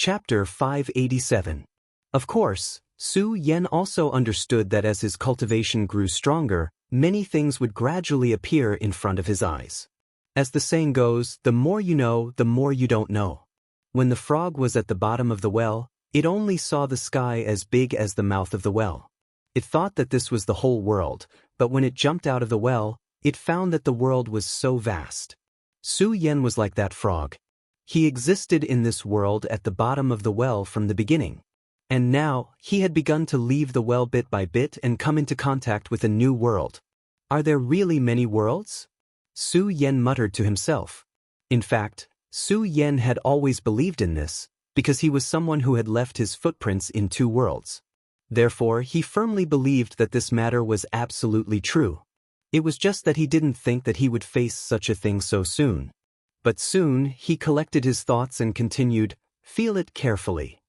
Chapter 587. Of course, Su Yan also understood that as his cultivation grew stronger, many things would gradually appear in front of his eyes. As the saying goes, the more you know, the more you don't know. When the frog was at the bottom of the well, it only saw the sky as big as the mouth of the well. It thought that this was the whole world, but when it jumped out of the well, it found that the world was so vast. Su Yan was like that frog. He existed in this world at the bottom of the well from the beginning. And now, he had begun to leave the well bit by bit and come into contact with a new world. Are there really many worlds? Su Yan muttered to himself. In fact, Su Yan had always believed in this, because he was someone who had left his footprints in two worlds. Therefore, he firmly believed that this matter was absolutely true. It was just that he didn't think that he would face such a thing so soon. But soon, he collected his thoughts and continued, "Feel it carefully."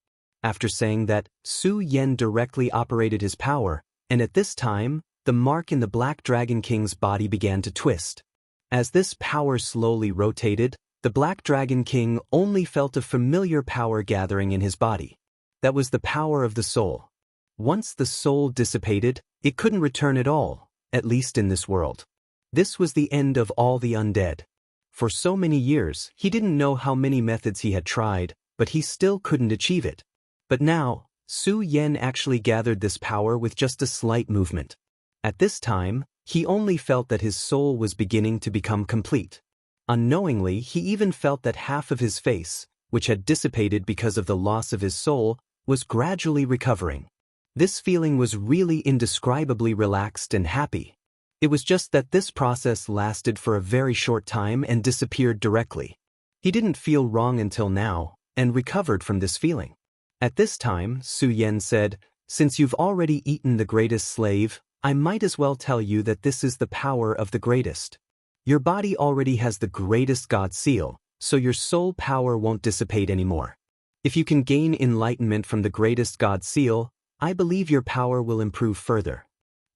After saying that, Su Yan directly operated his power, and at this time, the mark in the Black Dragon King's body began to twist. As this power slowly rotated, the Black Dragon King only felt a familiar power gathering in his body. That was the power of the soul. Once the soul dissipated, it couldn't return at all, at least in this world. This was the end of all the undead. For so many years, he didn't know how many methods he had tried, but he still couldn't achieve it. But now, Su Yan actually gathered this power with just a slight movement. At this time, he only felt that his soul was beginning to become complete. Unknowingly, he even felt that half of his face, which had dissipated because of the loss of his soul, was gradually recovering. This feeling was really indescribably relaxed and happy. It was just that this process lasted for a very short time and disappeared directly. He didn't feel wrong until now, and recovered from this feeling. At this time, Su Yan said, "Since you've already eaten the greatest slave, I might as well tell you that this is the power of the greatest. Your body already has the greatest God seal, so your soul power won't dissipate anymore. If you can gain enlightenment from the greatest God seal, I believe your power will improve further.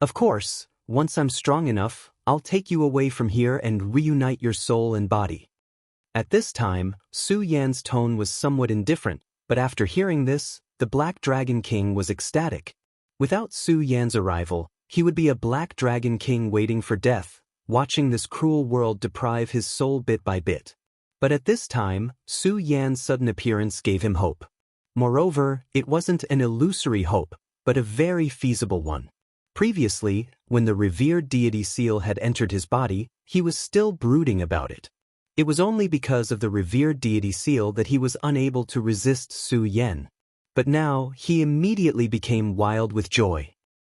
Of course, once I'm strong enough, I'll take you away from here and reunite your soul and body." At this time, Su Yan's tone was somewhat indifferent, but after hearing this, the Black Dragon King was ecstatic. Without Su Yan's arrival, he would be a Black Dragon King waiting for death, watching this cruel world deprive his soul bit by bit. But at this time, Su Yan's sudden appearance gave him hope. Moreover, it wasn't an illusory hope, but a very feasible one. Previously, when the revered deity seal had entered his body, he was still brooding about it. It was only because of the revered deity seal that he was unable to resist Su Yan. But now, he immediately became wild with joy.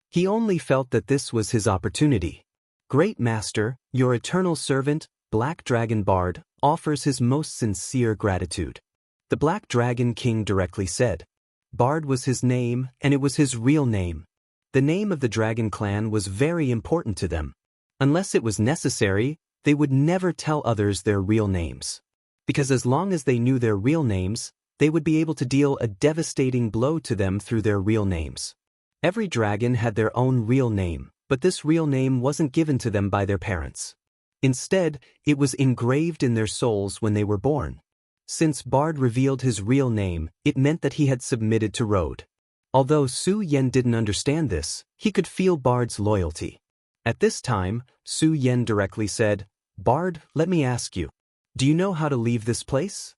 He only felt that this was his opportunity. "Great Master, your eternal servant, Black Dragon Bard, offers his most sincere gratitude," the Black Dragon King directly said. Bard was his name, and it was his real name. The name of the Dragon Clan was very important to them. Unless it was necessary, they would never tell others their real names. Because as long as they knew their real names, they would be able to deal a devastating blow to them through their real names. Every dragon had their own real name, but this real name wasn't given to them by their parents. Instead, it was engraved in their souls when they were born. Since Bard revealed his real name, it meant that he had submitted to Road. Although Su Yan didn't understand this, he could feel Bard's loyalty. At this time, Su Yan directly said, "Bard, let me ask you, do you know how to leave this place?"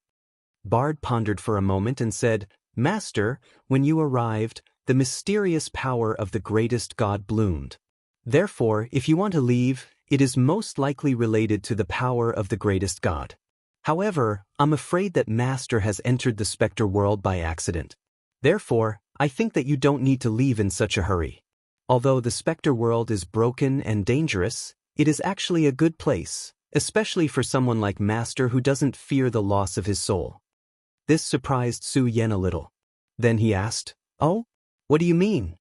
Bard pondered for a moment and said, "Master, when you arrived, the mysterious power of the greatest God bloomed. Therefore, if you want to leave, it is most likely related to the power of the greatest God. However, I'm afraid that Master has entered the Spectre world by accident. Therefore, I think that you don't need to leave in such a hurry. Although the Spectre world is broken and dangerous, it is actually a good place, especially for someone like Master who doesn't fear the loss of his soul." This surprised Su Yan a little. Then he asked, "Oh? What do you mean?"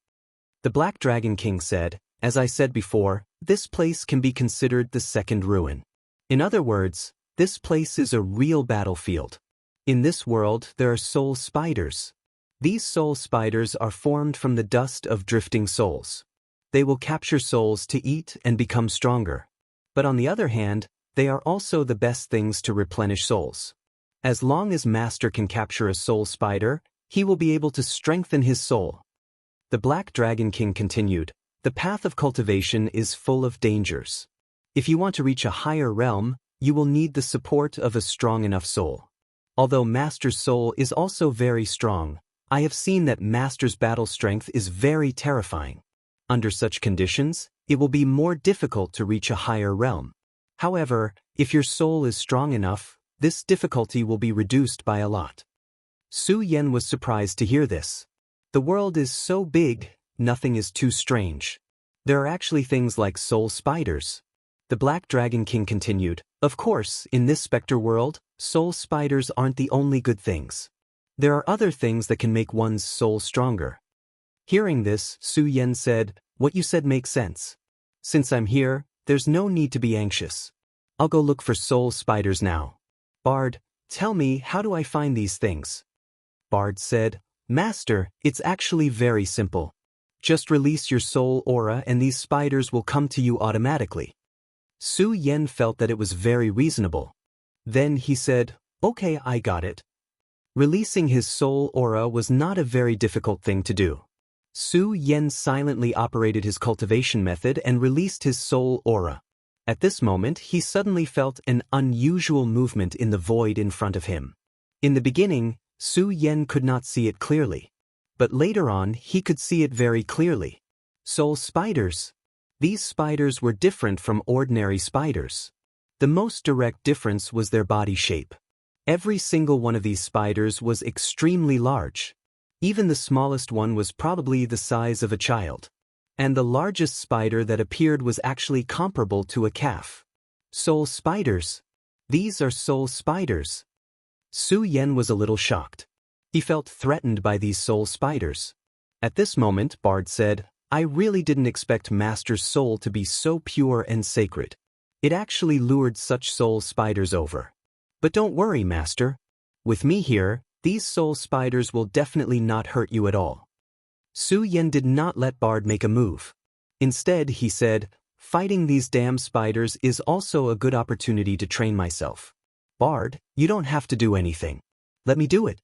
The Black Dragon King said, "As I said before, this place can be considered the second ruin. In other words, this place is a real battlefield. In this world, there are soul spiders. These soul spiders are formed from the dust of drifting souls. They will capture souls to eat and become stronger. But on the other hand, they are also the best things to replenish souls. As long as Master can capture a soul spider, he will be able to strengthen his soul. The Black Dragon King continued, the path of cultivation is full of dangers. If you want to reach a higher realm, you will need the support of a strong enough soul. Although Master's soul is also very strong, I have seen that Master's battle strength is very terrifying. Under such conditions, it will be more difficult to reach a higher realm. However, if your soul is strong enough, this difficulty will be reduced by a lot. Su Yan was surprised to hear this. The world is so big, nothing is too strange. There are actually things like soul spiders. The Black Dragon King continued, of course, in this specter world, soul spiders aren't the only good things. There are other things that can make one's soul stronger. Hearing this, Su Yan said, what you said makes sense. Since I'm here, there's no need to be anxious. I'll go look for soul spiders now. Bard, tell me, how do I find these things? Bard said, Master, it's actually very simple. Just release your soul aura and these spiders will come to you automatically. Su Yan felt that it was very reasonable. Then he said, okay, I got it. Releasing his soul aura was not a very difficult thing to do. Su Yan silently operated his cultivation method and released his soul aura. At this moment, he suddenly felt an unusual movement in the void in front of him. In the beginning, Su Yan could not see it clearly. But later on, he could see it very clearly. Soul spiders. These spiders were different from ordinary spiders. The most direct difference was their body shape. Every single one of these spiders was extremely large. Even the smallest one was probably the size of a child. And the largest spider that appeared was actually comparable to a calf. Soul spiders. These are soul spiders. Su Yan was a little shocked. He felt threatened by these soul spiders. At this moment, Bard said, I really didn't expect Master's soul to be so pure and sacred. It actually lured such soul spiders over. But don't worry, Master. With me here, these soul spiders will definitely not hurt you at all. Su Yan did not let Bard make a move. Instead, he said, fighting these damn spiders is also a good opportunity to train myself. Bard, you don't have to do anything. Let me do it.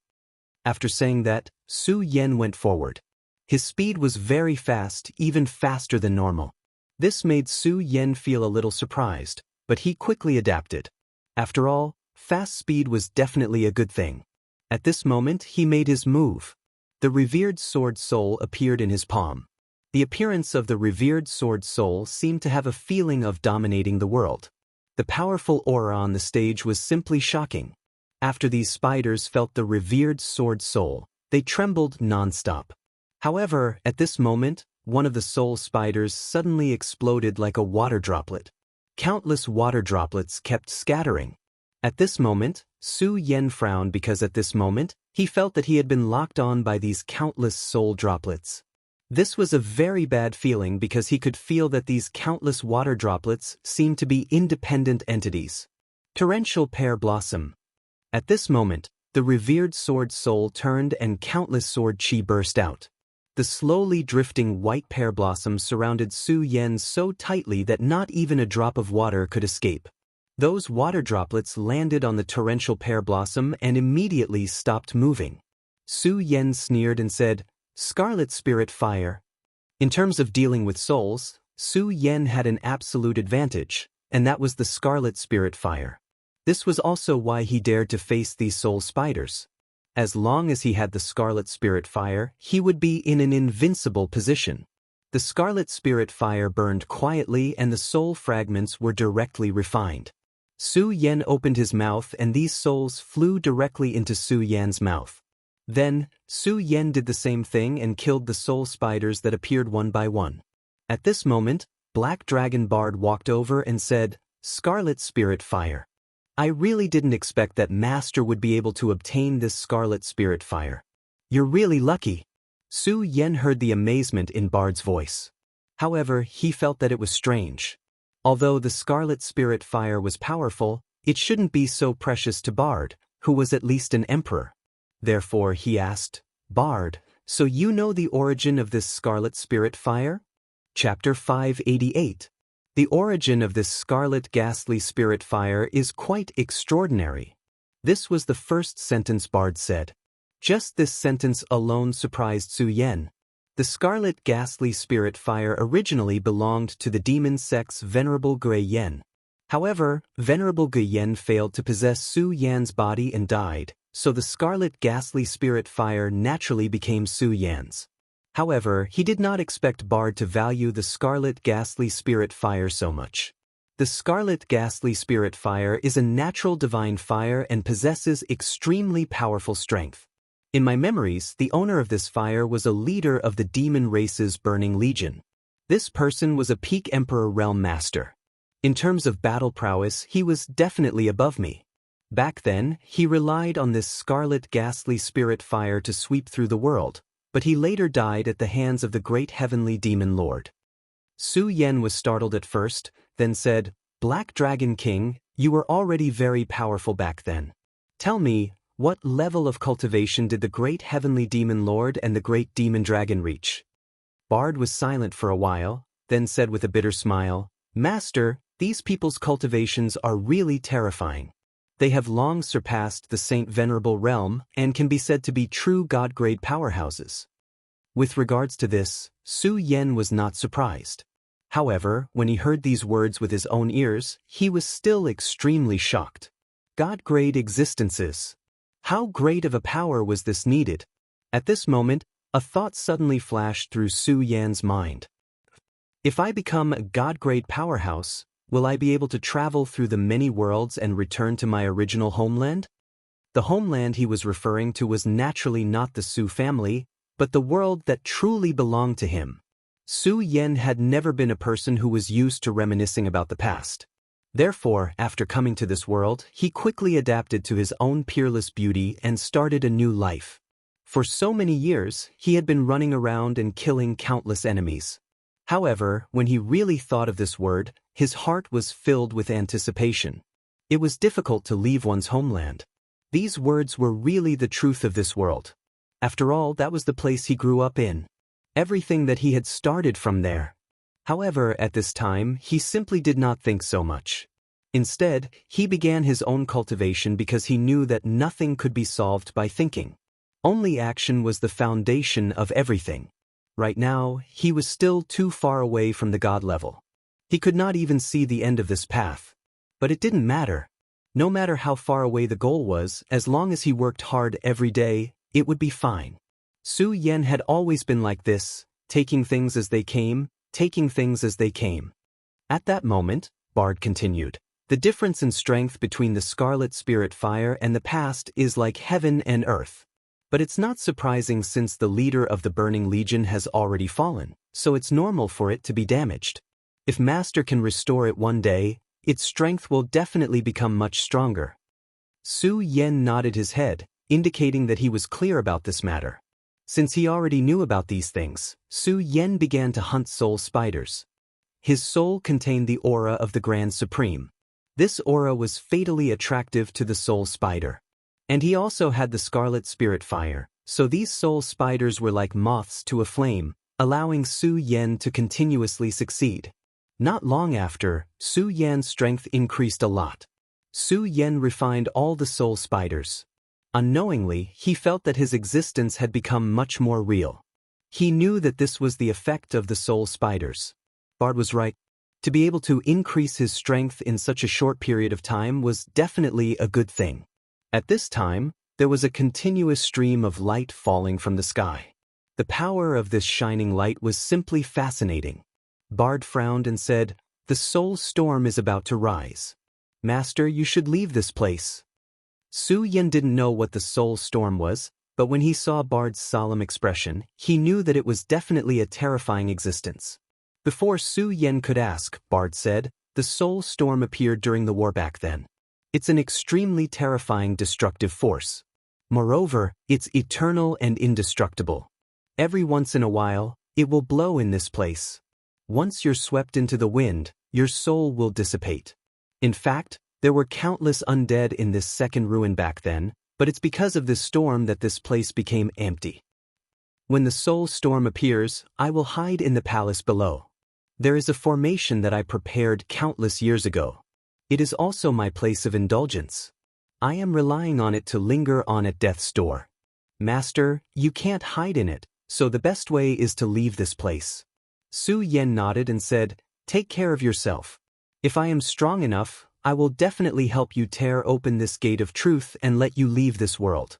After saying that, Su Yan went forward. His speed was very fast, even faster than normal. This made Su Yan feel a little surprised, but he quickly adapted. After all, fast speed was definitely a good thing. At this moment, he made his move. The revered sword soul appeared in his palm. The appearance of the revered sword soul seemed to have a feeling of dominating the world. The powerful aura on the stage was simply shocking. After these spiders felt the revered sword soul, they trembled non-stop. However, at this moment, one of the soul spiders suddenly exploded like a water droplet. Countless water droplets kept scattering. At this moment, Su Yan frowned because at this moment, he felt that he had been locked on by these countless soul droplets. This was a very bad feeling because he could feel that these countless water droplets seemed to be independent entities. Torrential pear blossom. At this moment, the revered sword soul turned and countless sword chi burst out. The slowly drifting white pear blossom surrounded Su Yan so tightly that not even a drop of water could escape. Those water droplets landed on the torrential pear blossom and immediately stopped moving. Su Yan sneered and said, Scarlet Spirit Fire. In terms of dealing with souls, Su Yan had an absolute advantage, and that was the Scarlet Spirit Fire. This was also why he dared to face these soul spiders. As long as he had the Scarlet Spirit Fire, he would be in an invincible position. The Scarlet Spirit Fire burned quietly and the soul fragments were directly refined. Su Yan opened his mouth and these souls flew directly into Su Yan's mouth. Then, Su Yan did the same thing and killed the soul spiders that appeared one by one. At this moment, Black Dragon Bard walked over and said, Scarlet Spirit Fire. I really didn't expect that Master would be able to obtain this Scarlet Spirit Fire. You're really lucky. Su Yan heard the amazement in Bard's voice. However, he felt that it was strange. Although the Scarlet Spirit Fire was powerful, it shouldn't be so precious to Bard, who was at least an emperor. Therefore, he asked, Bard, so you know the origin of this Scarlet Spirit Fire? Chapter 588. The origin of this scarlet ghastly spirit fire is quite extraordinary. This was the first sentence Bard said. Just this sentence alone surprised Su Yan. The scarlet ghastly spirit fire originally belonged to the demon sect's Venerable Gui Yen. However, Venerable Gui Yen failed to possess Su Yan's body and died, so the scarlet ghastly spirit fire naturally became Su Yan's. However, he did not expect Bard to value the scarlet ghastly spirit fire so much. The scarlet ghastly spirit fire is a natural divine fire and possesses extremely powerful strength. In my memories, the owner of this fire was a leader of the demon race's Burning Legion. This person was a peak Emperor Realm Master. In terms of battle prowess, he was definitely above me. Back then, he relied on this scarlet ghastly spirit fire to sweep through the world, but he later died at the hands of the great heavenly demon lord. Su Yan was startled at first, then said, "Black Dragon King, you were already very powerful back then. Tell me, what level of cultivation did the great heavenly demon lord and the great demon dragon reach?" Bard was silent for a while, then said with a bitter smile, "Master, these people's cultivations are really terrifying. They have long surpassed the Saint Venerable realm and can be said to be true god-grade powerhouses." With regards to this, Su Yan was not surprised. However, when he heard these words with his own ears, he was still extremely shocked. God-grade existences. How great of a power was this needed? At this moment, a thought suddenly flashed through Su Yan's mind. If I become a god-grade powerhouse, will I be able to travel through the many worlds and return to my original homeland? The homeland he was referring to was naturally not the Su family, but the world that truly belonged to him. Su Yan had never been a person who was used to reminiscing about the past. Therefore, after coming to this world, he quickly adapted to his own peerless beauty and started a new life. For so many years, he had been running around and killing countless enemies. However, when he really thought of this word, his heart was filled with anticipation. It was difficult to leave one's homeland. These words were really the truth of this world. After all, that was the place he grew up in. Everything that he had started from there. However, at this time, he simply did not think so much. Instead, he began his own cultivation because he knew that nothing could be solved by thinking. Only action was the foundation of everything. Right now, he was still too far away from the god level. He could not even see the end of this path. But it didn't matter. No matter how far away the goal was, as long as he worked hard every day, it would be fine. Su Yan had always been like this, taking things as they came. At that moment, Bard continued, the difference in strength between the scarlet spirit fire and the past is like heaven and earth. But it's not surprising since the leader of the Burning Legion has already fallen, so it's normal for it to be damaged. If Master can restore it one day, its strength will definitely become much stronger. Su Yan nodded his head, indicating that he was clear about this matter. Since he already knew about these things, Su Yan began to hunt soul spiders. His soul contained the aura of the Grand Supreme. This aura was fatally attractive to the soul spider. And he also had the scarlet spirit fire, so these soul spiders were like moths to a flame, allowing Su Yan to continuously succeed. Not long after, Su Yan's strength increased a lot. Su Yan refined all the soul spiders. Unknowingly, he felt that his existence had become much more real. He knew that this was the effect of the soul spiders. Bard was right. To be able to increase his strength in such a short period of time was definitely a good thing. At this time, there was a continuous stream of light falling from the sky. The power of this shining light was simply fascinating. Bard frowned and said, "The soul storm is about to rise. Master, you should leave this place." Su Yan didn't know what the soul storm was, but when he saw Bard's solemn expression, he knew that it was definitely a terrifying existence. Before Su Yan could ask, Bard said, "The soul storm appeared during the war back then. It's an extremely terrifying destructive force. Moreover, it's eternal and indestructible. Every once in a while, it will blow in this place. Once you're swept into the wind, your soul will dissipate. In fact, there were countless undead in this second ruin back then, but it's because of this storm that this place became empty. When the soul storm appears, I will hide in the palace below. There is a formation that I prepared countless years ago. It is also my place of indulgence. I am relying on it to linger on at death's door. Master, you can't hide in it, so the best way is to leave this place. Su Yan nodded and said, take care of yourself. If I am strong enough, I will definitely help you tear open this gate of truth and let you leave this world.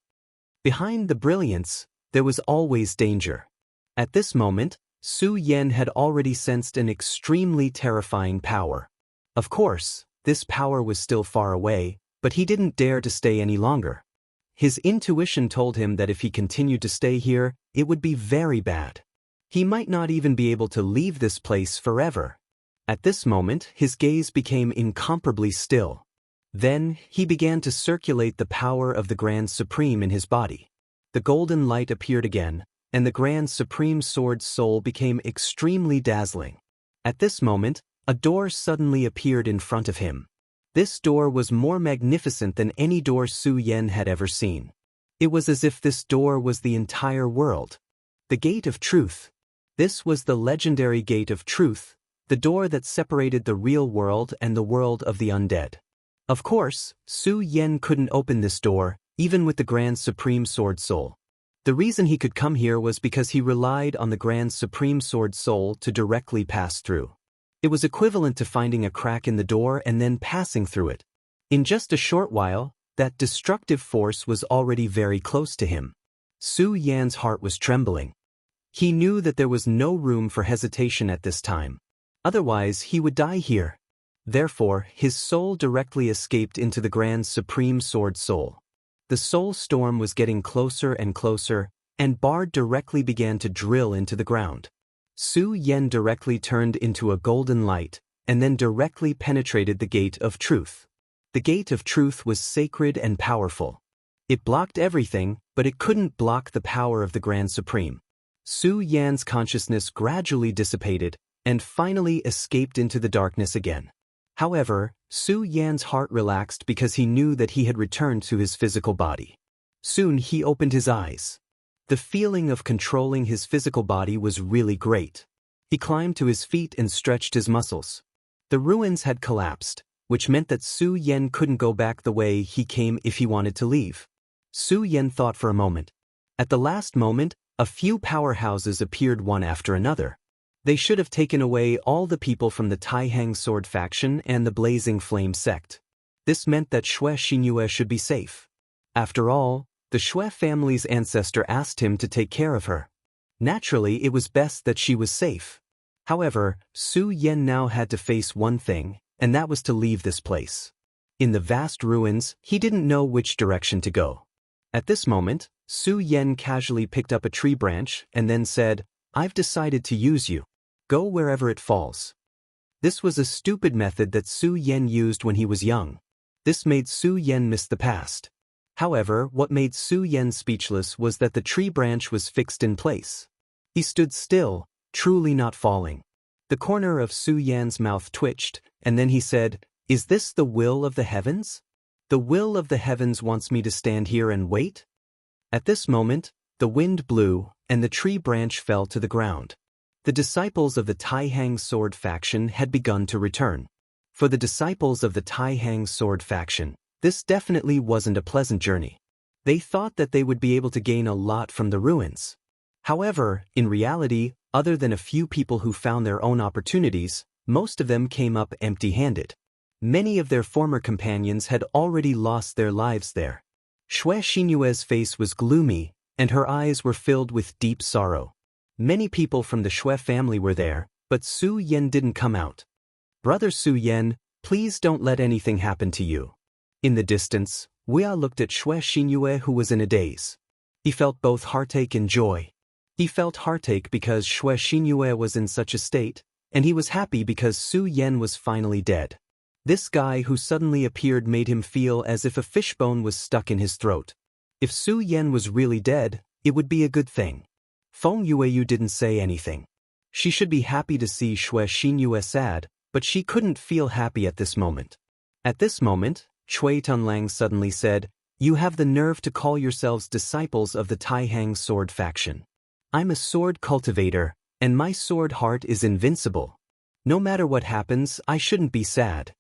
Behind the brilliance, there was always danger. At this moment, Su Yan had already sensed an extremely terrifying power. Of course, this power was still far away, but he didn't dare to stay any longer. His intuition told him that if he continued to stay here, it would be very bad. He might not even be able to leave this place forever. At this moment, his gaze became incomparably still. Then, he began to circulate the power of the Grand Supreme in his body. The golden light appeared again, and the Grand Supreme Sword's soul became extremely dazzling. At this moment, a door suddenly appeared in front of him. This door was more magnificent than any door Su Yan had ever seen. It was as if this door was the entire world. The Gate of Truth. This was the legendary Gate of Truth, the door that separated the real world and the world of the undead. Of course, Su Yan couldn't open this door, even with the Grand Supreme Sword Soul. The reason he could come here was because he relied on the Grand Supreme Sword Soul to directly pass through. It was equivalent to finding a crack in the door and then passing through it. In just a short while, that destructive force was already very close to him. Su Yan's heart was trembling. He knew that there was no room for hesitation at this time. Otherwise, he would die here. Therefore, his soul directly escaped into the Grand Supreme Sword Soul. The soul storm was getting closer and closer, and Bard directly began to drill into the ground. Su Yan directly turned into a golden light, and then directly penetrated the Gate of Truth. The Gate of Truth was sacred and powerful. It blocked everything, but it couldn't block the power of the Grand Supreme. Su Yan's consciousness gradually dissipated, and finally escaped into the darkness again. However, Su Yan's heart relaxed because he knew that he had returned to his physical body. Soon he opened his eyes. The feeling of controlling his physical body was really great. He climbed to his feet and stretched his muscles. The ruins had collapsed, which meant that Su Yan couldn't go back the way he came if he wanted to leave. Su Yan thought for a moment. At the last moment, a few powerhouses appeared one after another. They should have taken away all the people from the Taihang Sword faction and the Blazing Flame sect. This meant that Shui Xinyue should be safe. After all, the Shui family's ancestor asked him to take care of her. Naturally, it was best that she was safe. However, Su Yan now had to face one thing, and that was to leave this place. In the vast ruins, he didn't know which direction to go. At this moment, Su Yan casually picked up a tree branch and then said, "I've decided to use you. Go wherever it falls." This was a stupid method that Su Yan used when he was young. This made Su Yan miss the past. However, what made Su Yan speechless was that the tree branch was fixed in place. He stood still, truly not falling. The corner of Su Yan's mouth twitched, and then he said, "Is this the will of the heavens? The will of the heavens wants me to stand here and wait?" At this moment, the wind blew, and the tree branch fell to the ground. The disciples of the Taihang Sword faction had begun to return. For the disciples of the Taihang Sword faction, this definitely wasn't a pleasant journey. They thought that they would be able to gain a lot from the ruins. However, in reality, other than a few people who found their own opportunities, most of them came up empty-handed. Many of their former companions had already lost their lives there. Shui Xinyue's face was gloomy, and her eyes were filled with deep sorrow. Many people from the Shui family were there, but Su Yan didn't come out. "Brother Su Yan, please don't let anything happen to you." In the distance, Wuxia looked at Shui Xinyue, who was in a daze. He felt both heartache and joy. He felt heartache because Shui Xinyue was in such a state, and he was happy because Su Yan was finally dead. This guy who suddenly appeared made him feel as if a fishbone was stuck in his throat. If Su Yan was really dead, it would be a good thing. Feng Yueyu didn't say anything. She should be happy to see Shui Xinyue sad, but she couldn't feel happy at this moment. At this moment, Chui Tunlang suddenly said, "You have the nerve to call yourselves disciples of the Taihang Sword faction. I'm a sword cultivator, and my sword heart is invincible. No matter what happens, I shouldn't be sad."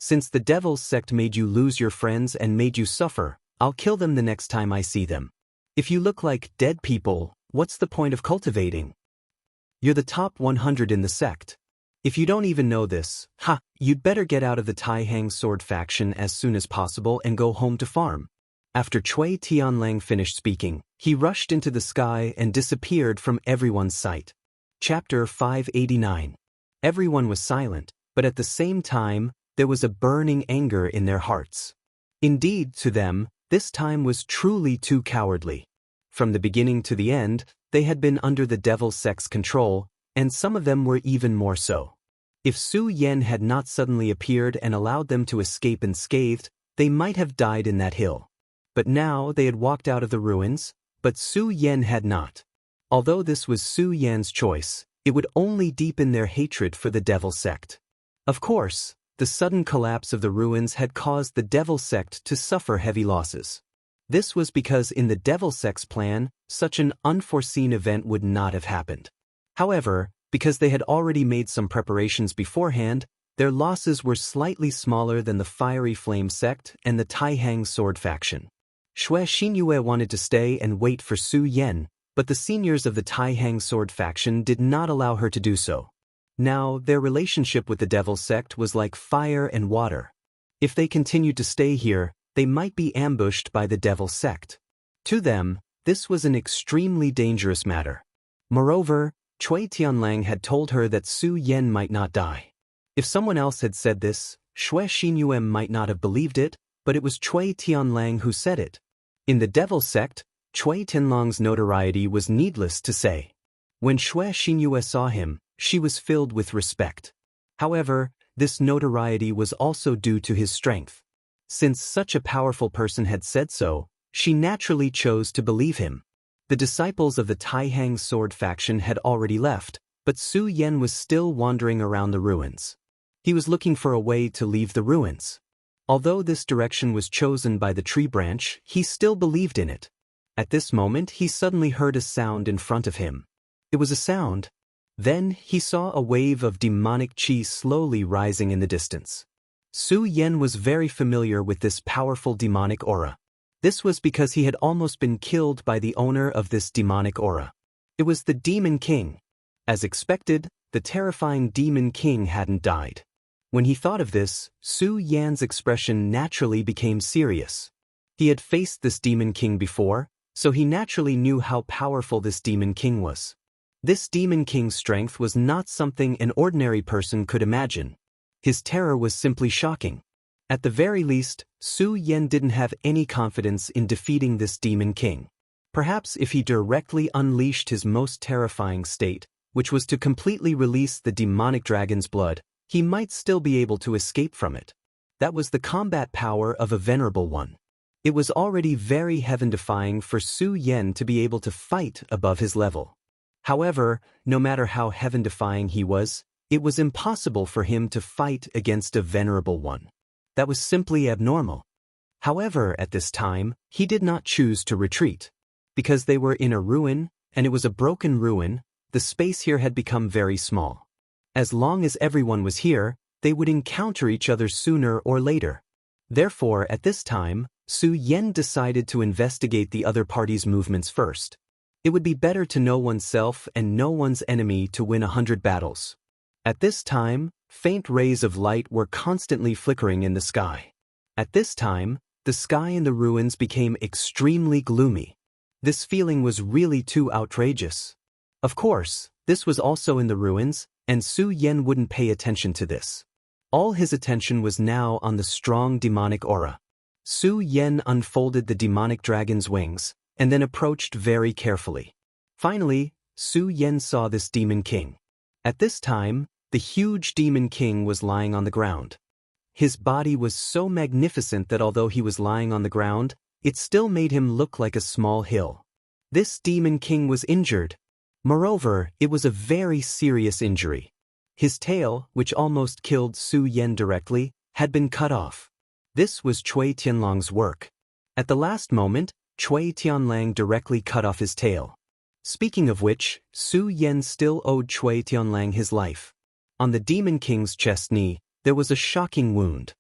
Since the devil's sect made you lose your friends and made you suffer, I'll kill them the next time I see them. If you look like dead people, what's the point of cultivating? You're the top 100 in the sect. If you don't even know this, you'd better get out of the Tai Hang sword faction as soon as possible and go home to farm. After Cui Tianlang finished speaking, he rushed into the sky and disappeared from everyone's sight. Chapter 589. Everyone was silent, but at the same time, there was a burning anger in their hearts. Indeed, to them, this time was truly too cowardly. From the beginning to the end, they had been under the devil's sect's control, and some of them were even more so. If Su Yan had not suddenly appeared and allowed them to escape unscathed, they might have died in that hill. But now they had walked out of the ruins, but Su Yan had not. Although this was Su Yan's choice, it would only deepen their hatred for the devil sect. Of course, the sudden collapse of the ruins had caused the devil sect to suffer heavy losses. This was because in the devil sect's plan, such an unforeseen event would not have happened. However, because they had already made some preparations beforehand, their losses were slightly smaller than the Fiery Flame sect and the Tai Hang sword faction. Xue Xinyue wanted to stay and wait for Su Yan, but the seniors of the Tai Hang sword faction did not allow her to do so. Now, their relationship with the devil sect was like fire and water. If they continued to stay here, they might be ambushed by the devil sect. To them, this was an extremely dangerous matter. Moreover, Cui Tianlang had told her that Su Yan might not die. If someone else had said this, Xue Xinyue might not have believed it, but it was Cui Tianlang who said it. In the devil sect, Cui Tianlang's notoriety was needless to say. When Xue Xinyue saw him, she was filled with respect. However, this notoriety was also due to his strength. Since such a powerful person had said so, she naturally chose to believe him. The disciples of the Tai Hang sword faction had already left, but Su Yan was still wandering around the ruins. He was looking for a way to leave the ruins. Although this direction was chosen by the tree branch, he still believed in it. At this moment, he suddenly heard a sound in front of him. It was a sound. Then he saw a wave of demonic chi slowly rising in the distance. Su Yan was very familiar with this powerful demonic aura. This was because he had almost been killed by the owner of this demonic aura. It was the Demon King. As expected, the terrifying Demon King hadn't died. When he thought of this, Su Yan's expression naturally became serious. He had faced this Demon King before, so he naturally knew how powerful this Demon King was. This Demon King's strength was not something an ordinary person could imagine. His terror was simply shocking. At the very least, Su Yan didn't have any confidence in defeating this Demon King. Perhaps if he directly unleashed his most terrifying state, which was to completely release the demonic dragon's blood, he might still be able to escape from it. That was the combat power of a venerable one. It was already very heaven-defying for Su Yan to be able to fight above his level. However, no matter how heaven-defying he was, it was impossible for him to fight against a venerable one. That was simply abnormal. However, at this time, he did not choose to retreat. Because they were in a ruin, and it was a broken ruin, the space here had become very small. As long as everyone was here, they would encounter each other sooner or later. Therefore, at this time, Su Yan decided to investigate the other party's movements first. It would be better to know oneself and know one's enemy to win 100 battles. At this time, faint rays of light were constantly flickering in the sky. At this time, the sky in the ruins became extremely gloomy. This feeling was really too outrageous. Of course, this was also in the ruins, and Su Yan wouldn't pay attention to this. All his attention was now on the strong demonic aura. Su Yan unfolded the demonic dragon's wings, and then approached very carefully. Finally, Su Yan saw this Demon King. At this time, the huge Demon King was lying on the ground. His body was so magnificent that although he was lying on the ground, it still made him look like a small hill. This Demon King was injured. Moreover, it was a very serious injury. His tail, which almost killed Su Yan directly, had been cut off. This was Cui Tianlang's work. At the last moment, Cui Tianlang directly cut off his tail. Speaking of which, Su Yan still owed Cui Tianlang his life. On the Demon King's chest knee, there was a shocking wound.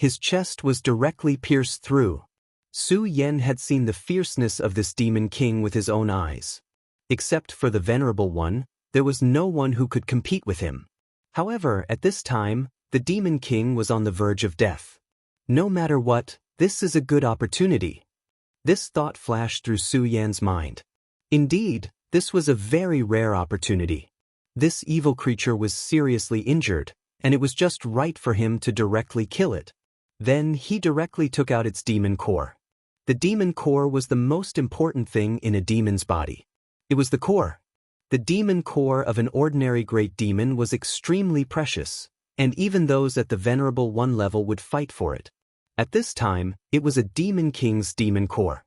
his chest was directly pierced through. Su Yan had seen the fierceness of this demon king with his own eyes. Except for the venerable one, there was no one who could compete with him. However, at this time, the demon king was on the verge of death. No matter what, this is a good opportunity. This thought flashed through Su Yan's mind. Indeed, this was a very rare opportunity. This evil creature was seriously injured, and it was just right for him to directly kill it. Then he directly took out its demon core. The demon core was the most important thing in a demon's body. It was the core. The demon core of an ordinary great demon was extremely precious, and even those at the venerable one level would fight for it. At this time, it was a demon king's demon core.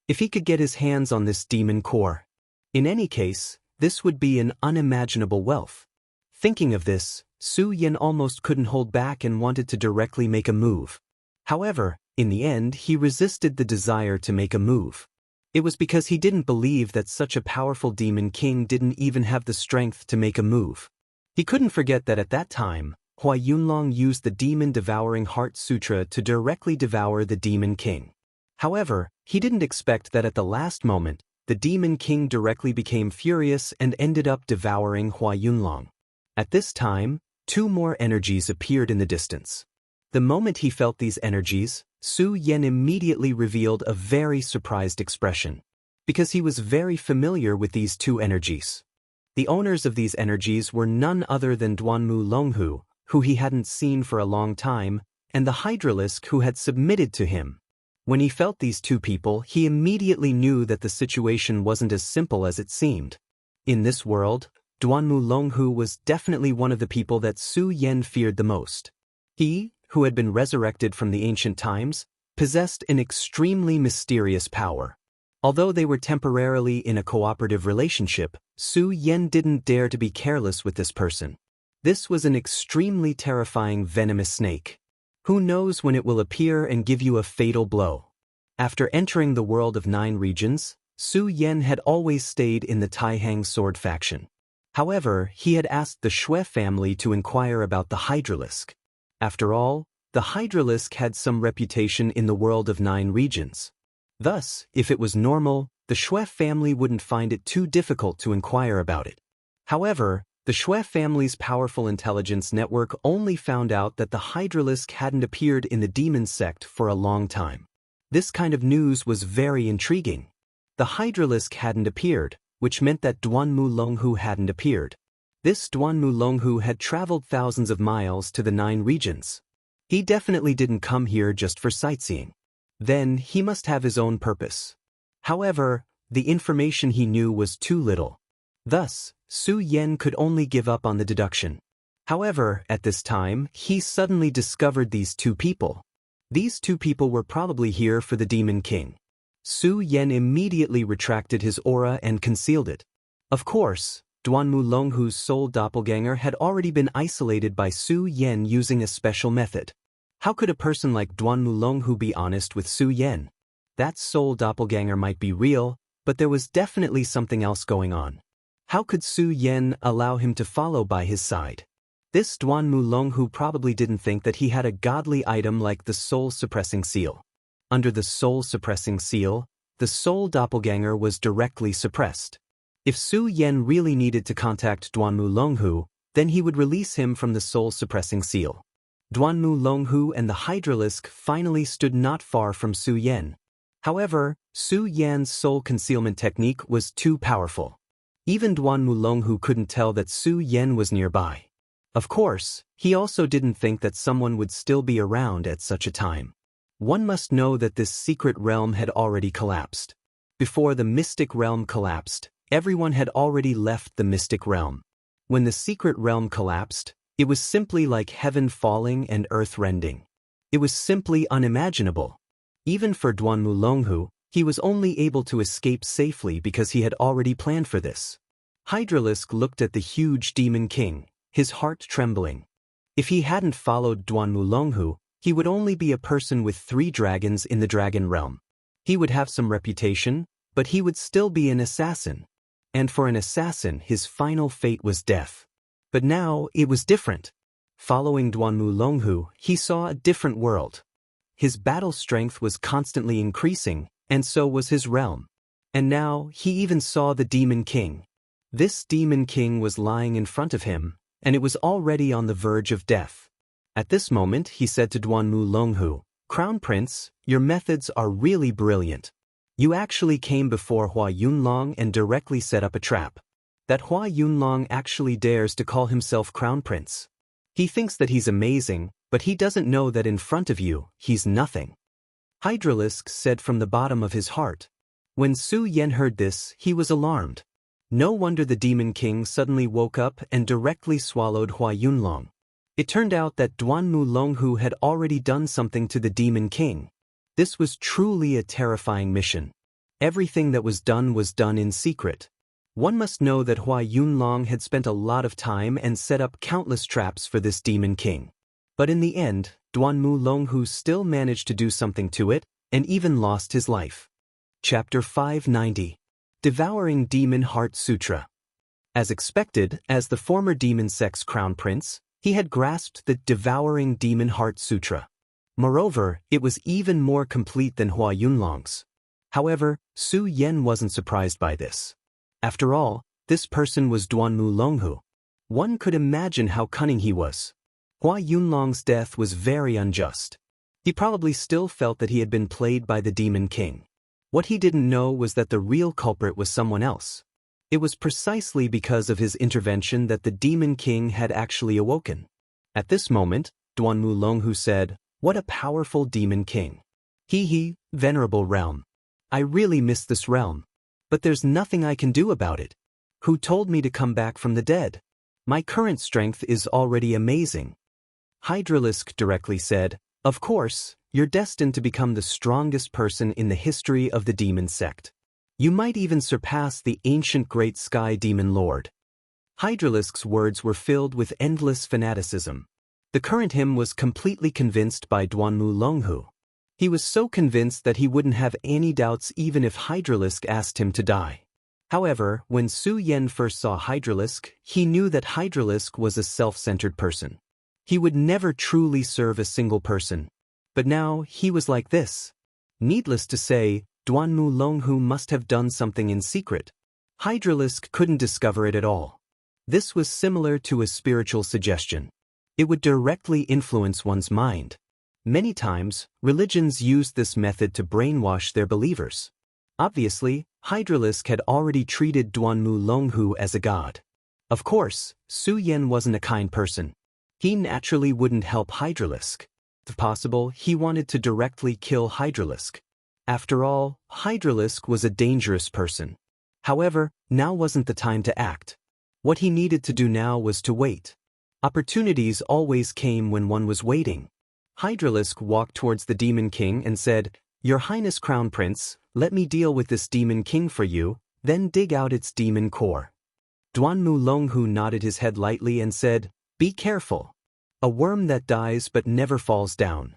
If he could get his hands on this demon core, in any case, this would be an unimaginable wealth. Thinking of this, Su Yan almost couldn't hold back and wanted to directly make a move. However, in the end, he resisted the desire to make a move. It was because he didn't believe that such a powerful demon king didn't even have the strength to make a move. He couldn't forget that at that time, Hua Yunlong used the demon-devouring heart sutra to directly devour the demon king. However, he didn't expect that at the last moment, the demon king directly became furious and ended up devouring Hua Yunlong. At this time, two more energies appeared in the distance. The moment he felt these energies, Su Yan immediately revealed a very surprised expression, because he was very familiar with these two energies. The owners of these energies were none other than Duanmu Longhu, who he hadn't seen for a long time, and the Hydralisk who had submitted to him. When he felt these two people, he immediately knew that the situation wasn't as simple as it seemed. In this world, Duanmu Longhu was definitely one of the people that Su Yan feared the most. He, who had been resurrected from the ancient times, possessed an extremely mysterious power. Although they were temporarily in a cooperative relationship, Su Yan didn't dare to be careless with this person. This was an extremely terrifying venomous snake. Who knows when it will appear and give you a fatal blow? After entering the world of 9 regions, Su Yan had always stayed in the Taihang sword faction. However, he had asked the Xue family to inquire about the Hydralisk. After all, the Hydralisk had some reputation in the world of 9 regions. Thus, if it was normal, the Xue family wouldn't find it too difficult to inquire about it. However, the Xue family's powerful intelligence network only found out that the Hydralisk hadn't appeared in the demon sect for a long time. This kind of news was very intriguing. The Hydralisk hadn't appeared, which meant that Duanmu Longhu hadn't appeared. This Duanmu Longhu had traveled thousands of miles to the 9 regions. He definitely didn't come here just for sightseeing. Then he must have his own purpose. However, the information he knew was too little. Thus, Su Yan could only give up on the deduction. However, at this time, he suddenly discovered these two people. These two people were probably here for the Demon King. Su Yan immediately retracted his aura and concealed it. Of course, Duanmu Longhu's soul doppelganger had already been isolated by Su Yan using a special method. How could a person like Duanmu Longhu be honest with Su Yan? That soul doppelganger might be real, but there was definitely something else going on. How could Su Yan allow him to follow by his side? This Duanmu Longhu probably didn't think that he had a godly item like the soul-suppressing seal. Under the soul-suppressing seal, the soul doppelganger was directly suppressed. If Su Yan really needed to contact Duanmu Longhu, then he would release him from the soul-suppressing seal. Duanmu Longhu and the Hydralisk finally stood not far from Su Yan. However, Su Yan's soul concealment technique was too powerful. Even Duanmu Longhu couldn't tell that Su Yan was nearby. Of course, he also didn't think that someone would still be around at such a time. One must know that this secret realm had already collapsed. Before the mystic realm collapsed, everyone had already left the mystic realm. When the secret realm collapsed, it was simply like heaven falling and earth rending. It was simply unimaginable. Even for Duanmu Longhu, he was only able to escape safely because he had already planned for this. Hydralisk looked at the huge demon king, his heart trembling. If he hadn't followed Duanmu Longhu, he would only be a person with 3 dragons in the dragon realm. He would have some reputation, but he would still be an assassin. And for an assassin, his final fate was death. But now, it was different. Following Duanmu Longhu, he saw a different world. His battle strength was constantly increasing, and so was his realm. And now, he even saw the Demon King. This Demon King was lying in front of him, and it was already on the verge of death. At this moment, he said to Duanmu Longhu, "Crown Prince, your methods are really brilliant. You actually came before Hua Yunlong and directly set up a trap. That Hua Yunlong actually dares to call himself Crown Prince. He thinks that he's amazing, but he doesn't know that in front of you, he's nothing." Hydralisk said from the bottom of his heart. When Su Yan heard this, he was alarmed. No wonder the Demon King suddenly woke up and directly swallowed Hua Yunlong. It turned out that Duanmu Longhu had already done something to the Demon King. This was truly a terrifying mission. Everything that was done in secret. One must know that Hua Yunlong had spent a lot of time and set up countless traps for this Demon King. But in the end, Duanmu Longhu still managed to do something to it, and even lost his life. Chapter 590. Devouring Demon Heart Sutra. As expected, as the former demon sect's crown prince, he had grasped the Devouring Demon Heart Sutra. Moreover, it was even more complete than Hua Yunlong's. However, Su Yan wasn't surprised by this. After all, this person was Duanmu Longhu. One could imagine how cunning he was. Hua Yunlong's death was very unjust. He probably still felt that he had been played by the Demon King. What he didn't know was that the real culprit was someone else. It was precisely because of his intervention that the Demon King had actually awoken. At this moment, Duanmu Longhu said, "What a powerful Demon King. Venerable realm. I really miss this realm. But there's nothing I can do about it. Who told me to come back from the dead? My current strength is already amazing." Hydralisk directly said, "Of course, you're destined to become the strongest person in the history of the demon sect. You might even surpass the ancient great sky demon lord." Hydralisk's words were filled with endless fanaticism. The current him was completely convinced by Duanmu Longhu. He was so convinced that he wouldn't have any doubts even if Hydralisk asked him to die. However, when Su Yan first saw Hydralisk, he knew that Hydralisk was a self-centered person. He would never truly serve a single person. But now, he was like this. Needless to say, Duanmu Longhu must have done something in secret. Hydralisk couldn't discover it at all. This was similar to a spiritual suggestion. It would directly influence one's mind. Many times, religions used this method to brainwash their believers. Obviously, Hydralisk had already treated Duanmu Longhu as a god. Of course, Su Yan wasn't a kind person. He naturally wouldn't help Hydralisk. If possible, he wanted to directly kill Hydralisk. After all, Hydralisk was a dangerous person. However, now wasn't the time to act. What he needed to do now was to wait. Opportunities always came when one was waiting. Hydralisk walked towards the Demon King and said, "Your Highness Crown Prince, let me deal with this Demon King for you, then dig out its demon core." Duanmu Longhu nodded his head lightly and said, "Be careful. A worm that dies but never falls down."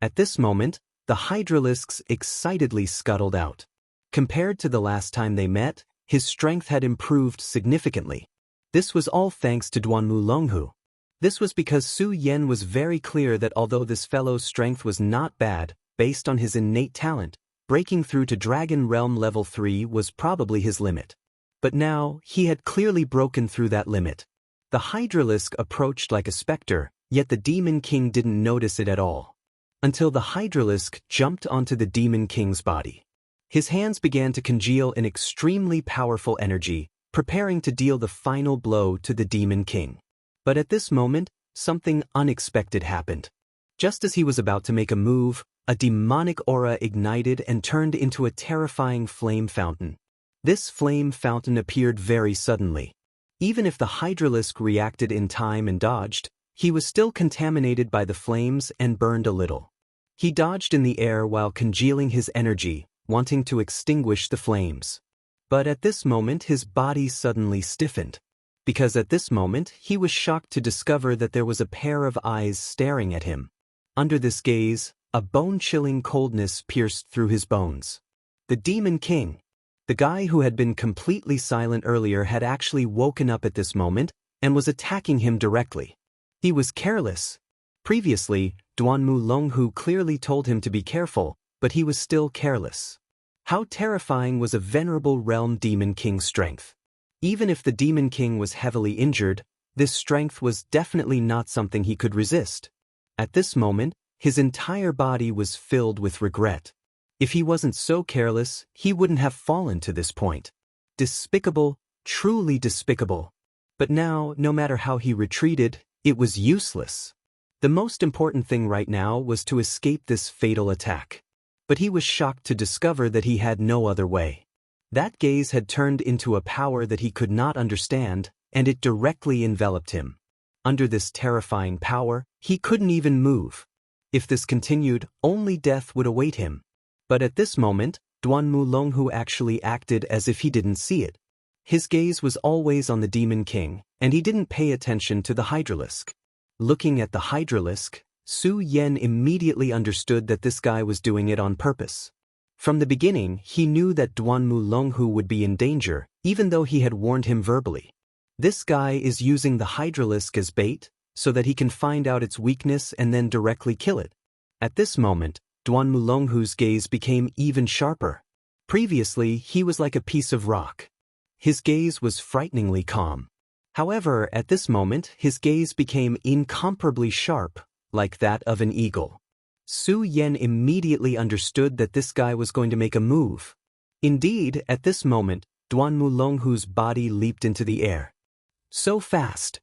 At this moment, the Hydralisks excitedly scuttled out. Compared to the last time they met, his strength had improved significantly. This was all thanks to Duanmu Longhu. This was because Su Yan was very clear that although this fellow's strength was not bad, based on his innate talent, breaking through to Dragon Realm Level 3 was probably his limit. But now, he had clearly broken through that limit. The Hydralisk approached like a specter, yet the Demon King didn't notice it at all. Until the Hydralisk jumped onto the Demon King's body. His hands began to congeal in extremely powerful energy, preparing to deal the final blow to the Demon King. But at this moment, something unexpected happened. Just as he was about to make a move, a demonic aura ignited and turned into a terrifying flame fountain. This flame fountain appeared very suddenly. Even if the Hydralisk reacted in time and dodged, he was still contaminated by the flames and burned a little. He dodged in the air while congealing his energy, wanting to extinguish the flames. But at this moment his body suddenly stiffened. Because at this moment he was shocked to discover that there was a pair of eyes staring at him. Under this gaze, a bone-chilling coldness pierced through his bones. The Demon King. The guy who had been completely silent earlier had actually woken up at this moment and was attacking him directly. He was careless. Previously, Duanmu Longhu clearly told him to be careful, but he was still careless. How terrifying was a venerable realm demon king's strength. Even if the demon king was heavily injured, this strength was definitely not something he could resist. At this moment, his entire body was filled with regret. If he wasn't so careless, he wouldn't have fallen to this point. Despicable, truly despicable. But now, no matter how he retreated, it was useless. The most important thing right now was to escape this fatal attack. But he was shocked to discover that he had no other way. That gaze had turned into a power that he could not understand, and it directly enveloped him. Under this terrifying power, he couldn't even move. If this continued, only death would await him. But at this moment, Duanmu Longhu actually acted as if he didn't see it. His gaze was always on the Demon King, and he didn't pay attention to the Hydralisk. Looking at the Hydralisk, Su Yan immediately understood that this guy was doing it on purpose. From the beginning, he knew that Duanmu Longhu would be in danger, even though he had warned him verbally. This guy is using the Hydralisk as bait, so that he can find out its weakness and then directly kill it. At this moment, Duanmu Longhu's gaze became even sharper. Previously, he was like a piece of rock. His gaze was frighteningly calm. However, at this moment, his gaze became incomparably sharp, like that of an eagle. Su Yan immediately understood that this guy was going to make a move. Indeed, at this moment, Duanmu Longhu's body leaped into the air. So fast!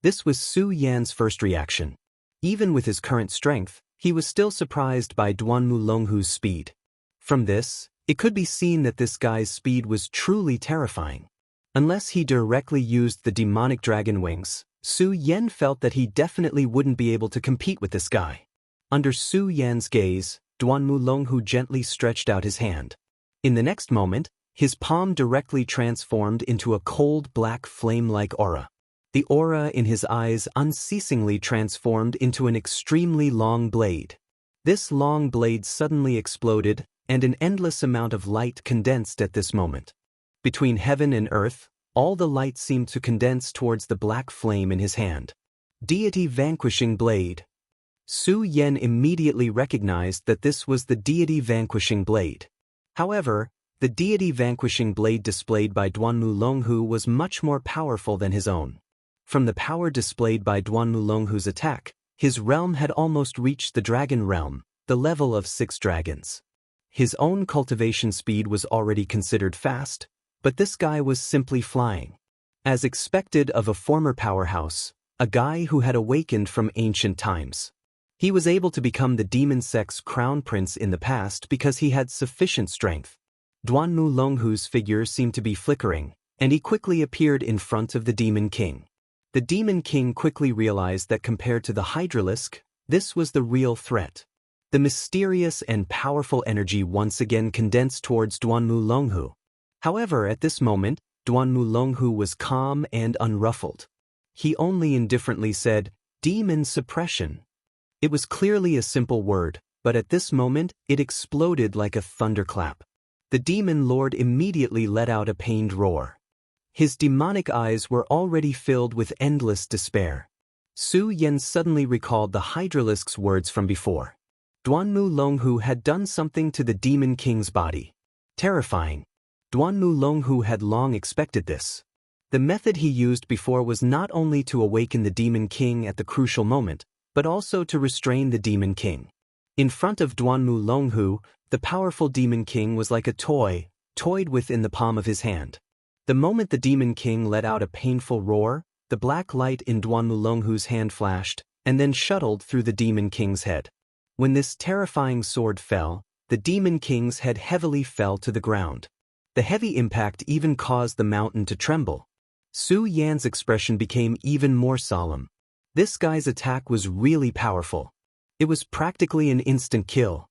This was Su Yan's first reaction. Even with his current strength, he was still surprised by Duanmu Longhu's speed. From this, it could be seen that this guy's speed was truly terrifying. Unless he directly used the demonic dragon wings, Su Yan felt that he definitely wouldn't be able to compete with this guy. Under Su Yan's gaze, Duanmu Longhu gently stretched out his hand. In the next moment, his palm directly transformed into a cold black flame-like aura. The aura in his eyes unceasingly transformed into an extremely long blade. This long blade suddenly exploded, and an endless amount of light condensed at this moment. Between heaven and earth, all the light seemed to condense towards the black flame in his hand. Deity Vanquishing Blade. Su Yan immediately recognized that this was the Deity Vanquishing Blade. However, the Deity Vanquishing Blade displayed by Duanmu Longhu was much more powerful than his own. From the power displayed by Duanmu Longhu's attack, his realm had almost reached the dragon realm, the level of 6 dragons. His own cultivation speed was already considered fast, but this guy was simply flying. As expected of a former powerhouse, a guy who had awakened from ancient times. He was able to become the demon sect's crown prince in the past because he had sufficient strength. Duanmu Longhu's figure seemed to be flickering, and he quickly appeared in front of the Demon King. The Demon King quickly realized that compared to the Hydralisk, this was the real threat. The mysterious and powerful energy once again condensed towards Duanmu Longhu. However, at this moment, Duanmu Longhu was calm and unruffled. He only indifferently said, "Demon suppression." It was clearly a simple word, but at this moment, it exploded like a thunderclap. The demon lord immediately let out a pained roar. His demonic eyes were already filled with endless despair. Su Yan suddenly recalled the Hydralisk's words from before. Duanmu Longhu had done something to the Demon King's body. Terrifying. Duanmu Longhu had long expected this. The method he used before was not only to awaken the Demon King at the crucial moment, but also to restrain the Demon King. In front of Duanmu Longhu, the powerful Demon King was like a toy, toyed with in the palm of his hand. The moment the Demon King let out a painful roar, the black light in Duanmu Longhu's hand flashed, and then shuttled through the Demon King's head. When this terrifying sword fell, the Demon King's head heavily fell to the ground. The heavy impact even caused the mountain to tremble. Su Yan's expression became even more solemn. This guy's attack was really powerful. It was practically an instant kill.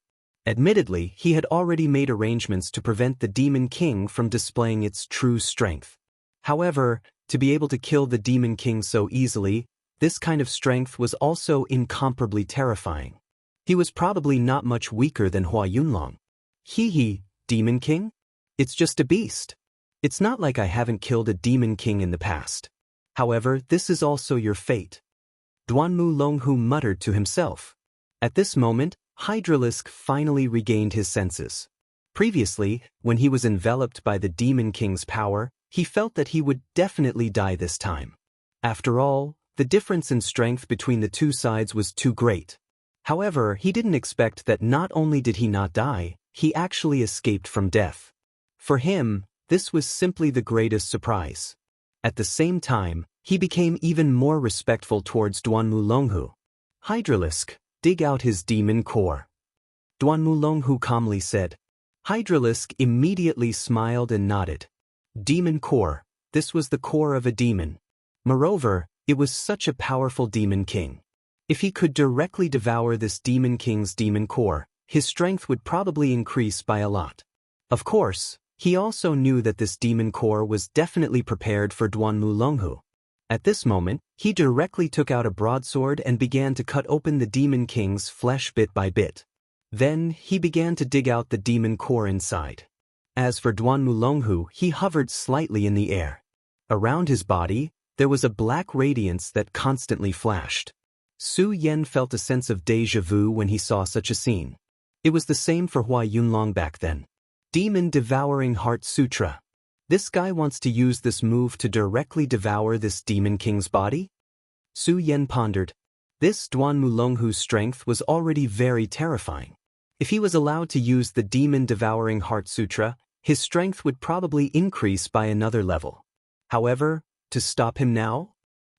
Admittedly, he had already made arrangements to prevent the Demon King from displaying its true strength. However, to be able to kill the Demon King so easily, this kind of strength was also incomparably terrifying. He was probably not much weaker than Hua Yunlong. Hee, Demon King? It's just a beast. It's not like I haven't killed a Demon King in the past. However, this is also your fate. Duanmu Longhu muttered to himself. At this moment, Hydralisk finally regained his senses. Previously, when he was enveloped by the Demon King's power, he felt that he would definitely die this time. After all, the difference in strength between the two sides was too great. However, he didn't expect that not only did he not die, he actually escaped from death. For him, this was simply the greatest surprise. At the same time, he became even more respectful towards Duanmu Longhu. Hydralisk, dig out his demon core. Duanmu Longhu calmly said. Hydralisk immediately smiled and nodded. Demon core, this was the core of a demon. Moreover, it was such a powerful demon king. If he could directly devour this demon king's demon core, his strength would probably increase by a lot. Of course, he also knew that this demon core was definitely prepared for Duanmu Longhu. At this moment, he directly took out a broadsword and began to cut open the demon king's flesh bit by bit. Then, he began to dig out the demon core inside. As for Duanmu Longhu, he hovered slightly in the air. Around his body, there was a black radiance that constantly flashed. Su Yan felt a sense of déjà vu when he saw such a scene. It was the same for Hua Yunlong back then. Demon Devouring Heart Sutra. This guy wants to use this move to directly devour this demon king's body? Su Yan pondered. This Duanmu Longhu's strength was already very terrifying. If he was allowed to use the Demon Devouring Heart Sutra, his strength would probably increase by another level. However, to stop him now?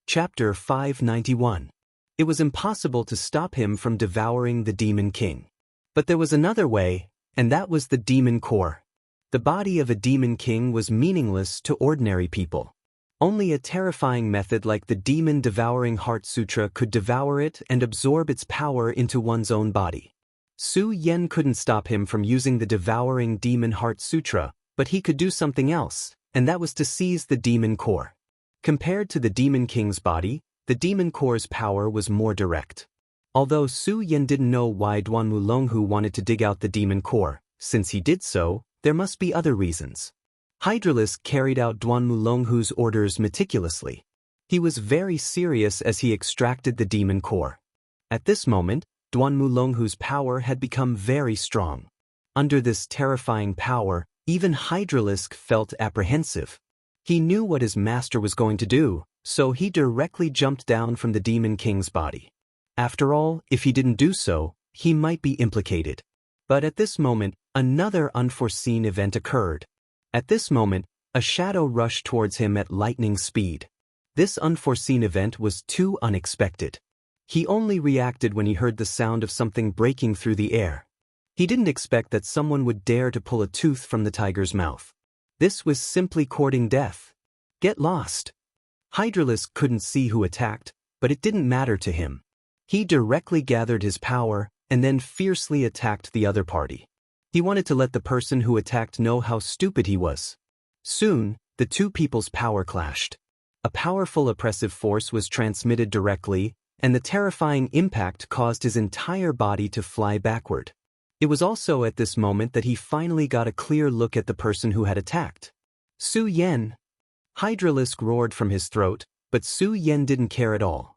Chapter 591. It was impossible to stop him from devouring the Demon King. But there was another way, and that was the Demon Core. The body of a Demon King was meaningless to ordinary people. Only a terrifying method like the Demon Devouring Heart Sutra could devour it and absorb its power into one's own body. Su Yan couldn't stop him from using the Devouring Demon Heart Sutra, but he could do something else, and that was to seize the Demon Core. Compared to the Demon King's body, the Demon Core's power was more direct. Although Su Yan didn't know why Duanmu Longhu wanted to dig out the Demon Core, since he did so, there must be other reasons. Hydralisk carried out Duanmu Longhu's orders meticulously. He was very serious as he extracted the Demon Core. At this moment, Duanmu Longhu's power had become very strong. Under this terrifying power, even Hydralisk felt apprehensive. He knew what his master was going to do, so he directly jumped down from the Demon King's body. After all, if he didn't do so, he might be implicated. But at this moment, another unforeseen event occurred. At this moment, a shadow rushed towards him at lightning speed. This unforeseen event was too unexpected. He only reacted when he heard the sound of something breaking through the air. He didn't expect that someone would dare to pull a tooth from the tiger's mouth. This was simply courting death. Get lost. Hydralisk couldn't see who attacked, but it didn't matter to him. He directly gathered his power and then fiercely attacked the other party. He wanted to let the person who attacked know how stupid he was. Soon, the two people's power clashed. A powerful oppressive force was transmitted directly, and the terrifying impact caused his entire body to fly backward. It was also at this moment that he finally got a clear look at the person who had attacked. Su Yan. Hydralisk roared from his throat, but Su Yan didn't care at all.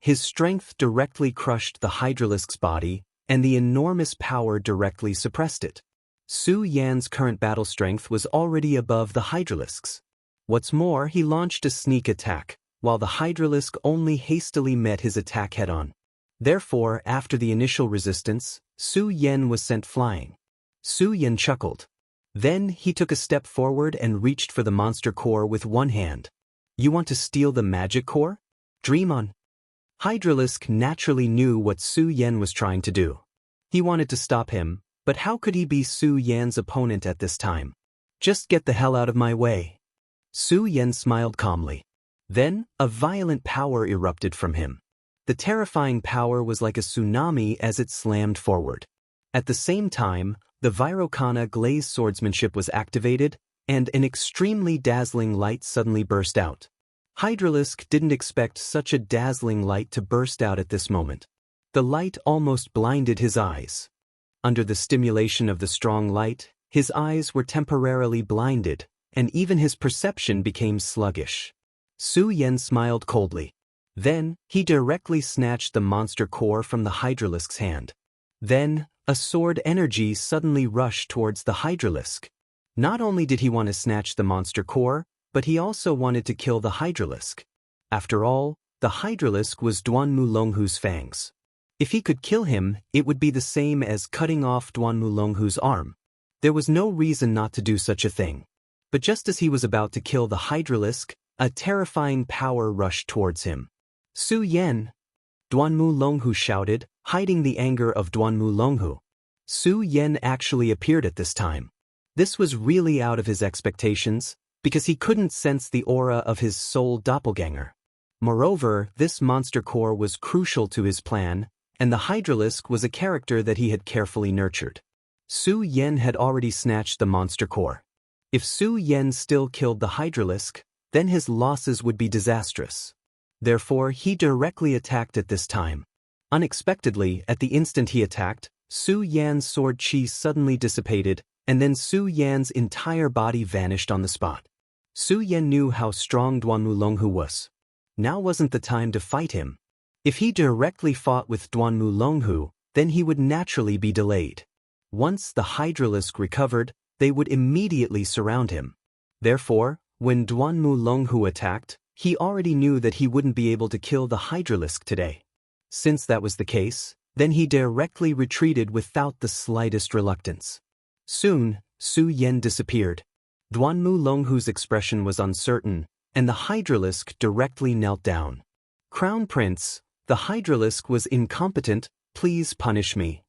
His strength directly crushed the Hydralisk's body, and the enormous power directly suppressed it. Su Yan's current battle strength was already above the Hydralisk's. What's more, he launched a sneak attack, while the Hydralisk only hastily met his attack head-on. Therefore, after the initial resistance, Su Yan was sent flying. Su Yan chuckled. Then he took a step forward and reached for the monster core with one hand. You want to steal the magic core? Dream on. Hydralisk naturally knew what Su Yan was trying to do. He wanted to stop him, but how could he be Su Yan's opponent at this time? Just get the hell out of my way. Su Yan smiled calmly. Then, a violent power erupted from him. The terrifying power was like a tsunami as it slammed forward. At the same time, the Virokana glazed swordsmanship was activated, and an extremely dazzling light suddenly burst out. Hydralisk didn't expect such a dazzling light to burst out at this moment. The light almost blinded his eyes. Under the stimulation of the strong light, his eyes were temporarily blinded, and even his perception became sluggish. Su Yan smiled coldly. Then, he directly snatched the monster core from the hydralisk's hand. Then, a sword energy suddenly rushed towards the hydralisk. Not only did he want to snatch the monster core, but he also wanted to kill the hydralisk. After all, the hydralisk was Duanmu Longhu's fangs. If he could kill him, it would be the same as cutting off Duanmu Longhu's arm. There was no reason not to do such a thing. But just as he was about to kill the hydralisk, a terrifying power rushed towards him. Su Yan! Duanmu Longhu shouted, hiding the anger of Duanmu Longhu. Su Yan actually appeared at this time. This was really out of his expectations, because he couldn't sense the aura of his soul doppelganger. Moreover, this monster core was crucial to his plan, and the hydralisk was a character that he had carefully nurtured. Su Yan had already snatched the monster core. If Su Yan still killed the hydralisk, then his losses would be disastrous. Therefore, he directly attacked at this time. Unexpectedly, at the instant he attacked, Su Yan's sword chi suddenly dissipated, and then Su Yan's entire body vanished on the spot. Su Yan knew how strong Duanmu Longhu was. Now wasn't the time to fight him. If he directly fought with Duanmu Longhu, then he would naturally be delayed. Once the hydralisk recovered, they would immediately surround him. Therefore, when Duanmu Longhu attacked, he already knew that he wouldn't be able to kill the hydralisk today. Since that was the case, then he directly retreated without the slightest reluctance. Soon, Su Yan disappeared. Duanmu Longhu's expression was uncertain, and the hydralisk directly knelt down. Crown Prince, the hydralisk was incompetent, please punish me.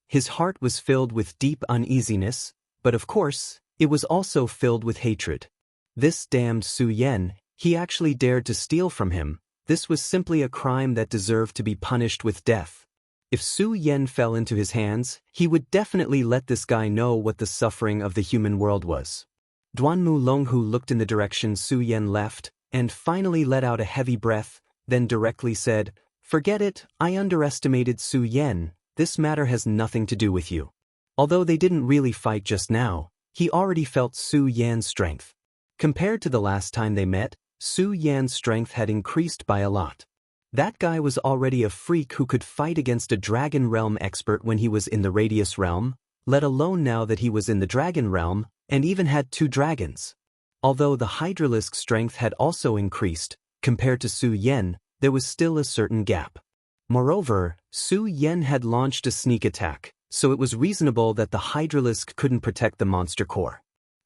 His heart was filled with deep uneasiness, but of course, it was also filled with hatred. This damned Su Yan, he actually dared to steal from him. This was simply a crime that deserved to be punished with death. If Su Yan fell into his hands, he would definitely let this guy know what the suffering of the human world was. Duanmu Longhu looked in the direction Su Yan left, and finally let out a heavy breath, then directly said, "Forget it, I underestimated Su Yan, this matter has nothing to do with you." Although they didn't really fight just now, he already felt Su Yan's strength. Compared to the last time they met, Su Yan's strength had increased by a lot. That guy was already a freak who could fight against a Dragon Realm expert when he was in the Radius Realm, let alone now that he was in the Dragon Realm, and even had 2 dragons. Although the hydralisk's strength had also increased, compared to Su Yan, there was still a certain gap. Moreover, Su Yan had launched a sneak attack, so it was reasonable that the hydralisk couldn't protect the monster core.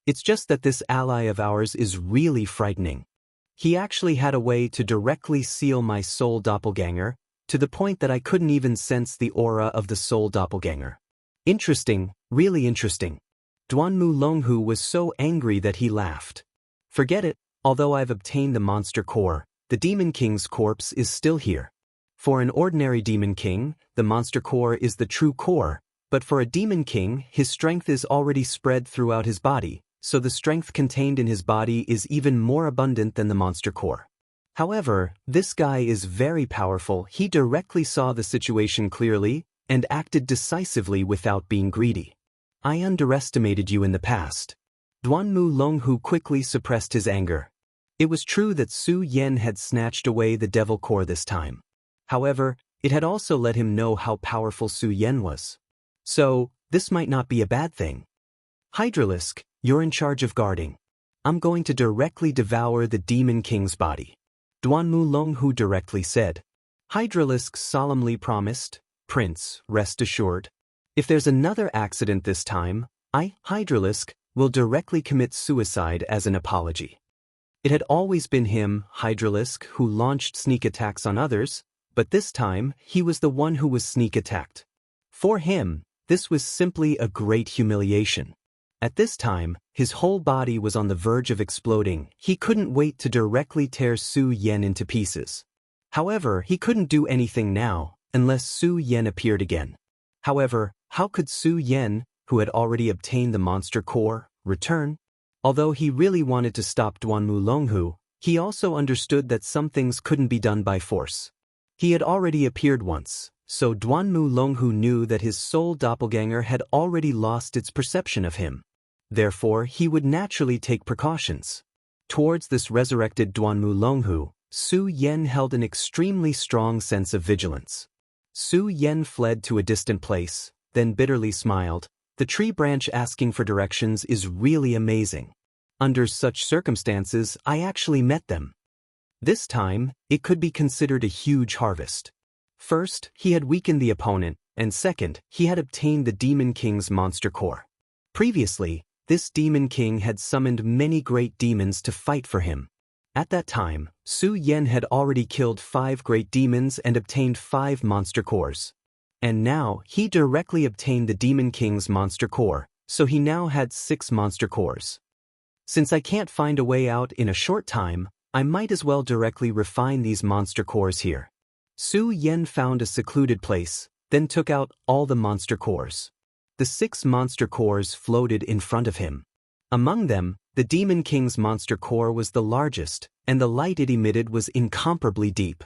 It's just that this ally of ours is really frightening. He actually had a way to directly seal my soul doppelganger, to the point that I couldn't even sense the aura of the soul doppelganger. Interesting, really interesting. Duanmu Longhu was so angry that he laughed. Forget it, although I've obtained the monster core, the Demon King's corpse is still here. For an ordinary Demon King, the monster core is the true core, but for a Demon King, his strength is already spread throughout his body, so the strength contained in his body is even more abundant than the monster core. However, this guy is very powerful. He directly saw the situation clearly and acted decisively without being greedy. I underestimated you in the past. Duanmu Longhu quickly suppressed his anger. It was true that Su Yan had snatched away the devil core this time. However, it had also let him know how powerful Su Yan was. So, this might not be a bad thing. Hydralisk, you're in charge of guarding. I'm going to directly devour the Demon King's body. Duanmu Longhu directly said. Hydralisk solemnly promised, Prince, rest assured. If there's another accident this time, I, Hydralisk, will directly commit suicide as an apology. It had always been him, Hydralisk, who launched sneak attacks on others, but this time, he was the one who was sneak attacked. For him, this was simply a great humiliation. At this time, his whole body was on the verge of exploding. He couldn't wait to directly tear Su Yan into pieces. However, he couldn't do anything now, unless Su Yan appeared again. However, how could Su Yan, who had already obtained the monster core, return? Although he really wanted to stop Duanmu Longhu, he also understood that some things couldn't be done by force. He had already appeared once, so Duanmu Longhu knew that his soul doppelganger had already lost its perception of him. Therefore, he would naturally take precautions. Towards this resurrected Duanmu Longhu, Su Yan held an extremely strong sense of vigilance. Su Yan fled to a distant place, then bitterly smiled. The tree branch asking for directions is really amazing. Under such circumstances, I actually met them. This time, it could be considered a huge harvest. First, he had weakened the opponent, and second, he had obtained the Demon King's monster core. Previously, this Demon King had summoned many great demons to fight for him. At that time, Su Yan had already killed 5 great demons and obtained 5 monster cores. And now, he directly obtained the Demon King's monster core, so he now had 6 monster cores. Since I can't find a way out in a short time, I might as well directly refine these monster cores here. Su Yan found a secluded place, then took out all the monster cores. The 6 monster cores floated in front of him. Among them, the Demon King's monster core was the largest, and the light it emitted was incomparably deep.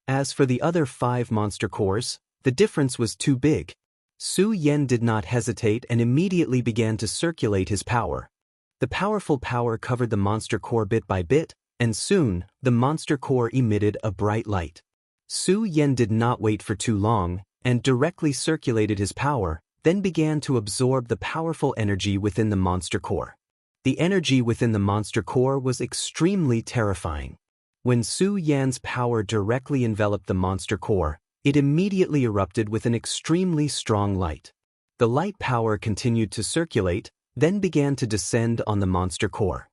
As for the other 5 monster cores, the difference was too big. Su Yan did not hesitate and immediately began to circulate his power. The powerful power covered the monster core bit by bit, and soon, the monster core emitted a bright light. Su Yan did not wait for too long, and directly circulated his power, then began to absorb the powerful energy within the monster core. The energy within the monster core was extremely terrifying. When Su Yan's power directly enveloped the monster core, it immediately erupted with an extremely strong light. The light power continued to circulate, then began to descend on the monster core.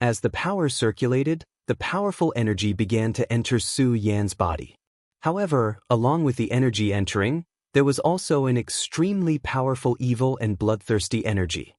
As the power circulated, the powerful energy began to enter Su Yan's body. However, along with the energy entering, there was also an extremely powerful evil and bloodthirsty energy.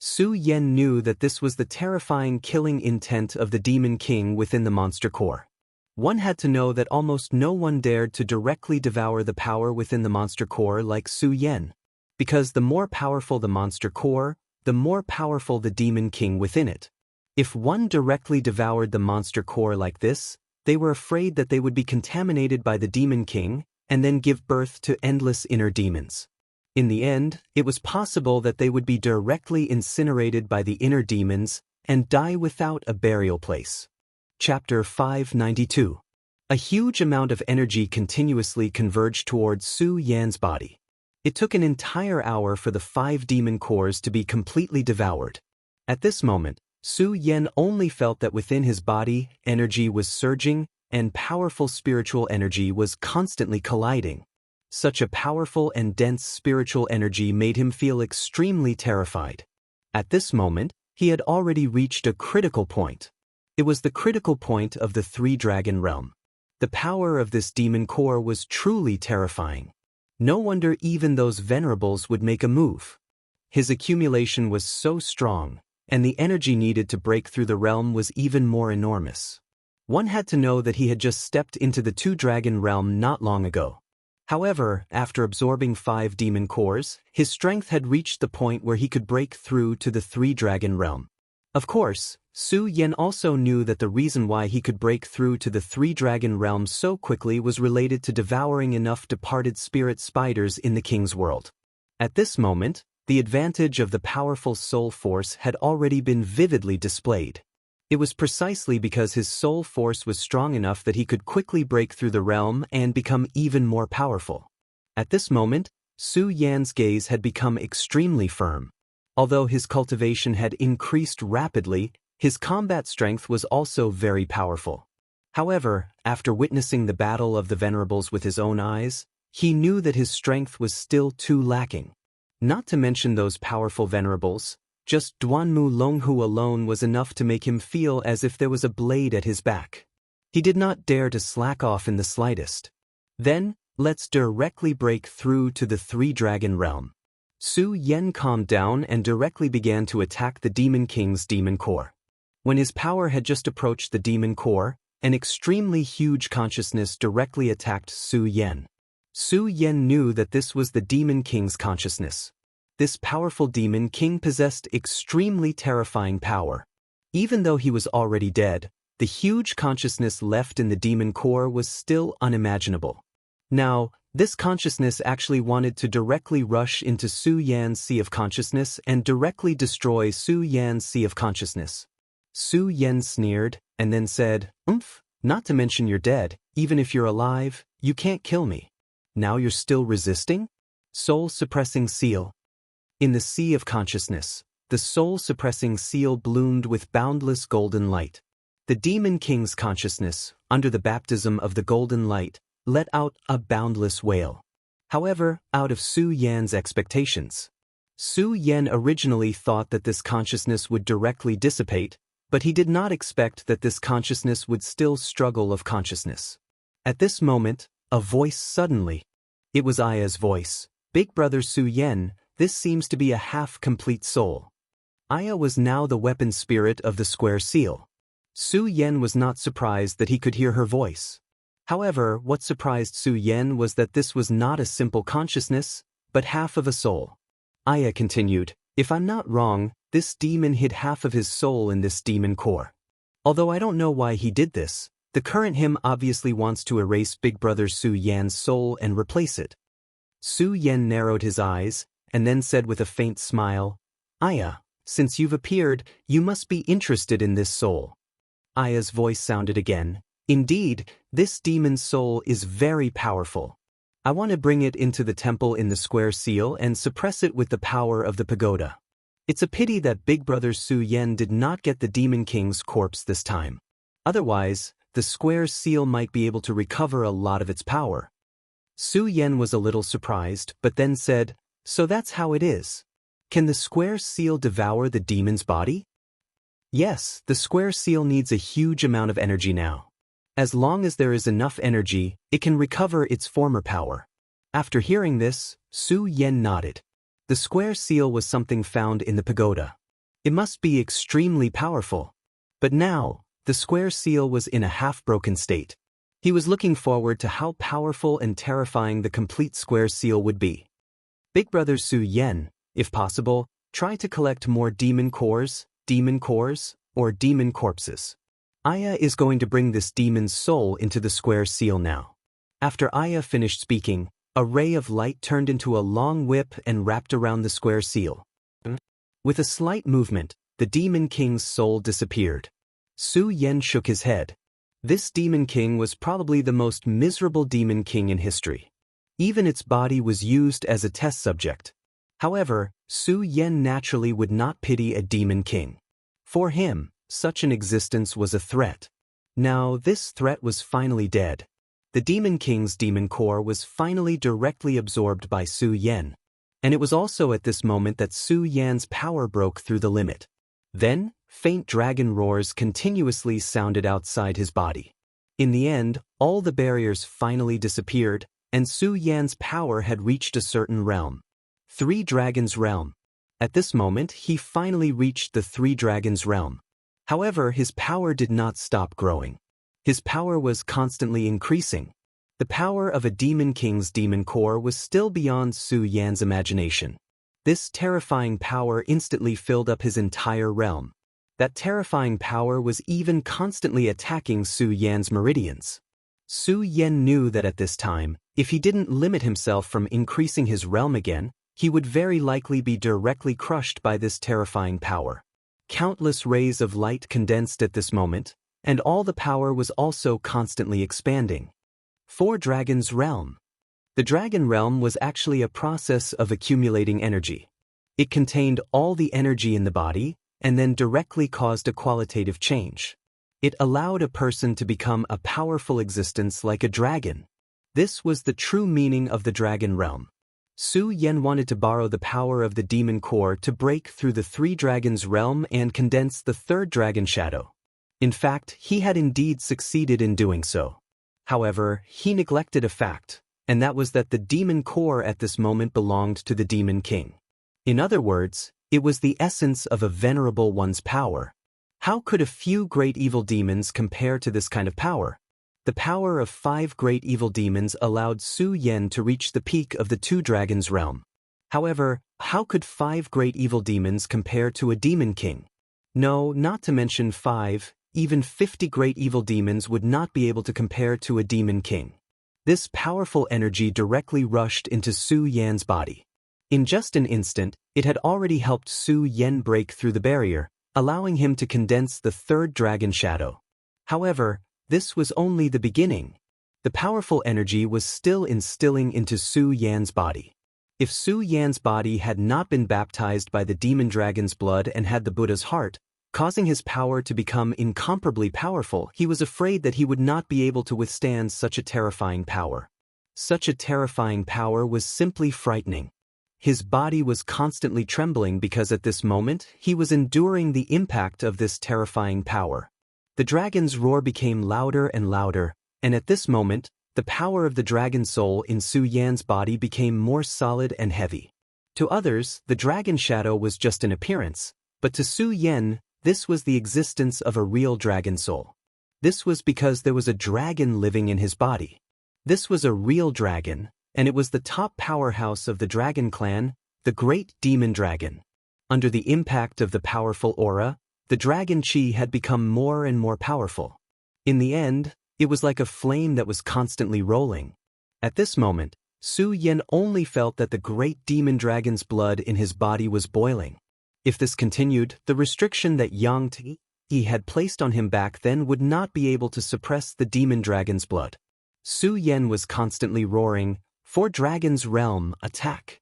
Su Yan knew that this was the terrifying killing intent of the Demon King within the monster core. One had to know that almost no one dared to directly devour the power within the monster core like Su Yan. Because the more powerful the monster core, the more powerful the Demon King within it. If one directly devoured the monster core like this, they were afraid that they would be contaminated by the Demon King, and then give birth to endless inner demons. In the end, it was possible that they would be directly incinerated by the inner demons and die without a burial place. Chapter 592. A huge amount of energy continuously converged towards Su Yan's body. It took an entire hour for the 5 demon cores to be completely devoured. At this moment, Su Yan only felt that within his body, energy was surging, and powerful spiritual energy was constantly colliding. Such a powerful and dense spiritual energy made him feel extremely terrified. At this moment, he had already reached a critical point. It was the critical point of the 3-dragon realm. The power of this demon core was truly terrifying. No wonder even those venerables would make a move. His accumulation was so strong, and the energy needed to break through the realm was even more enormous. One had to know that he had just stepped into the 2-dragon realm not long ago. However, after absorbing 5 demon cores, his strength had reached the point where he could break through to the 3-dragon realm. Of course, Su Yan also knew that the reason why he could break through to the 3-dragon realm so quickly was related to devouring enough departed spirit spiders in the king's world. At this moment, the advantage of the powerful soul force had already been vividly displayed. It was precisely because his soul force was strong enough that he could quickly break through the realm and become even more powerful. At this moment, Su Yan's gaze had become extremely firm. Although his cultivation had increased rapidly, his combat strength was also very powerful. However, after witnessing the battle of the venerables with his own eyes, he knew that his strength was still too lacking. Not to mention those powerful venerables, just Duanmu Longhu alone was enough to make him feel as if there was a blade at his back. He did not dare to slack off in the slightest. Then, let's directly break through to the 3-dragon realm. Su Yan calmed down and directly began to attack the Demon King's demon core. When his power had just approached the demon core, an extremely huge consciousness directly attacked Su Yan. Su Yan knew that this was the Demon King's consciousness. This powerful Demon King possessed extremely terrifying power. Even though he was already dead, the huge consciousness left in the demon core was still unimaginable. Now, this consciousness actually wanted to directly rush into Su Yan's Sea of Consciousness and directly destroy Su Yan's Sea of Consciousness. Su Yan sneered, and then said, Not to mention you're dead, even if you're alive, you can't kill me. Now you're still resisting? Soul-suppressing seal. In the sea of consciousness, the soul-suppressing seal bloomed with boundless golden light. The Demon King's consciousness, under the baptism of the golden light, let out a boundless wail. However, out of Su Yan's expectations. Su Yan originally thought that this consciousness would directly dissipate, but he did not expect that this consciousness would still struggle of consciousness. At this moment, a voice suddenly. It was Aya's voice. Big brother Su Yan, this seems to be a half-complete soul. Aya was now the weapon spirit of the square seal. Su Yan was not surprised that he could hear her voice. However, what surprised Su Yan was that this was not a simple consciousness, but half of a soul. Aya continued, if I'm not wrong, this demon hid half of his soul in this demon core. Although I don't know why he did this, the current him obviously wants to erase Big Brother Su Yan's soul and replace it. Su Yan narrowed his eyes, and then said with a faint smile, Aya, since you've appeared, you must be interested in this soul. Aya's voice sounded again. Indeed, this demon's soul is very powerful. I want to bring it into the temple in the square seal and suppress it with the power of the pagoda. It's a pity that Big Brother Su Yan did not get the Demon King's corpse this time. Otherwise, the square seal might be able to recover a lot of its power. Su Yan was a little surprised, but then said, so that's how it is. Can the square seal devour the demon's body? Yes, the square seal needs a huge amount of energy now. As long as there is enough energy, it can recover its former power. After hearing this, Su Yan nodded. The square seal was something found in the pagoda. It must be extremely powerful. But now, the square seal was in a half-broken state. He was looking forward to how powerful and terrifying the complete square seal would be. Big Brother Su Yan, if possible, try to collect more demon cores, or demon corpses. Aya is going to bring this demon's soul into the square seal now. After Aya finished speaking, a ray of light turned into a long whip and wrapped around the square seal. With a slight movement, the Demon King's soul disappeared. Su Yan shook his head. This Demon King was probably the most miserable Demon King in history. Even its body was used as a test subject. However, Su Yan naturally would not pity a Demon King. For him, such an existence was a threat. Now, this threat was finally dead. The Demon King's demon core was finally directly absorbed by Su Yan. And it was also at this moment that Su Yan's power broke through the limit. Then, faint dragon roars continuously sounded outside his body. In the end, all the barriers finally disappeared, and Su Yan's power had reached a certain realm. Three Dragons Realm. At this moment, he finally reached the Three Dragons Realm. However, his power did not stop growing. His power was constantly increasing. The power of a Demon King's demon core was still beyond Su Yan's imagination. This terrifying power instantly filled up his entire realm. That terrifying power was even constantly attacking Su Yan's meridians. Su Yan knew that at this time, if he didn't limit himself from increasing his realm again, he would very likely be directly crushed by this terrifying power. Countless rays of light condensed at this moment, and all the power was also constantly expanding. Four Dragons Realm. The Dragon Realm was actually a process of accumulating energy. It contained all the energy in the body, and then directly caused a qualitative change. It allowed a person to become a powerful existence like a dragon. This was the true meaning of the Dragon Realm. Su Yan wanted to borrow the power of the demon core to break through the Three Dragons Realm and condense the third dragon shadow. In fact, he had indeed succeeded in doing so. However, he neglected a fact, and that was that the demon core at this moment belonged to the Demon King. In other words, it was the essence of a venerable one's power. How could a few great evil demons compare to this kind of power? The power of 5 great evil demons allowed Su Yan to reach the peak of the Two Dragons Realm. However, how could 5 great evil demons compare to a Demon King? No, not to mention 5, even 50 great evil demons would not be able to compare to a Demon King. This powerful energy directly rushed into Su Yan's body. In just an instant, it had already helped Su Yan break through the barrier, allowing him to condense the third dragon shadow. However, this was only the beginning. The powerful energy was still instilling into Su Yan's body. If Su Yan's body had not been baptized by the demon dragon's blood and had the Buddha's heart, causing his power to become incomparably powerful, he was afraid that he would not be able to withstand such a terrifying power. Such a terrifying power was simply frightening. His body was constantly trembling because at this moment he was enduring the impact of this terrifying power. The dragon's roar became louder and louder, and at this moment, the power of the dragon soul in Su Yan's body became more solid and heavy. To others, the dragon shadow was just an appearance, but to Su Yan, this was the existence of a real dragon soul. This was because there was a dragon living in his body. This was a real dragon, and it was the top powerhouse of the dragon clan, the great demon dragon. Under the impact of the powerful aura, the dragon chi had become more and more powerful. In the end, it was like a flame that was constantly rolling. At this moment, Su Yan only felt that the great demon dragon's blood in his body was boiling. If this continued, the restriction that Xianxia had placed on him back then would not be able to suppress the demon dragon's blood. Su Yan was constantly roaring, "For Dragon's Realm, attack!"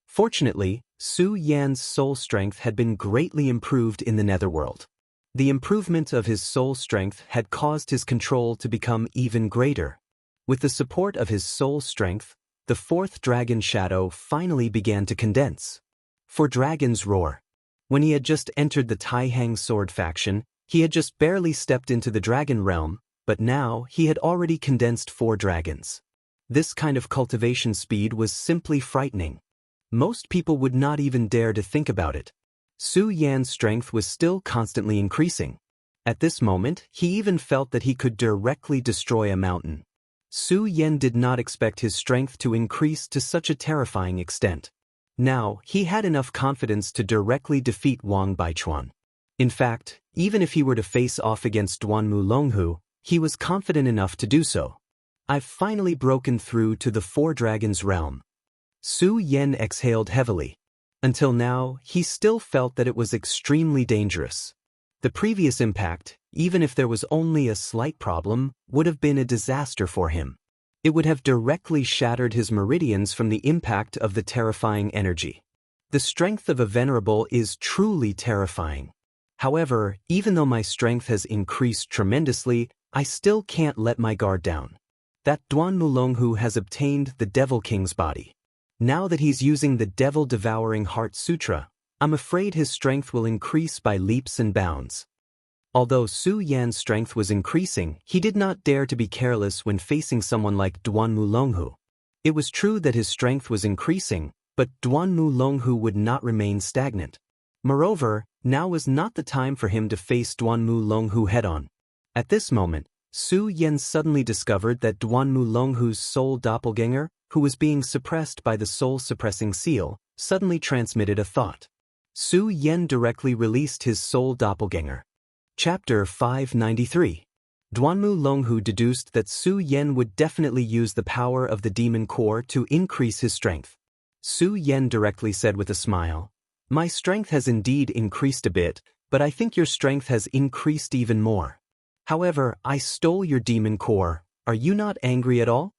Fortunately, Su Yan's soul strength had been greatly improved in the netherworld. The improvement of his soul strength had caused his control to become even greater. With the support of his soul strength, the fourth dragon shadow finally began to condense. For Dragon's Roar. When he had just entered the Taihang sword faction, he had just barely stepped into the dragon realm, but now he had already condensed 4 dragons. This kind of cultivation speed was simply frightening. Most people would not even dare to think about it. Su Yan's strength was still constantly increasing. At this moment, he even felt that he could directly destroy a mountain. Su Yan did not expect his strength to increase to such a terrifying extent. Now, he had enough confidence to directly defeat Wang Baichuan. In fact, even if he were to face off against Duanmu Longhu, he was confident enough to do so. "I've finally broken through to the 4 dragons realm." Su Yan exhaled heavily. Until now, he still felt that it was extremely dangerous. The previous impact, even if there was only a slight problem, would have been a disaster for him. It would have directly shattered his meridians from the impact of the terrifying energy. The strength of a venerable is truly terrifying. However, even though my strength has increased tremendously, I still can't let my guard down. That Duanmu Longhu has obtained the Devil King's body. Now that he's using the Devil-Devouring Heart Sutra, I'm afraid his strength will increase by leaps and bounds. Although Su Yan's strength was increasing, he did not dare to be careless when facing someone like Duanmu Longhu. It was true that his strength was increasing, but Duanmu Longhu would not remain stagnant. Moreover, now was not the time for him to face Duanmu Longhu head-on. At this moment, Su Yan suddenly discovered that Duanmu Longhu's soul doppelganger, who was being suppressed by the soul-suppressing seal, suddenly transmitted a thought. Su Yan directly released his soul doppelganger. Chapter 593. Duanmu Longhu deduced that Su Yan would definitely use the power of the demon core to increase his strength. Su Yan directly said with a smile, "My strength has indeed increased a bit, but I think your strength has increased even more. However, I stole your demon core. Are you not angry at all?"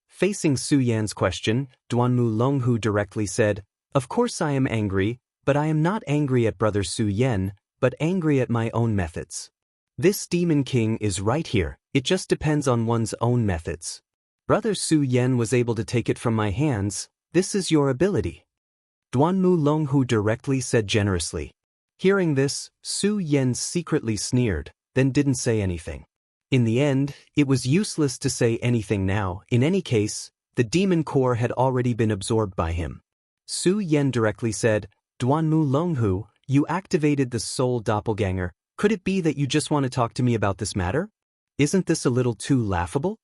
Facing Su Yan's question, Duanmu Longhu directly said, "Of course I am angry, but I am not angry at Brother Su Yan, but angry at my own methods. This demon king is right here, it just depends on one's own methods. Brother Su Yan was able to take it from my hands, this is your ability." Duanmu Longhu directly said generously. Hearing this, Su Yan secretly sneered, then didn't say anything. In the end, it was useless to say anything now. In any case, the demon core had already been absorbed by him. Su Yan directly said, "Duanmu Longhu, you activated the soul doppelganger. Could it be that you just want to talk to me about this matter? Isn't this a little too laughable?"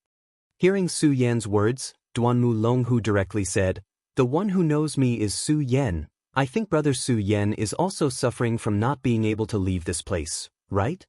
Hearing Su Yan's words, Duanmu Longhu directly said, "The one who knows me is Su Yan. I think Brother Su Yan is also suffering from not being able to leave this place, right?"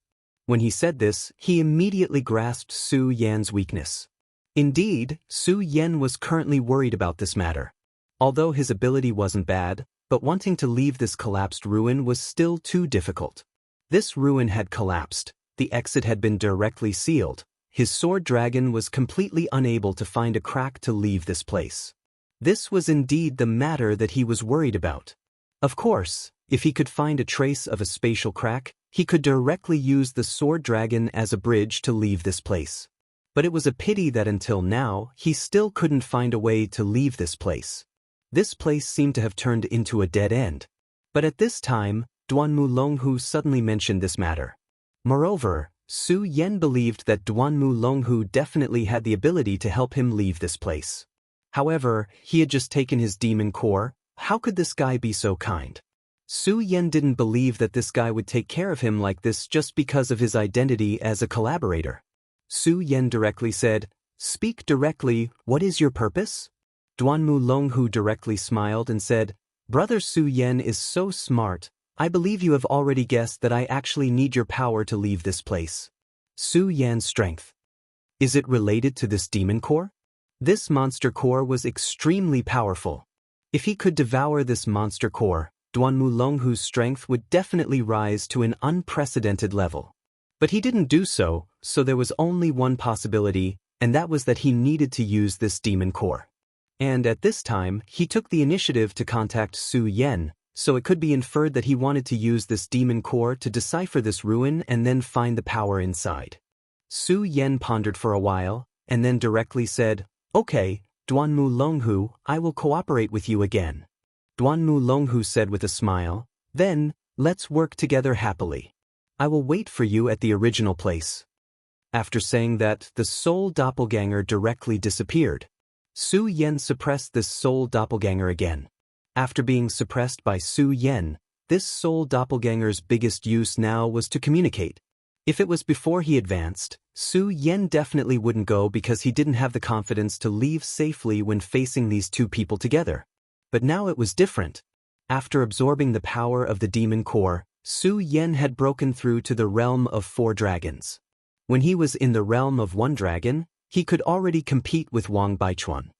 When he said this, he immediately grasped Su Yan's weakness. Indeed, Su Yan was currently worried about this matter. Although his ability wasn't bad, but wanting to leave this collapsed ruin was still too difficult. This ruin had collapsed, the exit had been directly sealed, his sword dragon was completely unable to find a crack to leave this place. This was indeed the matter that he was worried about. Of course, if he could find a trace of a spatial crack, he could directly use the sword dragon as a bridge to leave this place. But it was a pity that until now, he still couldn't find a way to leave this place. This place seemed to have turned into a dead end. But at this time, Duanmu Longhu suddenly mentioned this matter. Moreover, Su Yan believed that Duanmu Longhu definitely had the ability to help him leave this place. However, he had just taken his demon core. How could this guy be so kind? Su Yan didn't believe that this guy would take care of him like this just because of his identity as a collaborator. Su Yan directly said, "Speak directly, what is your purpose?" Duanmu Longhu directly smiled and said, "Brother Su Yan is so smart, I believe you have already guessed that I actually need your power to leave this place." Su Yan's strength. Is it related to this demon core? This monster core was extremely powerful. If he could devour this monster core, Duanmu Longhu's strength would definitely rise to an unprecedented level. But he didn't do so, so there was only one possibility, and that was that he needed to use this demon core. And at this time, he took the initiative to contact Su Yan, so it could be inferred that he wanted to use this demon core to decipher this ruin and then find the power inside. Su Yan pondered for a while, and then directly said, "Okay, Duanmu Longhu, I will cooperate with you again." Duanmu Longhu said with a smile, "Then, let's work together happily. I will wait for you at the original place." After saying that, the soul doppelganger directly disappeared. Su Yan suppressed this soul doppelganger again. After being suppressed by Su Yan, this soul doppelganger's biggest use now was to communicate. If it was before he advanced, Su Yan definitely wouldn't go because he didn't have the confidence to leave safely when facing these two people together. But now it was different. After absorbing the power of the demon core, Su Yan had broken through to the realm of 4 dragons. When he was in the realm of 1 dragon, he could already compete with Wang Baichuan.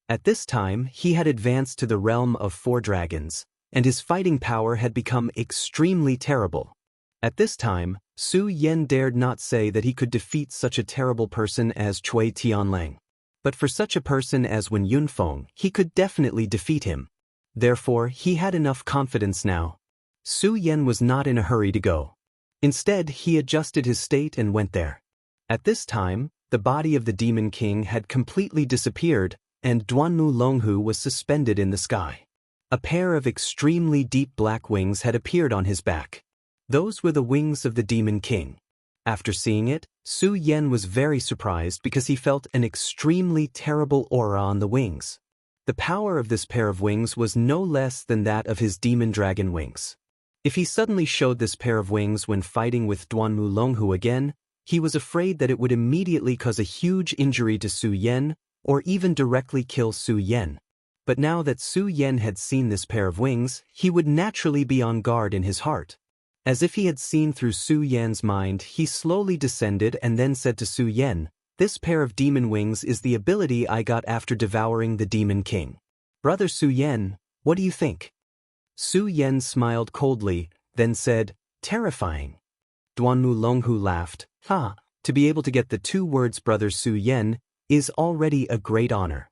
At this time, he had advanced to the realm of 4 dragons, and his fighting power had become extremely terrible. At this time, Su Yan dared not say that he could defeat such a terrible person as Cui Tianlang. But for such a person as Wen Yunfeng, he could definitely defeat him. Therefore, he had enough confidence now. Su Yan was not in a hurry to go. Instead, he adjusted his state and went there. At this time, the body of the Demon King had completely disappeared, and Duanmu Longhu was suspended in the sky. A pair of extremely deep black wings had appeared on his back. Those were the wings of the Demon King. After seeing it, Su Yan was very surprised because he felt an extremely terrible aura on the wings. The power of this pair of wings was no less than that of his demon dragon wings. If he suddenly showed this pair of wings when fighting with Duanmu Longhu again, he was afraid that it would immediately cause a huge injury to Su Yan, or even directly kill Su Yan. But now that Su Yan had seen this pair of wings, he would naturally be on guard in his heart. As if he had seen through Su Yan's mind, he slowly descended and then said to Su Yan, "This pair of demon wings is the ability I got after devouring the Demon King. Brother Su Yan, what do you think?" Su Yan smiled coldly, then said, "Terrifying." Duanmu Longhu laughed, "Ha, to be able to get the 2 words Brother Su Yan is already a great honor."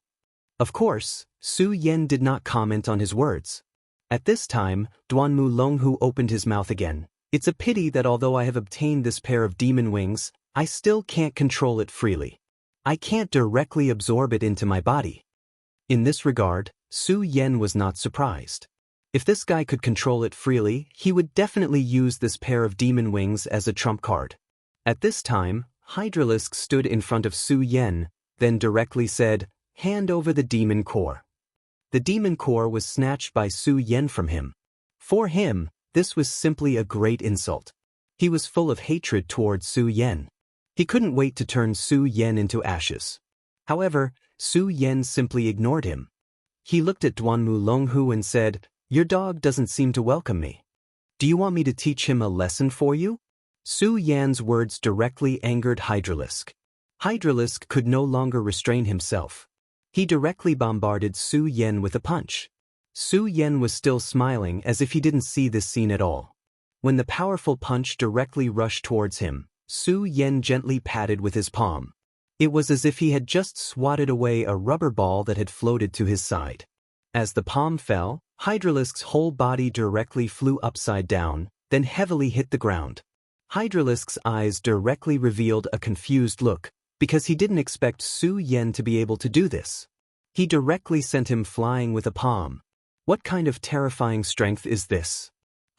Of course, Su Yan did not comment on his words. At this time, Duanmu Longhu opened his mouth again. "It's a pity that although I have obtained this pair of demon wings, I still can't control it freely. I can't directly absorb it into my body." In this regard, Su Yan was not surprised. If this guy could control it freely, he would definitely use this pair of demon wings as a trump card. At this time, Hydralisk stood in front of Su Yan, then directly said, "Hand over the demon core." The demon core was snatched by Su Yan from him. For him, this was simply a great insult. He was full of hatred towards Su Yan. He couldn't wait to turn Su Yan into ashes. However, Su Yan simply ignored him. He looked at Duanmu Longhu and said, "Your dog doesn't seem to welcome me. Do you want me to teach him a lesson for you?" Su Yan's words directly angered Hydralisk. Hydralisk could no longer restrain himself. He directly bombarded Su Yan with a punch. Su Yan was still smiling as if he didn't see this scene at all. When the powerful punch directly rushed towards him, Su Yan gently patted with his palm. It was as if he had just swatted away a rubber ball that had floated to his side. As the palm fell, Hydralisk's whole body directly flew upside down, then heavily hit the ground. Hydralisk's eyes directly revealed a confused look, because he didn't expect Su Yan to be able to do this. He directly sent him flying with a palm. What kind of terrifying strength is this?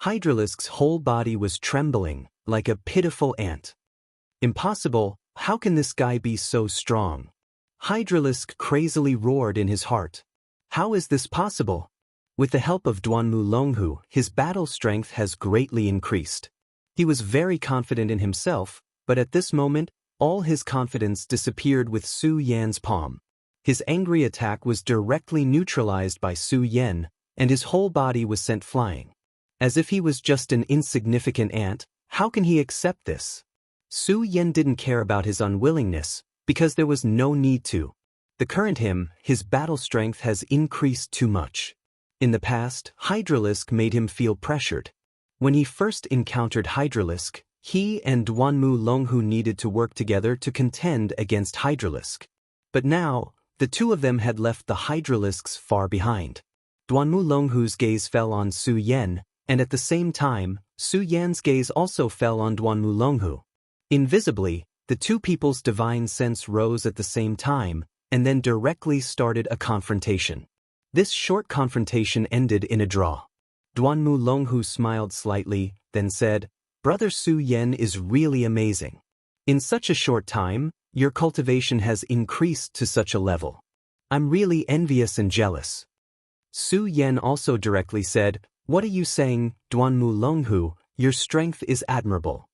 Hydralisk's whole body was trembling, like a pitiful ant. Impossible, how can this guy be so strong? Hydralisk crazily roared in his heart. How is this possible? With the help of Duanmu Longhu, his battle strength has greatly increased. He was very confident in himself, but at this moment, all his confidence disappeared with Su Yan's palm. His angry attack was directly neutralized by Su Yan, and his whole body was sent flying. As if he was just an insignificant ant, how can he accept this? Su Yan didn't care about his unwillingness, because there was no need to. The current him, his battle strength has increased too much. In the past, Hydralisk made him feel pressured. When he first encountered Hydralisk, he and Duanmu Longhu needed to work together to contend against Hydralisk. But now, the two of them had left the Hydralisks far behind. Duanmu Longhu's gaze fell on Su Yan, and at the same time, Su Yan's gaze also fell on Duanmu Longhu. Invisibly, the two people's divine sense rose at the same time, and then directly started a confrontation. This short confrontation ended in a draw. Duanmu Longhu smiled slightly, then said, "Brother Su Yan is really amazing. In such a short time, your cultivation has increased to such a level. I'm really envious and jealous." Su Yan also directly said, "What are you saying, Duanmu Longhu? Your strength is admirable."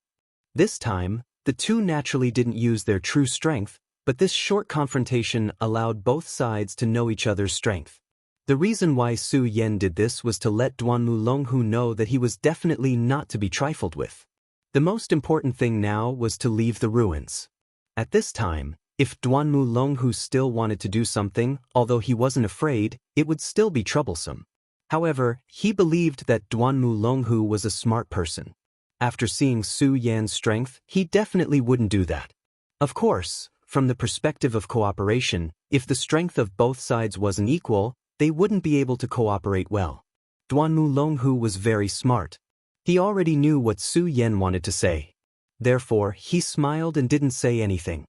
This time, the two naturally didn't use their true strength, but this short confrontation allowed both sides to know each other's strength. The reason why Su Yan did this was to let Duanmu Longhu know that he was definitely not to be trifled with. The most important thing now was to leave the ruins. At this time, if Duanmu Longhu still wanted to do something, although he wasn't afraid, it would still be troublesome. However, he believed that Duanmu Longhu was a smart person. After seeing Su Yan's strength, he definitely wouldn't do that. Of course, from the perspective of cooperation, if the strength of both sides wasn't equal, they wouldn't be able to cooperate well. Duanmu Longhu was very smart. He already knew what Su Yan wanted to say. Therefore, he smiled and didn't say anything.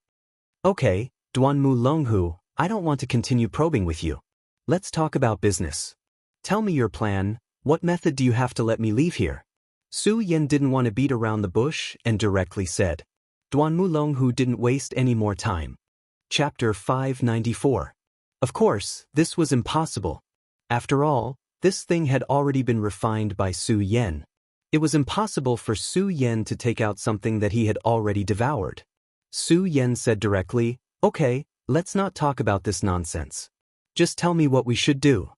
"Okay, Duanmu Longhu, I don't want to continue probing with you. Let's talk about business. Tell me your plan. What method do you have to let me leave here?" Su Yan didn't want to beat around the bush and directly said. Duanmu Longhu didn't waste any more time. Chapter 594. Of course, this was impossible. After all, this thing had already been refined by Su Yan. It was impossible for Su Yan to take out something that he had already devoured. Su Yan said directly, "Okay, let's not talk about this nonsense. Just tell me what we should do."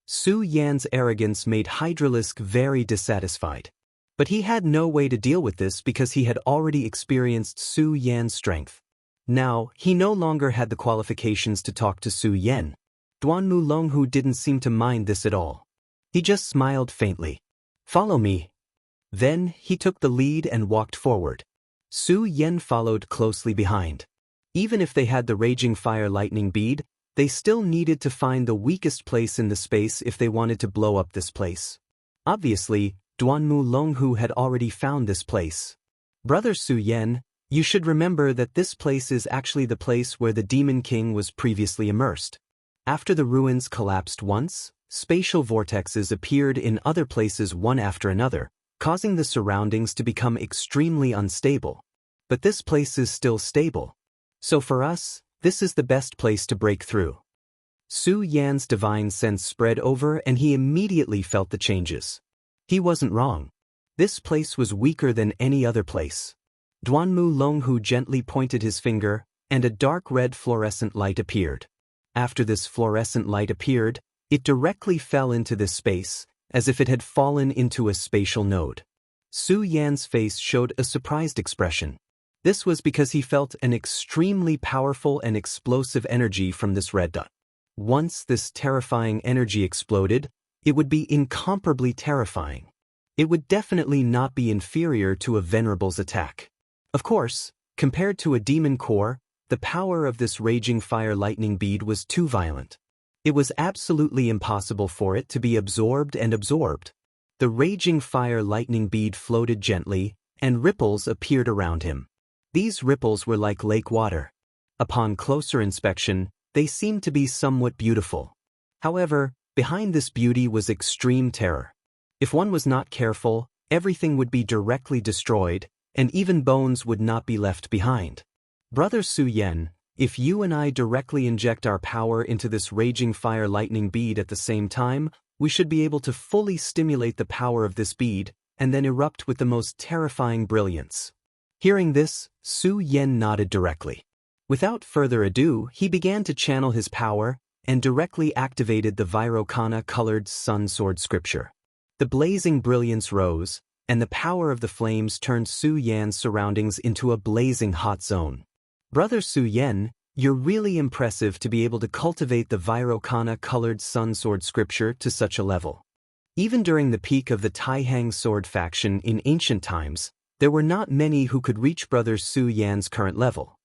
Su Yan's arrogance made Hydralisk very dissatisfied. But he had no way to deal with this because he had already experienced Su Yan's strength. Now, he no longer had the qualifications to talk to Su Yan. Duanmu Longhu didn't seem to mind this at all. He just smiled faintly. "Follow me." Then, he took the lead and walked forward. Su Yan followed closely behind. Even if they had the Raging Fire Lightning bead, they still needed to find the weakest place in the space if they wanted to blow up this place. Obviously, Duanmu Longhu had already found this place. "Brother Su Yan, you should remember that this place is actually the place where the Demon King was previously immersed. After the ruins collapsed once, spatial vortexes appeared in other places one after another, causing the surroundings to become extremely unstable. But this place is still stable. So for us, this is the best place to break through." Su Yan's divine sense spread over and he immediately felt the changes. He wasn't wrong. This place was weaker than any other place. Duanmu Longhu gently pointed his finger, and a dark red fluorescent light appeared. After this fluorescent light appeared, it directly fell into this space, as if it had fallen into a spatial node. Su Yan's face showed a surprised expression. This was because he felt an extremely powerful and explosive energy from this red dot. Once this terrifying energy exploded, it would be incomparably terrifying. It would definitely not be inferior to a venerable's attack. Of course, compared to a demon core, The power of this raging fire lightning bead was too violent. It was absolutely impossible for it to be absorbed and absorbed. The raging fire lightning bead floated gently, and ripples appeared around him. These ripples were like lake water. Upon closer inspection, they seemed to be somewhat beautiful. However, behind this beauty was extreme terror. If one was not careful, everything would be directly destroyed, and even bones would not be left behind. Brother Su Yan, if you and I directly inject our power into this raging fire lightning bead at the same time, we should be able to fully stimulate the power of this bead, and then erupt with the most terrifying brilliance. Hearing this, Su Yan nodded directly. Without further ado, he began to channel his power, and directly activated the Vairocana-colored sun sword scripture. The blazing brilliance rose, and the power of the flames turned Su Yan's surroundings into a blazing hot zone. Brother Su Yan, you're really impressive to be able to cultivate the Vairocana-colored sun sword scripture to such a level. Even during the peak of the Taihang sword faction in ancient times, there were not many who could reach Brother Su Yan's current level.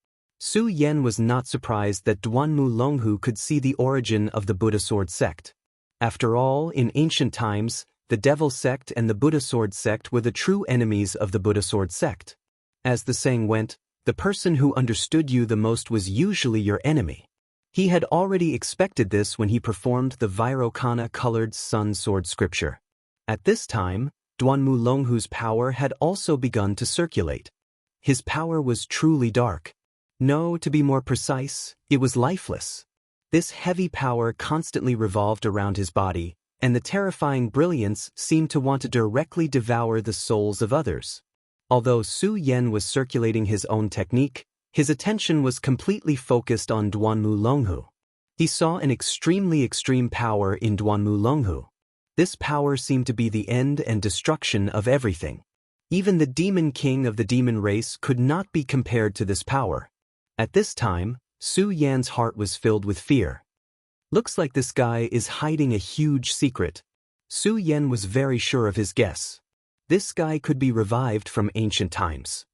Su Yan was not surprised that Duanmu Longhu could see the origin of the Buddha sword sect. After all, in ancient times, the Devil sect and the Buddha sword sect were the true enemies of the Buddha sword sect. As the saying went, the person who understood you the most was usually your enemy. He had already expected this when he performed the Vairocana-colored sun sword scripture. At this time, Duanmu Longhu's power had also begun to circulate. His power was truly dark. No, to be more precise, it was lifeless. This heavy power constantly revolved around his body, and the terrifying brilliance seemed to want to directly devour the souls of others. Although Su Yan was circulating his own technique, his attention was completely focused on Duanmu Longhu. He saw an extremely extreme power in Duanmu Longhu. This power seemed to be the end and destruction of everything. Even the demon king of the demon race could not be compared to this power. At this time, Su Yan's heart was filled with fear. Looks like this guy is hiding a huge secret. Su Yan was very sure of his guess. This guy could be revived from ancient times.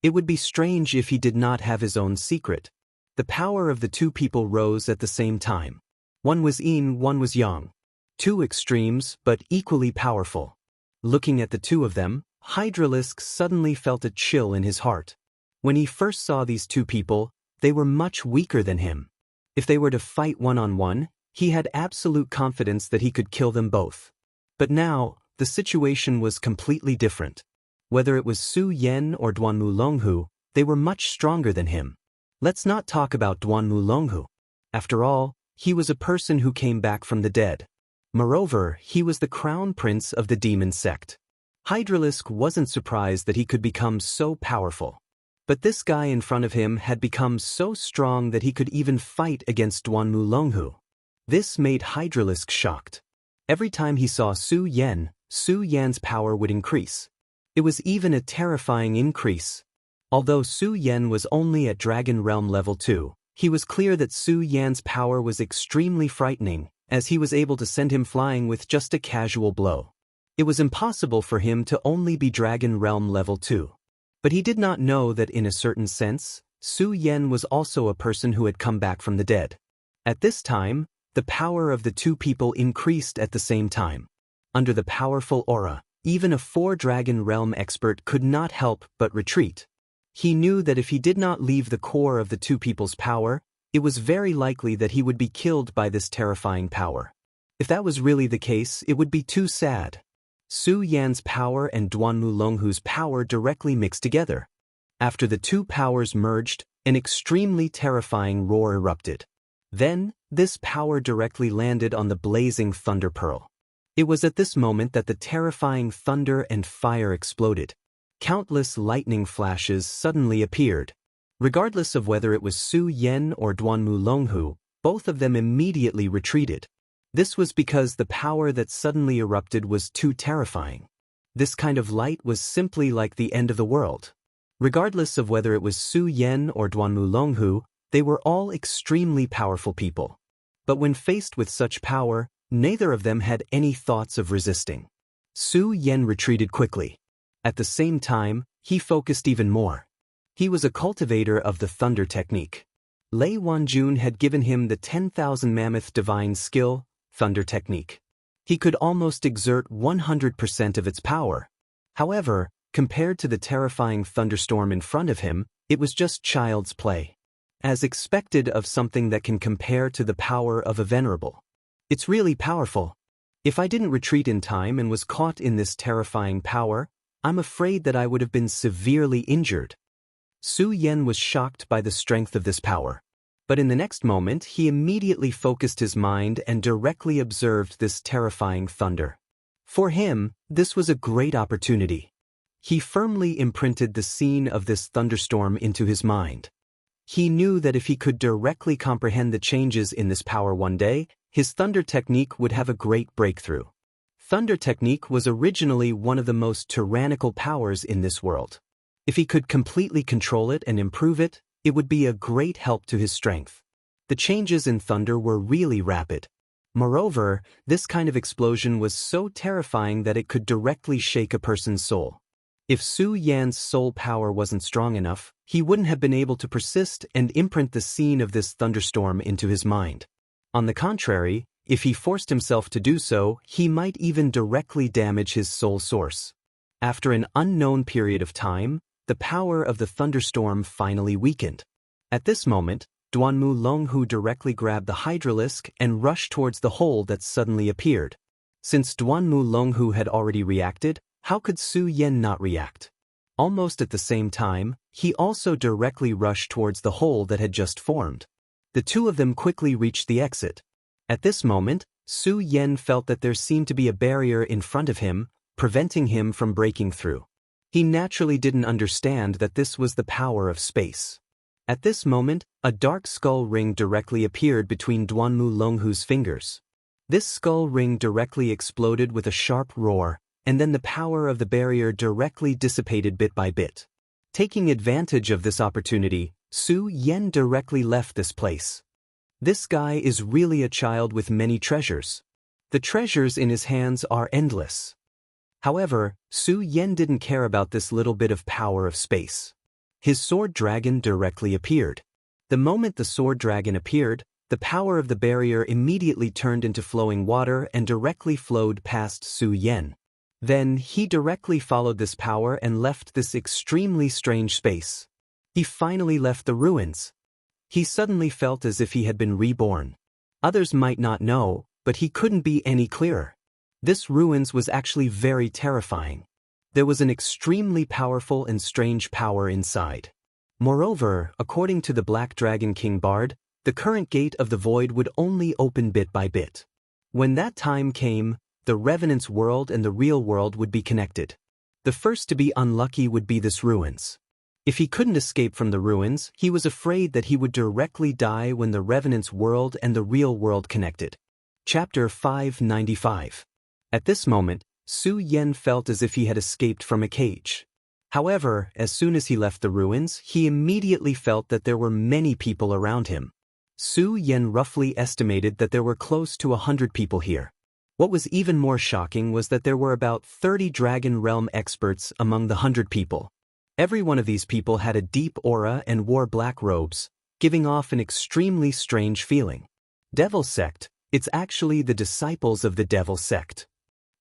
It would be strange if he did not have his own secret. The power of the two people rose at the same time. One was yin, one was yang. Two extremes, but equally powerful. Looking at the two of them, Hydralisk suddenly felt a chill in his heart. When he first saw these two people, they were much weaker than him. If they were to fight one-on-one, he had absolute confidence that he could kill them both. But now, the situation was completely different. Whether it was Su Yan or Duanmu Longhu, they were much stronger than him. Let's not talk about Duanmu Longhu. After all, he was a person who came back from the dead. Moreover, he was the crown prince of the demon sect. Hydralisk wasn't surprised that he could become so powerful. But this guy in front of him had become so strong that he could even fight against Duanmu Longhu. This made Hydralisk shocked. Every time he saw Su Yan's power would increase. It was even a terrifying increase. Although Su Yan was only at Dragon Realm level 2, he was clear that Su Yan's power was extremely frightening, as he was able to send him flying with just a casual blow. It was impossible for him to only be Dragon Realm level 2. But he did not know that in a certain sense, Su Yan was also a person who had come back from the dead. At this time, the power of the two people increased at the same time. Under the powerful aura, even a 4-Dragon Realm expert could not help but retreat. He knew that if he did not leave the core of the two people's power, it was very likely that he would be killed by this terrifying power. If that was really the case, it would be too sad. Su Yan's power and Duanmu Longhu's power directly mixed together. After the two powers merged, an extremely terrifying roar erupted. Then, this power directly landed on the blazing thunder pearl. It was at this moment that the terrifying thunder and fire exploded. Countless lightning flashes suddenly appeared. Regardless of whether it was Su Yan or Duanmu Longhu, both of them immediately retreated. This was because the power that suddenly erupted was too terrifying. This kind of light was simply like the end of the world. Regardless of whether it was Su Yan or Duanmu Longhu, they were all extremely powerful people. But when faced with such power, neither of them had any thoughts of resisting. Su Yan retreated quickly. At the same time, he focused even more. He was a cultivator of the thunder technique. Lei Wanjun had given him the 10,000 mammoth divine skill, thunder technique. He could almost exert 100% of its power. However, compared to the terrifying thunderstorm in front of him, it was just child's play. As expected of something that can compare to the power of a venerable. It's really powerful. If I didn't retreat in time and was caught in this terrifying power, I'm afraid that I would have been severely injured. Su Yan was shocked by the strength of this power. But in the next moment, he immediately focused his mind and directly observed this terrifying thunder. For him, this was a great opportunity. He firmly imprinted the scene of this thunderstorm into his mind. He knew that if he could directly comprehend the changes in this power one day, his thunder technique would have a great breakthrough. Thunder technique was originally one of the most tyrannical powers in this world. If he could completely control it and improve it, it would be a great help to his strength. The changes in thunder were really rapid. Moreover, this kind of explosion was so terrifying that it could directly shake a person's soul. If Su Yan's soul power wasn't strong enough, he wouldn't have been able to persist and imprint the scene of this thunderstorm into his mind. On the contrary, if he forced himself to do so, he might even directly damage his soul source. After an unknown period of time, the power of the thunderstorm finally weakened. At this moment, Duanmu Longhu directly grabbed the hydralisk and rushed towards the hole that suddenly appeared. Since Duanmu Longhu had already reacted, how could Su Yan not react? Almost at the same time, he also directly rushed towards the hole that had just formed. The two of them quickly reached the exit. At this moment, Su Yan felt that there seemed to be a barrier in front of him, preventing him from breaking through. He naturally didn't understand that this was the power of space. At this moment, a dark skull ring directly appeared between Duanmu Longhu's fingers. This skull ring directly exploded with a sharp roar, and then the power of the barrier directly dissipated bit by bit. Taking advantage of this opportunity, Su Yan directly left this place. This guy is really a child with many treasures. The treasures in his hands are endless. However, Su Yan didn't care about this little bit of power of space. His sword dragon directly appeared. The moment the sword dragon appeared, the power of the barrier immediately turned into flowing water and directly flowed past Su Yan. Then he directly followed this power and left this extremely strange space. He finally left the ruins. He suddenly felt as if he had been reborn. Others might not know, but he couldn't be any clearer. This ruins was actually very terrifying. There was an extremely powerful and strange power inside. Moreover, according to the Black Dragon King Bard, the current gate of the void would only open bit by bit. When that time came, the Revenant's world and the real world would be connected. The first to be unlucky would be this ruins. If he couldn't escape from the ruins, he was afraid that he would directly die when the Revenant's world and the real world connected. Chapter 595. At this moment, Su Yan felt as if he had escaped from a cage. However, as soon as he left the ruins, he immediately felt that there were many people around him. Su Yan roughly estimated that there were close to 100 people here. What was even more shocking was that there were about 30 Dragon Realm experts among the 100 people. Every one of these people had a deep aura and wore black robes, giving off an extremely strange feeling. Devil Sect, it's actually the disciples of the Devil Sect.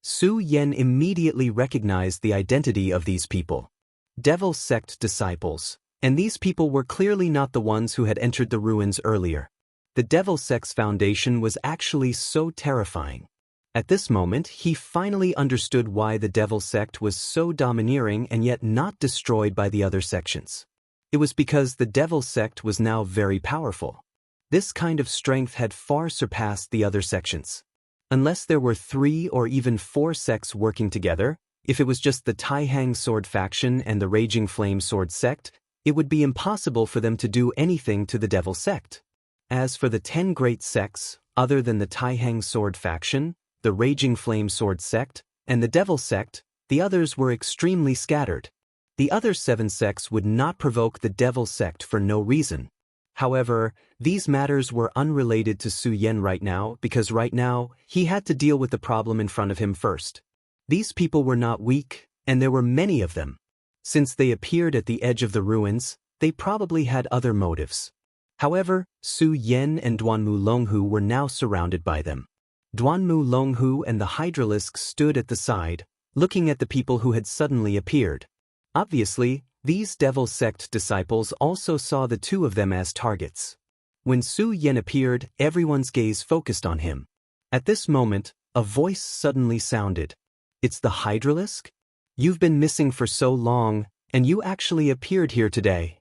Su Yan immediately recognized the identity of these people. Devil Sect disciples, and these people were clearly not the ones who had entered the ruins earlier. The Devil Sect's foundation was actually so terrifying. At this moment, he finally understood why the Devil Sect was so domineering and yet not destroyed by the other sections. It was because the Devil Sect was now very powerful. This kind of strength had far surpassed the other sections. Unless there were 3 or even 4 sects working together, if it was just the Taihang Sword faction and the Raging Flame Sword sect, it would be impossible for them to do anything to the Devil Sect. As for the 10 great sects, other than the Taihang Sword faction, the Raging Flame Sword sect, and the Devil Sect, the others were extremely scattered. The other 7 sects would not provoke the Devil Sect for no reason. However, these matters were unrelated to Su Yan right now because right now, he had to deal with the problem in front of him first. These people were not weak, and there were many of them. Since they appeared at the edge of the ruins, they probably had other motives. However, Su Yan and Duanmu Longhu were now surrounded by them. Duanmu Longhu and the Hydralisk stood at the side, looking at the people who had suddenly appeared. Obviously, these devil sect disciples also saw the two of them as targets. When Su Yan appeared, everyone's gaze focused on him. At this moment, a voice suddenly sounded. "It's the Hydralisk? You've been missing for so long, and you actually appeared here today."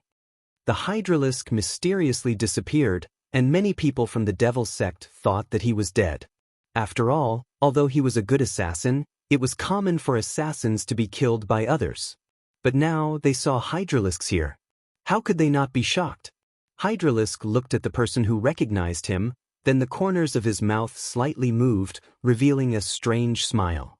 The Hydralisk mysteriously disappeared, and many people from the devil sect thought that he was dead. After all, although he was a good assassin, it was common for assassins to be killed by others. But now they saw Hydralisks here. How could they not be shocked? Hydralisk looked at the person who recognized him, then the corners of his mouth slightly moved, revealing a strange smile.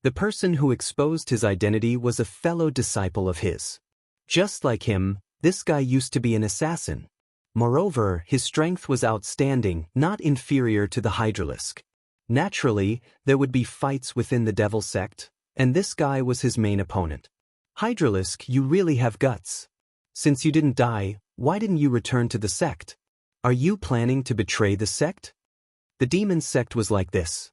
The person who exposed his identity was a fellow disciple of his. Just like him, this guy used to be an assassin. Moreover, his strength was outstanding, not inferior to the Hydralisk. Naturally, there would be fights within the devil sect, and this guy was his main opponent. "Hydralisk, you really have guts. Since you didn't die, why didn't you return to the sect? Are you planning to betray the sect?" The demon sect was like this.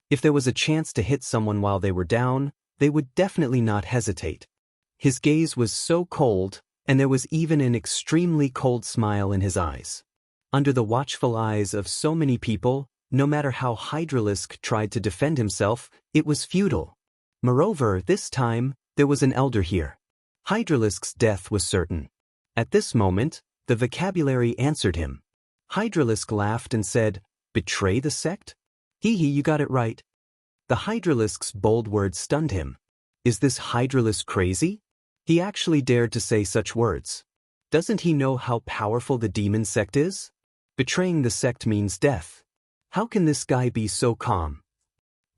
If there was a chance to hit someone while they were down, they would definitely not hesitate. His gaze was so cold, and there was even an extremely cold smile in his eyes. Under the watchful eyes of so many people, no matter how Hydralisk tried to defend himself, it was futile. Moreover, this time, there was an elder here. Hydralisk's death was certain. At this moment, the vocabulary answered him. Hydralisk laughed and said, "Betray the sect? Hee hee, you got it right." The Hydralisk's bold words stunned him. Is this Hydralisk crazy? He actually dared to say such words. Doesn't he know how powerful the demon sect is? Betraying the sect means death. How can this guy be so calm?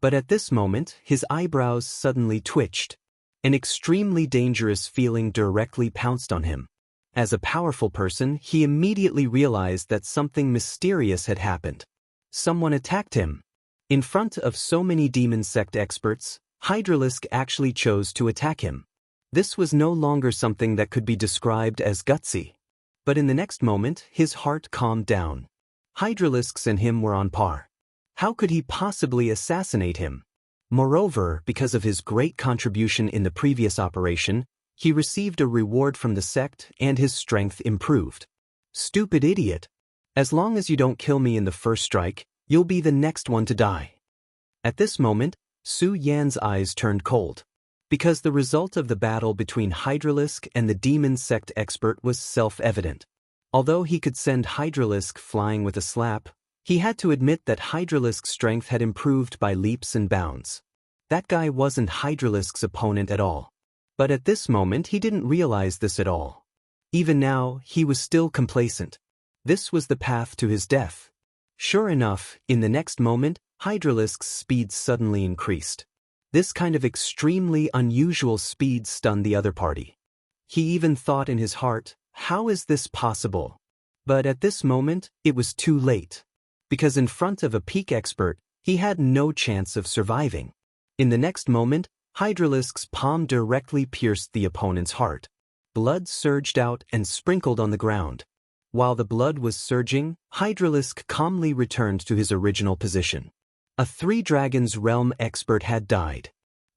But at this moment, his eyebrows suddenly twitched. An extremely dangerous feeling directly pounced on him. As a powerful person, he immediately realized that something mysterious had happened. Someone attacked him. In front of so many demon sect experts, Hydralisk actually chose to attack him. This was no longer something that could be described as gutsy. But in the next moment, his heart calmed down. Hydralisks and him were on par. How could he possibly assassinate him? Moreover, because of his great contribution in the previous operation, he received a reward from the sect and his strength improved. Stupid idiot. As long as you don't kill me in the first strike, you'll be the next one to die. At this moment, Su Yan's eyes turned cold. Because the result of the battle between Hydralisk and the demon sect expert was self-evident. Although he could send Hydralisk flying with a slap, he had to admit that Hydralisk's strength had improved by leaps and bounds. That guy wasn't Hydralisk's opponent at all. But at this moment he didn't realize this at all. Even now, he was still complacent. This was the path to his death. Sure enough, in the next moment, Hydralisk's speed suddenly increased. This kind of extremely unusual speed stunned the other party. He even thought in his heart, how is this possible? But at this moment, it was too late. Because in front of a peak expert, he had no chance of surviving. In the next moment, Hydralisk's palm directly pierced the opponent's heart. Blood surged out and sprinkled on the ground. While the blood was surging, Hydralisk calmly returned to his original position. A Three Dragons Realm expert had died.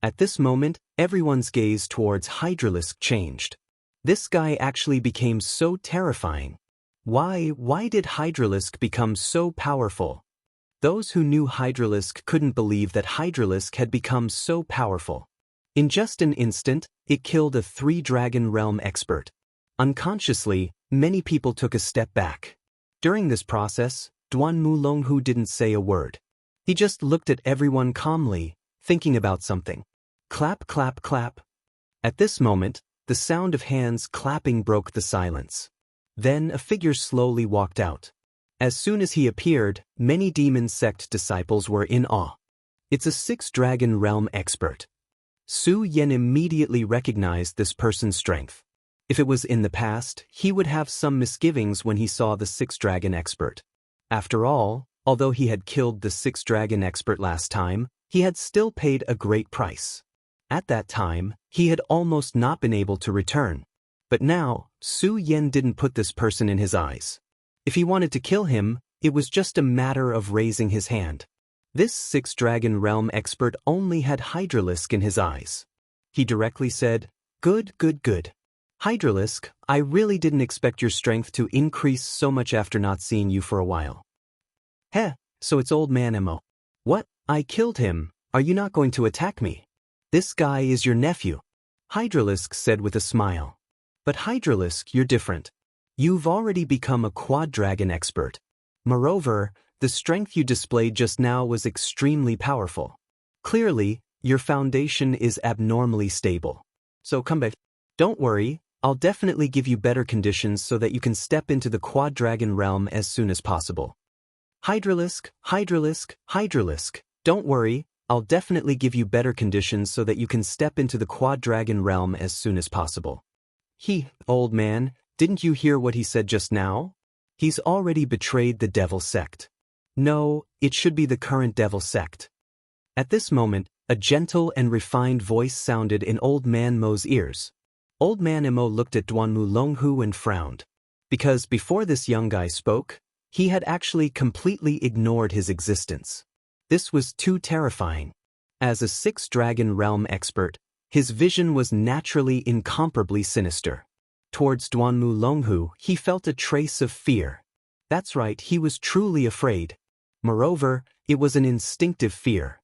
At this moment, everyone's gaze towards Hydralisk changed. This guy actually became so terrifying. Why did Hydralisk become so powerful? Those who knew Hydralisk couldn't believe that Hydralisk had become so powerful. In just an instant, it killed a Three-Dragon Realm expert. Unconsciously, many people took a step back. During this process, Duanmu Longhu didn't say a word. He just looked at everyone calmly, thinking about something. Clap, clap, clap. At this moment, the sound of hands clapping broke the silence. Then a figure slowly walked out. As soon as he appeared, many demon sect disciples were in awe. It's a Six-Dragon Realm expert. Su Yan immediately recognized this person's strength. If it was in the past, he would have some misgivings when he saw the Six-Dragon expert. After all, although he had killed the Six-Dragon expert last time, he had still paid a great price. At that time, he had almost not been able to return. But now, Su Yan didn't put this person in his eyes. If he wanted to kill him, it was just a matter of raising his hand. This six-dragon realm expert only had Hydralisk in his eyes. He directly said, "Good, good, good. Hydralisk, I really didn't expect your strength to increase so much after not seeing you for a while." "Heh, so it's old man Mo. What? I killed him. Are you not going to attack me? This guy is your nephew," Hydralisk said with a smile. "But Hydralisk, you're different. You've already become a quad-dragon expert. Moreover, the strength you displayed just now was extremely powerful. Clearly, your foundation is abnormally stable. So come back. Don't worry, I'll definitely give you better conditions so that you can step into the quad-dragon realm as soon as possible." Hydralisk, Hydralisk, Hydralisk, don't worry, I'll definitely give you better conditions so that you can step into the quad-dragon realm as soon as possible. Old man, didn't you hear what he said just now? He's already betrayed the devil sect. No, it should be the current devil sect. At this moment, a gentle and refined voice sounded in Old Man Mo's ears. Old Man Mo looked at Duanmu Longhu and frowned. Because before this young guy spoke, he had actually completely ignored his existence. This was too terrifying. As a six-dragon realm expert, his vision was naturally incomparably sinister. Towards Duanmu Longhu, he felt a trace of fear. That's right, he was truly afraid. Moreover, it was an instinctive fear.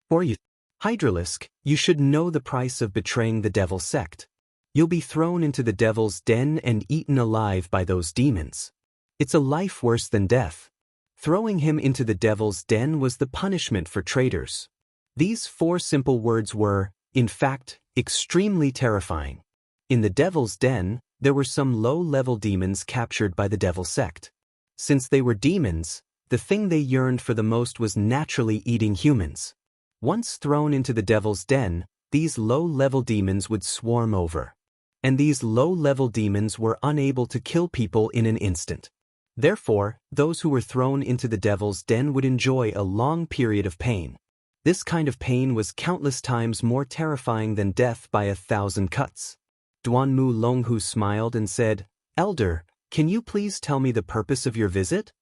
For you, Hydralisk, you should know the price of betraying the devil sect. You'll be thrown into the devil's den and eaten alive by those demons. It's a life worse than death. Throwing him into the devil's den was the punishment for traitors. These 4 simple words were, in fact, extremely terrifying. In the devil's den, there were some low-level demons captured by the devil sect. Since they were demons, the thing they yearned for the most was naturally eating humans. Once thrown into the devil's den, these low-level demons would swarm over. And these low-level demons were unable to kill people in an instant. Therefore, those who were thrown into the devil's den would enjoy a long period of pain. This kind of pain was countless times more terrifying than death by 1,000 cuts. Duanmu Longhu smiled and said, "Elder, can you please tell me the purpose of your visit?"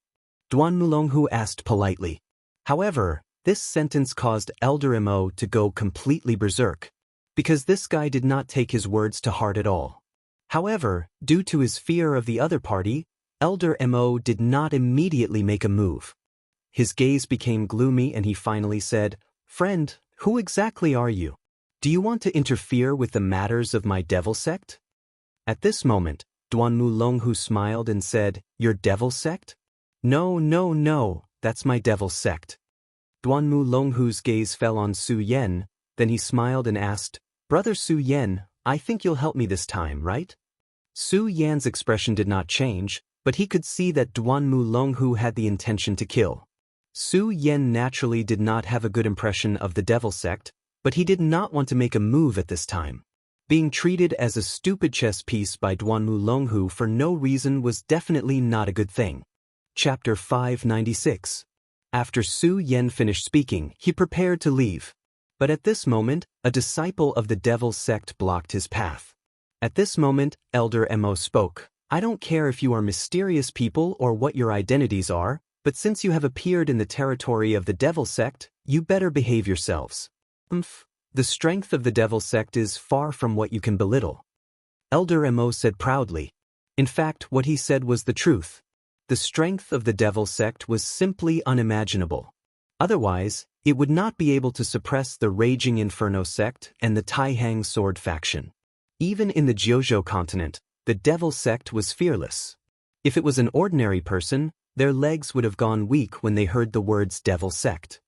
Duanmu Longhu asked politely. However, this sentence caused Elder Mo to go completely berserk, because this guy did not take his words to heart at all. However, due to his fear of the other party, Elder Mo did not immediately make a move. His gaze became gloomy and he finally said, "Friend, who exactly are you? Do you want to interfere with the matters of my devil sect?" At this moment, Duanmu Longhu smiled and said, "Your devil sect?" No, no, no, that's my devil sect." Duanmu Longhu's gaze fell on Su Yen, then he smiled and asked, "Brother Su Yen, I think you'll help me this time, right?" Su Yan's expression did not change, but he could see that Duanmu Longhu had the intention to kill. Su Yen naturally did not have a good impression of the devil sect, but he did not want to make a move at this time. Being treated as a stupid chess piece by Duanmu Longhu for no reason was definitely not a good thing. Chapter 596. After Su Yen finished speaking, he prepared to leave. But at this moment, a disciple of the devil sect blocked his path. At this moment, Elder Mo spoke. "I don't care if you are mysterious people or what your identities are, but since you have appeared in the territory of the devil sect, you better behave yourselves. The strength of the devil sect is far from what you can belittle." Elder Mo said proudly. In fact, what he said was the truth. The strength of the devil sect was simply unimaginable. Otherwise, it would not be able to suppress the Raging Inferno sect and the Taihang sword faction. Even in the Jiuzhou continent, the devil sect was fearless. If it was an ordinary person, their legs would have gone weak when they heard the words devil sect.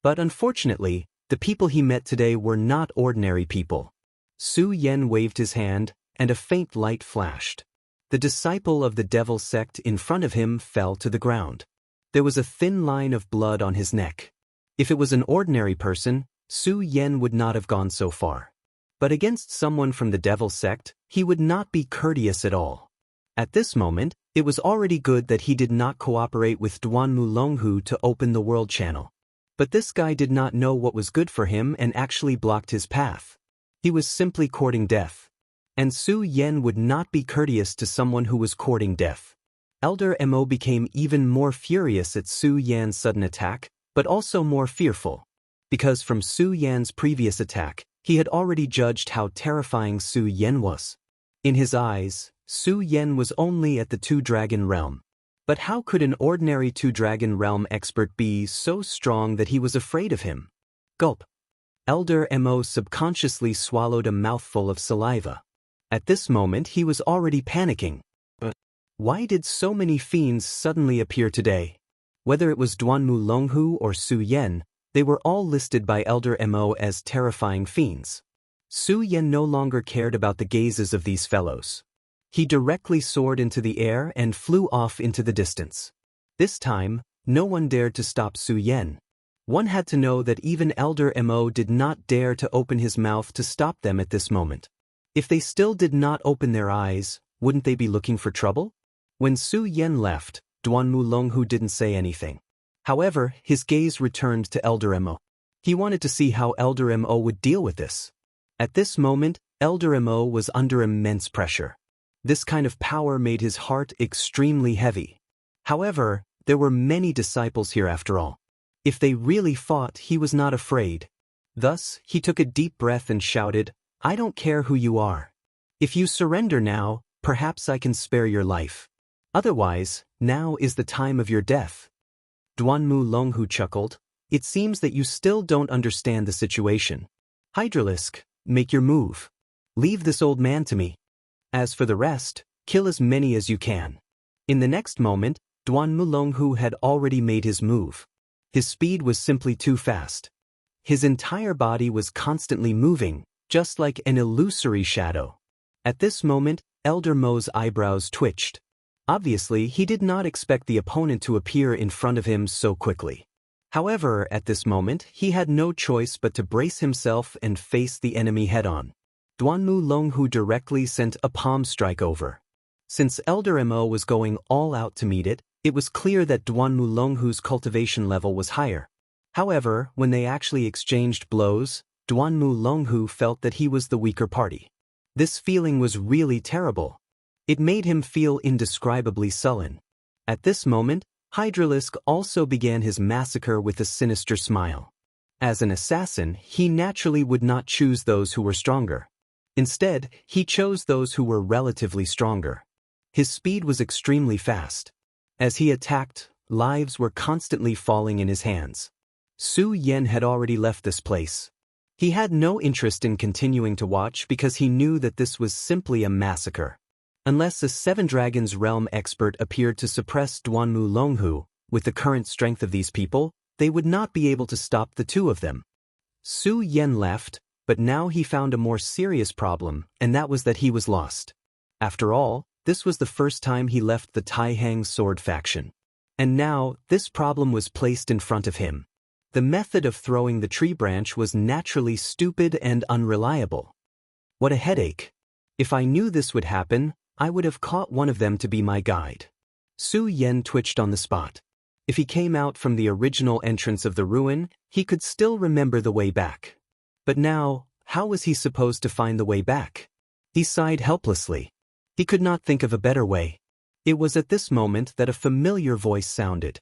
But unfortunately, the people he met today were not ordinary people. Su Yen waved his hand, and a faint light flashed. The disciple of the devil sect in front of him fell to the ground. There was a thin line of blood on his neck. If it was an ordinary person, Su Yen would not have gone so far. But against someone from the devil sect, he would not be courteous at all. At this moment, it was already good that he did not cooperate with Duanmu Longhu to open the world channel. But this guy did not know what was good for him and actually blocked his path. He was simply courting death. And Su Yen would not be courteous to someone who was courting death. Elder Mo became even more furious at Su Yan's sudden attack, but also more fearful. Because from Su Yan's previous attack, he had already judged how terrifying Su Yan was. In his eyes, Su Yan was only at the two-dragon realm. But how could an ordinary two-dragon realm expert be so strong that he was afraid of him? Gulp. Elder Mo subconsciously swallowed a mouthful of saliva. At this moment he was already panicking. But why did so many fiends suddenly appear today? Whether it was Duanmu Longhu or Su Yan, they were all listed by Elder Mo as terrifying fiends. Su Yan no longer cared about the gazes of these fellows. He directly soared into the air and flew off into the distance. This time, no one dared to stop Su Yan. One had to know that even Elder Mo did not dare to open his mouth to stop them at this moment. If they still did not open their eyes, wouldn't they be looking for trouble? When Su Yan left, Duanmu Longhu didn't say anything. However, his gaze returned to Elder Mo. He wanted to see how Elder Mo would deal with this. At this moment, Elder Mo was under immense pressure. This kind of power made his heart extremely heavy. However, there were many disciples here after all. If they really fought, he was not afraid. Thus, he took a deep breath and shouted, "I don't care who you are. If you surrender now, perhaps I can spare your life. Otherwise, now is the time of your death." Duanmu Longhu chuckled. "It seems that you still don't understand the situation. Hydralisk, make your move. Leave this old man to me. As for the rest, kill as many as you can." In the next moment, Duanmu Longhu had already made his move. His speed was simply too fast. His entire body was constantly moving, just like an illusory shadow. At this moment, Elder Mo's eyebrows twitched. Obviously, he did not expect the opponent to appear in front of him so quickly. However, at this moment, he had no choice but to brace himself and face the enemy head-on. Duanmu Longhu directly sent a palm strike over. Since Elder Mo was going all out to meet it, it was clear that Duanmu Longhu's cultivation level was higher. However, when they actually exchanged blows, Duanmu Longhu felt that he was the weaker party. This feeling was really terrible. It made him feel indescribably sullen. At this moment, Hydralisk also began his massacre with a sinister smile. As an assassin, he naturally would not choose those who were stronger. Instead, he chose those who were relatively stronger. His speed was extremely fast. As he attacked, lives were constantly falling in his hands. Su Yan had already left this place. He had no interest in continuing to watch because he knew that this was simply a massacre. Unless a Seven Dragons Realm expert appeared to suppress Duanmu Longhu, with the current strength of these people, they would not be able to stop the two of them. Su Yan left, but now he found a more serious problem, and that was that he was lost. After all, this was the first time he left the Taihang sword faction. And now, this problem was placed in front of him. The method of throwing the tree branch was naturally stupid and unreliable. What a headache. If I knew this would happen, I would have caught one of them to be my guide. Su Yan twitched on the spot. If he came out from the original entrance of the ruin, he could still remember the way back. But now, how was he supposed to find the way back? He sighed helplessly. He could not think of a better way. It was at this moment that a familiar voice sounded.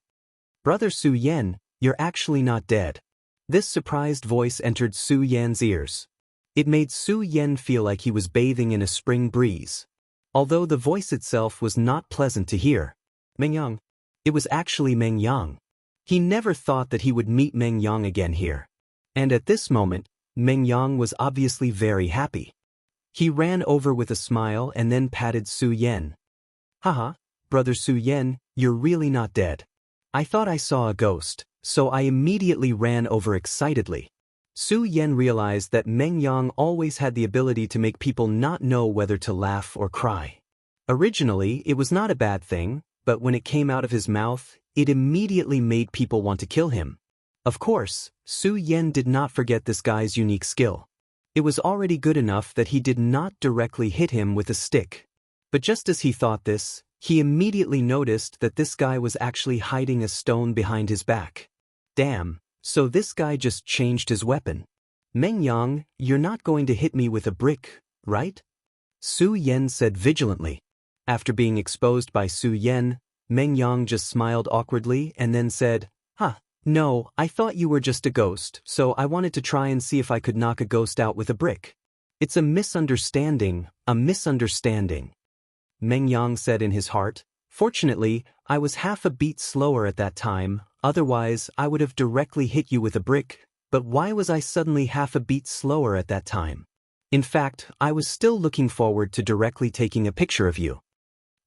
"Brother Su Yan, you're actually not dead." This surprised voice entered Su Yan's ears. It made Su Yan feel like he was bathing in a spring breeze. Although the voice itself was not pleasant to hear. Meng Yang. It was actually Meng Yang. He never thought that he would meet Meng Yang again here. And at this moment, Meng Yang was obviously very happy. He ran over with a smile and then patted Su Yan. "Haha, brother Su Yan, you're really not dead. I thought I saw a ghost, so I immediately ran over excitedly." Su Yan realized that Meng Yang always had the ability to make people not know whether to laugh or cry. Originally, it was not a bad thing, but when it came out of his mouth, it immediately made people want to kill him. Of course, Su Yan did not forget this guy's unique skill. It was already good enough that he did not directly hit him with a stick. But just as he thought this, he immediately noticed that this guy was actually hiding a stone behind his back. Damn, so this guy just changed his weapon. "Meng Yang, you're not going to hit me with a brick, right?" Su Yan said vigilantly. After being exposed by Su Yan, Meng Yang just smiled awkwardly and then said, no, I thought you were just a ghost, so I wanted to try and see if I could knock a ghost out with a brick. It's a misunderstanding, a misunderstanding. Meng Yang said in his heart. Fortunately, I was half a beat slower at that time, otherwise I would have directly hit you with a brick, but why was I suddenly half a beat slower at that time? In fact, I was still looking forward to directly taking a picture of you.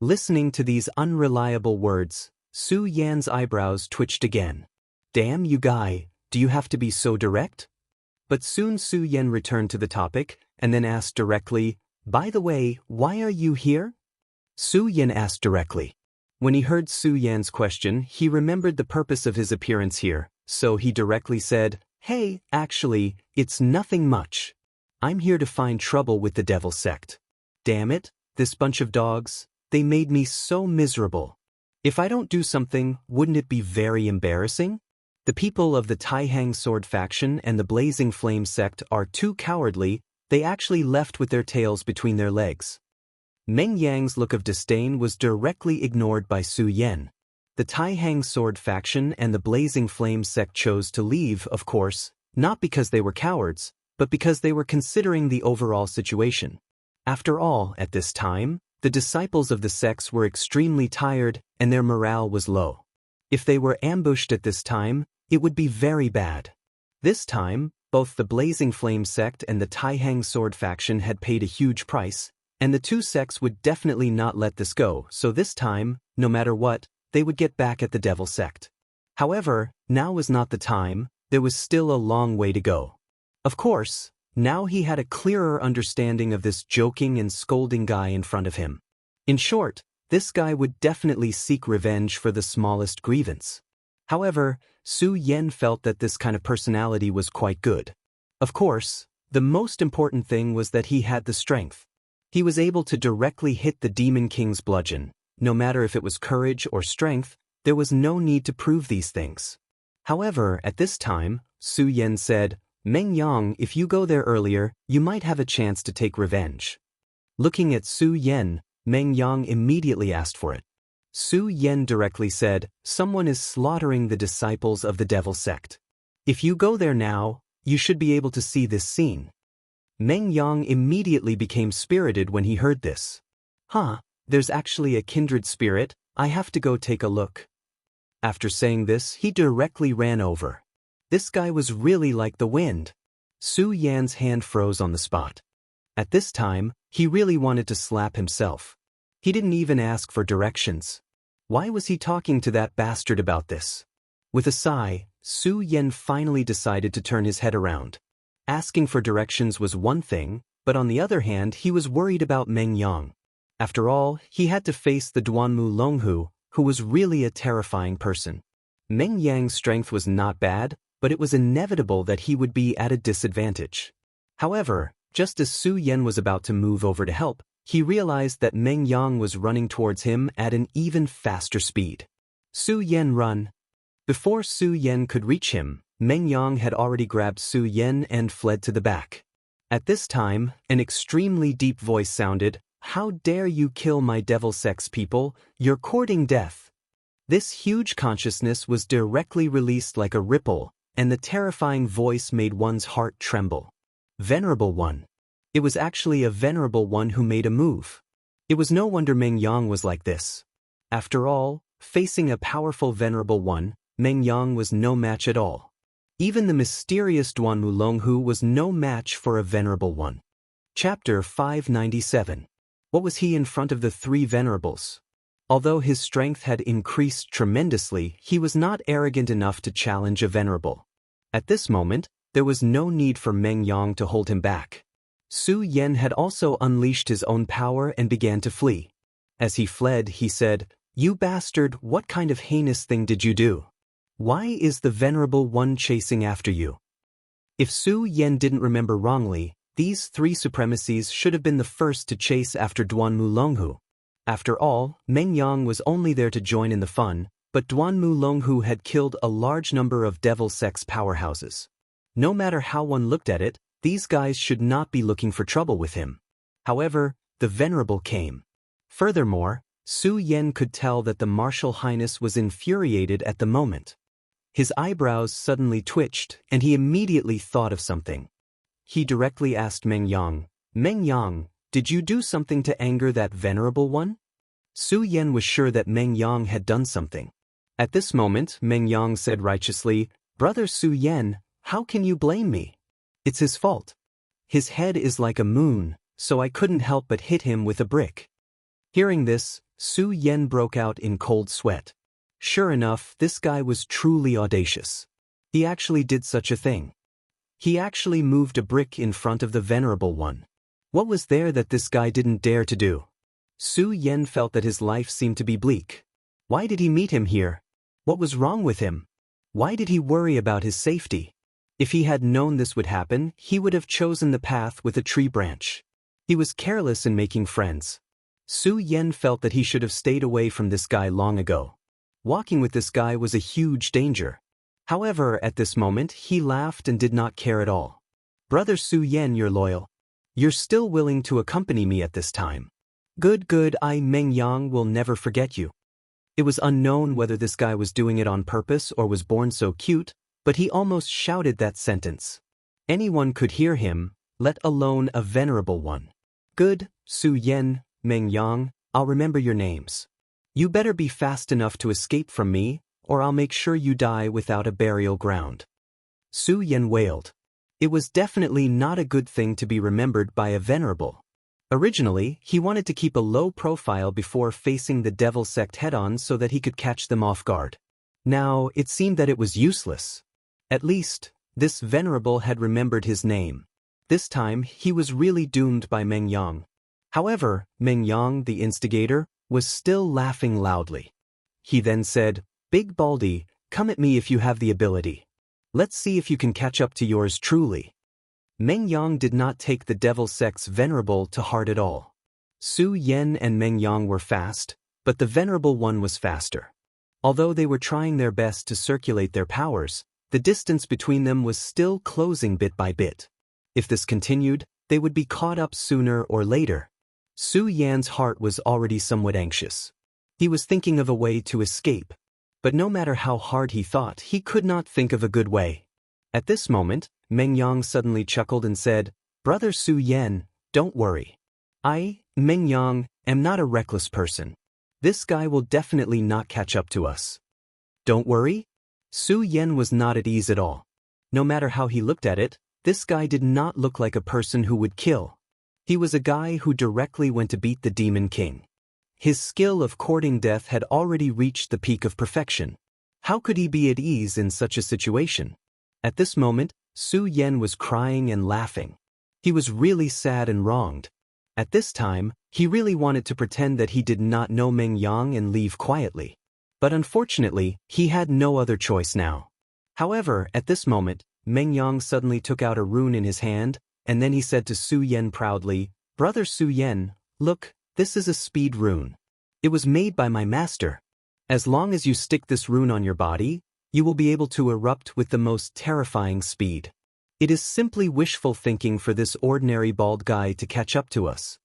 Listening to these unreliable words, Su Yan's eyebrows twitched again. Damn you guy, do you have to be so direct? But soon Su Yan returned to the topic, and then asked directly, by the way, why are you here? Su Yan asked directly. When he heard Su Yan's question, he remembered the purpose of his appearance here, so he directly said, hey, actually, it's nothing much. I'm here to find trouble with the devil sect. Damn it, this bunch of dogs, they made me so miserable. If I don't do something, wouldn't it be very embarrassing? The people of the Taihang Sword faction and the Blazing Flame sect are too cowardly, they actually left with their tails between their legs. Meng Yang's look of disdain was directly ignored by Su Yan. The Taihang Sword faction and the Blazing Flame sect chose to leave, of course, not because they were cowards, but because they were considering the overall situation. After all, at this time, the disciples of the sects were extremely tired and their morale was low. If they were ambushed at this time, it would be very bad. This time, both the Blazing Flame sect and the Taihang Sword faction had paid a huge price, and the two sects would definitely not let this go, so this time, no matter what, they would get back at the devil sect. However, now was not the time, there was still a long way to go. Of course, now he had a clearer understanding of this joking and scolding guy in front of him. In short, this guy would definitely seek revenge for the smallest grievance. However, Su Yan felt that this kind of personality was quite good. Of course, the most important thing was that he had the strength. He was able to directly hit the Demon King's bludgeon. No matter if it was courage or strength, there was no need to prove these things. However, at this time, Su Yan said, Meng Yang, if you go there earlier, you might have a chance to take revenge. Looking at Su Yan, Meng Yang immediately asked for it. Su Yan directly said, someone is slaughtering the disciples of the devil sect. If you go there now, you should be able to see this scene. Meng Yang immediately became spirited when he heard this. There's actually a kindred spirit, I have to go take a look. After saying this, he directly ran over. This guy was really like the wind. Su Yan's hand froze on the spot. At this time, he really wanted to slap himself. He didn't even ask for directions. Why was he talking to that bastard about this? With a sigh, Su Yan finally decided to turn his head around. Asking for directions was one thing, but on the other hand, he was worried about Meng Yang. After all, he had to face the Duanmu Longhu, who was really a terrifying person. Meng Yang's strength was not bad, but it was inevitable that he would be at a disadvantage. However, just as Su Yan was about to move over to help, he realized that Meng Yang was running towards him at an even faster speed. Su Yan, run! Before Su Yan could reach him, Meng Yang had already grabbed Su Yan and fled to the back. At this time, an extremely deep voice sounded, "How dare you kill my devil sex people, you're courting death." This huge consciousness was directly released like a ripple, and the terrifying voice made one's heart tremble. Venerable One. It was actually a Venerable One who made a move. It was no wonder Meng Yang was like this. After all, facing a powerful Venerable One, Meng Yang was no match at all. Even the mysterious Duanmu Longhu was no match for a Venerable One. Chapter 597. What was he in front of the three venerables? Although his strength had increased tremendously, he was not arrogant enough to challenge a venerable. At this moment, there was no need for Meng Yang to hold him back. Su Yan had also unleashed his own power and began to flee. As he fled, he said, "You bastard, what kind of heinous thing did you do? Why is the Venerable One chasing after you?" If Su Yan didn't remember wrongly, these three supremacies should have been the first to chase after Duanmu Longhu. After all, Meng Yang was only there to join in the fun, but Duanmu Longhu had killed a large number of devil sex powerhouses. No matter how one looked at it, these guys should not be looking for trouble with him. However, the Venerable came. Furthermore, Su Yan could tell that the martial highness was infuriated at the moment. His eyebrows suddenly twitched, and he immediately thought of something. He directly asked Meng Yang, "Meng Yang, did you do something to anger that venerable one?" Su Yan was sure that Meng Yang had done something. At this moment, Meng Yang said righteously, "Brother Su Yan, how can you blame me? It's his fault. His head is like a moon, so I couldn't help but hit him with a brick." Hearing this, Su Yan broke out in cold sweat. Sure enough, this guy was truly audacious. He actually did such a thing. He actually moved a brick in front of the venerable one. What was there that this guy didn't dare to do? Su Yan felt that his life seemed to be bleak. Why did he meet him here? What was wrong with him? Why did he worry about his safety? If he had known this would happen, he would have chosen the path with a tree branch. He was careless in making friends. Su Yan felt that he should have stayed away from this guy long ago. Walking with this guy was a huge danger. However, at this moment, he laughed and did not care at all. "Brother Su Yan, you're loyal. You're still willing to accompany me at this time. Good, I Meng Yang will never forget you." It was unknown whether this guy was doing it on purpose or was born so cute, but he almost shouted that sentence. Anyone could hear him, let alone a venerable one. "Good, Su Yan, Meng Yang, I'll remember your names. You better be fast enough to escape from me, or I'll make sure you die without a burial ground." Su Yan wailed. It was definitely not a good thing to be remembered by a venerable. Originally, he wanted to keep a low profile before facing the devil sect head-on so that he could catch them off guard. Now, it seemed that it was useless. At least, this venerable had remembered his name. This time, he was really doomed by Meng Yang. However, Meng Yang, the instigator, was still laughing loudly. He then said, "Big Baldy, come at me if you have the ability. Let's see if you can catch up to yours truly." Meng Yang did not take the devil sect's venerable to heart at all. Su Yan and Meng Yang were fast, but the venerable one was faster. Although they were trying their best to circulate their powers, the distance between them was still closing bit by bit. If this continued, they would be caught up sooner or later. Su Yan's heart was already somewhat anxious. He was thinking of a way to escape. But no matter how hard he thought, he could not think of a good way. At this moment, Meng Yang suddenly chuckled and said, "Brother Su Yan, don't worry. I, Meng Yang, am not a reckless person. This guy will definitely not catch up to us." "Don't worry?" Su Yan was not at ease at all. No matter how he looked at it, this guy did not look like a person who would kill. He was a guy who directly went to beat the Demon King. His skill of courting death had already reached the peak of perfection. How could he be at ease in such a situation? At this moment, Su Yan was crying and laughing. He was really sad and wronged. At this time, he really wanted to pretend that he did not know Meng Yang and leave quietly. But unfortunately, he had no other choice now. However, at this moment, Meng Yang suddenly took out a rune in his hand, and then he said to Su Yan proudly, "Brother Su Yan, look, this is a speed rune. It was made by my master. As long as you stick this rune on your body, you will be able to erupt with the most terrifying speed. It is simply wishful thinking for this ordinary bald guy to catch up to us."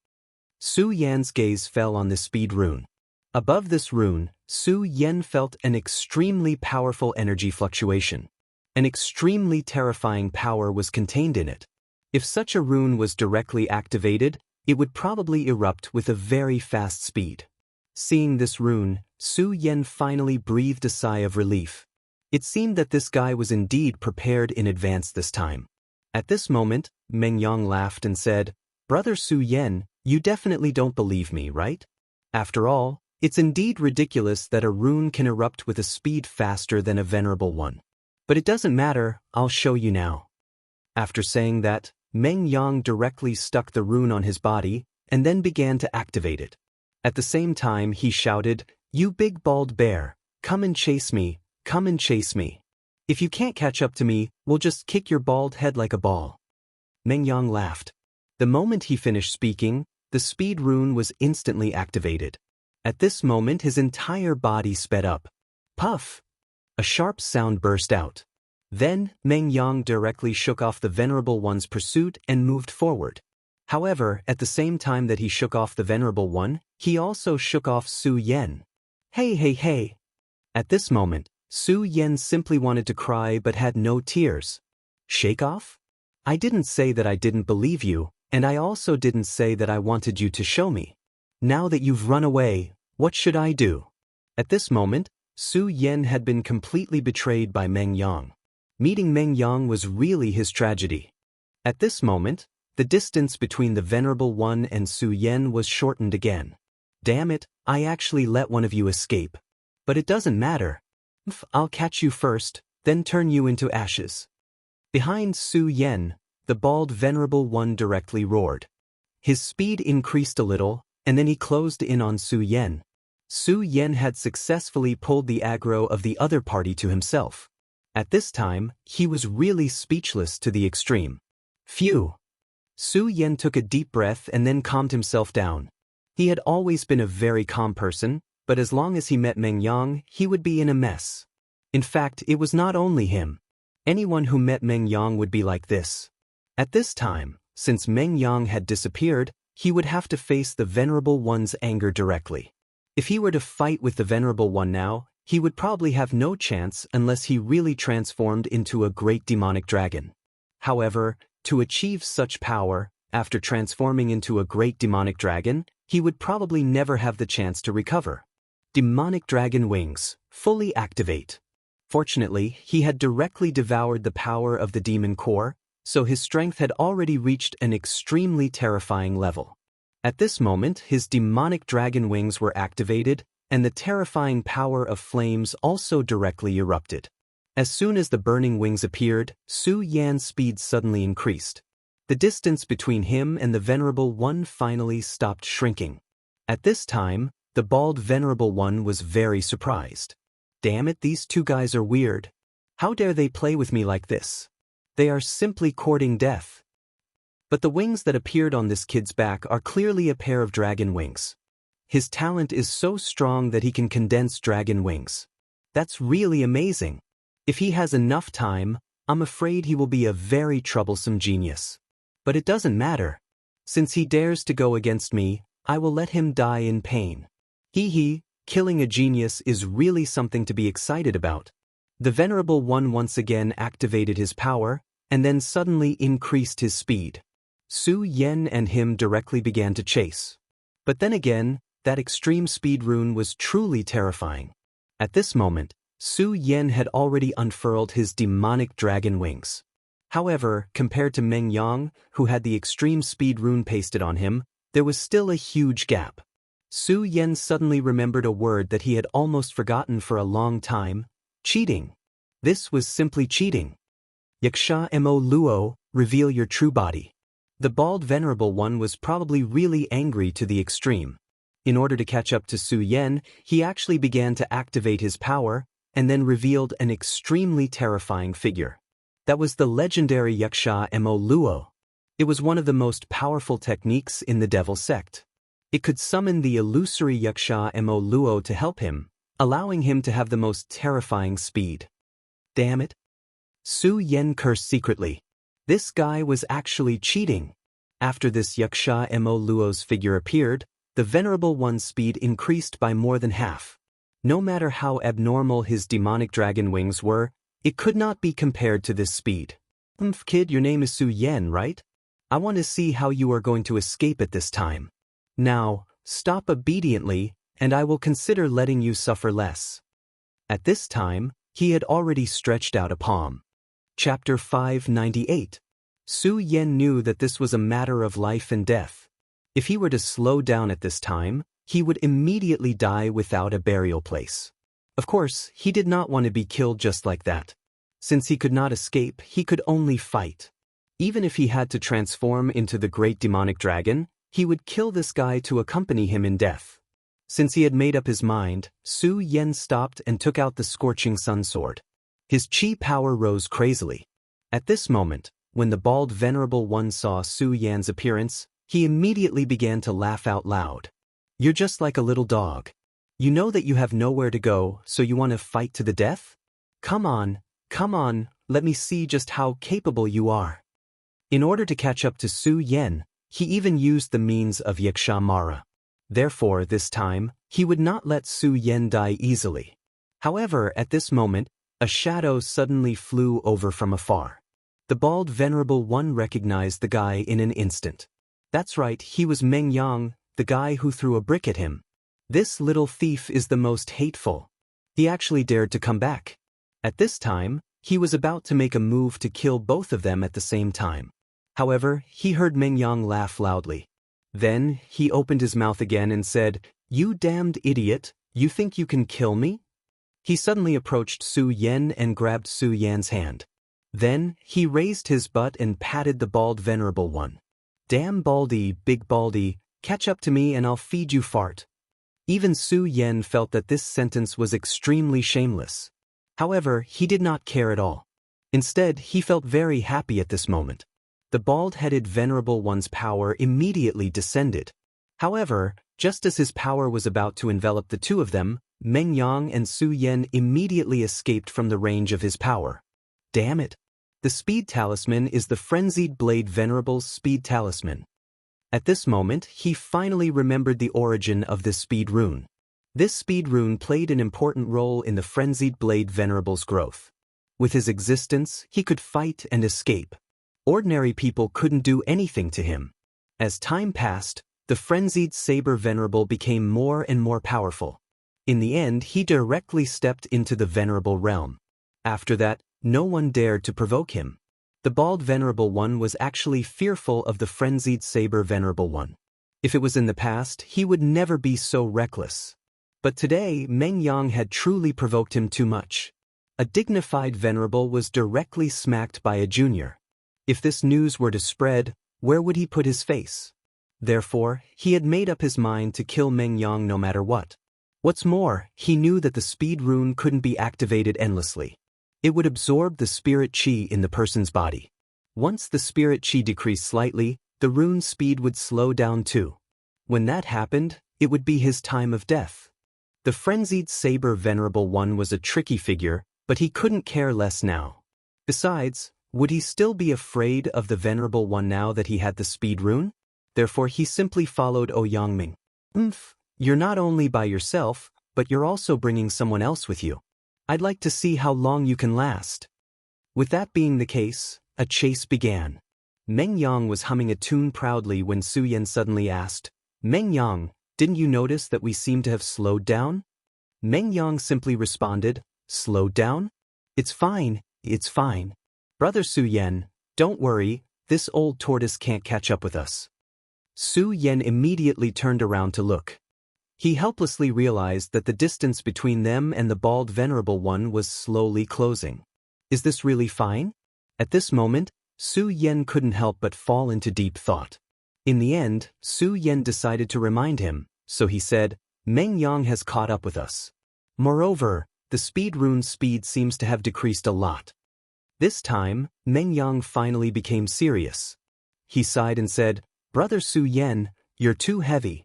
Su Yan's gaze fell on the speed rune. Above this rune, Su Yan felt an extremely powerful energy fluctuation. An extremely terrifying power was contained in it. If such a rune was directly activated, it would probably erupt with a very fast speed. Seeing this rune, Su Yan finally breathed a sigh of relief. It seemed that this guy was indeed prepared in advance this time. At this moment, Meng Yang laughed and said, "Brother Su Yan, you definitely don't believe me, right? After all, it's indeed ridiculous that a rune can erupt with a speed faster than a venerable one. But it doesn't matter, I'll show you now." After saying that, Meng Yang directly stuck the rune on his body, and then began to activate it. At the same time he shouted, "You big bald bear, come and chase me, come and chase me. If you can't catch up to me, we'll just kick your bald head like a ball." Meng Yang laughed. The moment he finished speaking, the speed rune was instantly activated. At this moment his entire body sped up. Puff! A sharp sound burst out. Then, Meng Yang directly shook off the venerable one's pursuit and moved forward. However, at the same time that he shook off the Venerable One, he also shook off Su Yan. Hey, hey, hey. At this moment, Su Yan simply wanted to cry but had no tears. Shake off? I didn't say that I didn't believe you, and I also didn't say that I wanted you to show me. Now that you've run away, what should I do? At this moment, Su Yan had been completely betrayed by Meng Yang. Meeting Meng Yang was really his tragedy. At this moment, the distance between the Venerable One and Su Yan was shortened again. Damn it, I actually let one of you escape. But it doesn't matter. I'll catch you first, then turn you into ashes. Behind Su Yan, the bald Venerable One directly roared. His speed increased a little, and then he closed in on Su Yan. Su Yan had successfully pulled the aggro of the other party to himself. At this time, he was really speechless to the extreme. Phew! Su Yan took a deep breath and then calmed himself down. He had always been a very calm person, but as long as he met Meng Yang, he would be in a mess. In fact, it was not only him. Anyone who met Meng Yang would be like this. At this time, since Meng Yang had disappeared, he would have to face the Venerable One's anger directly. If he were to fight with the Venerable One now, he would probably have no chance unless he really transformed into a great demonic dragon. However, to achieve such power, after transforming into a great demonic dragon, he would probably never have the chance to recover. Demonic dragon wings, fully activate. Fortunately, he had directly devoured the power of the demon core, so his strength had already reached an extremely terrifying level. At this moment, his demonic dragon wings were activated, and the terrifying power of flames also directly erupted. As soon as the burning wings appeared, Su Yan's speed suddenly increased. The distance between him and the Venerable One finally stopped shrinking. At this time, the bald Venerable One was very surprised. Damn it, these two guys are weird. How dare they play with me like this? They are simply courting death. But the wings that appeared on this kid's back are clearly a pair of dragon wings. His talent is so strong that he can condense dragon wings. That's really amazing. If he has enough time, I'm afraid he will be a very troublesome genius. But it doesn't matter. Since he dares to go against me, I will let him die in pain. Hee, killing a genius is really something to be excited about. The Venerable One once again activated his power, and then suddenly increased his speed. Su Yan and him directly began to chase. But then again, that extreme speed rune was truly terrifying. At this moment, Su Yan had already unfurled his demonic dragon wings. However, compared to Meng Yang, who had the extreme speed rune pasted on him, there was still a huge gap. Su Yan suddenly remembered a word that he had almost forgotten for a long time: cheating. This was simply cheating. Xianxia mo luo, reveal your true body. The bald Venerable One was probably really angry to the extreme. In order to catch up to Su Yan, he actually began to activate his power, and then revealed an extremely terrifying figure. That was the legendary Xianxia mo luo. It was one of the most powerful techniques in the Devil sect. It could summon the illusory Xianxia mo luo to help him, allowing him to have the most terrifying speed. Damn it. Su Yan cursed secretly. This guy was actually cheating. After this Xianxia mo luo's figure appeared, the Venerable One's speed increased by more than half. No matter how abnormal his demonic dragon wings were, it could not be compared to this speed. Kid, your name is Su Yan, right? I want to see how you are going to escape at this time. Now, stop obediently, and I will consider letting you suffer less. At this time, he had already stretched out a palm. Chapter 598. Su Yan knew that this was a matter of life and death. If he were to slow down at this time, he would immediately die without a burial place. Of course, he did not want to be killed just like that. Since he could not escape, he could only fight. Even if he had to transform into the great demonic dragon, he would kill this guy to accompany him in death. Since he had made up his mind, Su Yan stopped and took out the scorching sun sword. His chi power rose crazily. At this moment, when the bald Venerable One saw Su Yan's appearance, he immediately began to laugh out loud. You're just like a little dog. You know that you have nowhere to go, so you want to fight to the death? Come on, let me see just how capable you are. In order to catch up to Su Yan, he even used the means of Yaksha Mara. Therefore, this time, he would not let Su Yen die easily. However, at this moment, a shadow suddenly flew over from afar. The bald Venerable One recognized the guy in an instant. That's right, he was Meng Yang, the guy who threw a brick at him. This little thief is the most hateful. He actually dared to come back. At this time, he was about to make a move to kill both of them at the same time. However, he heard Meng Yang laugh loudly. Then, he opened his mouth again and said, "You damned idiot, you think you can kill me?" He suddenly approached Su Yen and grabbed Su Yan's hand. Then, he raised his butt and patted the bald Venerable One. "Damn Baldy, big Baldy, catch up to me and I'll feed you fart." Even Su Yen felt that this sentence was extremely shameless. However, he did not care at all. Instead, he felt very happy at this moment. The bald-headed Venerable One's power immediately descended. However, just as his power was about to envelop the two of them, Meng Yang and Su Yen immediately escaped from the range of his power. Damn it! The Speed Talisman is the Frenzied Blade Venerable's Speed Talisman. At this moment, he finally remembered the origin of this speed rune. This speed rune played an important role in the Frenzied Blade Venerable's growth. With his existence, he could fight and escape. Ordinary people couldn't do anything to him. As time passed, the Frenzied Saber Venerable became more and more powerful. In the end, he directly stepped into the Venerable realm. After that, no one dared to provoke him. The bald Venerable One was actually fearful of the Frenzied Saber Venerable One. If it was in the past, he would never be so reckless. But today, Meng Yang had truly provoked him too much. A dignified Venerable was directly smacked by a junior. If this news were to spread, where would he put his face? Therefore, he had made up his mind to kill Meng Yang no matter what. What's more, he knew that the speed rune couldn't be activated endlessly. It would absorb the spirit chi in the person's body. Once the spirit chi decreased slightly, the rune's speed would slow down too. When that happened, it would be his time of death. The Frenzied Saber Venerable One was a tricky figure, but he couldn't care less now. Besides, would he still be afraid of the Venerable One now that he had the speed rune? Therefore he simply followed Ouyangming. You're not only by yourself, but you're also bringing someone else with you. I'd like to see how long you can last. With that being the case, a chase began. Meng Yang was humming a tune proudly when Su Yen suddenly asked, "Meng Yang, didn't you notice that we seem to have slowed down?" Meng Yang simply responded, "Slowed down? It's fine, it's fine. Brother Su Yen, don't worry, this old tortoise can't catch up with us." Su Yen immediately turned around to look. He helplessly realized that the distance between them and the bald Venerable One was slowly closing. Is this really fine? At this moment, Su Yen couldn't help but fall into deep thought. In the end, Su Yen decided to remind him, so he said, "Meng Yang has caught up with us. Moreover, the speed rune's speed seems to have decreased a lot." This time, Meng Yang finally became serious. He sighed and said, "Brother Su Yen, you're too heavy."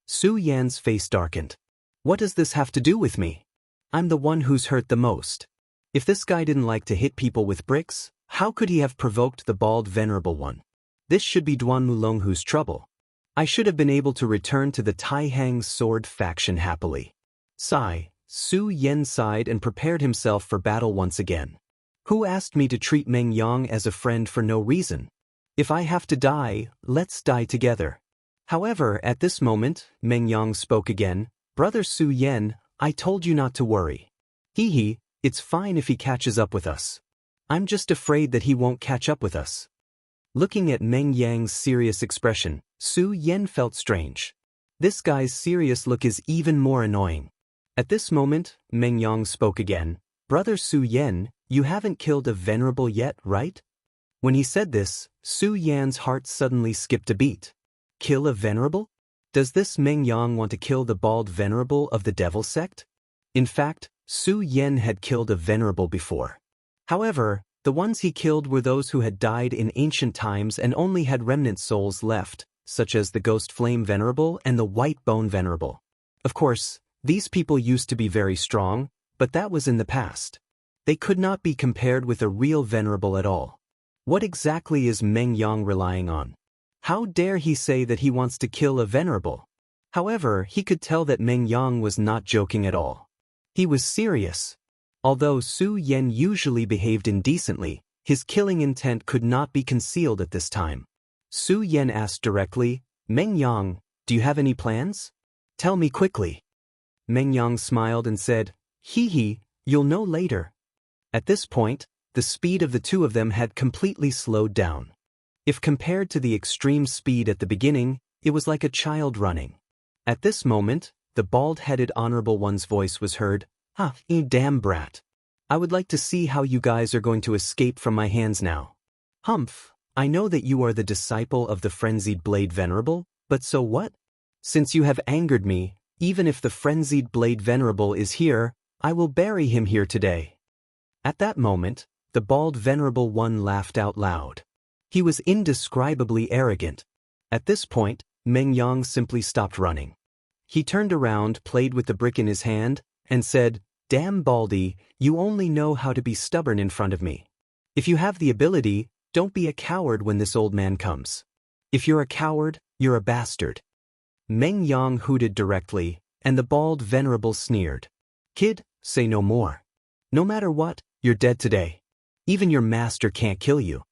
Su Yan's face darkened. "What does this have to do with me? I'm the one who's hurt the most. If this guy didn't like to hit people with bricks, how could he have provoked the bald Venerable One? This should be Duan Mulong who's trouble. I should have been able to return to the Taihang's sword faction happily." Sigh, Su Yen sighed and prepared himself for battle once again. Who asked me to treat Meng Yang as a friend for no reason? If I have to die, let's die together. However, at this moment, Meng Yang spoke again. "Brother Su Yen, I told you not to worry. It's fine if he catches up with us. I'm just afraid that he won't catch up with us." Looking at Meng Yang's serious expression, Su Yen felt strange. This guy's serious look is even more annoying. At this moment, Meng Yang spoke again. "Brother Su Yen, you haven't killed a venerable yet, right?" When he said this, Su Yan's heart suddenly skipped a beat. Kill a venerable? Does this Meng Yang want to kill the bald venerable of the devil sect? In fact, Su Yen had killed a venerable before. However, the ones he killed were those who had died in ancient times and only had remnant souls left, such as the Ghost Flame Venerable and the White Bone Venerable. Of course, these people used to be very strong, but that was in the past. They could not be compared with a real venerable at all. What exactly is Meng Yang relying on? How dare he say that he wants to kill a venerable? However, he could tell that Meng Yang was not joking at all. He was serious. Although Su Yan usually behaved indecently, his killing intent could not be concealed at this time. Su Yan asked directly, "Meng Yang, do you have any plans? Tell me quickly." Meng Yang smiled and said, "Hee, you'll know later." At this point, the speed of the two of them had completely slowed down. If compared to the extreme speed at the beginning, it was like a child running. At this moment, the bald-headed Honorable One's voice was heard, "Ah, you damn brat. I would like to see how you guys are going to escape from my hands now. Humph, I know that you are the disciple of the Frenzied Blade Venerable, but so what? Since you have angered me, even if the Frenzied Blade Venerable is here, I will bury him here today." At that moment, the bald Venerable One laughed out loud. He was indescribably arrogant. At this point, Meng Yang simply stopped running. He turned around, played with the brick in his hand, and said, "Damn Baldy, you only know how to be stubborn in front of me. If you have the ability, don't be a coward when this old man comes. If you're a coward, you're a bastard." Meng Yang hooted directly, and the bald Venerable sneered. "Kid, say no more. No matter what, you're dead today. Even your master can't kill you.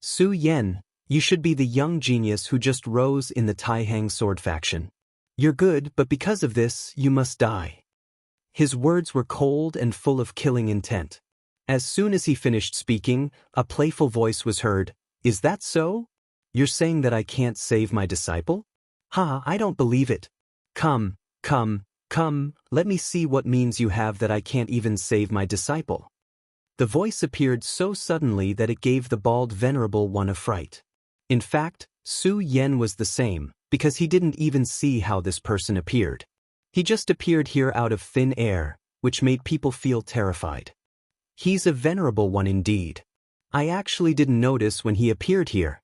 Su Yan, you should be the young genius who just rose in the Taihang sword faction. You're good, but because of this, you must die." His words were cold and full of killing intent. As soon as he finished speaking, a playful voice was heard, "Is that so? You're saying that I can't save my disciple? Ha, I don't believe it. Come, let me see what means you have that I can't even save my disciple." The voice appeared so suddenly that it gave the bald Venerable One a fright. In fact, Su Yan was the same, because he didn't even see how this person appeared. He just appeared here out of thin air, which made people feel terrified. He's a Venerable One indeed. I actually didn't notice when he appeared here.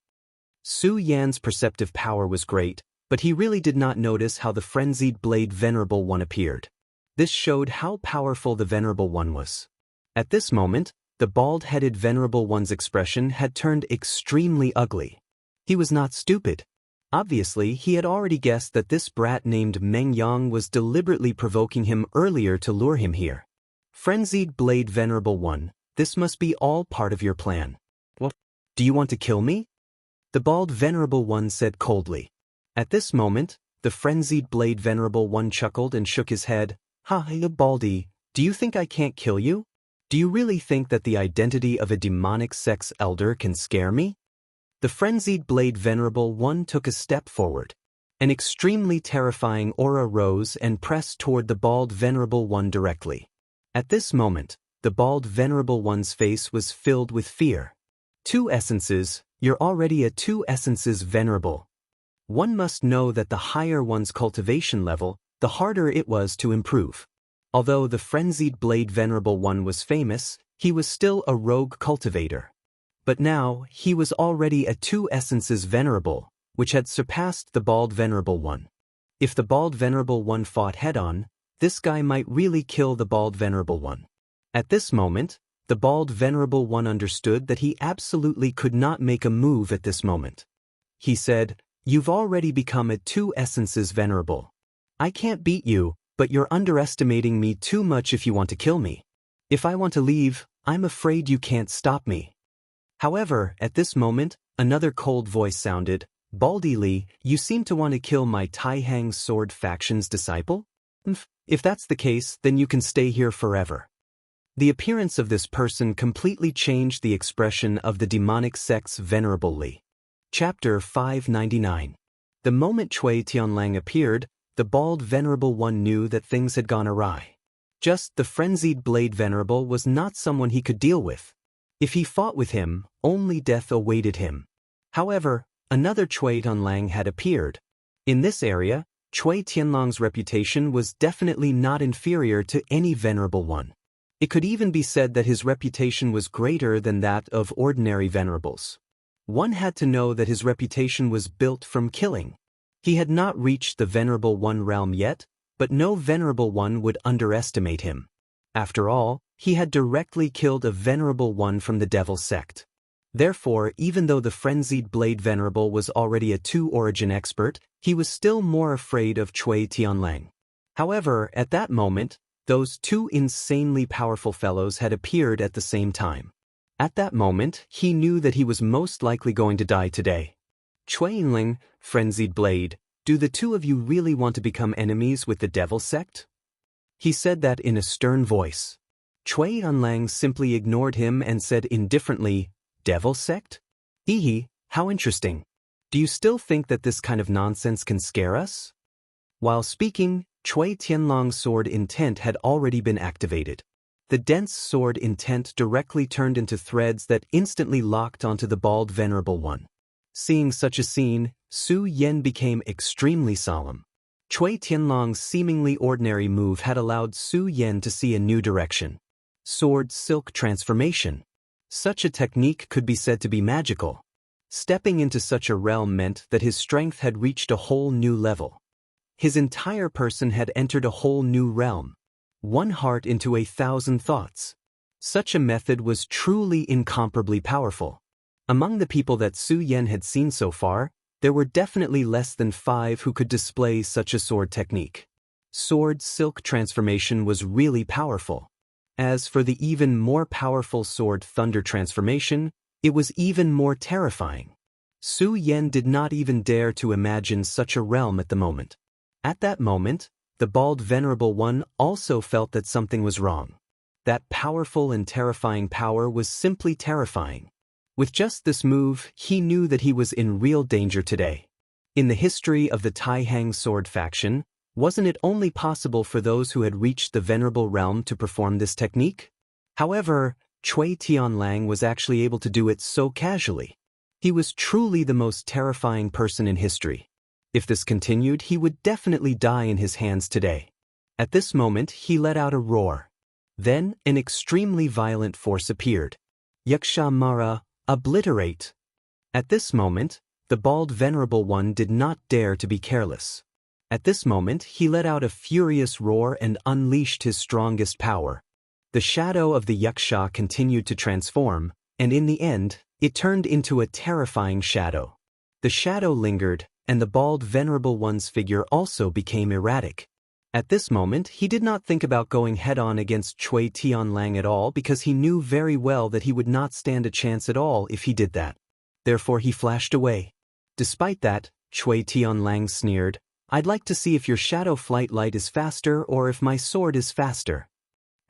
Su Yan's perceptive power was great, but he really did not notice how the Frenzied Blade Venerable One appeared. This showed how powerful the Venerable One was. At this moment, the bald-headed Venerable One's expression had turned extremely ugly. He was not stupid. Obviously, he had already guessed that this brat named Meng Yang was deliberately provoking him earlier to lure him here. Frenzied Blade Venerable One, this must be all part of your plan. What? Do you want to kill me? The bald Venerable One said coldly. At this moment, the Frenzied Blade Venerable One chuckled and shook his head. "Ha, Baldy, do you think I can't kill you? Do you really think that the identity of a demonic sect's elder can scare me?" The Frenzied Blade Venerable One took a step forward. An extremely terrifying aura rose and pressed toward the bald Venerable One directly. At this moment, the bald Venerable One's face was filled with fear. "Two essences, you're already a two essences venerable. One must know that the higher one's cultivation level, the harder it was to improve." Although the Frenzied Blade Venerable One was famous, he was still a rogue cultivator. But now, he was already a two essences venerable, which had surpassed the bald Venerable One. If the bald Venerable One fought head-on, this guy might really kill the bald Venerable One. At this moment, the bald Venerable One understood that he absolutely could not make a move at this moment. He said, "You've already become a two essences venerable. I can't beat you, but you're underestimating me too much if you want to kill me. If I want to leave, I'm afraid you can't stop me." However, at this moment, another cold voice sounded, "Baldy Li, you seem to want to kill my Taihang sword faction's disciple? If that's the case, then you can stay here forever." The appearance of this person completely changed the expression of the demonic sect's Venerable Li. Chapter 599. The moment Cui Tianlang appeared, the bald Venerable One knew that things had gone awry. Just the Frenzied Blade Venerable was not someone he could deal with. If he fought with him, only death awaited him. However, another Cui Tianlang had appeared. In this area, Cui Tianlang's reputation was definitely not inferior to any Venerable One. It could even be said that his reputation was greater than that of ordinary venerables. One had to know that his reputation was built from killing. He had not reached the Venerable One realm yet, but no Venerable One would underestimate him. After all, he had directly killed a Venerable One from the Devil sect. Therefore, even though the frenzied blade venerable was already a two-origin expert, he was still more afraid of Cui Tianlang. However, at that moment, those two insanely powerful fellows had appeared at the same time. At that moment, he knew that he was most likely going to die today. Cui Tianlang, frenzied blade, do the two of you really want to become enemies with the devil sect? He said that in a stern voice. Cui Tianlang simply ignored him and said indifferently, Devil sect? Hee, how interesting. Do you still think that this kind of nonsense can scare us? While speaking, Cui Tianlang's sword intent had already been activated. The dense sword intent directly turned into threads that instantly locked onto the bald venerable one. Seeing such a scene, Su Yan became extremely solemn. Cui Tianlang's seemingly ordinary move had allowed Su Yan to see a new direction. Sword silk transformation. Such a technique could be said to be magical. Stepping into such a realm meant that his strength had reached a whole new level. His entire person had entered a whole new realm. One heart into 1,000 thoughts. Such a method was truly incomparably powerful. Among the people that Su Yan had seen so far, there were definitely less than 5 who could display such a sword technique. Sword silk transformation was really powerful. As for the even more powerful sword thunder transformation, it was even more terrifying. Su Yan did not even dare to imagine such a realm at the moment. At that moment, the bald venerable one also felt that something was wrong. That powerful and terrifying power was simply terrifying. With just this move, he knew that he was in real danger today. In the history of the Taihang sword faction, wasn't it only possible for those who had reached the venerable realm to perform this technique? However, Cui Tianlang was actually able to do it so casually. He was truly the most terrifying person in history. If this continued, he would definitely die in his hands today. At this moment, he let out a roar. Then, an extremely violent force appeared. Xianxia Mara, obliterate. At this moment, the bald venerable one did not dare to be careless. At this moment, he let out a furious roar and unleashed his strongest power. The shadow of the Xianxia continued to transform, and in the end, it turned into a terrifying shadow. The shadow lingered, and the bald venerable one's figure also became erratic. At this moment, he did not think about going head-on against Cui Tianlang at all because he knew very well that he would not stand a chance at all if he did that. Therefore, he flashed away. Despite that, Cui Tianlang sneered, I'd like to see if your shadow flight light is faster or if my sword is faster.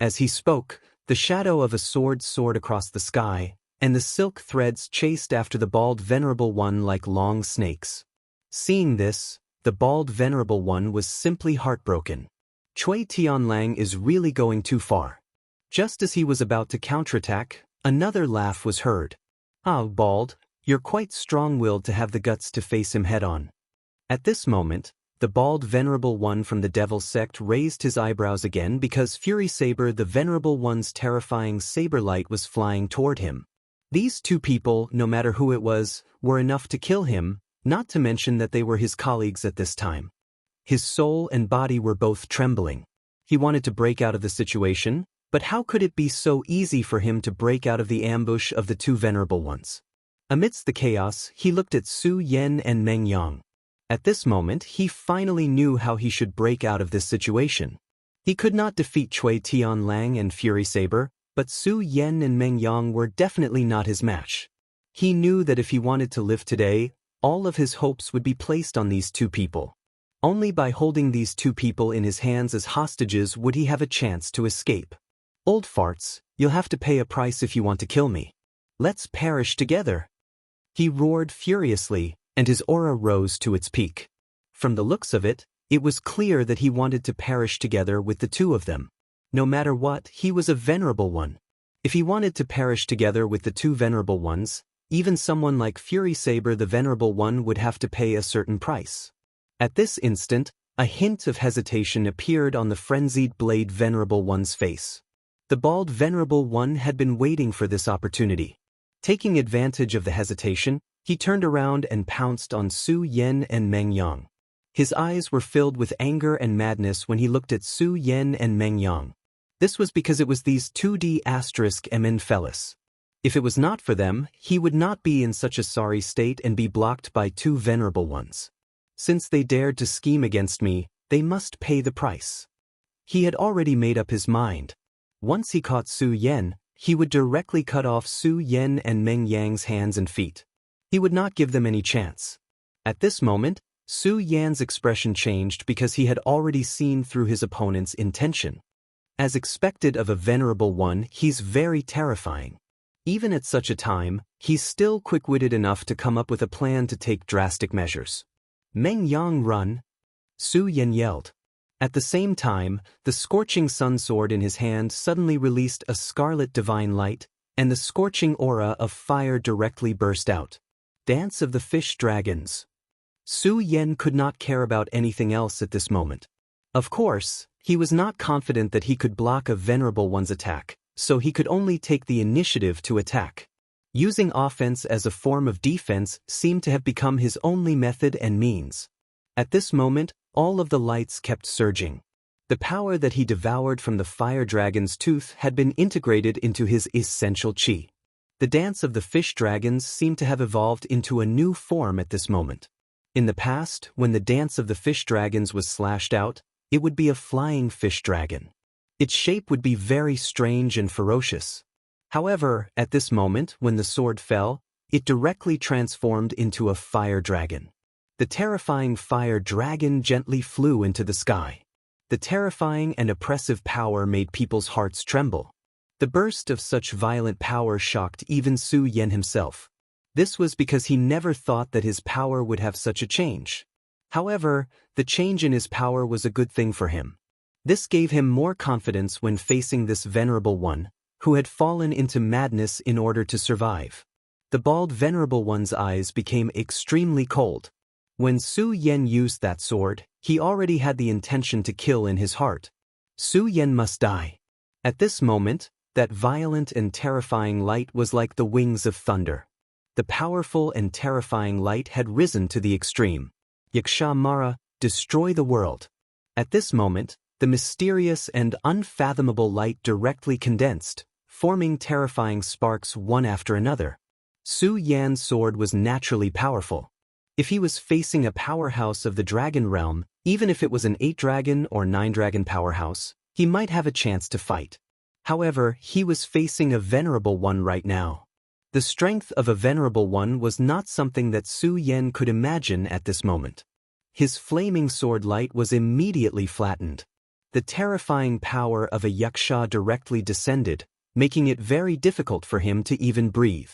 As he spoke, the shadow of a sword soared across the sky, and the silk threads chased after the bald venerable one like long snakes. Seeing this, the bald venerable one was simply heartbroken. Cui Tianlang is really going too far. Just as he was about to counterattack, another laugh was heard. Ah, bald, you're quite strong-willed to have the guts to face him head-on. At this moment, the bald venerable one from the devil sect raised his eyebrows again because Fury Saber, the venerable one's terrifying saber light, was flying toward him. These two people, no matter who it was, were enough to kill him, not to mention that they were his colleagues at this time. His soul and body were both trembling. He wanted to break out of the situation, but how could it be so easy for him to break out of the ambush of the two venerable ones? Amidst the chaos, he looked at Su Yan and Meng Yang. At this moment, he finally knew how he should break out of this situation. He could not defeat Cui Tianlang and Fury Saber, but Su Yan and Meng Yang were definitely not his match. He knew that if he wanted to live today, all of his hopes would be placed on these two people. Only by holding these two people in his hands as hostages would he have a chance to escape. Old farts, you'll have to pay a price if you want to kill me. Let's perish together. He roared furiously, and his aura rose to its peak. From the looks of it, it was clear that he wanted to perish together with the two of them. No matter what, he was a venerable one. If he wanted to perish together with the two venerable ones, even someone like Fury Saber the venerable one would have to pay a certain price. At this instant, a hint of hesitation appeared on the frenzied blade venerable one's face. The bald venerable one had been waiting for this opportunity. Taking advantage of the hesitation, he turned around and pounced on Su Yan and Meng Yang. His eyes were filled with anger and madness when he looked at Su Yan and Meng Yang. This was because it was these 2D***mn fellas. If it was not for them, he would not be in such a sorry state and be blocked by two venerable ones. Since they dared to scheme against me, they must pay the price. He had already made up his mind. Once he caught Su Yan, he would directly cut off Su Yan and Meng Yang's hands and feet. He would not give them any chance. At this moment, Su Yan's expression changed because he had already seen through his opponent's intention. As expected of a venerable one, he's very terrifying. Even at such a time, he's still quick-witted enough to come up with a plan to take drastic measures. Meng Yang, run! Su Yan yelled. At the same time, the scorching sun sword in his hand suddenly released a scarlet divine light, and the scorching aura of fire directly burst out. Dance of the Fish Dragons. Su Yan could not care about anything else at this moment. Of course, he was not confident that he could block a venerable one's attack, so he could only take the initiative to attack. Using offense as a form of defense seemed to have become his only method and means. At this moment, all of the lights kept surging. The power that he devoured from the fire dragon's tooth had been integrated into his essential chi. The dance of the fish dragons seemed to have evolved into a new form at this moment. In the past, when the dance of the fish dragons was slashed out, it would be a flying fish dragon. Its shape would be very strange and ferocious. However, at this moment, when the sword fell, it directly transformed into a fire dragon. The terrifying fire dragon gently flew into the sky. The terrifying and oppressive power made people's hearts tremble. The burst of such violent power shocked even Su Yan himself. This was because he never thought that his power would have such a change. However, the change in his power was a good thing for him. This gave him more confidence when facing this venerable one, who had fallen into madness in order to survive. The bald venerable one's eyes became extremely cold. When Su Yan used that sword, he already had the intention to kill in his heart. Su Yan must die. At this moment, that violent and terrifying light was like the wings of thunder. The powerful and terrifying light had risen to the extreme. Yaksha Mara, destroy the world. At this moment, the mysterious and unfathomable light directly condensed, forming terrifying sparks one after another. Su Yan's sword was naturally powerful. If he was facing a powerhouse of the dragon realm, even if it was an 8-dragon or 9-dragon powerhouse, he might have a chance to fight. However, he was facing a venerable one right now. The strength of a venerable one was not something that Su Yan could imagine at this moment. His flaming sword light was immediately flattened. The terrifying power of a yaksha directly descended, making it very difficult for him to even breathe.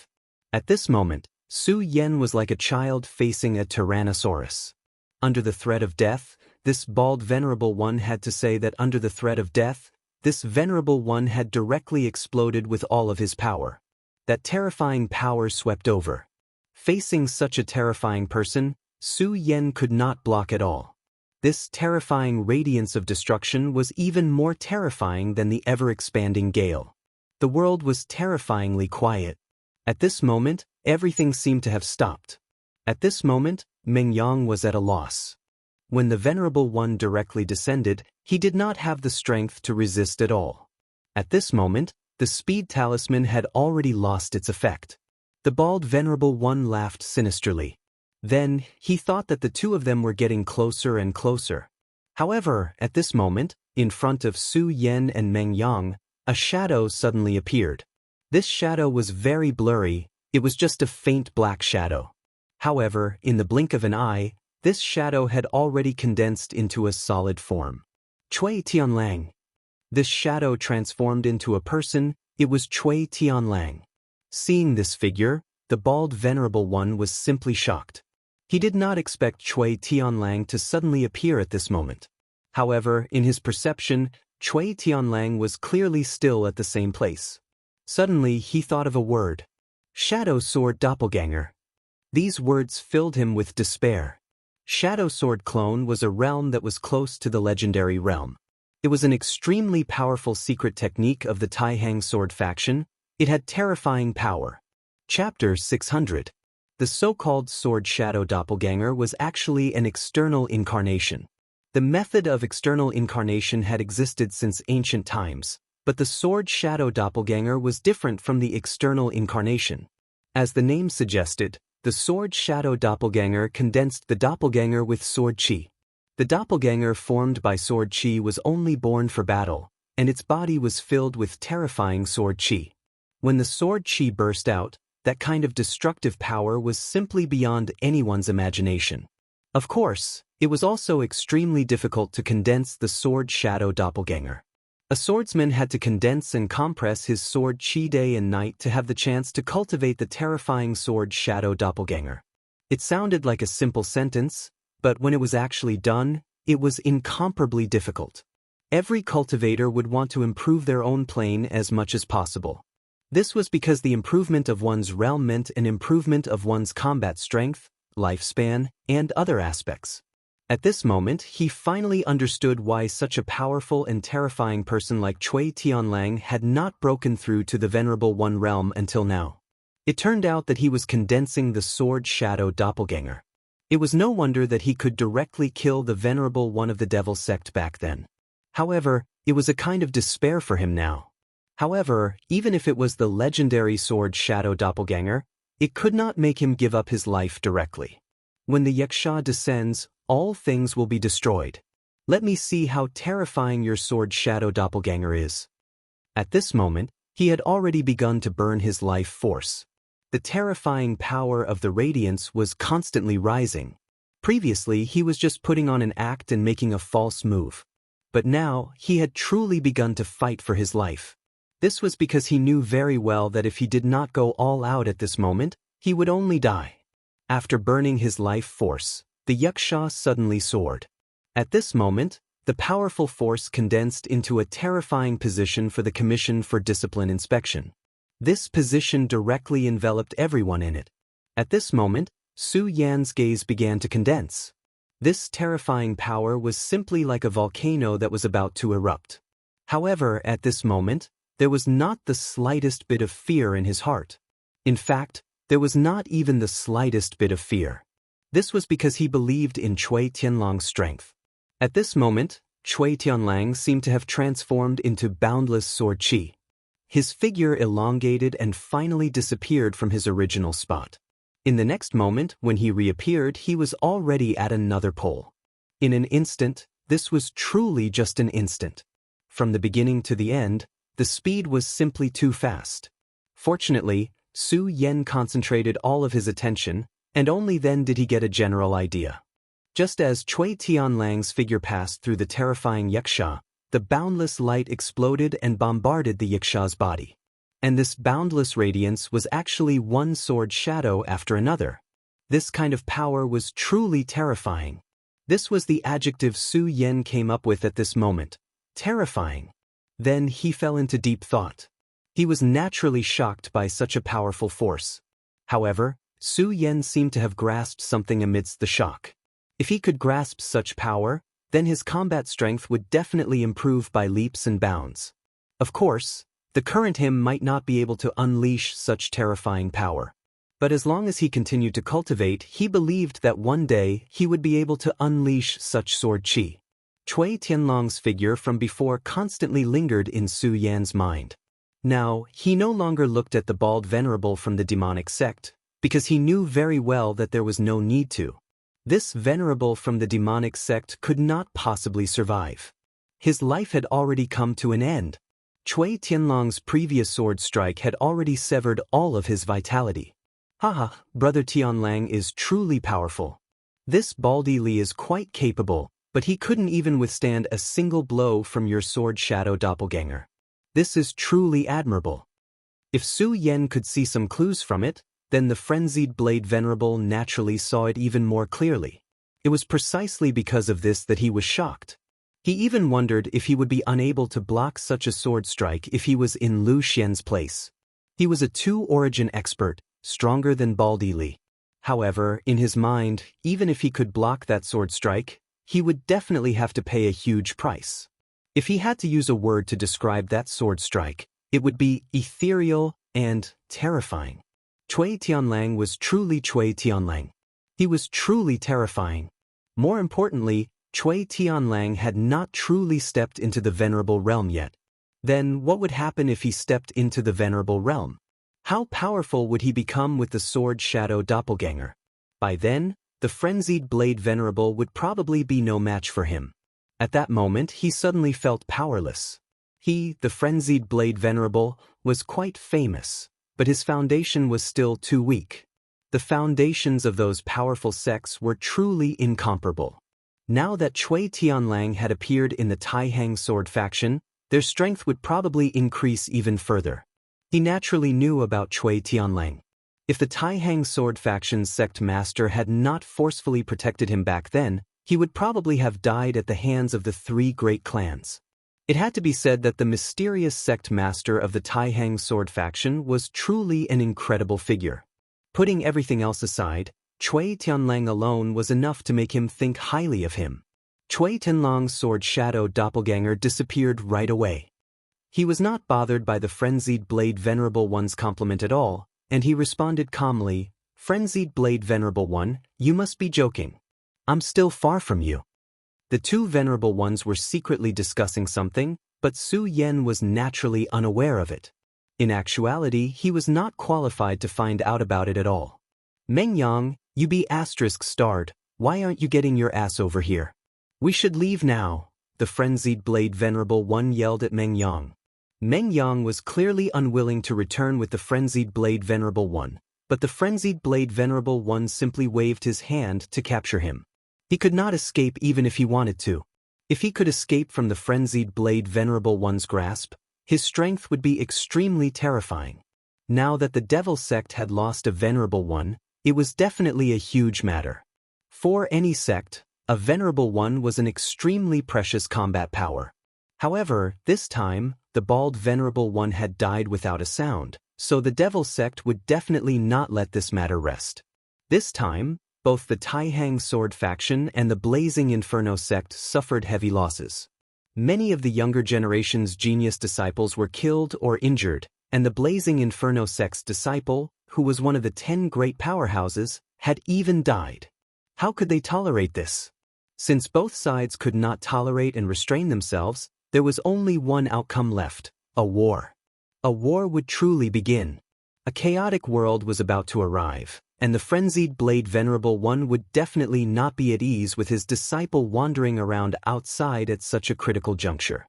At this moment, Su Yan was like a child facing a tyrannosaurus. Under the threat of death, this bald venerable one had to say that under the threat of death, this venerable one had directly exploded with all of his power. That terrifying power swept over. Facing such a terrifying person, Su Yan could not block at all. This terrifying radiance of destruction was even more terrifying than the ever-expanding gale. The world was terrifyingly quiet. At this moment, everything seemed to have stopped. At this moment, Meng Yang was at a loss. When the venerable one directly descended, he did not have the strength to resist at all. At this moment, the speed talisman had already lost its effect. The bald venerable one laughed sinisterly. Then, he thought that the two of them were getting closer and closer. However, at this moment, in front of Su Yan and Meng Yang, a shadow suddenly appeared. This shadow was very blurry, it was just a faint black shadow. However, in the blink of an eye, this shadow had already condensed into a solid form. Cui Tianlang. This shadow transformed into a person, it was Cui Tianlang. Seeing this figure, the bald venerable one was simply shocked. He did not expect Cui Tianlang to suddenly appear at this moment. However, in his perception, Cui Tianlang was clearly still at the same place. Suddenly, he thought of a word. Shadow Sword Doppelganger. These words filled him with despair. Shadow Sword Clone was a realm that was close to the legendary realm. It was an extremely powerful secret technique of the Taihang sword faction. It had terrifying power. Chapter 600. The so-called Sword Shadow Doppelganger was actually an external incarnation. The method of external incarnation had existed since ancient times, But the sword shadow doppelganger was different from the external incarnation. As the name suggested, the sword shadow doppelganger condensed the doppelganger with sword chi. The doppelganger formed by sword chi was only born for battle, and its body was filled with terrifying sword chi. When the sword chi burst out, that kind of destructive power was simply beyond anyone's imagination. Of course, it was also extremely difficult to condense the sword shadow doppelganger. A swordsman had to condense and compress his sword chi day and night to have the chance to cultivate the terrifying sword shadow doppelganger. It sounded like a simple sentence, but when it was actually done, it was incomparably difficult. Every cultivator would want to improve their own plane as much as possible. This was because the improvement of one's realm meant an improvement of one's combat strength, lifespan, and other aspects. At this moment, he finally understood why such a powerful and terrifying person like Cui Tianlang had not broken through to the Venerable One realm until now. It turned out that he was condensing the sword shadow doppelganger. It was no wonder that he could directly kill the Venerable One of the Devil sect back then. However, it was a kind of despair for him now. However, even if it was the legendary sword shadow doppelganger, it could not make him give up his life directly. When the Xianxia descends, all things will be destroyed. Let me see how terrifying your sword shadow doppelganger is. At this moment, he had already begun to burn his life force. The terrifying power of the radiance was constantly rising. Previously, he was just putting on an act and making a false move. But now, he had truly begun to fight for his life. This was because he knew very well that if he did not go all out at this moment, he would only die. After burning his life force, the Xianxia suddenly soared. At this moment, the powerful force condensed into a terrifying position for the Commission for Discipline Inspection. This position directly enveloped everyone in it. At this moment, Su Yan's gaze began to condense. This terrifying power was simply like a volcano that was about to erupt. However, at this moment, there was not the slightest bit of fear in his heart. In fact, there was not even the slightest bit of fear. This was because he believed in Cui Tianlang's strength. At this moment, Cui Tianlang seemed to have transformed into boundless sword chi. His figure elongated and finally disappeared from his original spot. In the next moment, when he reappeared, he was already at another pole. In an instant, this was truly just an instant. From the beginning to the end, the speed was simply too fast. Fortunately, Su Yan concentrated all of his attention, and only then did he get a general idea. Just as Cui Tianlang's figure passed through the terrifying Xianxia, the boundless light exploded and bombarded the Xianxia's body. And this boundless radiance was actually one sword shadow after another. This kind of power was truly terrifying. This was the adjective Su Yan came up with at this moment. Terrifying. Then he fell into deep thought. He was naturally shocked by such a powerful force. However, Su Yan seemed to have grasped something amidst the shock. If he could grasp such power, then his combat strength would definitely improve by leaps and bounds. Of course, the current him might not be able to unleash such terrifying power. But as long as he continued to cultivate, he believed that one day he would be able to unleash such sword chi. Cui Tianlang's figure from before constantly lingered in Su Yan's mind. Now, he no longer looked at the bald venerable from the demonic sect, because he knew very well that there was no need to. This venerable from the demonic sect could not possibly survive. His life had already come to an end. Cui Tianlang's previous sword strike had already severed all of his vitality. Haha, Brother Tianlang is truly powerful. This Baldi Li is quite capable, but he couldn't even withstand a single blow from your sword shadow doppelganger. This is truly admirable. If Su Yan could see some clues from it, then the frenzied blade venerable naturally saw it even more clearly. It was precisely because of this that he was shocked. He even wondered if he would be unable to block such a sword strike if he was in Lu Xian's place. He was a two-origin expert, stronger than Baldi Li. However, in his mind, even if he could block that sword strike, he would definitely have to pay a huge price. If he had to use a word to describe that sword strike, it would be ethereal and terrifying. Cui Tianlang was truly Cui Tianlang. He was truly terrifying. More importantly, Cui Tianlang had not truly stepped into the venerable realm yet. Then what would happen if he stepped into the venerable realm? How powerful would he become with the sword shadow doppelganger? By then, the frenzied blade venerable would probably be no match for him. At that moment he suddenly felt powerless. He, the frenzied blade venerable, was quite famous, but his foundation was still too weak. The foundations of those powerful sects were truly incomparable. Now that Cui Tianlang had appeared in the Taihang sword faction, their strength would probably increase even further. He naturally knew about Cui Tianlang. If the Taihang sword faction's sect master had not forcefully protected him back then, he would probably have died at the hands of the three great clans. It had to be said that the mysterious sect master of the Taihang sword faction was truly an incredible figure. Putting everything else aside, Cui Tianlang alone was enough to make him think highly of him. Cui Tianlang's sword shadow doppelganger disappeared right away. He was not bothered by the frenzied blade venerable one's compliment at all, and he responded calmly, "Frenzied blade venerable one, you must be joking. I'm still far from you." The two venerable ones were secretly discussing something, but Su Yan was naturally unaware of it. In actuality, he was not qualified to find out about it at all. "Meng Yang, you be **starred, why aren't you getting your ass over here? We should leave now," the frenzied blade venerable one yelled at Meng Yang. Meng Yang was clearly unwilling to return with the frenzied blade venerable one, but the frenzied blade venerable one simply waved his hand to capture him. He could not escape even if he wanted to. If he could escape from the frenzied blade venerable one's grasp, his strength would be extremely terrifying. Now that the devil sect had lost a venerable one, it was definitely a huge matter. For any sect, a venerable one was an extremely precious combat power. However, this time, the bald venerable one had died without a sound, so the devil sect would definitely not let this matter rest. This time, both the Taihang sword faction and the Blazing Inferno sect suffered heavy losses. Many of the younger generation's genius disciples were killed or injured, and the Blazing Inferno sect's disciple, who was one of the 10 great powerhouses, had even died. How could they tolerate this? Since both sides could not tolerate and restrain themselves, there was only one outcome left: a war. A war would truly begin. A chaotic world was about to arrive, and the frenzied blade venerable one would definitely not be at ease with his disciple wandering around outside at such a critical juncture.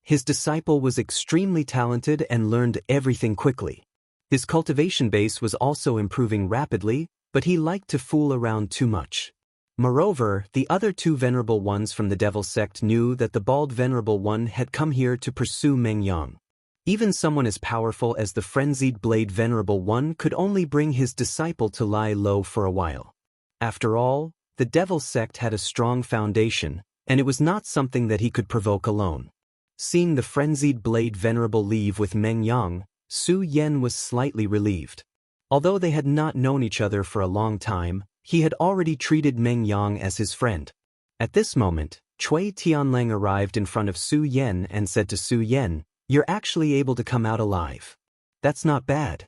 His disciple was extremely talented and learned everything quickly. His cultivation base was also improving rapidly, but he liked to fool around too much. Moreover, the other two venerable ones from the devil sect knew that the bald venerable one had come here to pursue Meng Yang. Even someone as powerful as the frenzied blade venerable one could only bring his disciple to lie low for a while. After all, the devil sect had a strong foundation, and it was not something that he could provoke alone. Seeing the frenzied blade venerable leave with Meng Yang, Su Yan was slightly relieved. Although they had not known each other for a long time, he had already treated Meng Yang as his friend. At this moment, Cui Tianlang arrived in front of Su Yan and said to Su Yan, "You're actually able to come out alive. That's not bad."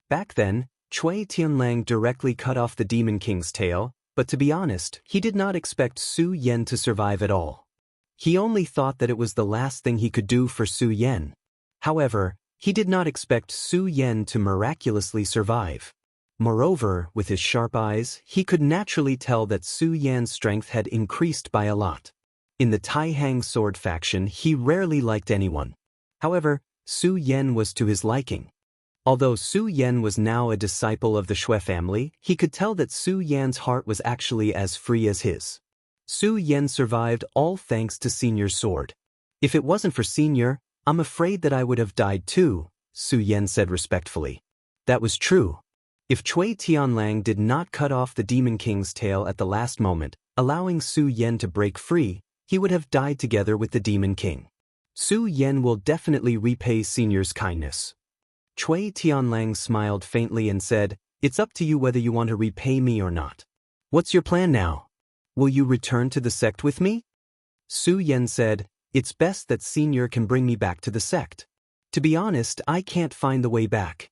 Back then, Cui Tianlang directly cut off the Demon King's tail, but to be honest, he did not expect Su Yan to survive at all. He only thought that it was the last thing he could do for Su Yan. However, he did not expect Su Yan to miraculously survive. Moreover, with his sharp eyes, he could naturally tell that Su Yan's strength had increased by a lot. In the Taihang sword faction, he rarely liked anyone. However, Su Yan was to his liking. Although Su Yan was now a disciple of the Shui family, he could tell that Su Yan's heart was actually as free as his. Su Yan survived all thanks to Senior's sword. "If it wasn't for Senior, I'm afraid that I would have died too," Su Yan said respectfully. That was true. If Cui Tianlang did not cut off the Demon King's tail at the last moment, allowing Su Yan to break free, he would have died together with the Demon King. Su Yan will definitely repay Senior's kindness. Cui Tianlang smiled faintly and said, "It's up to you whether you want to repay me or not. What's your plan now? Will you return to the sect with me?" Su Yan said, "It's best that Senior can bring me back to the sect. To be honest, I can't find the way back."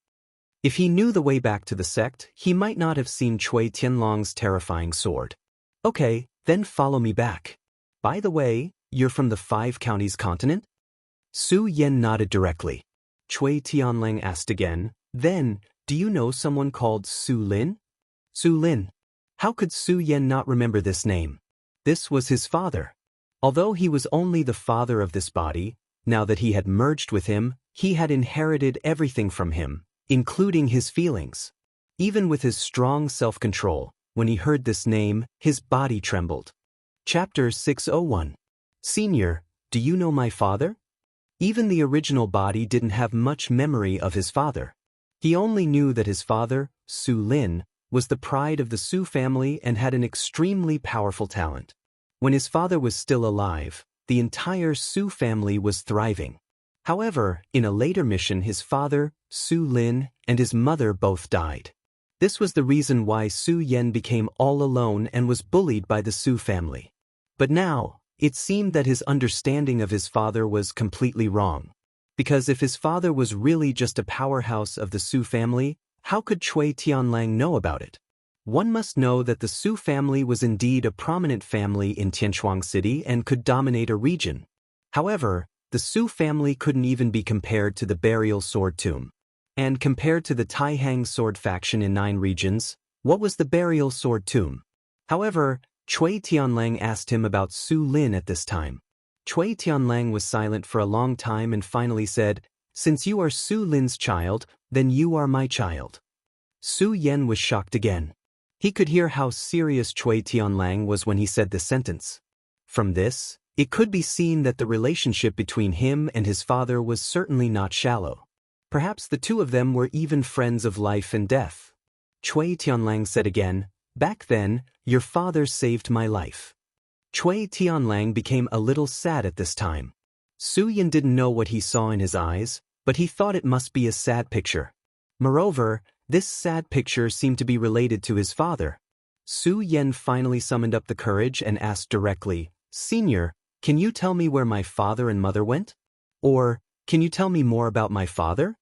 If he knew the way back to the sect, he might not have seen Cui Tianlang's terrifying sword. "Okay, then follow me back. By the way, you're from the 5 counties continent?" Su Yan nodded directly. Cui Tianlang asked again, "Then, do you know someone called Su Lin?" Su Lin. How could Su Yan not remember this name? This was his father. Although he was only the father of this body, now that he had merged with him, he had inherited everything from him, including his feelings. Even with his strong self-control, when he heard this name, his body trembled. Chapter 601. Senior, do you know my father? Even the original body didn't have much memory of his father. He only knew that his father, Su Lin, was the pride of the Su family and had an extremely powerful talent. When his father was still alive, the entire Su family was thriving. However, in a later mission his father, Su Lin, and his mother both died. This was the reason why Su Yan became all alone and was bullied by the Su family. But now, it seemed that his understanding of his father was completely wrong. Because if his father was really just a powerhouse of the Su family, how could Cui Tianlang know about it? One must know that the Su family was indeed a prominent family in Tianshuang City and could dominate a region. However, the Su family couldn't even be compared to the burial sword tomb. And compared to the Taihang sword faction in 9 regions, what was the burial sword tomb? However, Cui Tianlang asked him about Su Lin at this time. Cui Tianlang was silent for a long time and finally said, "Since you are Su Lin's child, then you are my child." Su Yan was shocked again. He could hear how serious Cui Tianlang was when he said this sentence. From this, it could be seen that the relationship between him and his father was certainly not shallow. Perhaps the two of them were even friends of life and death. Cui Tianlang said again, "Back then, your father saved my life." Cui Tianlang became a little sad at this time. Su Yan didn't know what he saw in his eyes, but he thought it must be a sad picture. Moreover, this sad picture seemed to be related to his father. Su Yan finally summoned up the courage and asked directly, "Senior, can you tell me where my father and mother went? Or, can you tell me more about my father?"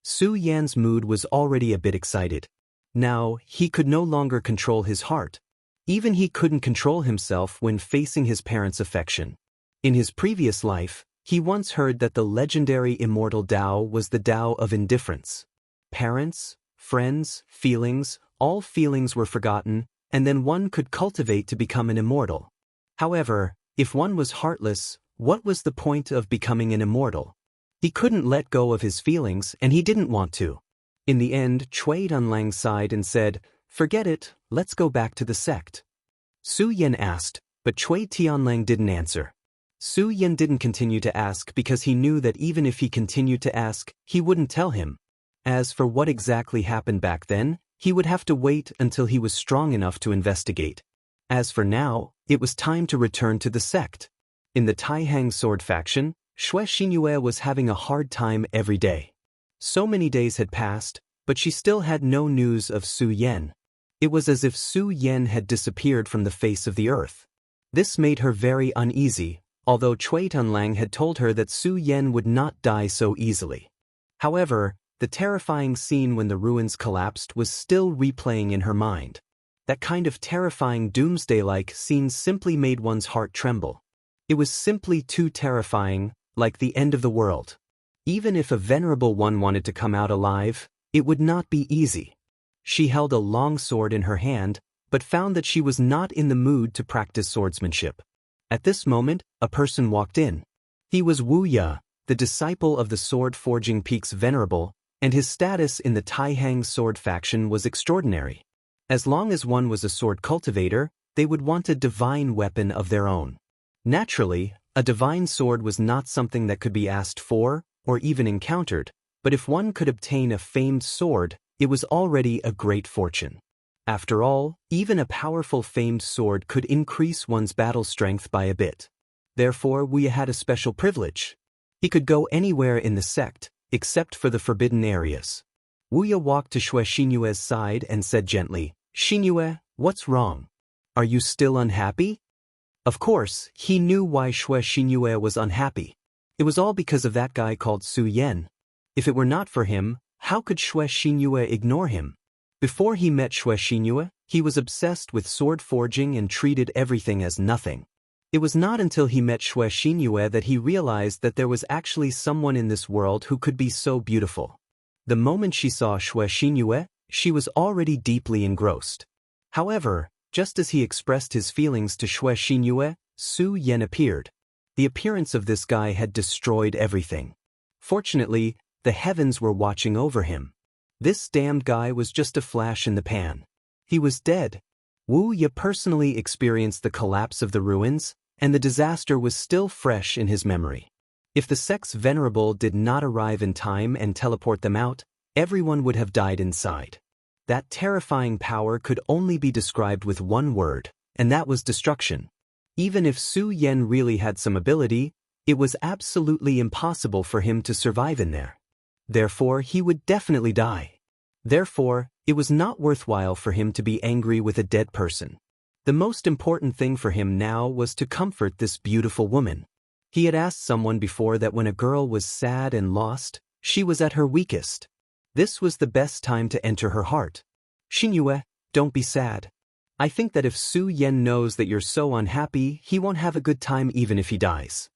Su Yan's mood was already a bit excited. Now, he could no longer control his heart. Even he couldn't control himself when facing his parents' affection. In his previous life, he once heard that the legendary immortal Tao was the Tao of indifference. Parents, friends, feelings, all feelings were forgotten, and then one could cultivate to become an immortal. However, if one was heartless, what was the point of becoming an immortal? He couldn't let go of his feelings, and he didn't want to. In the end, Cui Tianlang sighed and said, "Forget it, let's go back to the sect." Su Yan asked, but Cui Tianlang didn't answer. Su Yan didn't continue to ask because he knew that even if he continued to ask, he wouldn't tell him. As for what exactly happened back then, he would have to wait until he was strong enough to investigate. As for now, it was time to return to the sect. In the Taihang sword faction, Xianxia was having a hard time every day. So many days had passed, but she still had no news of Su Yan. It was as if Su Yan had disappeared from the face of the earth. This made her very uneasy, although Cui Tianlang had told her that Su Yan would not die so easily. However, the terrifying scene when the ruins collapsed was still replaying in her mind. That kind of terrifying doomsday-like scene simply made one's heart tremble. It was simply too terrifying, like the end of the world. Even if a venerable one wanted to come out alive, it would not be easy. She held a long sword in her hand, but found that she was not in the mood to practice swordsmanship. At this moment, a person walked in. He was Wuxia, the disciple of the sword-forging peak's venerable, and his status in the Taihang sword faction was extraordinary. As long as one was a sword cultivator, they would want a divine weapon of their own. Naturally, a divine sword was not something that could be asked for, or even encountered, but if one could obtain a famed sword, it was already a great fortune. After all, even a powerful famed sword could increase one's battle strength by a bit. Therefore, Wuxia had a special privilege. He could go anywhere in the sect, except for the forbidden areas. Wuxia walked to Xianxia's side and said gently, "Xianxia, what's wrong? Are you still unhappy?" Of course, he knew why Xianxia was unhappy. It was all because of that guy called Su Yan. If it were not for him, how could Xianxia ignore him? Before he met Xianxia, he was obsessed with sword forging and treated everything as nothing. It was not until he met Xianxia that he realized that there was actually someone in this world who could be so beautiful. The moment she saw Xianxia, she was already deeply engrossed. However, just as he expressed his feelings to Xianxia, Su Yan appeared. The appearance of this guy had destroyed everything. Fortunately, the heavens were watching over him. This damned guy was just a flash in the pan. He was dead. Wuxia personally experienced the collapse of the ruins, and the disaster was still fresh in his memory. If the sect's venerable did not arrive in time and teleport them out, everyone would have died inside. That terrifying power could only be described with one word, and that was destruction. Even if Su Yan really had some ability, it was absolutely impossible for him to survive in there. Therefore, he would definitely die. Therefore, it was not worthwhile for him to be angry with a dead person. The most important thing for him now was to comfort this beautiful woman. He had asked someone before that when a girl was sad and lost, she was at her weakest. This was the best time to enter her heart. Xianxia, don't be sad. I think that if Su Yan knows that you're so unhappy, he won't have a good time even if he dies.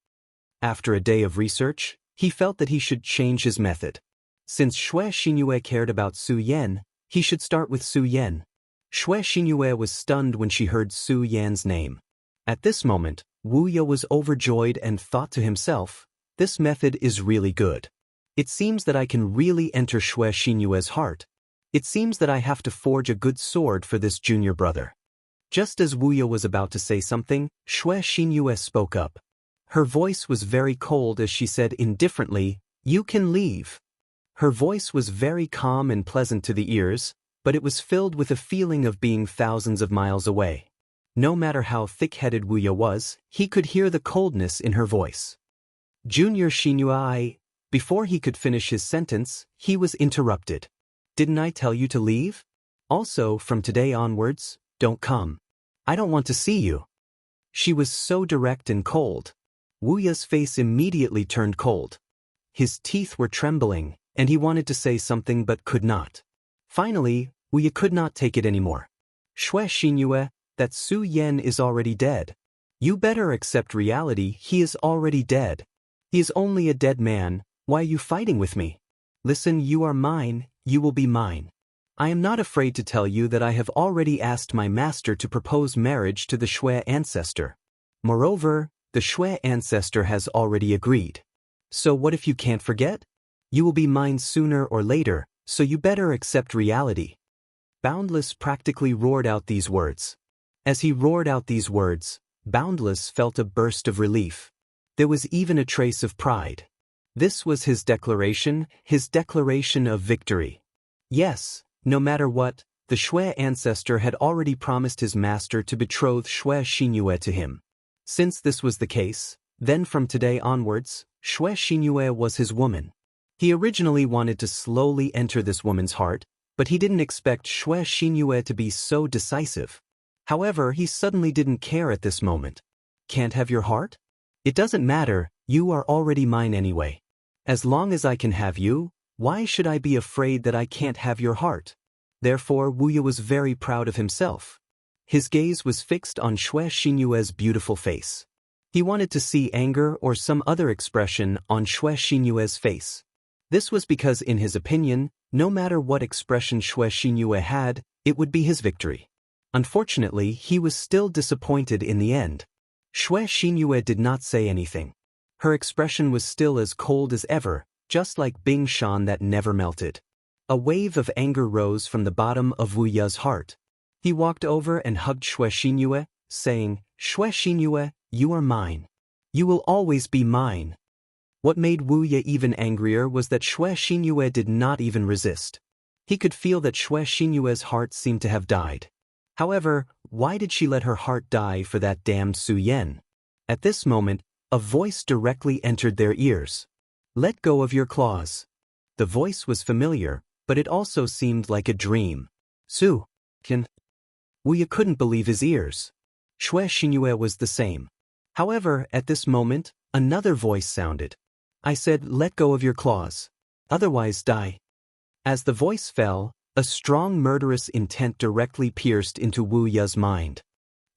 After a day of research, he felt that he should change his method. Since Xianxia cared about Su Yan, he should start with Su Yan. Xianxia was stunned when she heard Su Yan's name. At this moment, Wuxia was overjoyed and thought to himself, this method is really good. It seems that I can really enter Xianxia's heart. It seems that I have to forge a good sword for this junior brother. Just as Wuxia was about to say something, Xianxia spoke up. Her voice was very cold as she said indifferently, "You can leave." Her voice was very calm and pleasant to the ears, but it was filled with a feeling of being thousands of miles away. No matter how thick-headed Wuxia was, he could hear the coldness in her voice. Junior Xianxia, before he could finish his sentence, he was interrupted. Didn't I tell you to leave? Also, from today onwards, don't come. I don't want to see you. She was so direct and cold. Wuxia's face immediately turned cold. His teeth were trembling, and he wanted to say something but could not. Finally, Wuxia could not take it anymore. Xianxia, that Su Yan is already dead. You better accept reality, he is already dead. He is only a dead man, why are you fighting with me? Listen, you are mine, you will be mine. I am not afraid to tell you that I have already asked my master to propose marriage to the Shui ancestor. Moreover, the Shui ancestor has already agreed. So what if you can't forget? You will be mine sooner or later, so you better accept reality. Boundless practically roared out these words. As he roared out these words, Boundless felt a burst of relief. There was even a trace of pride. This was his declaration of victory. Yes, no matter what, the Shui ancestor had already promised his master to betroth Xianxia to him. Since this was the case, then from today onwards, Xianxia was his woman. He originally wanted to slowly enter this woman's heart, but he didn't expect Xianxia to be so decisive. However, he suddenly didn't care at this moment. Can't have your heart? It doesn't matter, you are already mine anyway. As long as I can have you, why should I be afraid that I can't have your heart? Therefore, Wuxia was very proud of himself. His gaze was fixed on Xianxia's beautiful face. He wanted to see anger or some other expression on Xianxia's face. This was because in his opinion, no matter what expression Xianxia had, it would be his victory. Unfortunately, he was still disappointed in the end. Xianxia did not say anything. Her expression was still as cold as ever, just like Bing Shan that never melted. A wave of anger rose from the bottom of Wuxia's heart. He walked over and hugged Xianxia, saying, "Xianxia, you are mine. You will always be mine." What made Wuxia even angrier was that Xianxia did not even resist. He could feel that Xianxia's heart seemed to have died. However, why did she let her heart die for that damned Su Yan? At this moment, a voice directly entered their ears. "Let go of your claws." The voice was familiar, but it also seemed like a dream. Su Yan. Wuxia couldn't believe his ears. Xianxia was the same. However, at this moment, another voice sounded. "I said, let go of your claws. Otherwise die." As the voice fell, a strong murderous intent directly pierced into Wuxia's mind.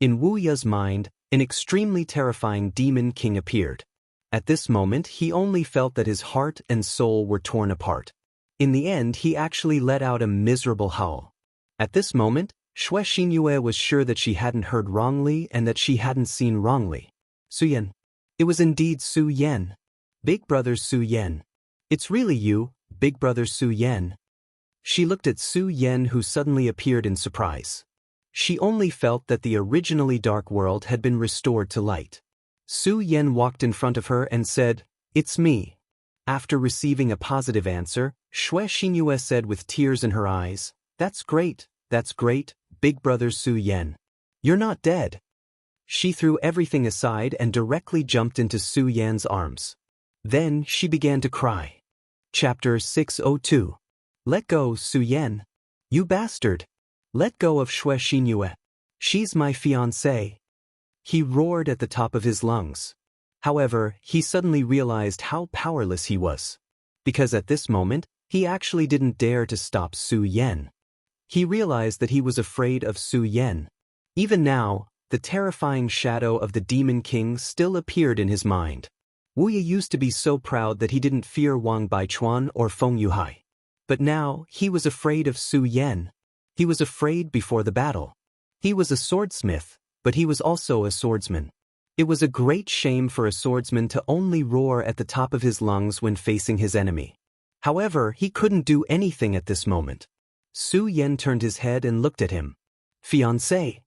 In Wuxia's mind, an extremely terrifying demon king appeared. At this moment he only felt that his heart and soul were torn apart. In the end he actually let out a miserable howl. At this moment, Xianxia was sure that she hadn't heard wrongly and that she hadn't seen wrongly. Su Yan. It was indeed Su Yan. Big brother Su Yan. It's really you, big brother Su Yan. She looked at Su Yan, who suddenly appeared in surprise. She only felt that the originally dark world had been restored to light. Su Yan walked in front of her and said, "It's me." After receiving a positive answer, Xianxia said with tears in her eyes, that's great, big brother Su Yan. You're not dead." She threw everything aside and directly jumped into Su Yan's arms. Then she began to cry. Chapter 602. Let go, Su Yan. You bastard. Let go of Xianxia. She's my fiancée. He roared at the top of his lungs. However, he suddenly realized how powerless he was. Because at this moment, he actually didn't dare to stop Su Yan. He realized that he was afraid of Su Yan. Even now, the terrifying shadow of the Demon King still appeared in his mind. Wuxia used to be so proud that he didn't fear Wang Baichuan or Feng Yuhai. But now, he was afraid of Su Yan. He was afraid before the battle. He was a swordsmith, but he was also a swordsman. It was a great shame for a swordsman to only roar at the top of his lungs when facing his enemy. However, he couldn't do anything at this moment. Su Yan turned his head and looked at him. Fiancé?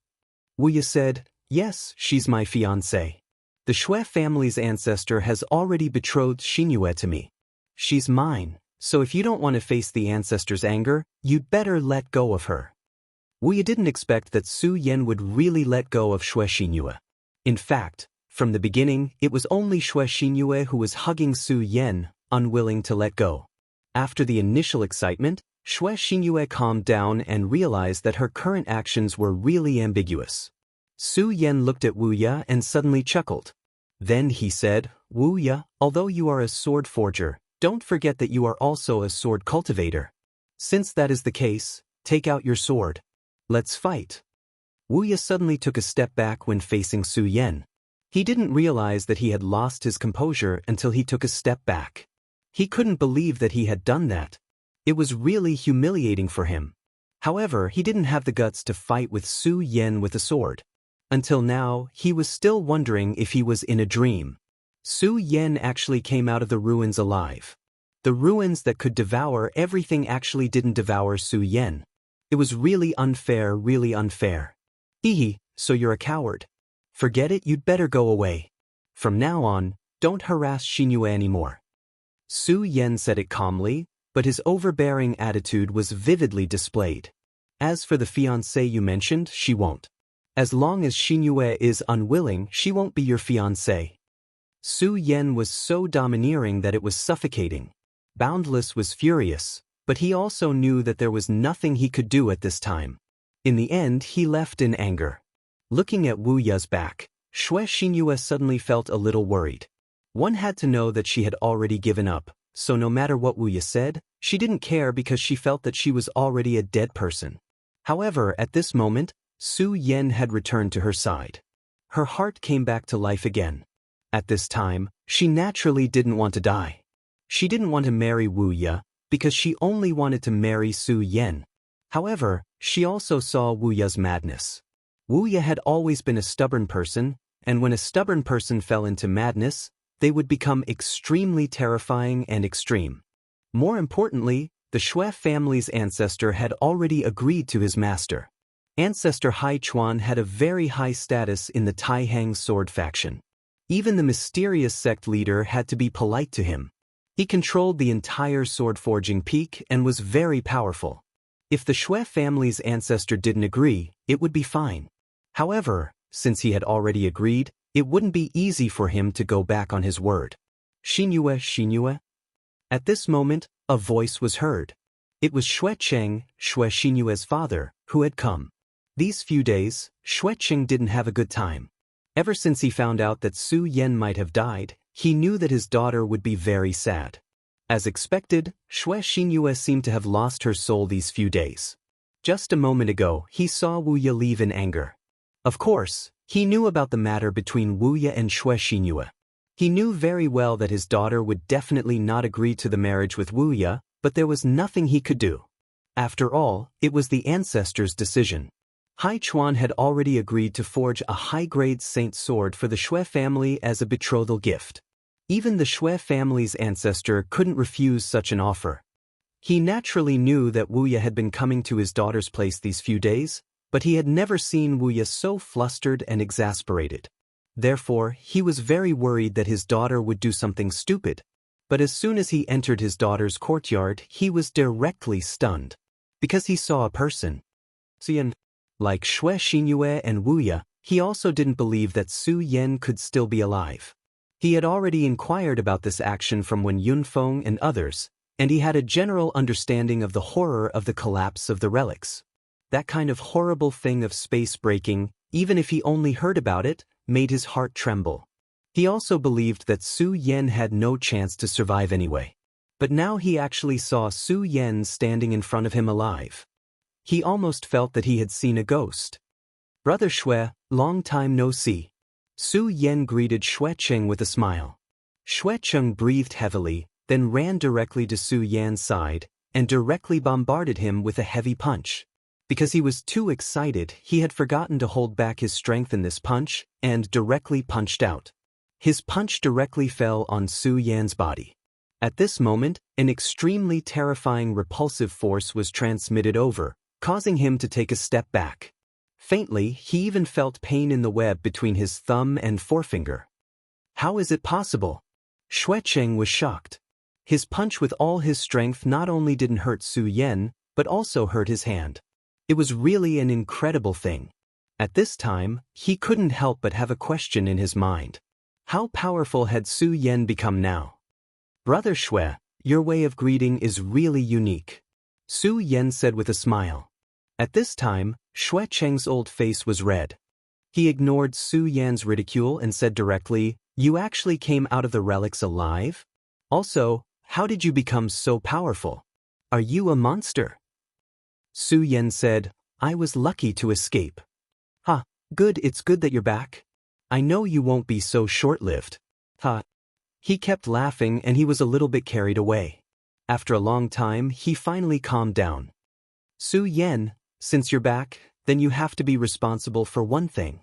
Wuxia said, yes, she's my fiancé. The Shui family's ancestor has already betrothed Xianxia to me. She's mine, so if you don't want to face the ancestor's anger, you'd better let go of her. Wuxia didn't expect that Su Yan would really let go of Xianxia. In fact, from the beginning, it was only Xianxia who was hugging Su Yan, unwilling to let go. After the initial excitement, Xianxia calmed down and realized that her current actions were really ambiguous. Su Yan looked at Wuxia and suddenly chuckled. Then he said, Wuxia, although you are a sword forger, don't forget that you are also a sword cultivator. Since that is the case, take out your sword. Let's fight. Wuxia suddenly took a step back when facing Su Yan. He didn't realize that he had lost his composure until he took a step back. He couldn't believe that he had done that. It was really humiliating for him. However, he didn't have the guts to fight with Su Yan with a sword. Until now, he was still wondering if he was in a dream. Su Yan actually came out of the ruins alive. The ruins that could devour everything actually didn't devour Su Yan. It was really unfair, really unfair. Hehe, so you're a coward. Forget it, you'd better go away. From now on, don't harass Xianxia anymore. Su Yan said it calmly, but his overbearing attitude was vividly displayed. As for the fiancée you mentioned, she won't. As long as Xianxia is unwilling, she won't be your fiancée. Su Yan was so domineering that it was suffocating. Boundless was furious, but he also knew that there was nothing he could do at this time. In the end, he left in anger. Looking at Wuxia's back, Xianxia suddenly felt a little worried. One had to know that she had already given up, so no matter what Wuxia said, she didn't care because she felt that she was already a dead person. However, at this moment, Su Yan had returned to her side. Her heart came back to life again. At this time, she naturally didn't want to die. She didn't want to marry Wuxia, because she only wanted to marry Su Yan. However, she also saw Wuxia's madness. Wuxia had always been a stubborn person, and when a stubborn person fell into madness, they would become extremely terrifying and extreme. More importantly, the Shui family's ancestor had already agreed to his master. Ancestor Hai Chuan had a very high status in the Taihang sword faction. Even the mysterious sect leader had to be polite to him. He controlled the entire sword forging peak and was very powerful. If the Shui family's ancestor didn't agree, it would be fine. However, since he had already agreed, it wouldn't be easy for him to go back on his word. Xianxia. At this moment, a voice was heard. It was Xuecheng, Xianxia's father, who had come. These few days, Xuecheng didn't have a good time. Ever since he found out that Su Yan might have died, he knew that his daughter would be very sad. As expected, Xianxia seemed to have lost her soul these few days. Just a moment ago, he saw Wuxia leave in anger. Of course, He knew about the matter between Wuya and Xianxia. He knew very well that his daughter would definitely not agree to the marriage with Wuya, but there was nothing he could do. After all, it was the ancestors' decision. Hai Chuan had already agreed to forge a high-grade saint sword for the Xue family as a betrothal gift. Even the Xue family's ancestor couldn't refuse such an offer. He naturally knew that Wuya had been coming to his daughter's place these few days, but he had never seen Wuya so flustered and exasperated. Therefore, he was very worried that his daughter would do something stupid. But as soon as he entered his daughter's courtyard, he was directly stunned. Because he saw a person. Like Xianxia and Wuya, he also didn't believe that Su Yan could still be alive. He had already inquired about this action from Wen Yunfeng and others, and he had a general understanding of the horror of the collapse of the relics. That kind of horrible thing of space breaking, even if he only heard about it, made his heart tremble. He also believed that Su Yan had no chance to survive anyway. But now he actually saw Su Yan standing in front of him alive. He almost felt that he had seen a ghost. "Brother Xue, long time no see." Su Yan greeted Xuecheng with a smile. Xuecheng breathed heavily, then ran directly to Su Yan's side, and directly bombarded him with a heavy punch. Because he was too excited, he had forgotten to hold back his strength in this punch, and directly punched out. His punch directly fell on Su Yan's body. At this moment, an extremely terrifying repulsive force was transmitted over, causing him to take a step back. Faintly, he even felt pain in the web between his thumb and forefinger. How is it possible? Xuecheng was shocked. His punch with all his strength not only didn't hurt Su Yan, but also hurt his hand. It was really an incredible thing. At this time, he couldn't help but have a question in his mind. How powerful had Su Yan become now? "Brother Xue, your way of greeting is really unique," Su Yan said with a smile. At this time, Xuecheng's old face was red. He ignored Su Yan's ridicule and said directly, "You actually came out of the relics alive? Also, how did you become so powerful? Are you a monster?" Su Yan said, "I was lucky to escape." "Ha, good, it's good that you're back. I know you won't be so short-lived." "Ha." He kept laughing and he was a little bit carried away. After a long time, he finally calmed down. "Su Yan, since you're back, then you have to be responsible for one thing."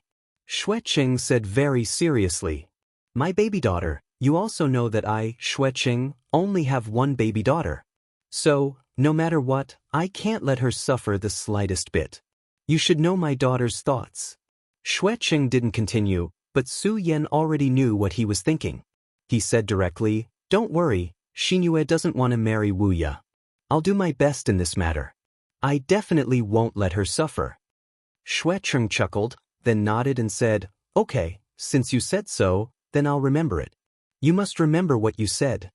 Xuecheng said very seriously. "My baby daughter, you also know that I, Xuecheng, only have one baby daughter. So, no matter what, I can't let her suffer the slightest bit. You should know my daughter's thoughts." Xuecheng didn't continue, but Su Yan already knew what he was thinking. He said directly, "Don't worry, Xianxia doesn't want to marry Wuya. I'll do my best in this matter. I definitely won't let her suffer." Xuecheng chuckled, then nodded and said, "Okay, since you said so, then I'll remember it. You must remember what you said."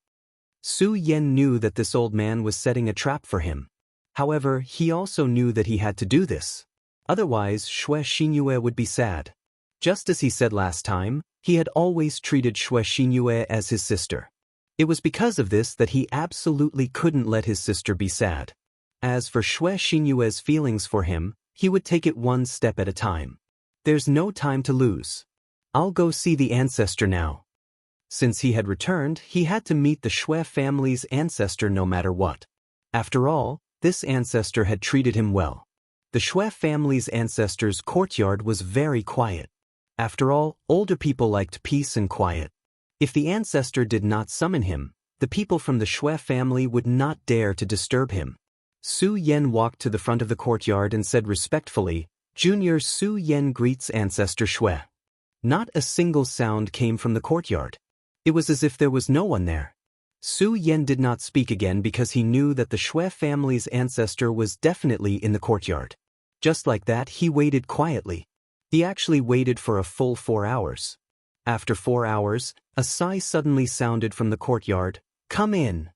Su Yan knew that this old man was setting a trap for him. However, he also knew that he had to do this. Otherwise, Xianxia would be sad. Just as he said last time, he had always treated Xianxia as his sister. It was because of this that he absolutely couldn't let his sister be sad. As for Xianxia's feelings for him, he would take it one step at a time. There's no time to lose. I'll go see the ancestor now. Since he had returned, he had to meet the Xue family's ancestor no matter what. After all, this ancestor had treated him well. The Xue family's ancestor's courtyard was very quiet. After all, older people liked peace and quiet. If the ancestor did not summon him, the people from the Xue family would not dare to disturb him. Su Yan walked to the front of the courtyard and said respectfully, "Junior Su Yan greets Ancestor Xue." Not a single sound came from the courtyard. It was as if there was no one there. Su Yan did not speak again because he knew that the Xue family's ancestor was definitely in the courtyard. Just like that, he waited quietly. He actually waited for a full 4 hours. After 4 hours, a sigh suddenly sounded from the courtyard. "Come in."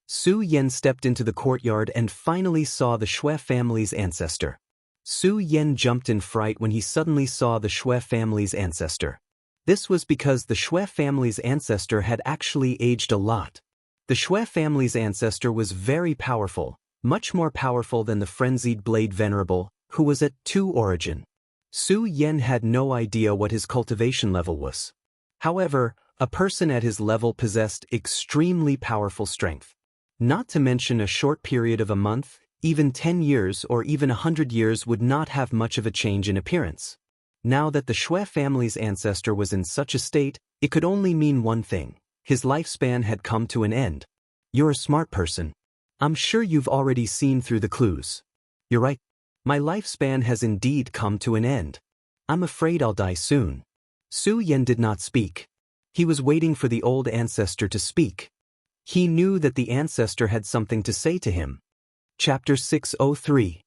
Su Yan stepped into the courtyard and finally saw the Xue family's ancestor. Su Yan jumped in fright when he suddenly saw the Xue family's ancestor. This was because the Xue family's ancestor had actually aged a lot. The Xue family's ancestor was very powerful, much more powerful than the frenzied Blade Venerable, who was at 2 origin. Su Yan had no idea what his cultivation level was. However, a person at his level possessed extremely powerful strength. Not to mention a short period of a month, even 10 years or even 100 years would not have much of a change in appearance. Now that the Shui family's ancestor was in such a state, it could only mean one thing. His lifespan had come to an end. You're a smart person. I'm sure you've already seen through the clues. You're right. My lifespan has indeed come to an end. I'm afraid I'll die soon. Su Yan did not speak. He was waiting for the old ancestor to speak. He knew that the ancestor had something to say to him. Chapter 603.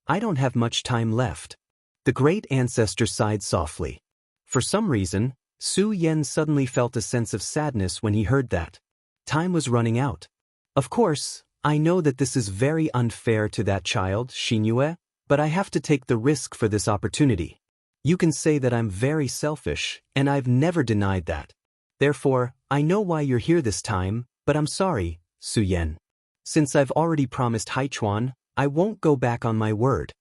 I don't have much time left. The great ancestor sighed softly. For some reason, Su Yan suddenly felt a sense of sadness when he heard that. Time was running out. Of course, I know that this is very unfair to that child, Xianxia, but I have to take the risk for this opportunity. You can say that I'm very selfish, and I've never denied that. Therefore, I know why you're here this time, but I'm sorry, Su Yan. Since I've already promised Haichuan, I won't go back on my word.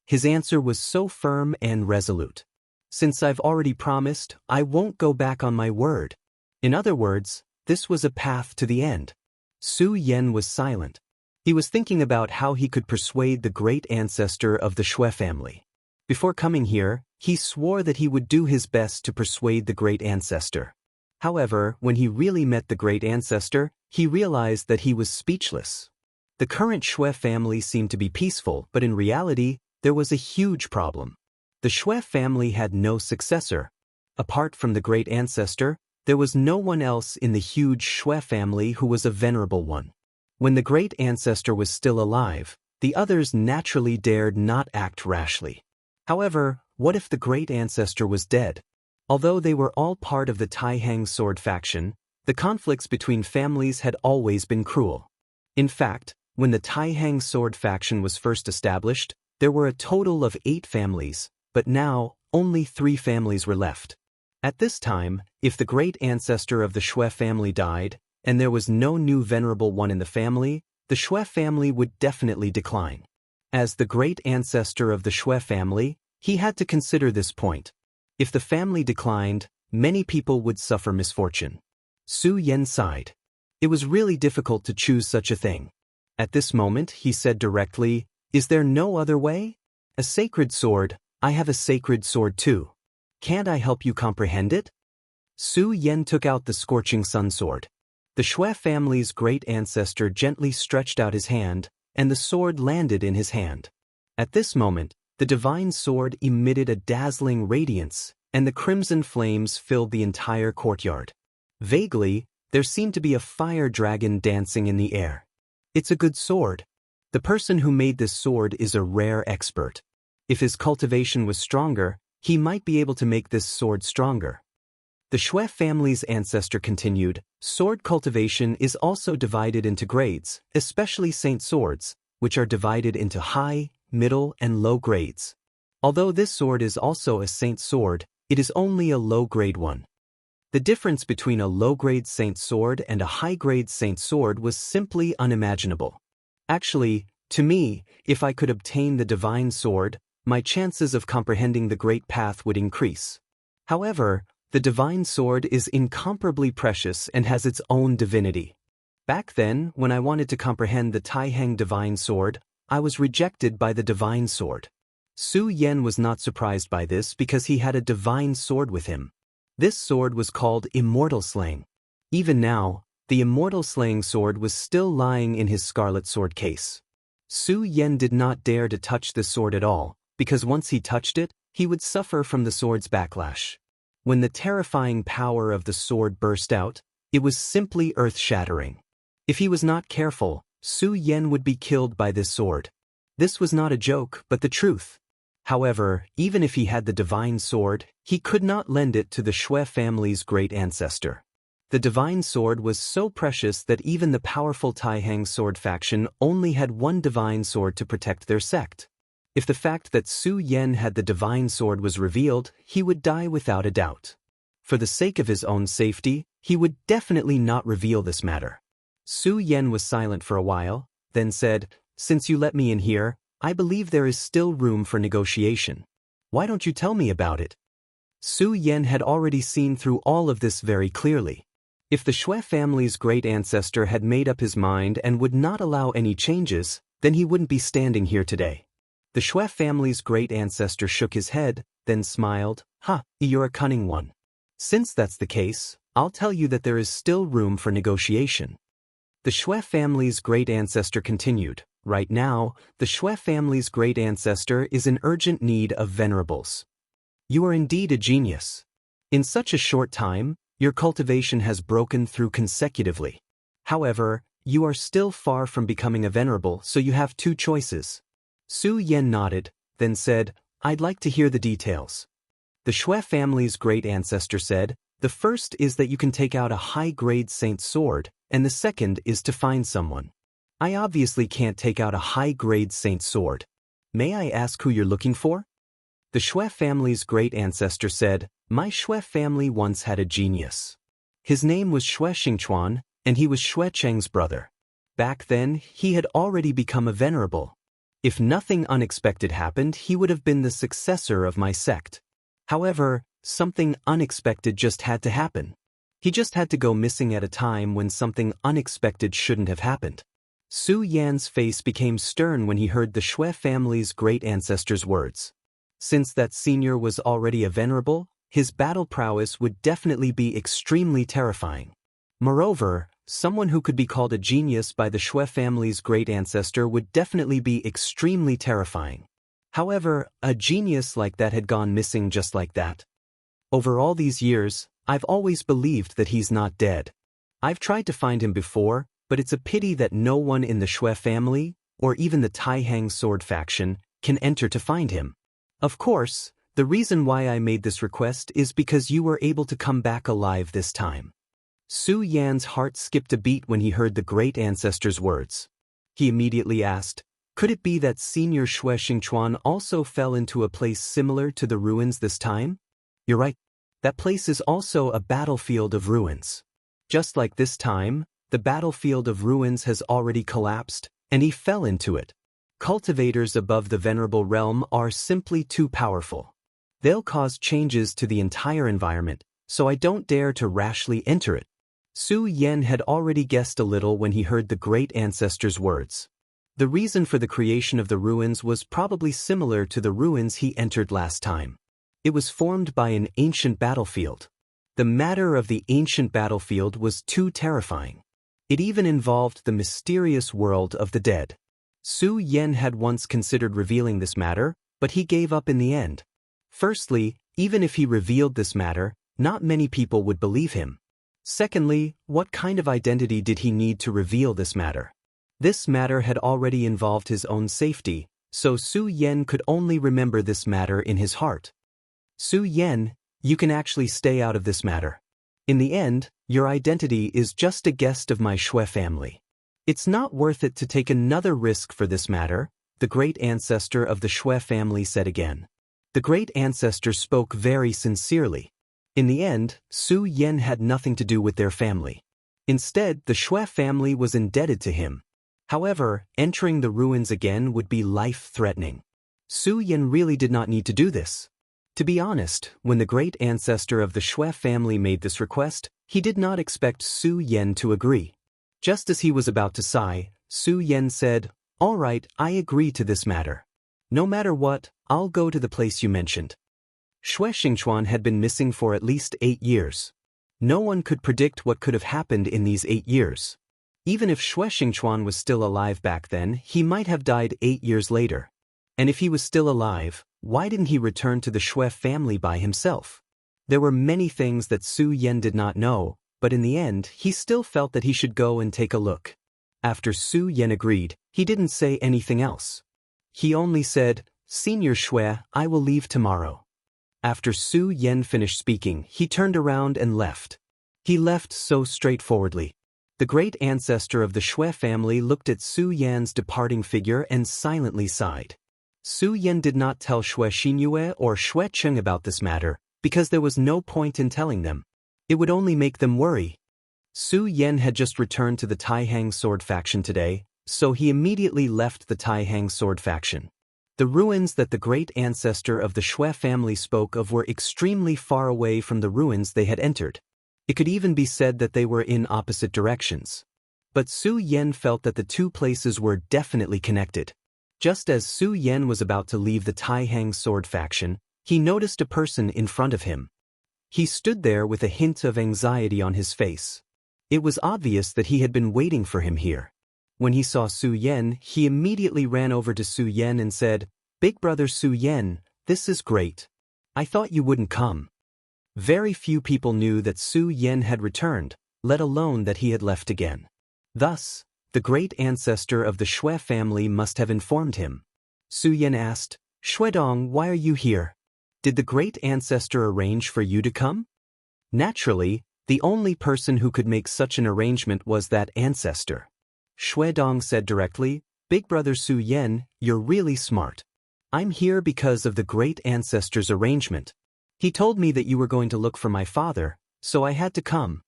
His answer was so firm and resolute. Since I've already promised, I won't go back on my word. In other words, this was a path to the end. Su Yan was silent. He was thinking about how he could persuade the great ancestor of the Shui family. Before coming here, he swore that he would do his best to persuade the great ancestor. However, when he really met the great ancestor, he realized that he was speechless. The current Shui family seemed to be peaceful, but in reality, there was a huge problem. The Shui family had no successor. Apart from the great ancestor, there was no one else in the huge Shui family who was a venerable one. When the great ancestor was still alive, the others naturally dared not act rashly. However, what if the great ancestor was dead? Although they were all part of the Taihang sword faction, the conflicts between families had always been cruel. In fact, when the Taihang sword faction was first established, there were a total of 8 families, but now, only 3 families were left. At this time, if the great ancestor of the Shui family died, and there was no new venerable one in the family, the Shui family would definitely decline. As the great ancestor of the Shui family, he had to consider this point. If the family declined, many people would suffer misfortune. Su Yan sighed. It was really difficult to choose such a thing. At this moment, he said directly, "Is there no other way? A sacred sword, I have a sacred sword too. Can't I help you comprehend it?" Su Yan took out the scorching sun sword. The Shui family's great ancestor gently stretched out his hand, and the sword landed in his hand. At this moment, the divine sword emitted a dazzling radiance, and the crimson flames filled the entire courtyard. Vaguely, there seemed to be a fire dragon dancing in the air. It's a good sword. The person who made this sword is a rare expert. If his cultivation was stronger, he might be able to make this sword stronger. The Shui family's ancestor continued, sword cultivation is also divided into grades, especially saint swords, which are divided into high, middle, and low grades. Although this sword is also a saint sword, it is only a low-grade one. The difference between a low-grade saint sword and a high-grade saint sword was simply unimaginable. Actually, to me, if I could obtain the divine sword, my chances of comprehending the great path would increase. However, the divine sword is incomparably precious and has its own divinity. Back then, when I wanted to comprehend the Taihang divine sword, I was rejected by the divine sword. Su Yan was not surprised by this because he had a divine sword with him. This sword was called Immortal Slaying. Even now, the Immortal Slaying sword was still lying in his scarlet sword case. Su Yan did not dare to touch the sword at all, because once he touched it, he would suffer from the sword's backlash. When the terrifying power of the sword burst out, it was simply earth-shattering. If he was not careful, Su Yan would be killed by this sword. This was not a joke, but the truth. However, even if he had the divine sword, he could not lend it to the Shui family's great ancestor. The divine sword was so precious that even the powerful Taihang sword faction only had one divine sword to protect their sect. If the fact that Su Yan had the divine sword was revealed, he would die without a doubt. For the sake of his own safety, he would definitely not reveal this matter. Su Yan was silent for a while, then said, "Since you let me in here, I believe there is still room for negotiation. Why don't you tell me about it? Su Yan had already seen through all of this very clearly. If the Xue family's great ancestor had made up his mind and would not allow any changes, then he wouldn't be standing here today. The Xue family's great ancestor shook his head, then smiled. You're a cunning one. Since that's the case, I'll tell you that there is still room for negotiation. The Xue family's great ancestor continued. Right now, the Xue family's great ancestor is in urgent need of venerables. You are indeed a genius. In such a short time, your cultivation has broken through consecutively. However, you are still far from becoming a venerable, so you have two choices. Su Yan nodded, then said, I'd like to hear the details. The Xue family's great ancestor said, the first is that you can take out a high-grade saint sword, and the second is to find someone. I obviously can't take out a high-grade saint sword. May I ask who you're looking for? The Xue family's great ancestor said, my Xue family once had a genius. His name was Xue Xingchuan, and he was Xue Cheng's brother. Back then, he had already become a venerable. If nothing unexpected happened, he would have been the successor of my sect. However, something unexpected just had to happen. He just had to go missing at a time when something unexpected shouldn't have happened. Su Yan's face became stern when he heard the Xue family's great ancestor's words. Since that senior was already a venerable, his battle prowess would definitely be extremely terrifying. Moreover, someone who could be called a genius by the Xue family's great ancestor would definitely be extremely terrifying. However, a genius like that had gone missing just like that. Over all these years, I've always believed that he's not dead. I've tried to find him before, but it's a pity that no one in the Xue family, or even the Taihang sword faction, can enter to find him. Of course, the reason why I made this request is because you were able to come back alive this time. Su Yan's heart skipped a beat when he heard the great ancestor's words. He immediately asked, could it be that Senior Xue Xingchuan also fell into a place similar to the ruins this time? You're right. That place is also a battlefield of ruins. Just like this time, the battlefield of ruins has already collapsed, and he fell into it. Cultivators above the venerable realm are simply too powerful. They'll cause changes to the entire environment, so I don't dare to rashly enter it. Su Yan had already guessed a little when he heard the great ancestor's words. The reason for the creation of the ruins was probably similar to the ruins he entered last time. It was formed by an ancient battlefield. The matter of the ancient battlefield was too terrifying. It even involved the mysterious world of the dead. Su Yan had once considered revealing this matter, but he gave up in the end. Firstly, even if he revealed this matter, not many people would believe him. Secondly, what kind of identity did he need to reveal this matter? This matter had already involved his own safety, so Su Yan could only remember this matter in his heart. Su Yan, you can actually stay out of this matter. In the end, your identity is just a guest of my Xue family. It's not worth it to take another risk for this matter, the great ancestor of the Xue family said again. The great ancestor spoke very sincerely. In the end, Su Yan had nothing to do with their family. Instead, the Xue family was indebted to him. However, entering the ruins again would be life-threatening. Su Yan really did not need to do this. To be honest, when the great ancestor of the Xue family made this request, he did not expect Su Yan to agree. Just as he was about to sigh, Su Yan said, all right, I agree to this matter. No matter what, I'll go to the place you mentioned. Xue Xingchuan had been missing for at least 8 years. No one could predict what could have happened in these 8 years. Even if Xue Xingchuan was still alive back then, he might have died 8 years later. And if he was still alive, why didn't he return to the Xue family by himself? There were many things that Su Yan did not know, but in the end, he still felt that he should go and take a look. After Su Yan agreed, he didn't say anything else. He only said, Senior Xue, I will leave tomorrow. After Su Yan finished speaking, he turned around and left. He left so straightforwardly. The great ancestor of the Xue family looked at Su Yan's departing figure and silently sighed. Su Yan did not tell Xue Xinyue or Xue Cheng about this matter, because there was no point in telling them. It would only make them worry. Su Yan had just returned to the Taihang sword faction today, so he immediately left the Taihang sword faction. The ruins that the great ancestor of the Shui family spoke of were extremely far away from the ruins they had entered. It could even be said that they were in opposite directions. But Su Yan felt that the two places were definitely connected. Just as Su Yan was about to leave the Taihang sword faction, he noticed a person in front of him. He stood there with a hint of anxiety on his face. It was obvious that he had been waiting for him here. When he saw Su Yan, he immediately ran over to Su Yan and said, "Big brother Su Yan, this is great. I thought you wouldn't come." Very few people knew that Su Yan had returned, let alone that he had left again. Thus, the great ancestor of the Shui family must have informed him. Su Yan asked, "Shuedong, why are you here? Did the great ancestor arrange for you to come?" Naturally, the only person who could make such an arrangement was that ancestor. Shuedong said directly, "Big brother Su Yan, you're really smart. I'm here because of the great ancestor's arrangement. He told me that you were going to look for my father, so I had to come."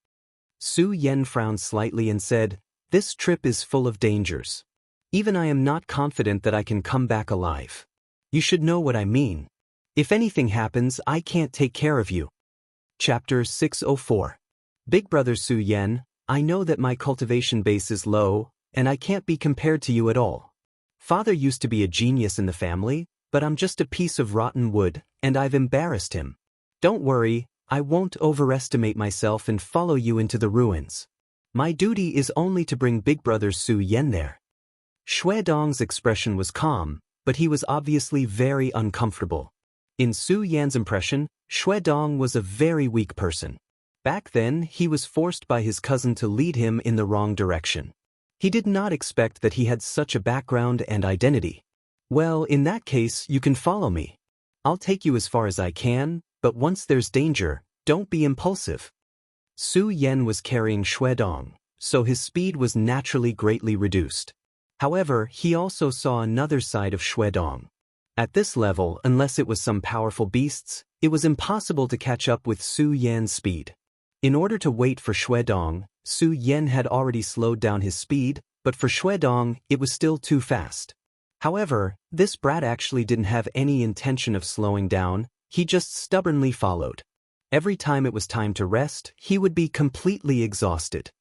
Su Yan frowned slightly and said, "This trip is full of dangers. Even I am not confident that I can come back alive. You should know what I mean. If anything happens, I can't take care of you." Chapter 604. Big brother Su Yan, I know that my cultivation base is low, and I can't be compared to you at all. Father used to be a genius in the family, but I'm just a piece of rotten wood, and I've embarrassed him. Don't worry, I won't overestimate myself and follow you into the ruins. My duty is only to bring big brother Su Yan there. Shuedong's expression was calm, but he was obviously very uncomfortable. In Su Yan's impression, Shuedong was a very weak person. Back then, he was forced by his cousin to lead him in the wrong direction. He did not expect that he had such a background and identity. "Well, in that case, you can follow me. I'll take you as far as I can, but once there's danger, don't be impulsive." Su Yan was carrying Shuedong, so his speed was naturally greatly reduced. However, he also saw another side of Shuedong. At this level, unless it was some powerful beasts, it was impossible to catch up with Su Yan's speed. In order to wait for Shuedong, Su Yan had already slowed down his speed, but for Shuedong, it was still too fast. However, this brat actually didn't have any intention of slowing down, he just stubbornly followed. Every time it was time to rest, he would be completely exhausted.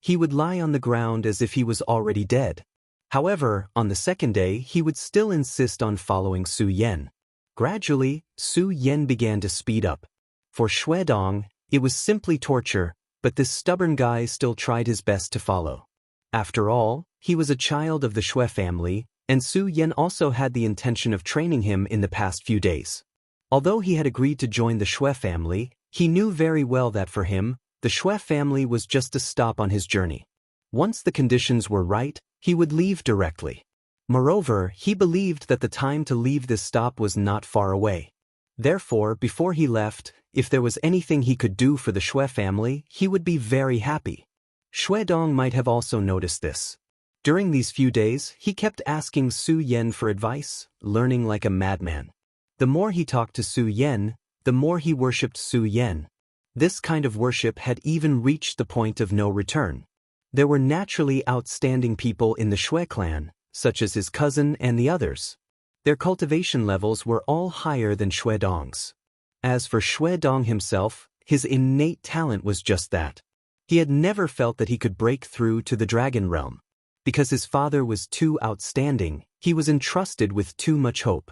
He would lie on the ground as if he was already dead. However, on the second day, he would still insist on following Su Yan. Gradually, Su Yan began to speed up. For Shuedong, it was simply torture, but this stubborn guy still tried his best to follow. After all, he was a child of the Shui family, and Su Yan also had the intention of training him in the past few days. Although he had agreed to join the Shui family, he knew very well that for him, the Shui family was just a stop on his journey. Once the conditions were right, he would leave directly. Moreover, he believed that the time to leave this stop was not far away. Therefore, before he left, if there was anything he could do for the Shui family, he would be very happy. Shuedong might have also noticed this. During these few days, he kept asking Su Yan for advice, learning like a madman. The more he talked to Su Yan, the more he worshipped Su Yan. This kind of worship had even reached the point of no return. There were naturally outstanding people in the Shui clan, such as his cousin and the others. Their cultivation levels were all higher than Shuedong's. As for Shuedong himself, his innate talent was just that. He had never felt that he could break through to the dragon realm. Because his father was too outstanding, he was entrusted with too much hope.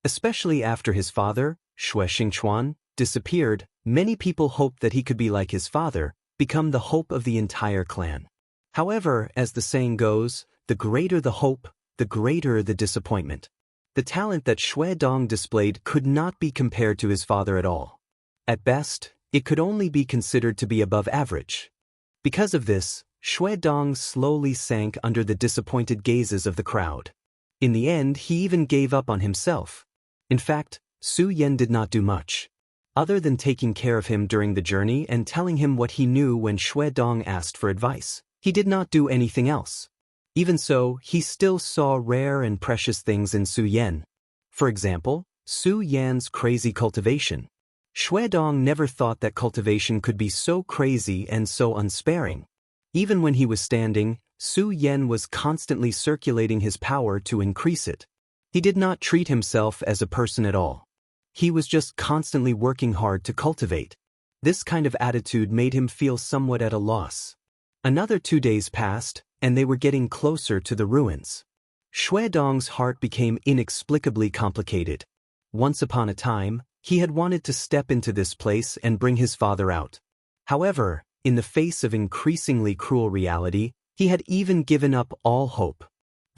Especially after his father, Shui Xingchuan, disappeared, many people hoped that he could be like his father, become the hope of the entire clan. However, as the saying goes, the greater the hope, the greater the disappointment. The talent that Shuedong displayed could not be compared to his father at all. At best, it could only be considered to be above average. Because of this, Shuedong slowly sank under the disappointed gazes of the crowd. In the end, he even gave up on himself. In fact, Su Yan did not do much. Other than taking care of him during the journey and telling him what he knew when Shuedong asked for advice, he did not do anything else. Even so, he still saw rare and precious things in Su Yan. For example, Su Yan's crazy cultivation. Shuedong never thought that cultivation could be so crazy and so unsparing. Even when he was standing, Su Yan was constantly circulating his power to increase it. He did not treat himself as a person at all. He was just constantly working hard to cultivate. This kind of attitude made him feel somewhat at a loss. Another 2 days passed, and they were getting closer to the ruins. Xue Dong's heart became inexplicably complicated. Once upon a time, he had wanted to step into this place and bring his father out. However, in the face of increasingly cruel reality, he had even given up all hope.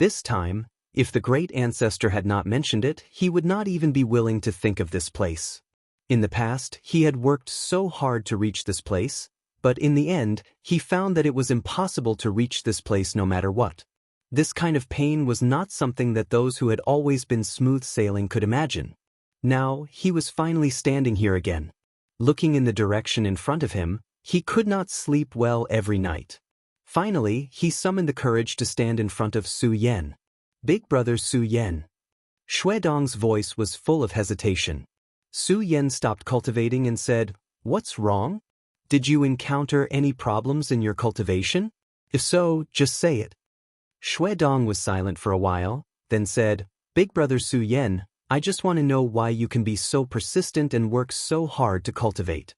This time, if the great ancestor had not mentioned it, he would not even be willing to think of this place. In the past, he had worked so hard to reach this place, but in the end, he found that it was impossible to reach this place no matter what. This kind of pain was not something that those who had always been smooth sailing could imagine. Now, he was finally standing here again. Looking in the direction in front of him, he could not sleep well every night. Finally, he summoned the courage to stand in front of Su Yan. Big brother Su Yan. Xue Dong's voice was full of hesitation. Su Yan stopped cultivating and said, "What's wrong? Did you encounter any problems in your cultivation? If so, just say it." Xue Dong was silent for a while, then said, "Big brother Su Yan, I just want to know why you can be so persistent and work so hard to cultivate."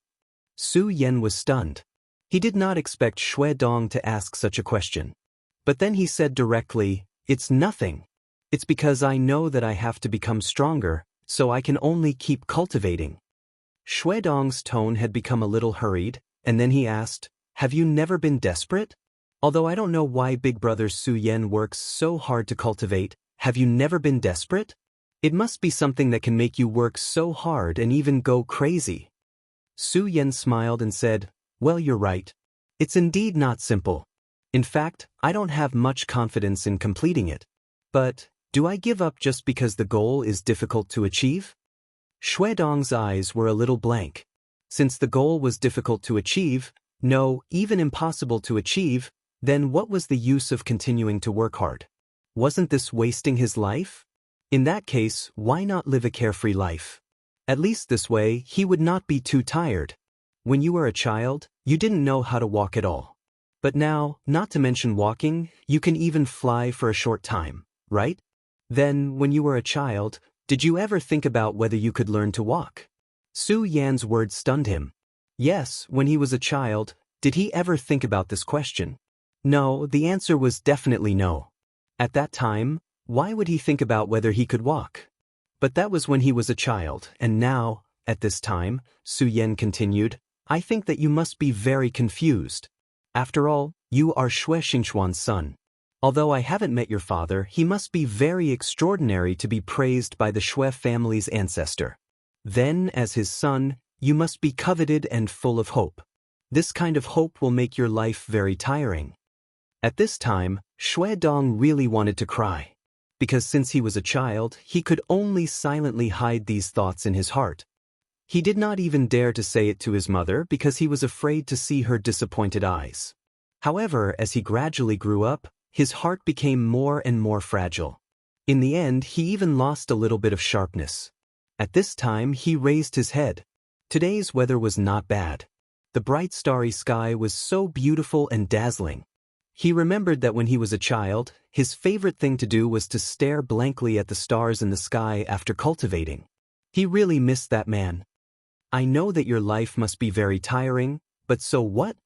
Su Yan was stunned. He did not expect Xue Dong to ask such a question. But then he said directly, "It's nothing. It's because I know that I have to become stronger, so I can only keep cultivating." Xue Dong's tone had become a little hurried, and then he asked, "Have you never been desperate? Although I don't know why big brother Su Yan works so hard to cultivate, have you never been desperate? It must be something that can make you work so hard and even go crazy." Su Yan smiled and said, "Well, you're right. It's indeed not simple. In fact, I don't have much confidence in completing it. But, do I give up just because the goal is difficult to achieve?" Xue Dong's eyes were a little blank. Since the goal was difficult to achieve, no, even impossible to achieve, then what was the use of continuing to work hard? Wasn't this wasting his life? In that case, why not live a carefree life? At least this way, he would not be too tired. When you were a child, you didn't know how to walk at all. But now, not to mention walking, you can even fly for a short time, right? Then, when you were a child, did you ever think about whether you could learn to walk? Su Yan's words stunned him. Yes, when he was a child, did he ever think about this question? No, the answer was definitely no. At that time, why would he think about whether he could walk? But that was when he was a child, and now, at this time, Su Yan continued, "I think that you must be very confused. After all, you are Xue Xingxuan's son. Although I haven't met your father, he must be very extraordinary to be praised by the Xue family's ancestor. Then, as his son, you must be coveted and full of hope. This kind of hope will make your life very tiring." At this time, Xue Dong really wanted to cry. Because since he was a child, he could only silently hide these thoughts in his heart. He did not even dare to say it to his mother because he was afraid to see her disappointed eyes. However, as he gradually grew up, his heart became more and more fragile. In the end, he even lost a little bit of sharpness. At this time, he raised his head. Today's weather was not bad. The bright starry sky was so beautiful and dazzling. He remembered that when he was a child, his favorite thing to do was to stare blankly at the stars in the sky after cultivating. He really missed that man. "I know that your life must be very tiring, but so what?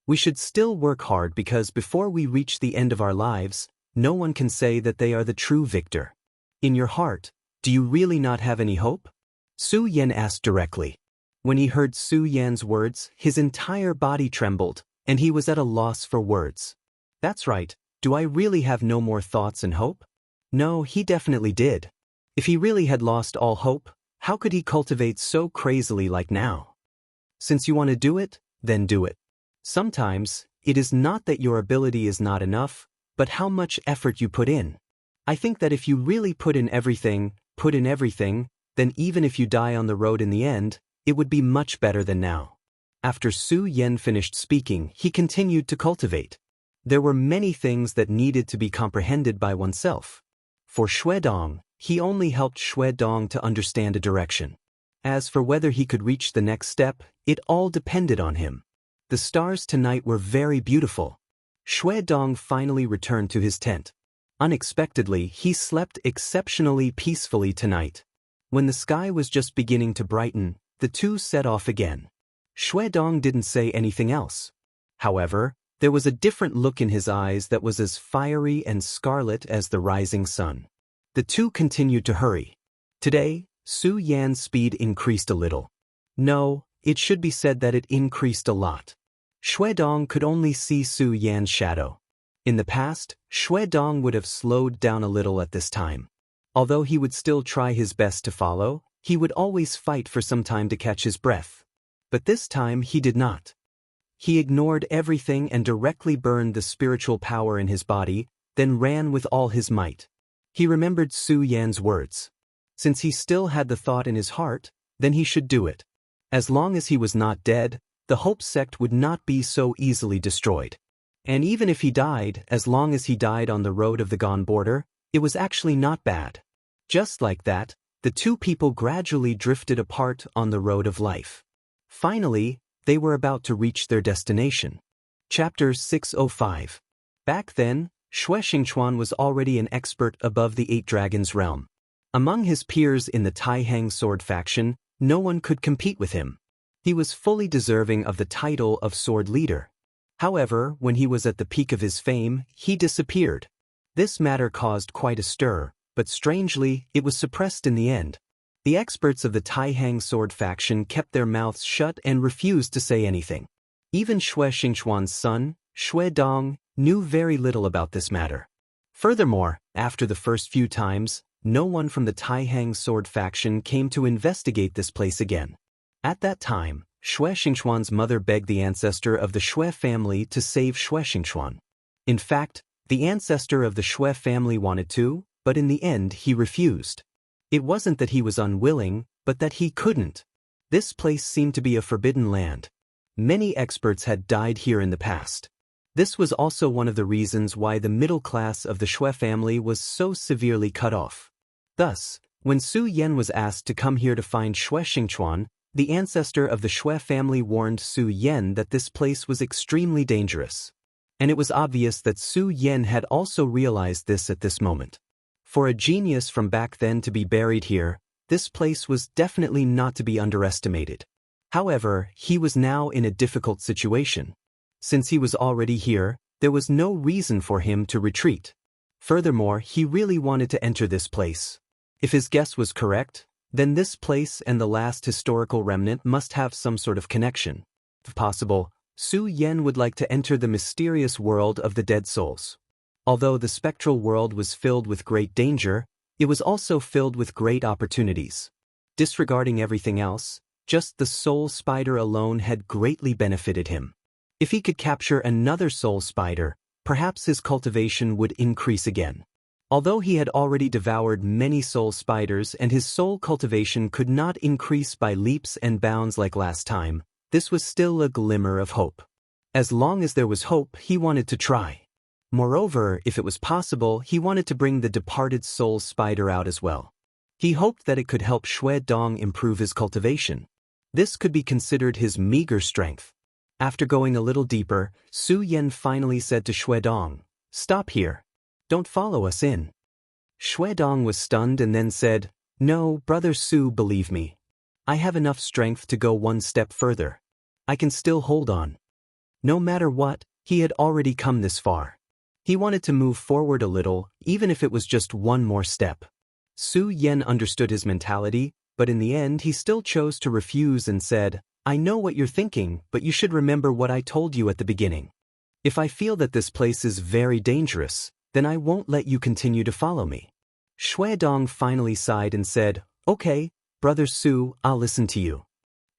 We should still work hard because before we reach the end of our lives, no one can say that they are the true victor. In your heart, do you really not have any hope?" Su Yan asked directly. When he heard Su Yan's words, his entire body trembled, and he was at a loss for words. That's right, do I really have no more thoughts and hope? No, he definitely did. If he really had lost all hope, how could he cultivate so crazily like now? Since you want to do it, then do it. Sometimes, it is not that your ability is not enough, but how much effort you put in. I think that if you really put in everything, then even if you die on the road in the end, it would be much better than now. After Su Yan finished speaking, he continued to cultivate. There were many things that needed to be comprehended by oneself. For Xue Dong, he only helped Xue Dong to understand a direction. As for whether he could reach the next step, it all depended on him. The stars tonight were very beautiful. Xue Dong finally returned to his tent. Unexpectedly, he slept exceptionally peacefully tonight. When the sky was just beginning to brighten, the two set off again. Xuedong didn't say anything else. However, there was a different look in his eyes that was as fiery and scarlet as the rising sun. The two continued to hurry. Today, Su Yan's speed increased a little. No, it should be said that it increased a lot. Xuedong could only see Su Yan's shadow. In the past, Xuedong would have slowed down a little at this time. Although he would still try his best to follow, he would always fight for some time to catch his breath. But this time he did not. He ignored everything and directly burned the spiritual power in his body, then ran with all his might. He remembered Su Yan's words. Since he still had the thought in his heart, then he should do it. As long as he was not dead, the Hope sect would not be so easily destroyed. And even if he died, as long as he died on the road of the gone border, it was actually not bad. Just like that, the two people gradually drifted apart on the road of life. Finally, they were about to reach their destination. Chapter 605. Back then, Xianxia was already an expert above the Eight Dragons realm. Among his peers in the Taihang sword faction, no one could compete with him. He was fully deserving of the title of sword leader. However, when he was at the peak of his fame, he disappeared. This matter caused quite a stir, but strangely, it was suppressed in the end. The experts of the Taihang sword faction kept their mouths shut and refused to say anything. Even Xianxia's son, Xuedong, knew very little about this matter. Furthermore, after the first few times, no one from the Taihang sword faction came to investigate this place again. At that time, Xianxia's mother begged the ancestor of the Xue family to save Xianxia. In fact, the ancestor of the Xue family wanted to, but in the end he refused. It wasn't that he was unwilling, but that he couldn't. This place seemed to be a forbidden land. Many experts had died here in the past. This was also one of the reasons why the middle class of the Xue family was so severely cut off. Thus, when Su Yan was asked to come here to find Xianxia, the ancestor of the Xue family warned Su Yan that this place was extremely dangerous. And it was obvious that Su Yan had also realized this at this moment. For a genius from back then to be buried here, this place was definitely not to be underestimated. However, he was now in a difficult situation. Since he was already here, there was no reason for him to retreat. Furthermore, he really wanted to enter this place. If his guess was correct, then this place and the last historical remnant must have some sort of connection. If possible, Su Yan would like to enter the mysterious world of the dead souls. Although the spectral world was filled with great danger, it was also filled with great opportunities. Disregarding everything else, just the soul spider alone had greatly benefited him. If he could capture another soul spider, perhaps his cultivation would increase again. Although he had already devoured many soul spiders and his soul cultivation could not increase by leaps and bounds like last time, this was still a glimmer of hope. As long as there was hope, he wanted to try. Moreover, if it was possible, he wanted to bring the departed soul spider out as well. He hoped that it could help Xuedong improve his cultivation. This could be considered his meager strength. After going a little deeper, Su Yan finally said to Xuedong, "Stop here. Don't follow us in." Xuedong was stunned and then said, "No, Brother Su, believe me. I have enough strength to go one step further. I can still hold on." No matter what, he had already come this far. He wanted to move forward a little, even if it was just one more step. Su Yan understood his mentality, but in the end he still chose to refuse and said, "I know what you're thinking, but you should remember what I told you at the beginning. If I feel that this place is very dangerous, then I won't let you continue to follow me." Xuedong finally sighed and said, "Okay, Brother Su, I'll listen to you."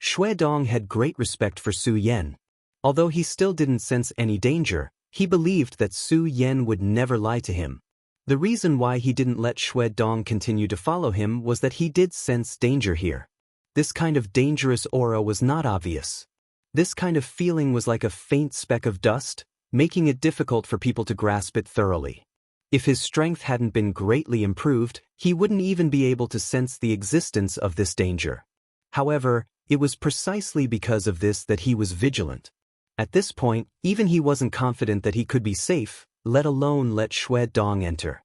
Xuedong had great respect for Su Yan. Although he still didn't sense any danger, he believed that Su Yan would never lie to him. The reason why he didn't let Xuedong continue to follow him was that he did sense danger here. This kind of dangerous aura was not obvious. This kind of feeling was like a faint speck of dust, making it difficult for people to grasp it thoroughly. If his strength hadn't been greatly improved, he wouldn't even be able to sense the existence of this danger. However, it was precisely because of this that he was vigilant. At this point, even he wasn't confident that he could be safe, let alone let Xuedong enter.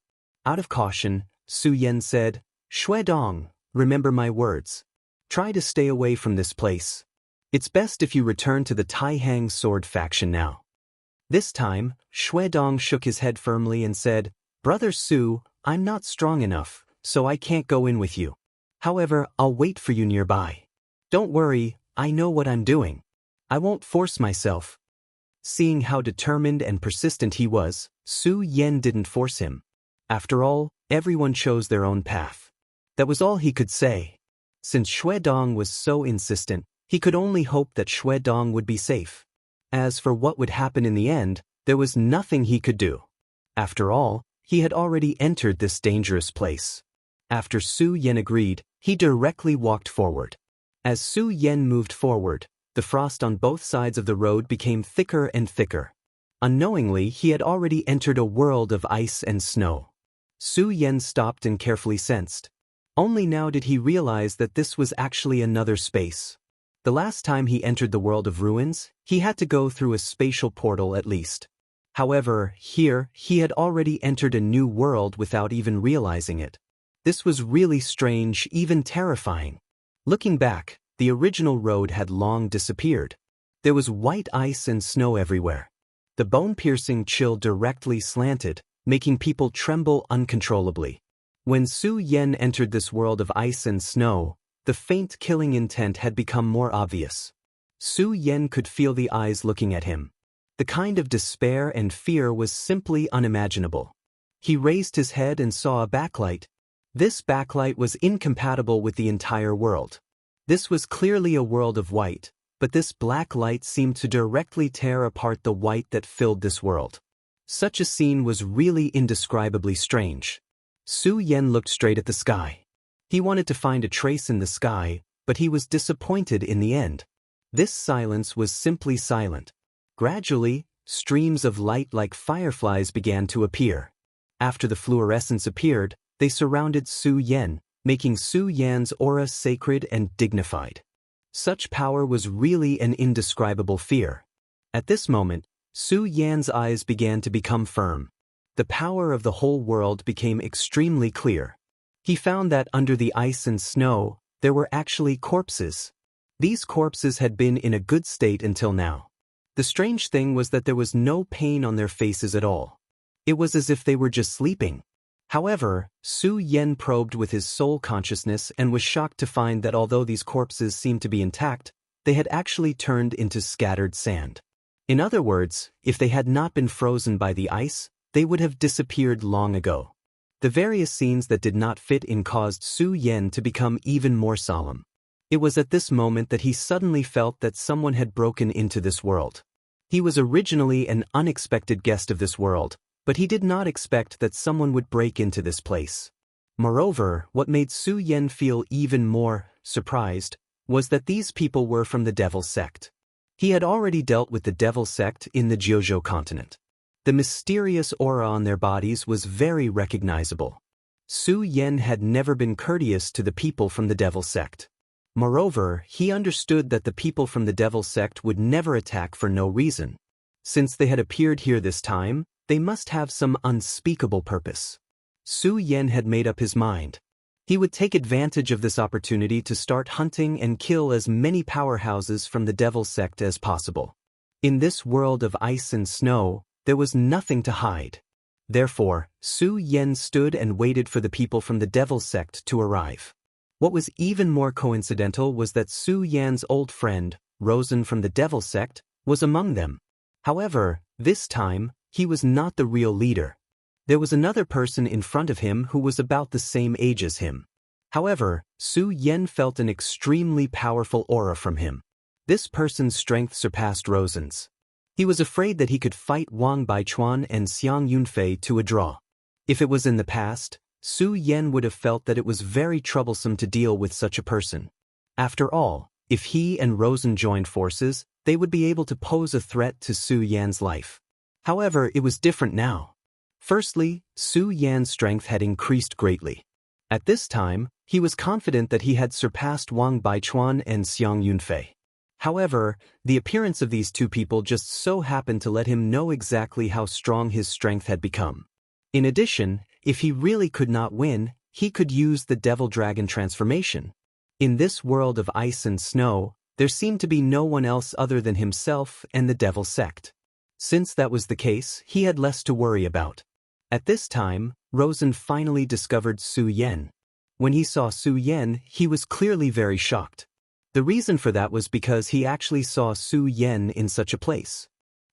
Out of caution, Su Yan said, "Shui Dong, remember my words. Try to stay away from this place. It's best if you return to the Taihang sword faction now." This time, Shui Dong shook his head firmly and said, "Brother Su, I'm not strong enough, so I can't go in with you. However, I'll wait for you nearby. Don't worry, I know what I'm doing. I won't force myself." Seeing how determined and persistent he was, Su Yan didn't force him. After all, everyone chose their own path. That was all he could say. Since Shui Dong was so insistent, he could only hope that Shui Dong would be safe. As for what would happen in the end, there was nothing he could do. After all, he had already entered this dangerous place. After Su Yan agreed, he directly walked forward. As Su Yan moved forward, the frost on both sides of the road became thicker and thicker. Unknowingly, he had already entered a world of ice and snow. Su Yan stopped and carefully sensed. Only now did he realize that this was actually another space. The last time he entered the world of ruins, he had to go through a spatial portal at least. However, here, he had already entered a new world without even realizing it. This was really strange, even terrifying. Looking back, the original road had long disappeared. There was white ice and snow everywhere. The bone-piercing chill directly slanted, making people tremble uncontrollably. When Su Yan entered this world of ice and snow, the faint killing intent had become more obvious. Su Yan could feel the eyes looking at him. The kind of despair and fear was simply unimaginable. He raised his head and saw a backlight. This backlight was incompatible with the entire world. This was clearly a world of white, but this black light seemed to directly tear apart the white that filled this world. Such a scene was really indescribably strange. Su Yan looked straight at the sky. He wanted to find a trace in the sky, but he was disappointed in the end. This silence was simply silent. Gradually, streams of light like fireflies began to appear. After the fluorescence appeared, they surrounded Su Yan, making Su Yan's aura sacred and dignified. Such power was really an indescribable fear. At this moment, Su Yan's eyes began to become firm. The power of the whole world became extremely clear. He found that under the ice and snow, there were actually corpses. These corpses had been in a good state until now. The strange thing was that there was no pain on their faces at all. It was as if they were just sleeping. However, Su Yan probed with his soul consciousness and was shocked to find that although these corpses seemed to be intact, they had actually turned into scattered sand. In other words, if they had not been frozen by the ice, they would have disappeared long ago. The various scenes that did not fit in caused Su Yan to become even more solemn. It was at this moment that he suddenly felt that someone had broken into this world. He was originally an unexpected guest of this world, but he did not expect that someone would break into this place. Moreover, what made Su Yan feel even more surprised was that these people were from the Devil sect. He had already dealt with the Devil sect in the Jiuzhou continent. The mysterious aura on their bodies was very recognizable. Su Yan had never been courteous to the people from the Devil sect. Moreover, he understood that the people from the Devil sect would never attack for no reason. Since they had appeared here this time, they must have some unspeakable purpose. Su Yan had made up his mind. He would take advantage of this opportunity to start hunting and kill as many powerhouses from the Devil sect as possible. In this world of ice and snow, there was nothing to hide. Therefore, Su Yan stood and waited for the people from the Devil sect to arrive. What was even more coincidental was that Su Yan's old friend, Rosen from the Devil sect, was among them. However, this time, he was not the real leader. There was another person in front of him who was about the same age as him. However, Su Yan felt an extremely powerful aura from him. This person's strength surpassed Rosen's. He was afraid that he could fight Wang Baichuan and Xiang Yunfei to a draw. If it was in the past, Su Yan would have felt that it was very troublesome to deal with such a person. After all, if he and Rosen joined forces, they would be able to pose a threat to Su Yan's life. However, it was different now. Firstly, Su Yan's strength had increased greatly. At this time, he was confident that he had surpassed Wang Baichuan and Xiang Yunfei. However, the appearance of these two people just so happened to let him know exactly how strong his strength had become. In addition, if he really could not win, he could use the Devil Dragon transformation. In this world of ice and snow, there seemed to be no one else other than himself and the Devil sect. Since that was the case, he had less to worry about. At this time, Rosen finally discovered Su Yan. When he saw Su Yan, he was clearly very shocked. The reason for that was because he actually saw Su Yan in such a place.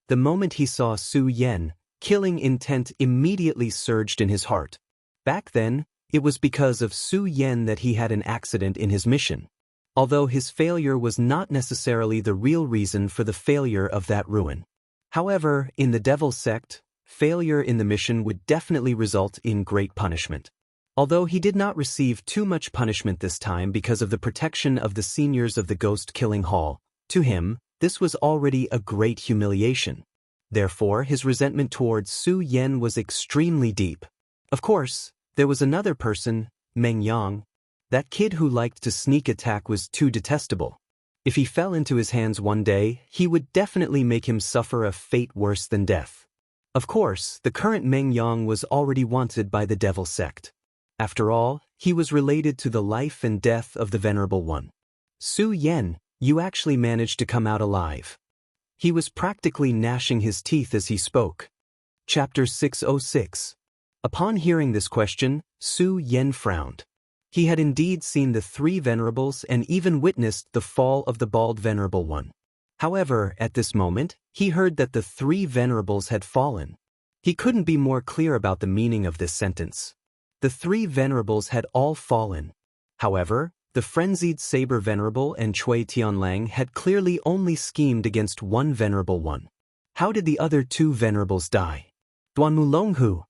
The moment he saw Su Yan, killing intent immediately surged in his heart. Back then, it was because of Su Yan that he had an accident in his mission. Although his failure was not necessarily the real reason for the failure of that ruin. However, in the Devil sect, failure in the mission would definitely result in great punishment. Although he did not receive too much punishment this time because of the protection of the seniors of the Ghost-Killing Hall, to him, this was already a great humiliation. Therefore, his resentment towards Su Yan was extremely deep. Of course, there was another person, Meng Yang. That kid who liked to sneak attack was too detestable. If he fell into his hands one day, he would definitely make him suffer a fate worse than death. Of course, the current Meng Yang was already wanted by the Devil sect. After all, he was related to the life and death of the Venerable One. Su Yan, you actually managed to come out alive. He was practically gnashing his teeth as he spoke. Chapter 606. Upon hearing this question, Su Yan frowned. He had indeed seen the three venerables and even witnessed the fall of the bald Venerable One. However, at this moment, he heard that the three venerables had fallen. He couldn't be more clear about the meaning of this sentence. The three venerables had all fallen. However, the frenzied Saber Venerable and Cui Tianlang had clearly only schemed against one Venerable One. How did the other two venerables die? Duanmu Longhu.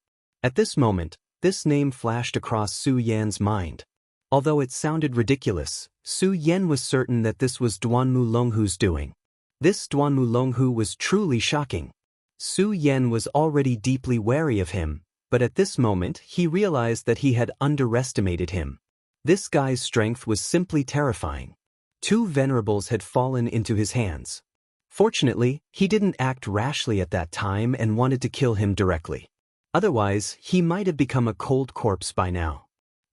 At this moment, this name flashed across Su Yan's mind. Although it sounded ridiculous, Su Yan was certain that this was Duanmu Longhu's doing. This Duanmu Longhu was truly shocking. Su Yan was already deeply wary of him, but at this moment he realized that he had underestimated him. This guy's strength was simply terrifying. Two venerables had fallen into his hands. Fortunately, he didn't act rashly at that time and wanted to kill him directly. Otherwise, he might have become a cold corpse by now.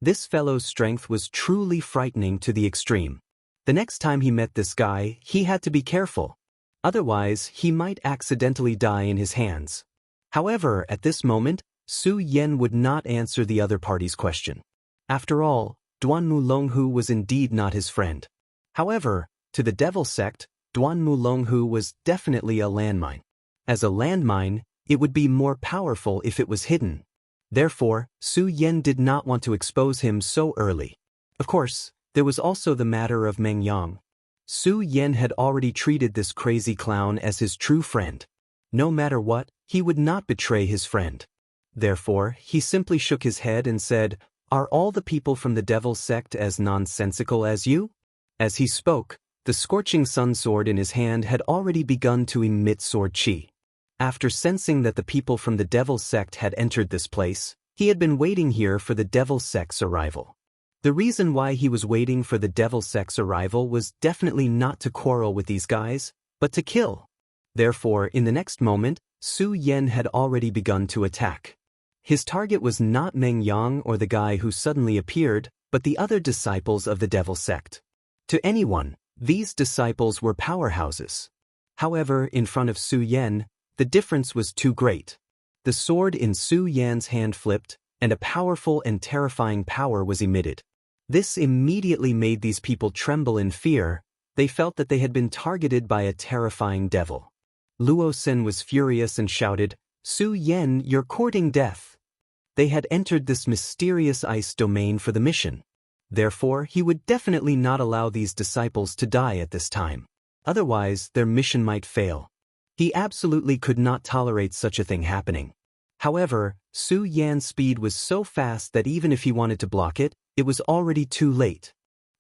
This fellow's strength was truly frightening to the extreme. The next time he met this guy, he had to be careful. Otherwise, he might accidentally die in his hands. However, at this moment, Su Yan would not answer the other party's question. After all, Duanmu Longhu was indeed not his friend. However, to the Devil sect, Duanmu Longhu was definitely a landmine. As a landmine, it would be more powerful if it was hidden. Therefore, Su Yan did not want to expose him so early. Of course, there was also the matter of Meng Yang. Su Yan had already treated this crazy clown as his true friend. No matter what, he would not betray his friend. Therefore, he simply shook his head and said, "Are all the people from the Devil sect as nonsensical as you?" As he spoke, the scorching sun sword in his hand had already begun to emit sword chi. After sensing that the people from the Devil sect had entered this place, he had been waiting here for the Devil sect's arrival. The reason why he was waiting for the Devil sect's arrival was definitely not to quarrel with these guys, but to kill. Therefore, in the next moment, Su Yan had already begun to attack. His target was not Meng Yang or the guy who suddenly appeared, but the other disciples of the Devil sect. To anyone, these disciples were powerhouses. However, in front of Su Yan, the difference was too great. The sword in Su Yan's hand flipped, and a powerful and terrifying power was emitted. This immediately made these people tremble in fear. They felt that they had been targeted by a terrifying devil. Luo Sen was furious and shouted, "Su Yan, you're courting death." They had entered this mysterious ice domain for the mission. Therefore, he would definitely not allow these disciples to die at this time. Otherwise, their mission might fail. He absolutely could not tolerate such a thing happening. However, Su Yan's speed was so fast that even if he wanted to block it, it was already too late.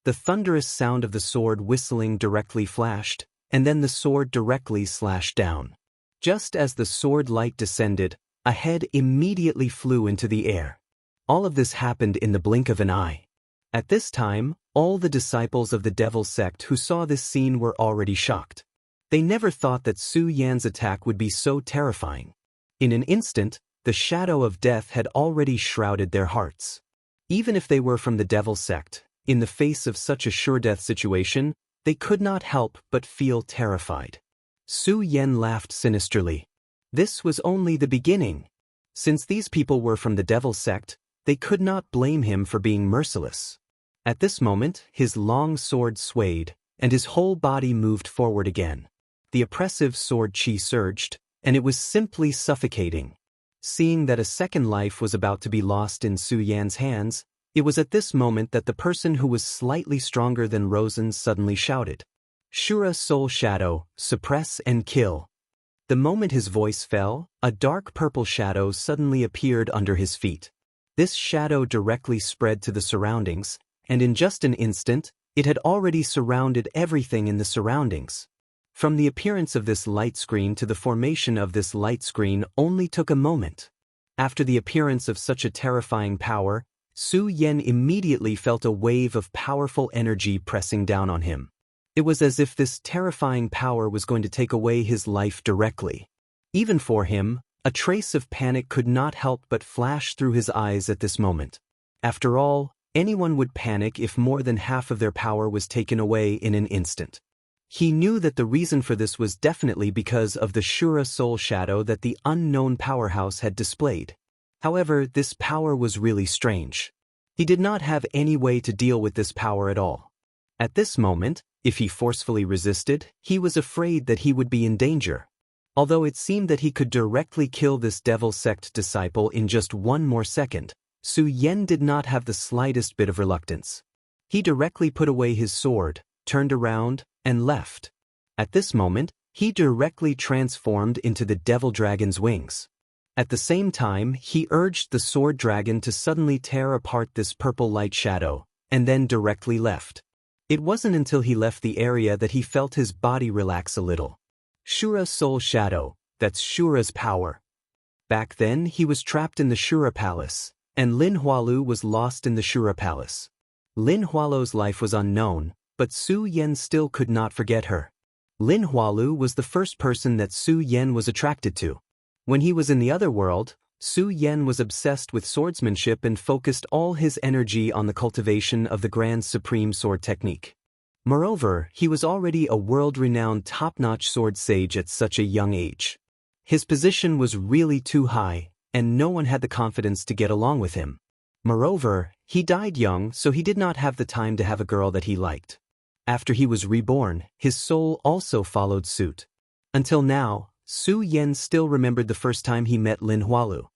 The thunderous sound of the sword whistling directly flashed, and then the sword directly slashed down. Just as the sword light descended, a head immediately flew into the air. All of this happened in the blink of an eye. At this time, all the disciples of the Devil sect who saw this scene were already shocked. They never thought that Su Yan's attack would be so terrifying. In an instant, the shadow of death had already shrouded their hearts. Even if they were from the devil sect, in the face of such a sure-death situation, they could not help but feel terrified. Su Yan laughed sinisterly. This was only the beginning. Since these people were from the devil sect, they could not blame him for being merciless. At this moment, his long sword swayed, and his whole body moved forward again. The oppressive sword chi surged, and it was simply suffocating. Seeing that a second life was about to be lost in Su Yan's hands, it was at this moment that the person who was slightly stronger than Rosen suddenly shouted, "Shura Soul Shadow, suppress and kill." The moment his voice fell, a dark purple shadow suddenly appeared under his feet. This shadow directly spread to the surroundings, and in just an instant, it had already surrounded everything in the surroundings. From the appearance of this light screen to the formation of this light screen only took a moment. After the appearance of such a terrifying power, Su Yan immediately felt a wave of powerful energy pressing down on him. It was as if this terrifying power was going to take away his life directly. Even for him, a trace of panic could not help but flash through his eyes at this moment. After all, anyone would panic if more than half of their power was taken away in an instant. He knew that the reason for this was definitely because of the Shura Soul Shadow that the unknown powerhouse had displayed. However, this power was really strange. He did not have any way to deal with this power at all. At this moment, if he forcefully resisted, he was afraid that he would be in danger. Although it seemed that he could directly kill this devil sect disciple in just one more second, Su Yan did not have the slightest bit of reluctance. He directly put away his sword, turned around, and left. At this moment, he directly transformed into the devil dragon's wings. At the same time, he urged the sword dragon to suddenly tear apart this purple light shadow, and then directly left. It wasn't until he left the area that he felt his body relax a little. Shura Soul Shadow, that's Shura's power. Back then, he was trapped in the Shura Palace, and Lin Hualu was lost in the Shura Palace. Lin Hualu's life was unknown, but Su Yan still could not forget her. Lin Hualu was the first person that Su Yan was attracted to. When he was in the other world, Su Yan was obsessed with swordsmanship and focused all his energy on the cultivation of the Grand Supreme Sword technique. Moreover, he was already a world-renowned top-notch sword sage at such a young age. His position was really too high, and no one had the confidence to get along with him. Moreover, he died young, so he did not have the time to have a girl that he liked. After he was reborn, his soul also followed suit. Until now, Su Yan still remembered the first time he met Lin Hualu.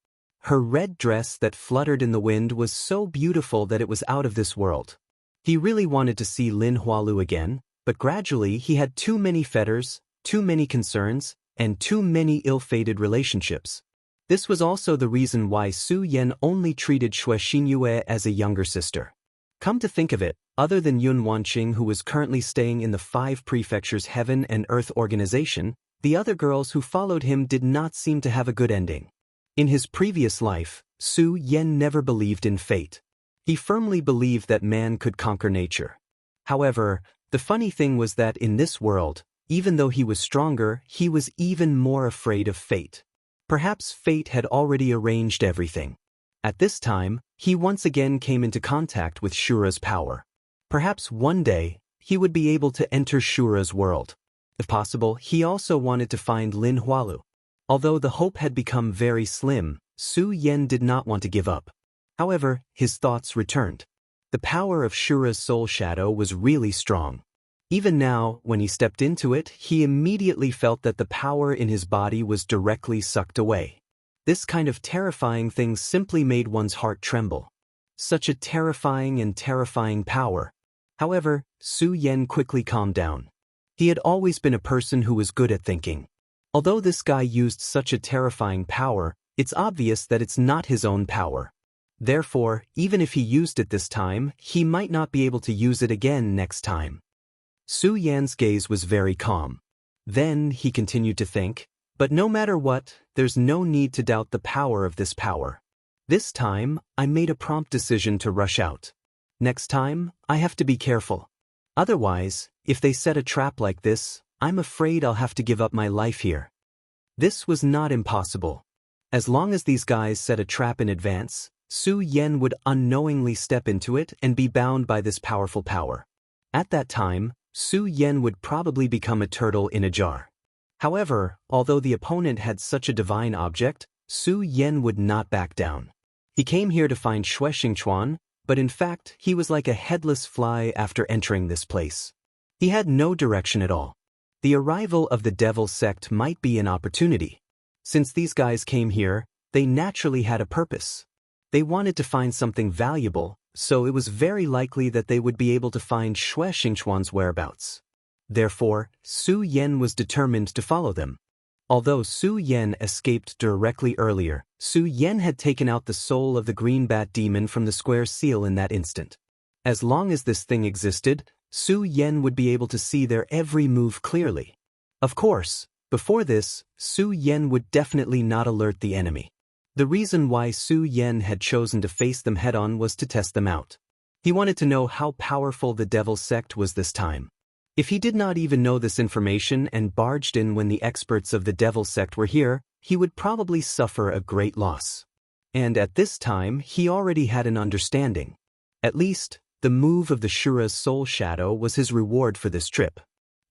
Her red dress that fluttered in the wind was so beautiful that it was out of this world. He really wanted to see Lin Hualu again, but gradually he had too many fetters, too many concerns, and too many ill-fated relationships. This was also the reason why Su Yan only treated Xue Xinyue as a younger sister. Come to think of it, other than Yun Wanqing, who was currently staying in the 5 prefectures Heaven and Earth organization, the other girls who followed him did not seem to have a good ending. In his previous life, Su Yan never believed in fate. He firmly believed that man could conquer nature. However, the funny thing was that in this world, even though he was stronger, he was even more afraid of fate. Perhaps fate had already arranged everything. At this time, he once again came into contact with Shura's power. Perhaps one day, he would be able to enter Shura's world. If possible, he also wanted to find Lin Hualu. Although the hope had become very slim, Su Yan did not want to give up. However, his thoughts returned. The power of Shura's soul shadow was really strong. Even now, when he stepped into it, he immediately felt that the power in his body was directly sucked away. This kind of terrifying thing simply made one's heart tremble. Such a terrifying power. However, Su Yan quickly calmed down. He had always been a person who was good at thinking. Although this guy used such a terrifying power, it's obvious that it's not his own power. Therefore, even if he used it this time, he might not be able to use it again next time. Su Yan's gaze was very calm. Then he continued to think, but no matter what, there's no need to doubt the power of this power. This time, I made a prompt decision to rush out. Next time, I have to be careful. Otherwise, if they set a trap like this, I'm afraid I'll have to give up my life here. This was not impossible. As long as these guys set a trap in advance, Su Yen would unknowingly step into it and be bound by this powerful power. At that time, Su Yen would probably become a turtle in a jar. However, although the opponent had such a divine object, Su Yen would not back down. He came here to find Xianxia, but in fact he was like a headless fly after entering this place. He had no direction at all. The arrival of the devil sect might be an opportunity. Since these guys came here, they naturally had a purpose. They wanted to find something valuable, so it was very likely that they would be able to find Xianxia's whereabouts. Therefore, Su Yen was determined to follow them. Although Su Yen escaped directly earlier, Su Yen had taken out the soul of the green bat demon from the square seal in that instant. As long as this thing existed, Su Yen would be able to see their every move clearly. Of course, before this, Su Yen would definitely not alert the enemy. The reason why Su Yen had chosen to face them head-on was to test them out. He wanted to know how powerful the devil sect was this time. If he did not even know this information and barged in when the experts of the devil sect were here, he would probably suffer a great loss. And at this time, he already had an understanding. At least, the move of the Shura's soul shadow was his reward for this trip.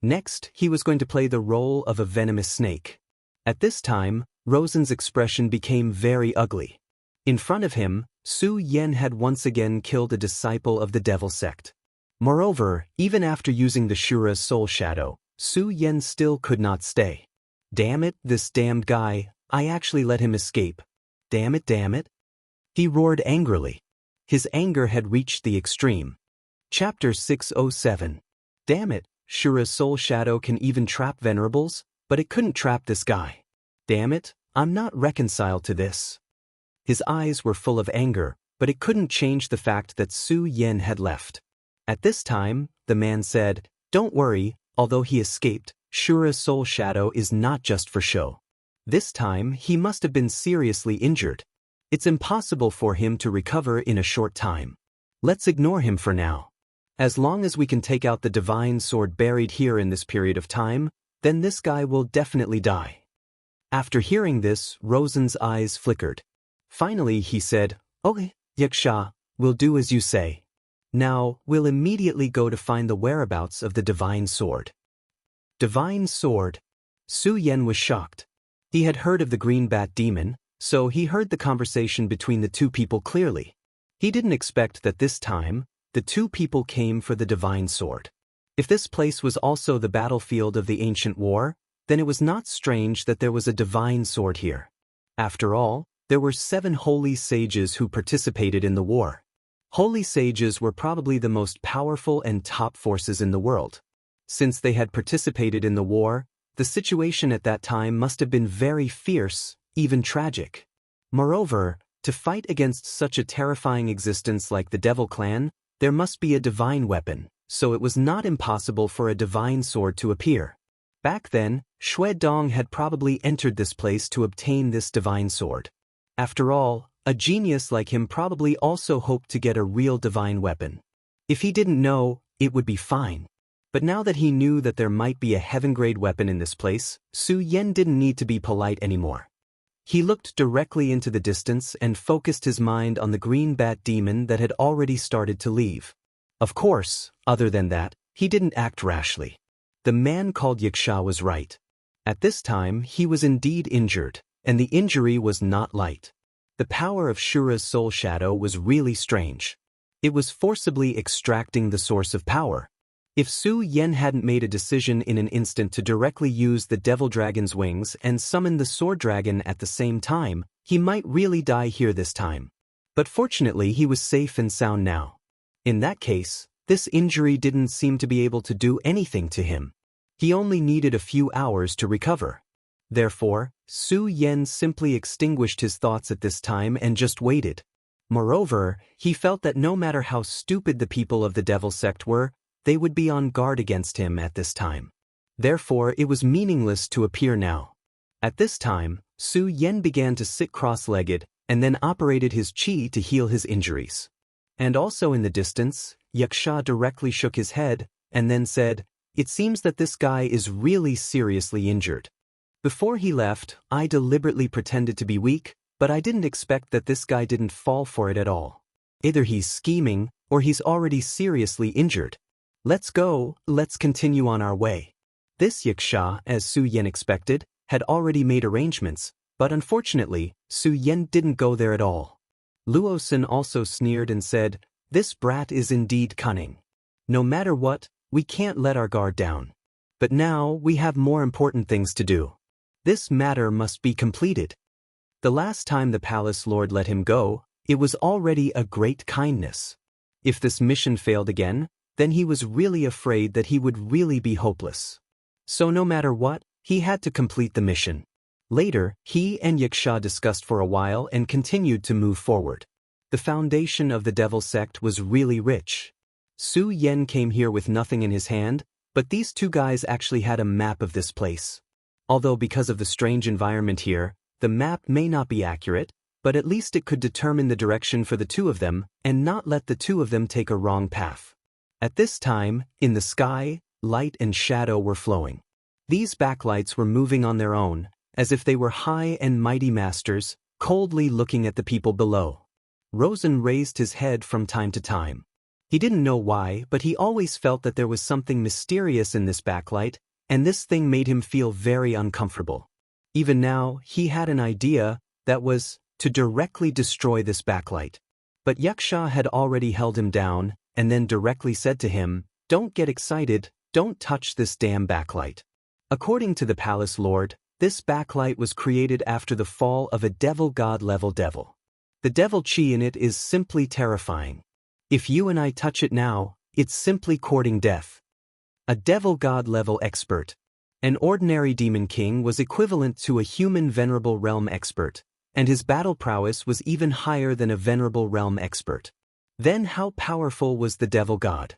Next, he was going to play the role of a venomous snake. At this time, Rosen's expression became very ugly. In front of him, Su Yen had once again killed a disciple of the devil sect. Moreover, even after using the Shura's soul shadow, Su Yen still could not stay. Damn it, this damned guy, I actually let him escape. Damn it, damn it. He roared angrily. His anger had reached the extreme. Chapter 607. Damn it, Shura's soul shadow can even trap venerables, but it couldn't trap this guy. Damn it, I'm not reconciled to this. His eyes were full of anger, but it couldn't change the fact that Su Yen had left. At this time, the man said, "Don't worry, although he escaped, Shura's soul shadow is not just for show. This time, he must have been seriously injured. It's impossible for him to recover in a short time. Let's ignore him for now. As long as we can take out the divine sword buried here in this period of time, then this guy will definitely die." After hearing this, Rosen's eyes flickered. Finally, he said, "Okay, Xianxia, we'll do as you say. Now, we'll immediately go to find the whereabouts of the divine sword." Divine sword? Su Yen was shocked. He had heard of the green bat demon, so he heard the conversation between the two people clearly. He didn't expect that this time, the two people came for the divine sword. If this place was also the battlefield of the ancient war, then it was not strange that there was a divine sword here. After all, there were 7 holy sages who participated in the war. Holy sages were probably the most powerful and top forces in the world. Since they had participated in the war, the situation at that time must have been very fierce, even tragic. Moreover, to fight against such a terrifying existence like the Devil Clan, there must be a divine weapon, so it was not impossible for a divine sword to appear. Back then, Xue Dong had probably entered this place to obtain this divine sword. After all, a genius like him probably also hoped to get a real divine weapon. If he didn't know, it would be fine. But now that he knew that there might be a heaven-grade weapon in this place, Su Yen didn't need to be polite anymore. He looked directly into the distance and focused his mind on the green bat demon that had already started to leave. Of course, other than that, he didn't act rashly. The man called Xianxia was right. At this time, he was indeed injured, and the injury was not light. The power of Shura's soul shadow was really strange. It was forcibly extracting the source of power. If Su Yen hadn't made a decision in an instant to directly use the devil dragon's wings and summon the sword dragon at the same time, he might really die here this time. But fortunately, he was safe and sound now. In that case, this injury didn't seem to be able to do anything to him. He only needed a few hours to recover. Therefore, Su Yen simply extinguished his thoughts at this time and just waited. Moreover, he felt that no matter how stupid the people of the devil sect were, they would be on guard against him at this time. Therefore, it was meaningless to appear now. At this time, Su Yen began to sit cross-legged and then operated his qi to heal his injuries. And also in the distance, Xianxia directly shook his head and then said, "It seems that this guy is really seriously injured." Before he left, I deliberately pretended to be weak, but I didn't expect that this guy didn't fall for it at all. Either he's scheming, or he's already seriously injured. Let's go, let's continue on our way. This Xianxia, as Su Yan expected, had already made arrangements, but unfortunately, Su Yan didn't go there at all. Luosin also sneered and said, "This brat is indeed cunning. No matter what, we can't let our guard down. But now we have more important things to do. This matter must be completed." The last time the palace lord let him go, it was already a great kindness. If this mission failed again, then he was really afraid that he would really be hopeless. So no matter what, he had to complete the mission. Later, he and Xianxia discussed for a while and continued to move forward. The foundation of the devil sect was really rich. Su Yan came here with nothing in his hand, but these two guys actually had a map of this place. Although because of the strange environment here, the map may not be accurate, but at least it could determine the direction for the two of them and not let the two of them take a wrong path. At this time, in the sky, light and shadow were flowing. These backlights were moving on their own, as if they were high and mighty masters, coldly looking at the people below. Rosen raised his head from time to time. He didn't know why, but he always felt that there was something mysterious in this backlight, and this thing made him feel very uncomfortable. Even now, he had an idea, that was, to directly destroy this backlight. But Xianxia had already held him down, and then directly said to him, "Don't get excited, don't touch this damn backlight." According to the palace lord, this backlight was created after the fall of a devil god-level devil. The devil chi in it is simply terrifying. If you and I touch it now, it's simply courting death. A devil god-level expert. An ordinary demon king was equivalent to a human venerable realm expert, and his battle prowess was even higher than a venerable realm expert. Then how powerful was the devil god?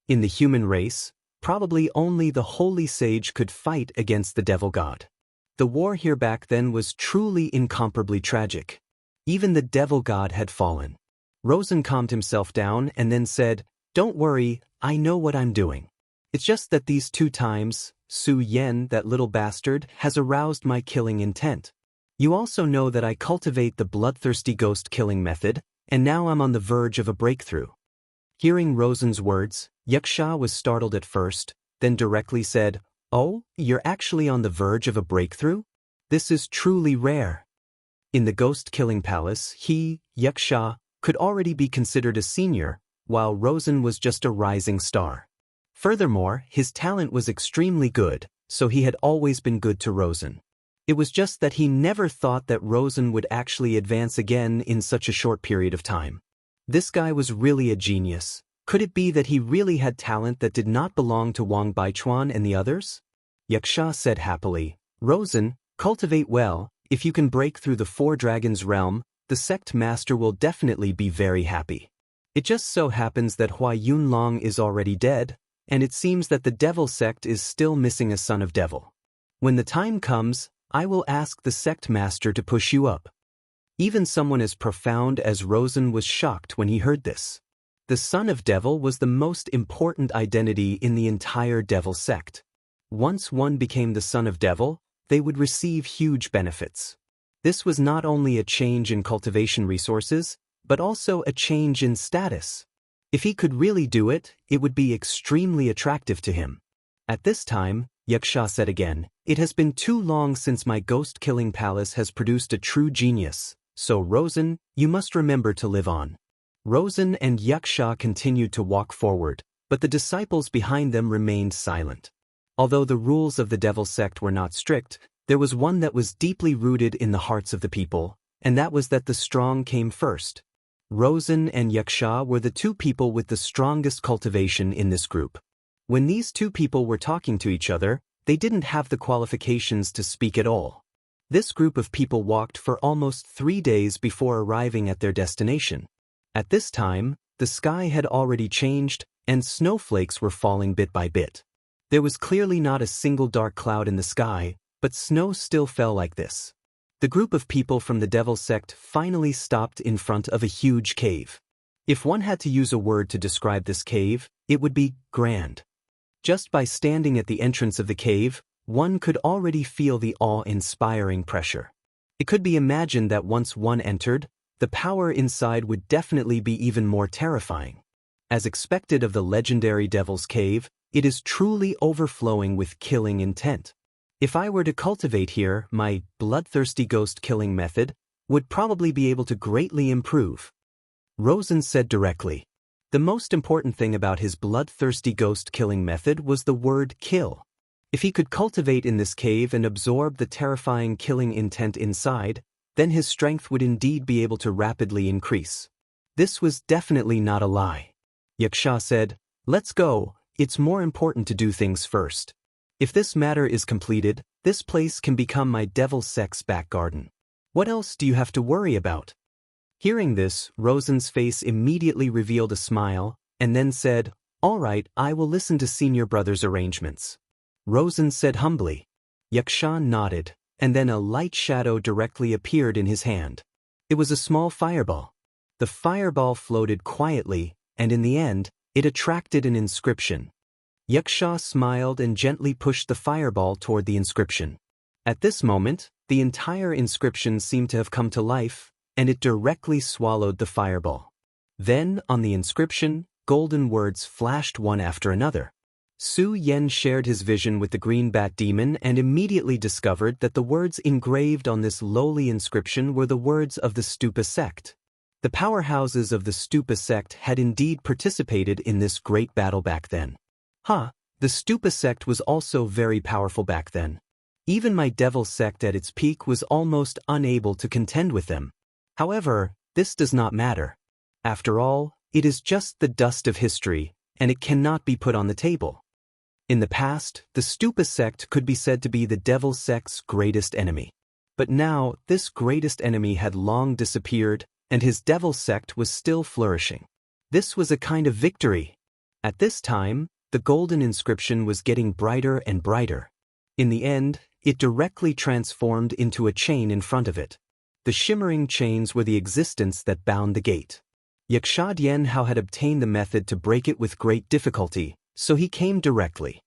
In the human race, probably only the holy sage could fight against the devil god. The war here back then was truly incomparably tragic. Even the devil god had fallen. Rosen calmed himself down and then said, "Don't worry, I know what I'm doing. It's just that these two times, Su Yan, that little bastard, has aroused my killing intent. You also know that I cultivate the bloodthirsty ghost killing method, and now I'm on the verge of a breakthrough." Hearing Rosen's words, Xianxia was startled at first, then directly said, "Oh, you're actually on the verge of a breakthrough? This is truly rare." In the ghost-killing palace, he, Xianxia, could already be considered a senior, while Rosen was just a rising star. Furthermore, his talent was extremely good, so he had always been good to Rosen. It was just that he never thought that Rosen would actually advance again in such a short period of time. This guy was really a genius. Could it be that he really had talent that did not belong to Wang Baichuan and the others? Xianxia said happily, "Rosen, cultivate well. If you can break through the Four Dragons realm, the sect master will definitely be very happy. It just so happens that Hua Yunlong is already dead, and it seems that the devil sect is still missing a son of devil. When the time comes, I will ask the sect master to push you up." Even someone as profound as Rosen was shocked when he heard this. The son of devil was the most important identity in the entire devil sect. Once one became the son of devil, they would receive huge benefits. This was not only a change in cultivation resources, but also a change in status. If he could really do it, it would be extremely attractive to him. At this time, Xianxia said again, "It has been too long since my ghost-killing palace has produced a true genius, so Rosen, you must remember to live on." Rosen and Xianxia continued to walk forward, but the disciples behind them remained silent. Although the rules of the devil sect were not strict, there was one that was deeply rooted in the hearts of the people, and that was that the strong came first. Rosen and Xianxia were the two people with the strongest cultivation in this group. When these two people were talking to each other, they didn't have the qualifications to speak at all. This group of people walked for almost 3 days before arriving at their destination. At this time, the sky had already changed, and snowflakes were falling bit by bit. There was clearly not a single dark cloud in the sky, but snow still fell like this. The group of people from the devil sect finally stopped in front of a huge cave. If one had to use a word to describe this cave, it would be grand. Just by standing at the entrance of the cave, one could already feel the awe-inspiring pressure. It could be imagined that once one entered, the power inside would definitely be even more terrifying. As expected of the legendary Devil's Cave, it is truly overflowing with killing intent. If I were to cultivate here, my bloodthirsty ghost killing method would probably be able to greatly improve. Rosen said directly. The most important thing about his bloodthirsty ghost killing method was the word kill. If he could cultivate in this cave and absorb the terrifying killing intent inside, then his strength would indeed be able to rapidly increase. This was definitely not a lie. Xianxia said, "Let's go, it's more important to do things first. If this matter is completed, this place can become my devil sect's back garden. What else do you have to worry about?" Hearing this, Rosen's face immediately revealed a smile, and then said, "All right, I will listen to senior brother's arrangements." Rosen said humbly. Xianxia nodded, and then a light shadow directly appeared in his hand. It was a small fireball. The fireball floated quietly, and in the end, it attracted an inscription. Xianxia smiled and gently pushed the fireball toward the inscription. At this moment, the entire inscription seemed to have come to life, and it directly swallowed the fireball. Then, on the inscription, golden words flashed one after another. Su Yan shared his vision with the green bat demon and immediately discovered that the words engraved on this lowly inscription were the words of the Stupa sect. The powerhouses of the Stupa sect had indeed participated in this great battle back then. The Stupa sect was also very powerful back then. Even my devil sect at its peak was almost unable to contend with them. However, this does not matter. After all, it is just the dust of history, and it cannot be put on the table. In the past, the Stupa sect could be said to be the devil sect's greatest enemy. But now, this greatest enemy had long disappeared, and his devil sect was still flourishing. This was a kind of victory. At this time, the golden inscription was getting brighter and brighter. In the end, it directly transformed into a chain in front of it. The shimmering chains were the existence that bound the gate. Xianxia Dianhao had obtained the method to break it with great difficulty, so he came directly.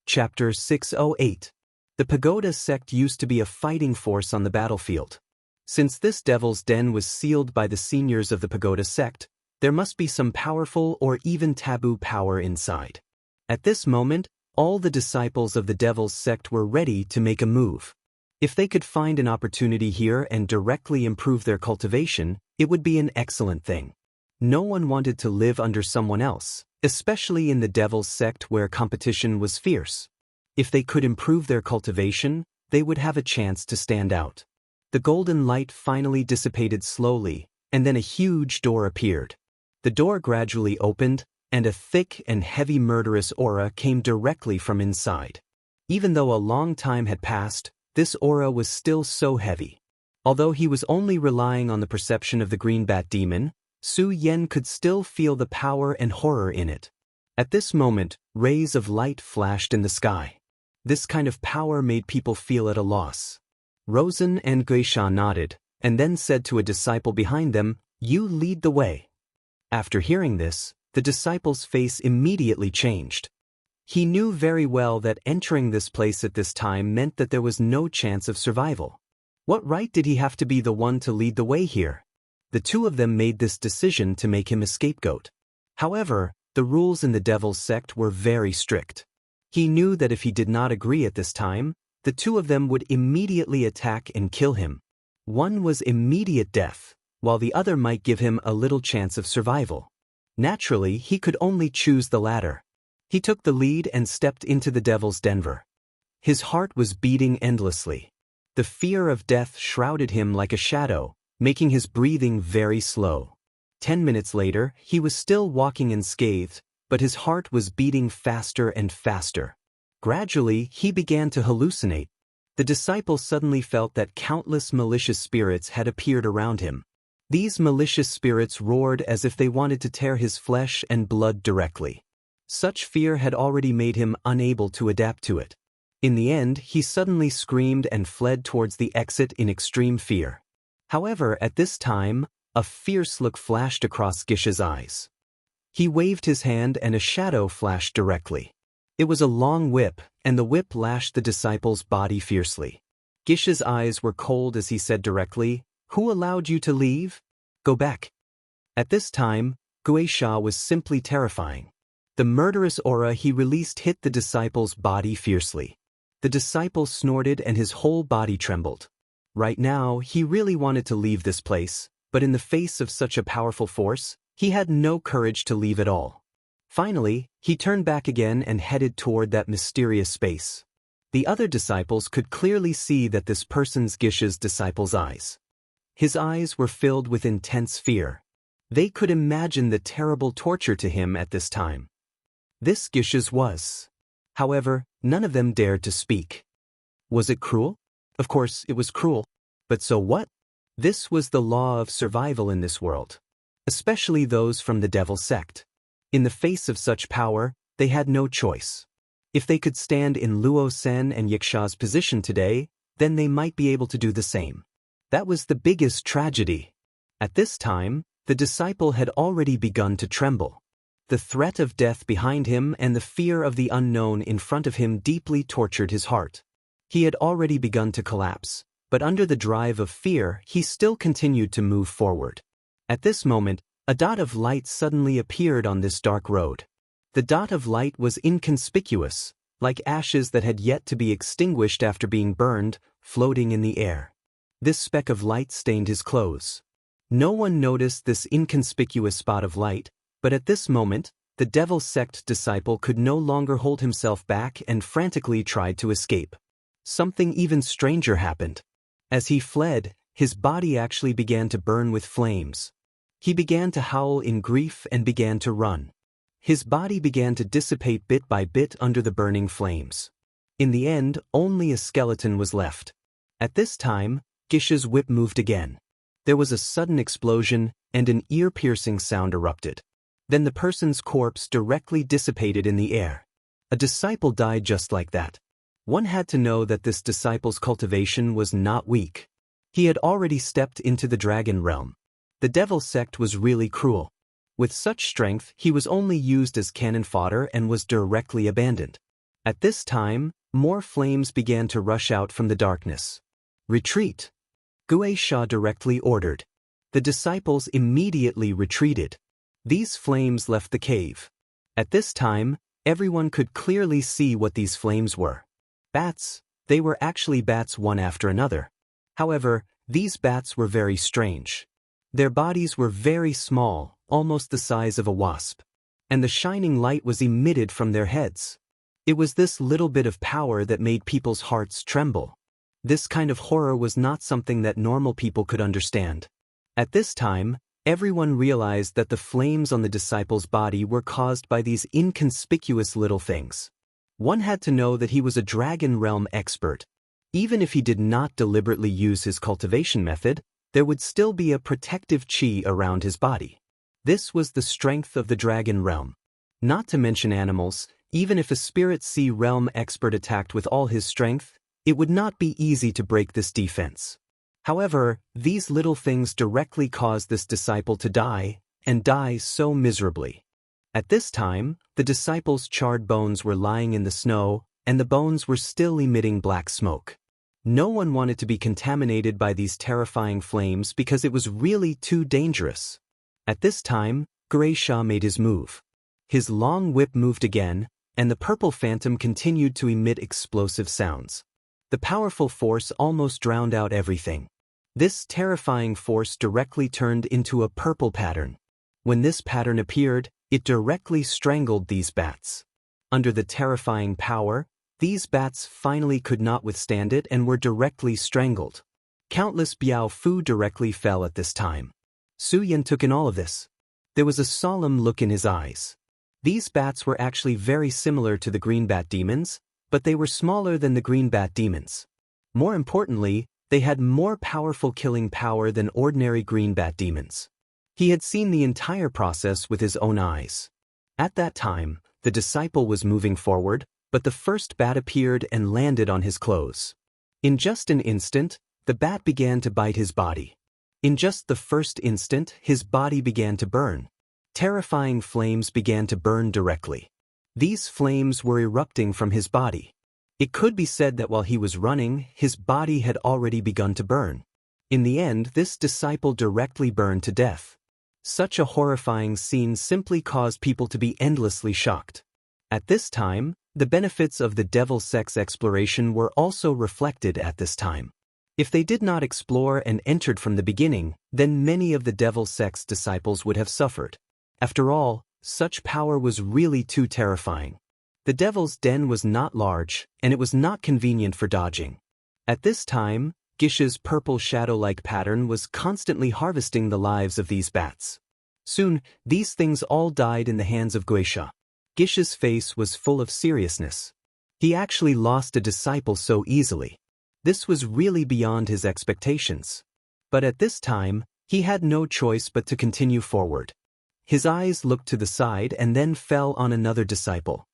Chapter 608. The Pagoda sect used to be a fighting force on the battlefield. Since this devil's den was sealed by the seniors of the Pagoda sect, there must be some powerful or even taboo power inside. At this moment, all the disciples of the devil's sect were ready to make a move. If they could find an opportunity here and directly improve their cultivation, it would be an excellent thing. No one wanted to live under someone else, especially in the devil's sect where competition was fierce. If they could improve their cultivation, they would have a chance to stand out. The golden light finally dissipated slowly, and then a huge door appeared. The door gradually opened, and a thick and heavy murderous aura came directly from inside. Even though a long time had passed, this aura was still so heavy. Although he was only relying on the perception of the green bat demon, Su Yan could still feel the power and horror in it. At this moment, rays of light flashed in the sky. This kind of power made people feel at a loss. Rosen and Xianxia nodded, and then said to a disciple behind them, "You lead the way." After hearing this, the disciple's face immediately changed. He knew very well that entering this place at this time meant that there was no chance of survival. What right did he have to be the one to lead the way here? The two of them made this decision to make him a scapegoat. However, the rules in the devil's sect were very strict. He knew that if he did not agree at this time, the two of them would immediately attack and kill him. One was immediate death, while the other might give him a little chance of survival. Naturally, he could only choose the latter. He took the lead and stepped into the devil's den. His heart was beating endlessly. The fear of death shrouded him like a shadow, making his breathing very slow. 10 minutes later, he was still walking unscathed, but his heart was beating faster and faster. Gradually, he began to hallucinate. The disciple suddenly felt that countless malicious spirits had appeared around him. These malicious spirits roared as if they wanted to tear his flesh and blood directly. Such fear had already made him unable to adapt to it. In the end, he suddenly screamed and fled towards the exit in extreme fear. However, at this time, a fierce look flashed across Xianxia's eyes. He waved his hand and a shadow flashed directly. It was a long whip, and the whip lashed the disciple's body fiercely. Gisha's eyes were cold as he said directly, "Who allowed you to leave? Go back." At this time, Wuxia was simply terrifying. The murderous aura he released hit the disciple's body fiercely. The disciple snorted and his whole body trembled. Right now, he really wanted to leave this place, but in the face of such a powerful force, he had no courage to leave at all. Finally, he turned back again and headed toward that mysterious space. The other disciples could clearly see that this person's Gisha's disciple's eyes. His eyes were filled with intense fear. They could imagine the terrible torture to him at this time. This Gisha's was. However, none of them dared to speak. Was it cruel? Of course, it was cruel. But so what? This was the law of survival in this world. Especially those from the devil sect. In the face of such power, they had no choice. If they could stand in Luo Sen and Yixia's position today, then they might be able to do the same. That was the biggest tragedy. At this time, the disciple had already begun to tremble. The threat of death behind him and the fear of the unknown in front of him deeply tortured his heart. He had already begun to collapse, but under the drive of fear, he still continued to move forward. At this moment, a dot of light suddenly appeared on this dark road. The dot of light was inconspicuous, like ashes that had yet to be extinguished after being burned, floating in the air. This speck of light stained his clothes. No one noticed this inconspicuous spot of light, but at this moment, the devil sect disciple could no longer hold himself back and frantically tried to escape. Something even stranger happened. As he fled, his body actually began to burn with flames. He began to howl in grief and began to run. His body began to dissipate bit by bit under the burning flames. In the end, only a skeleton was left. At this time, Gisha's whip moved again. There was a sudden explosion, and an ear-piercing sound erupted. Then the person's corpse directly dissipated in the air. A disciple died just like that. One had to know that this disciple's cultivation was not weak. He had already stepped into the dragon realm. The devil sect was really cruel. With such strength, he was only used as cannon fodder and was directly abandoned. At this time, more flames began to rush out from the darkness. "Retreat!" Wuxia directly ordered. The disciples immediately retreated. These flames left the cave. At this time, everyone could clearly see what these flames were. Bats. They were actually bats one after another. However, these bats were very strange. Their bodies were very small, almost the size of a wasp. And the shining light was emitted from their heads. It was this little bit of power that made people's hearts tremble. This kind of horror was not something that normal people could understand. At this time, everyone realized that the flames on the disciple's body were caused by these inconspicuous little things. One had to know that he was a dragon realm expert. Even if he did not deliberately use his cultivation method, there would still be a protective chi around his body. This was the strength of the dragon realm. Not to mention animals, even if a spirit sea realm expert attacked with all his strength, it would not be easy to break this defense. However, these little things directly caused this disciple to die, and die so miserably. At this time, the disciple's charred bones were lying in the snow, and the bones were still emitting black smoke. No one wanted to be contaminated by these terrifying flames because it was really too dangerous. At this time, Wuxia made his move. His long whip moved again, and the purple phantom continued to emit explosive sounds. The powerful force almost drowned out everything. This terrifying force directly turned into a purple pattern. When this pattern appeared, it directly strangled these bats. Under the terrifying power, these bats finally could not withstand it and were directly strangled. Countless Biao Fu directly fell at this time. Su Yan took in all of this. There was a solemn look in his eyes. These bats were actually very similar to the green bat demons, but they were smaller than the green bat demons. More importantly, they had more powerful killing power than ordinary green bat demons. He had seen the entire process with his own eyes. At that time, the disciple was moving forward, but the first bat appeared and landed on his clothes. In just an instant, the bat began to bite his body. In just the first instant, his body began to burn. Terrifying flames began to burn directly. These flames were erupting from his body. It could be said that while he was running, his body had already begun to burn. In the end, this disciple directly burned to death. Such a horrifying scene simply caused people to be endlessly shocked. At this time, the benefits of the devil sect's exploration were also reflected at this time. If they did not explore and entered from the beginning, then many of the devil sect's disciples would have suffered. After all, such power was really too terrifying. The devil's den was not large, and it was not convenient for dodging. At this time, Gisha's purple shadow-like pattern was constantly harvesting the lives of these bats. Soon, these things all died in the hands of Guisha. Gisha's face was full of seriousness. He actually lost a disciple so easily. This was really beyond his expectations. But at this time, he had no choice but to continue forward. His eyes looked to the side and then fell on another disciple.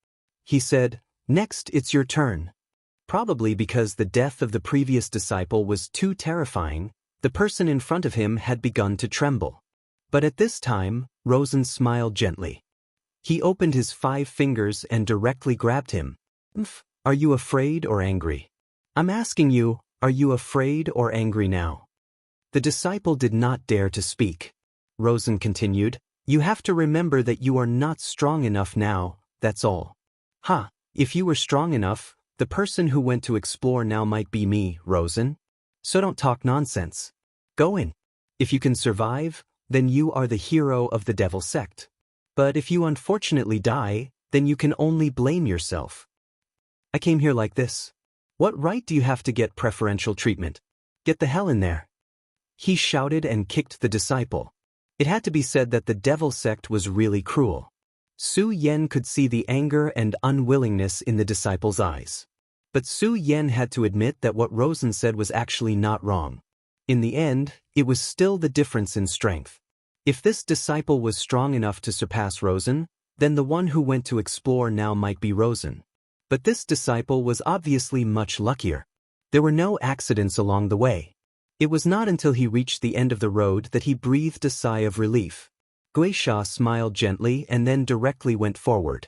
He said, "Next, it's your turn." Probably because the death of the previous disciple was too terrifying, the person in front of him had begun to tremble. But at this time, Rosen smiled gently. He opened his 5 fingers and directly grabbed him. "Are you afraid or angry? I'm asking you, are you afraid or angry now?" The disciple did not dare to speak. Rosen continued, "You have to remember that you are not strong enough now, that's all." "Ha, if you were strong enough, the person who went to explore now might be me, Rosen. So don't talk nonsense. Go in. If you can survive, then you are the hero of the devil sect. But if you unfortunately die, then you can only blame yourself. I came here like this. What right do you have to get preferential treatment? Get the hell in there." He shouted and kicked the disciple. It had to be said that the devil sect was really cruel. Su Yen could see the anger and unwillingness in the disciple's eyes. But Su Yen had to admit that what Rosen said was actually not wrong. In the end, it was still the difference in strength. If this disciple was strong enough to surpass Rosen, then the one who went to explore now might be Rosen. But this disciple was obviously much luckier. There were no accidents along the way. It was not until he reached the end of the road that he breathed a sigh of relief. Guisha smiled gently and then directly went forward.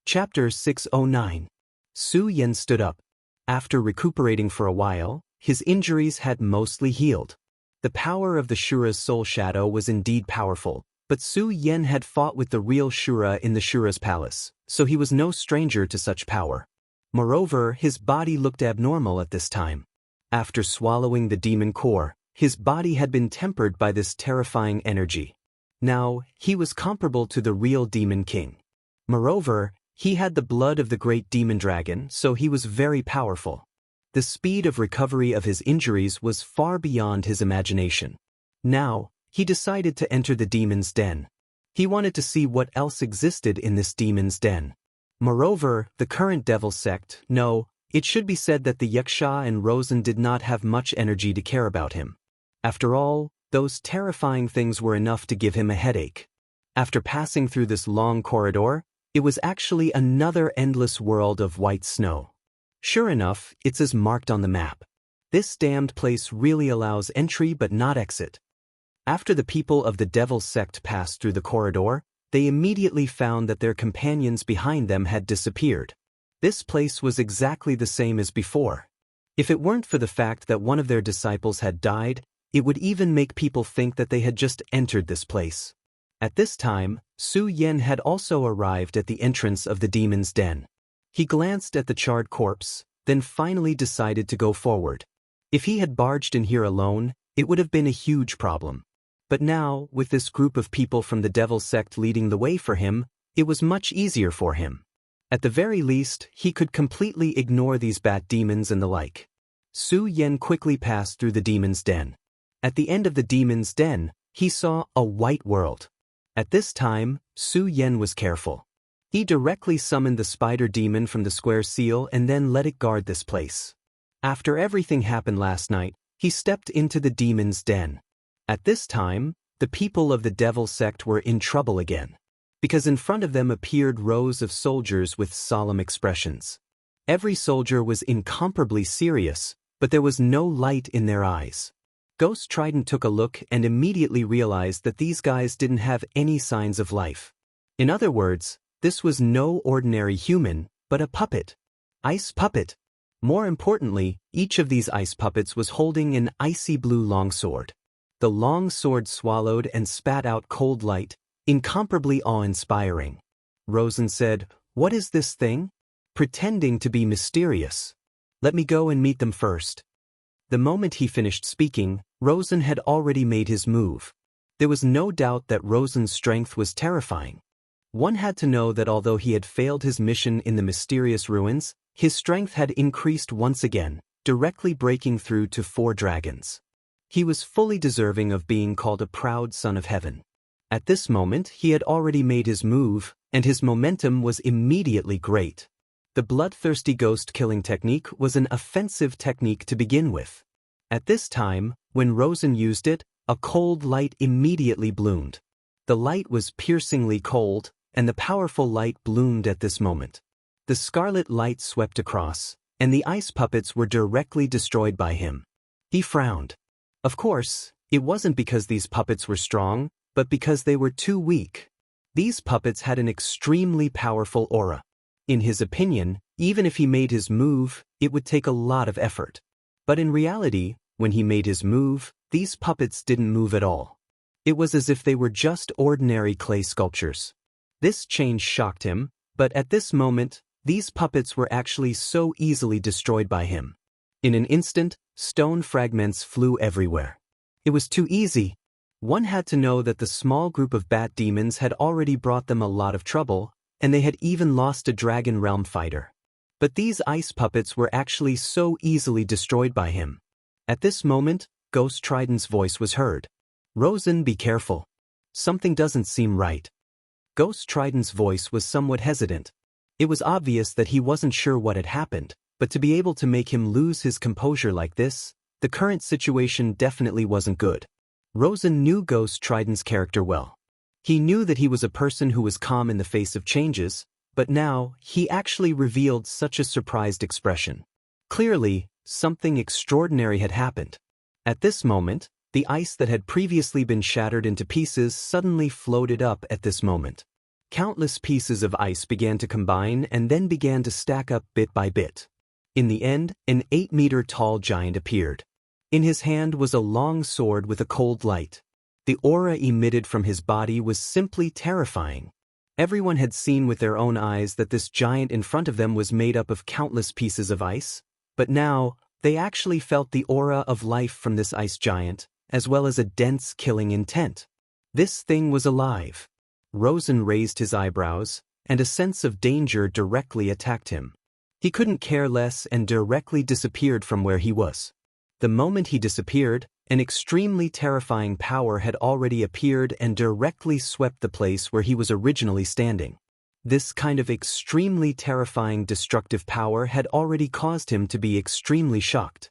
Chapter 609. Su Yen stood up. After recuperating for a while, his injuries had mostly healed. The power of the Shura's soul shadow was indeed powerful, but Su Yen had fought with the real Shura in the Shura's palace, so he was no stranger to such power. Moreover, his body looked abnormal at this time. After swallowing the demon core, his body had been tempered by this terrifying energy. Now, he was comparable to the real demon king. Moreover, he had the blood of the great demon dragon, so he was very powerful. The speed of recovery of his injuries was far beyond his imagination. Now, he decided to enter the demon's den. He wanted to see what else existed in this demon's den. Moreover, the current devil sect, no, it should be said that the Xianxia and Rosen did not have much energy to care about him. After all, those terrifying things were enough to give him a headache. After passing through this long corridor, it was actually another endless world of white snow. Sure enough, it's as marked on the map. This damned place really allows entry but not exit. After the people of the devil sect passed through the corridor, they immediately found that their companions behind them had disappeared. This place was exactly the same as before. If it weren't for the fact that one of their disciples had died, it would even make people think that they had just entered this place. At this time, Su Yen had also arrived at the entrance of the demon's den. He glanced at the charred corpse, then finally decided to go forward. If he had barged in here alone, it would have been a huge problem. But now, with this group of people from the devil sect leading the way for him, it was much easier for him. At the very least, he could completely ignore these bat demons and the like. Su Yen quickly passed through the demon's den. At the end of the demon's den, he saw a white world. At this time, Su Yen was careful. He directly summoned the spider demon from the square seal and then let it guard this place. After everything happened last night, he stepped into the demon's den. At this time, the people of the devil sect were in trouble again, because in front of them appeared rows of soldiers with solemn expressions. Every soldier was incomparably serious, but there was no light in their eyes. Ghost Trident took a look and immediately realized that these guys didn't have any signs of life. In other words, This was no ordinary human, but a puppet. Ice puppet. More importantly, each of these ice puppets was holding an icy blue longsword. The long sword swallowed and spat out cold light, incomparably awe-inspiring. Rosen said, "What is this thing?" Pretending to be mysterious. "Let me go and meet them first." The moment he finished speaking, Rosen had already made his move. There was no doubt that Rosen's strength was terrifying. One had to know that although he had failed his mission in the mysterious ruins, his strength had increased once again, directly breaking through to 4 dragons. He was fully deserving of being called a proud son of heaven. At this moment he had already made his move, and his momentum was immediately great. The bloodthirsty ghost-killing technique was an offensive technique to begin with. At this time, when Rosen used it, a cold light immediately bloomed. The light was piercingly cold, and the powerful light bloomed at this moment. The scarlet light swept across, and the ice puppets were directly destroyed by him. He frowned. Of course, it wasn't because these puppets were strong, but because they were too weak. These puppets had an extremely powerful aura. In his opinion, even if he made his move, it would take a lot of effort. But in reality, when he made his move, these puppets didn't move at all. It was as if they were just ordinary clay sculptures. This change shocked him, but at this moment, these puppets were actually so easily destroyed by him. In an instant, stone fragments flew everywhere. It was too easy. One had to know that the small group of bat demons had already brought them a lot of trouble, and they had even lost a dragon realm fighter. But these ice puppets were actually so easily destroyed by him. At this moment, Ghost Trident's voice was heard. "Rosen, be careful. Something doesn't seem right." Ghost Trident's voice was somewhat hesitant. It was obvious that he wasn't sure what had happened, but to be able to make him lose his composure like this, the current situation definitely wasn't good. Rosen knew Ghost Trident's character well. He knew that he was a person who was calm in the face of changes, but now, he actually revealed such a surprised expression. Clearly, something extraordinary had happened. At this moment, the ice that had previously been shattered into pieces suddenly floated up at this moment. Countless pieces of ice began to combine and then began to stack up bit by bit. In the end, an 8-meter-tall giant appeared. In his hand was a long sword with a cold light. The aura emitted from his body was simply terrifying. Everyone had seen with their own eyes that this giant in front of them was made up of countless pieces of ice, but now, they actually felt the aura of life from this ice giant, as well as a dense killing intent. This thing was alive. Rosen raised his eyebrows, and a sense of danger directly attacked him. He couldn't care less and directly disappeared from where he was. The moment he disappeared, an extremely terrifying power had already appeared and directly swept the place where he was originally standing. This kind of extremely terrifying destructive power had already caused him to be extremely shocked.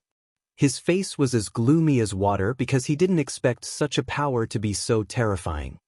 His face was as gloomy as water because he didn't expect such a power to be so terrifying.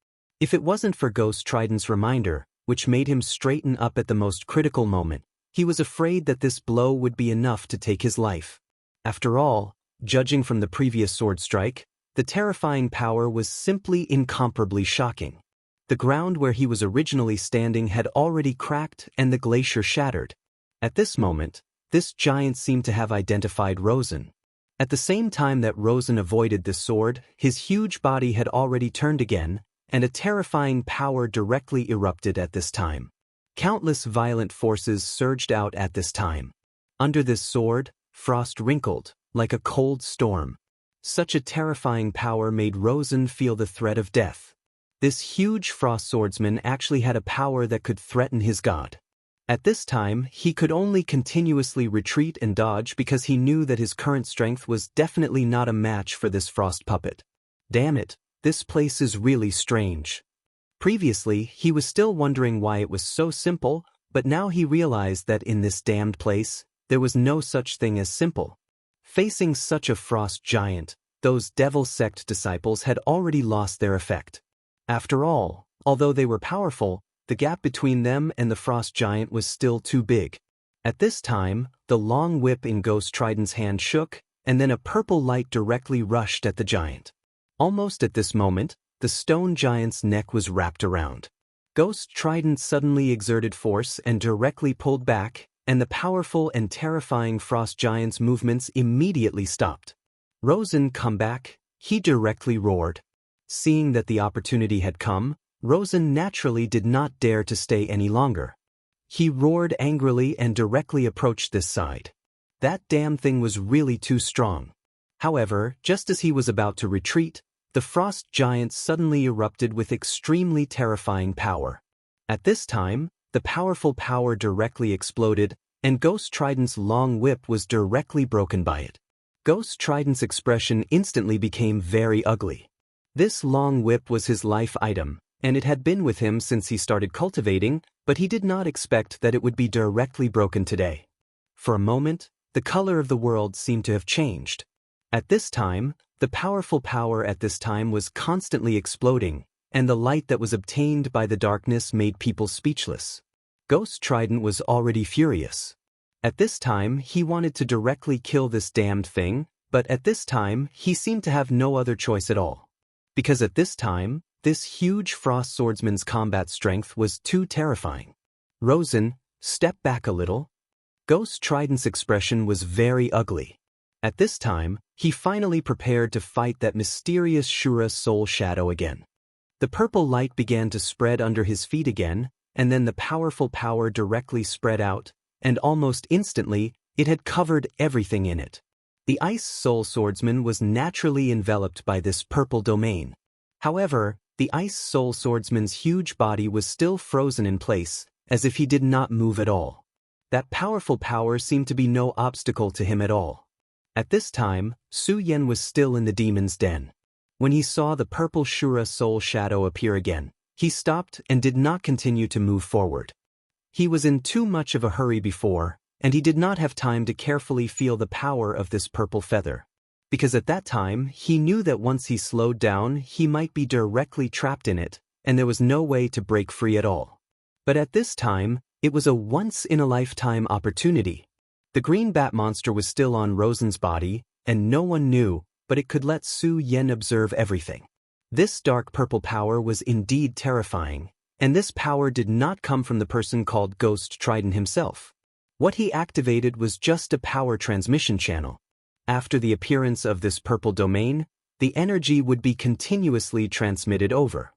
If it wasn't for Ghost Trident's reminder, which made him straighten up at the most critical moment, he was afraid that this blow would be enough to take his life. After all, judging from the previous sword strike, the terrifying power was simply incomparably shocking. The ground where he was originally standing had already cracked and the glacier shattered. At this moment, this giant seemed to have identified Rosen. At the same time that Rosen avoided this sword, his huge body had already turned again, and a terrifying power directly erupted at this time. Countless violent forces surged out at this time. Under this sword, frost wrinkled, like a cold storm. Such a terrifying power made Rosen feel the threat of death. This huge frost swordsman actually had a power that could threaten his god. At this time, he could only continuously retreat and dodge because he knew that his current strength was definitely not a match for this frost puppet. Damn it, this place is really strange. Previously, he was still wondering why it was so simple, but now he realized that in this damned place, there was no such thing as simple. Facing such a frost giant, those devil sect disciples had already lost their effect. After all, although they were powerful, the gap between them and the frost giant was still too big. At this time, the long whip in Ghost Trident's hand shook, and then a purple light directly rushed at the giant. Almost at this moment, the stone giant's neck was wrapped around. Ghost Trident suddenly exerted force and directly pulled back, and the powerful and terrifying frost giant's movements immediately stopped. Rosen, come back, he directly roared. Seeing that the opportunity had come, Rosen naturally did not dare to stay any longer. He roared angrily and directly approached this side. That damn thing was really too strong. However, just as he was about to retreat, the frost giant suddenly erupted with extremely terrifying power. At this time, the powerful power directly exploded, and Ghost Trident's long whip was directly broken by it. Ghost Trident's expression instantly became very ugly. This long whip was his life item, and it had been with him since he started cultivating, but he did not expect that it would be directly broken today. For a moment, the color of the world seemed to have changed. At this time, the powerful power at this time was constantly exploding, and the light that was obtained by the darkness made people speechless. Ghost Trident was already furious. At this time, he wanted to directly kill this damned thing, but at this time, he seemed to have no other choice at all. Because at this time, this huge frost swordsman's combat strength was too terrifying. Rosen, step back a little. Ghost Trident's expression was very ugly. At this time, he finally prepared to fight that mysterious Shura soul shadow again. The purple light began to spread under his feet again, and then the powerful power directly spread out, and almost instantly, it had covered everything in it. The ice soul swordsman was naturally enveloped by this purple domain. However, the ice soul swordsman's huge body was still frozen in place, as if he did not move at all. That powerful power seemed to be no obstacle to him at all. At this time, Su Yan was still in the demon's den. When he saw the purple Shura soul shadow appear again, he stopped and did not continue to move forward. He was in too much of a hurry before, and he did not have time to carefully feel the power of this purple feather. Because at that time, he knew that once he slowed down, he might be directly trapped in it, and there was no way to break free at all. But at this time, it was a once-in-a-lifetime opportunity. The green bat monster was still on Rosen's body, and no one knew, but it could let Su Yan observe everything. This dark purple power was indeed terrifying, and this power did not come from the person called Ghost Trident himself. What he activated was just a power transmission channel. After the appearance of this purple domain, the energy would be continuously transmitted over.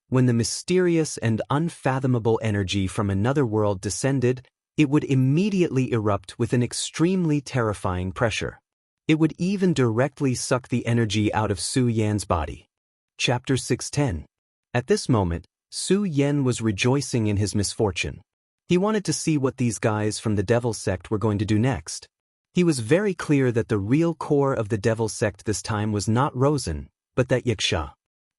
When the mysterious and unfathomable energy from another world descended, it would immediately erupt with an extremely terrifying pressure. It would even directly suck the energy out of Su Yan's body. Chapter 610. At this moment, Su Yan was rejoicing in his misfortune. He wanted to see what these guys from the Devil Sect were going to do next. He was very clear that the real core of the Devil Sect this time was not Rosen, but that Xianxia.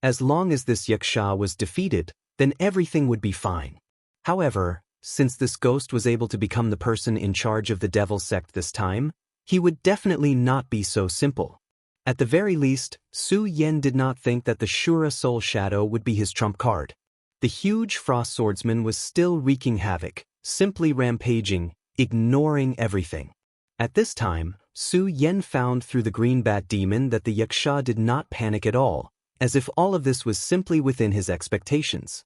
As long as this Xianxia was defeated, then everything would be fine. However, since this ghost was able to become the person in charge of the Devil Sect this time, he would definitely not be so simple. At the very least, Su Yan did not think that the Shura Soul Shadow would be his trump card. The huge frost swordsman was still wreaking havoc, simply rampaging, ignoring everything. At this time, Su Yan found through the green bat demon that the Xianxia did not panic at all, as if all of this was simply within his expectations.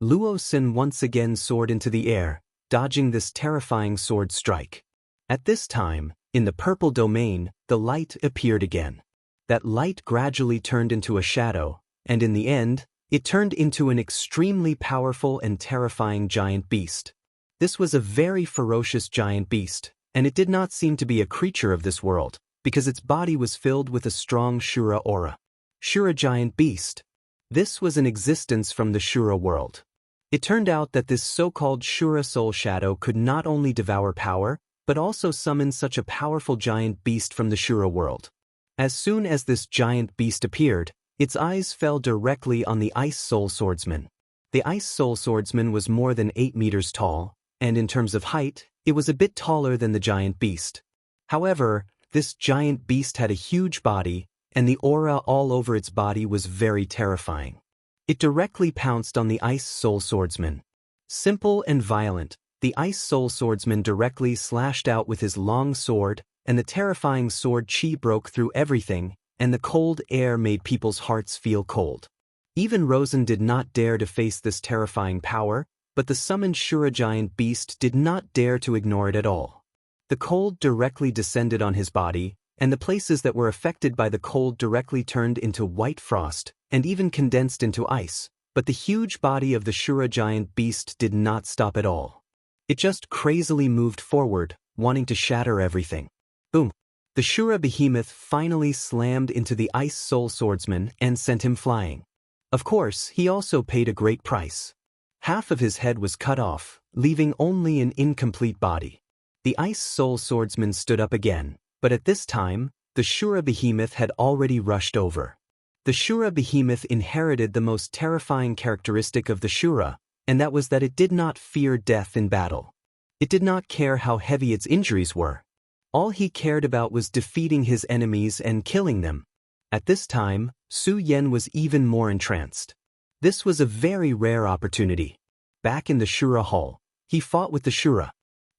Luo Xin once again soared into the air, dodging this terrifying sword strike. At this time, in the purple domain, the light appeared again. That light gradually turned into a shadow, and in the end, it turned into an extremely powerful and terrifying giant beast. This was a very ferocious giant beast, and it did not seem to be a creature of this world, because its body was filled with a strong Shura aura. Shura giant beast. This was an existence from the Shura world. It turned out that this so-called Shura soul shadow could not only devour power, but also summon such a powerful giant beast from the Shura world. As soon as this giant beast appeared, its eyes fell directly on the ice soul swordsman. The ice soul swordsman was more than 8 meters tall, and in terms of height, it was a bit taller than the giant beast. However, this giant beast had a huge body, and the aura all over its body was very terrifying. It directly pounced on the ice soul swordsman. Simple and violent, the ice soul swordsman directly slashed out with his long sword, and the terrifying sword chi broke through everything, and the cold air made people's hearts feel cold. Even Rosen did not dare to face this terrifying power, but the summoned Shura giant beast did not dare to ignore it at all. The cold directly descended on his body, and the places that were affected by the cold directly turned into white frost, and even condensed into ice, but the huge body of the Shura giant beast did not stop at all. It just crazily moved forward, wanting to shatter everything. Boom! The Shura behemoth finally slammed into the ice soul swordsman and sent him flying. Of course, he also paid a great price. Half of his head was cut off, leaving only an incomplete body. The ice soul swordsman stood up again, but at this time, the Shura behemoth had already rushed over. The Shura behemoth inherited the most terrifying characteristic of the Shura, and that was that it did not fear death in battle. It did not care how heavy its injuries were. All he cared about was defeating his enemies and killing them. At this time, Su Yan was even more entranced. This was a very rare opportunity. Back in the Shura hall, he fought with the Shura.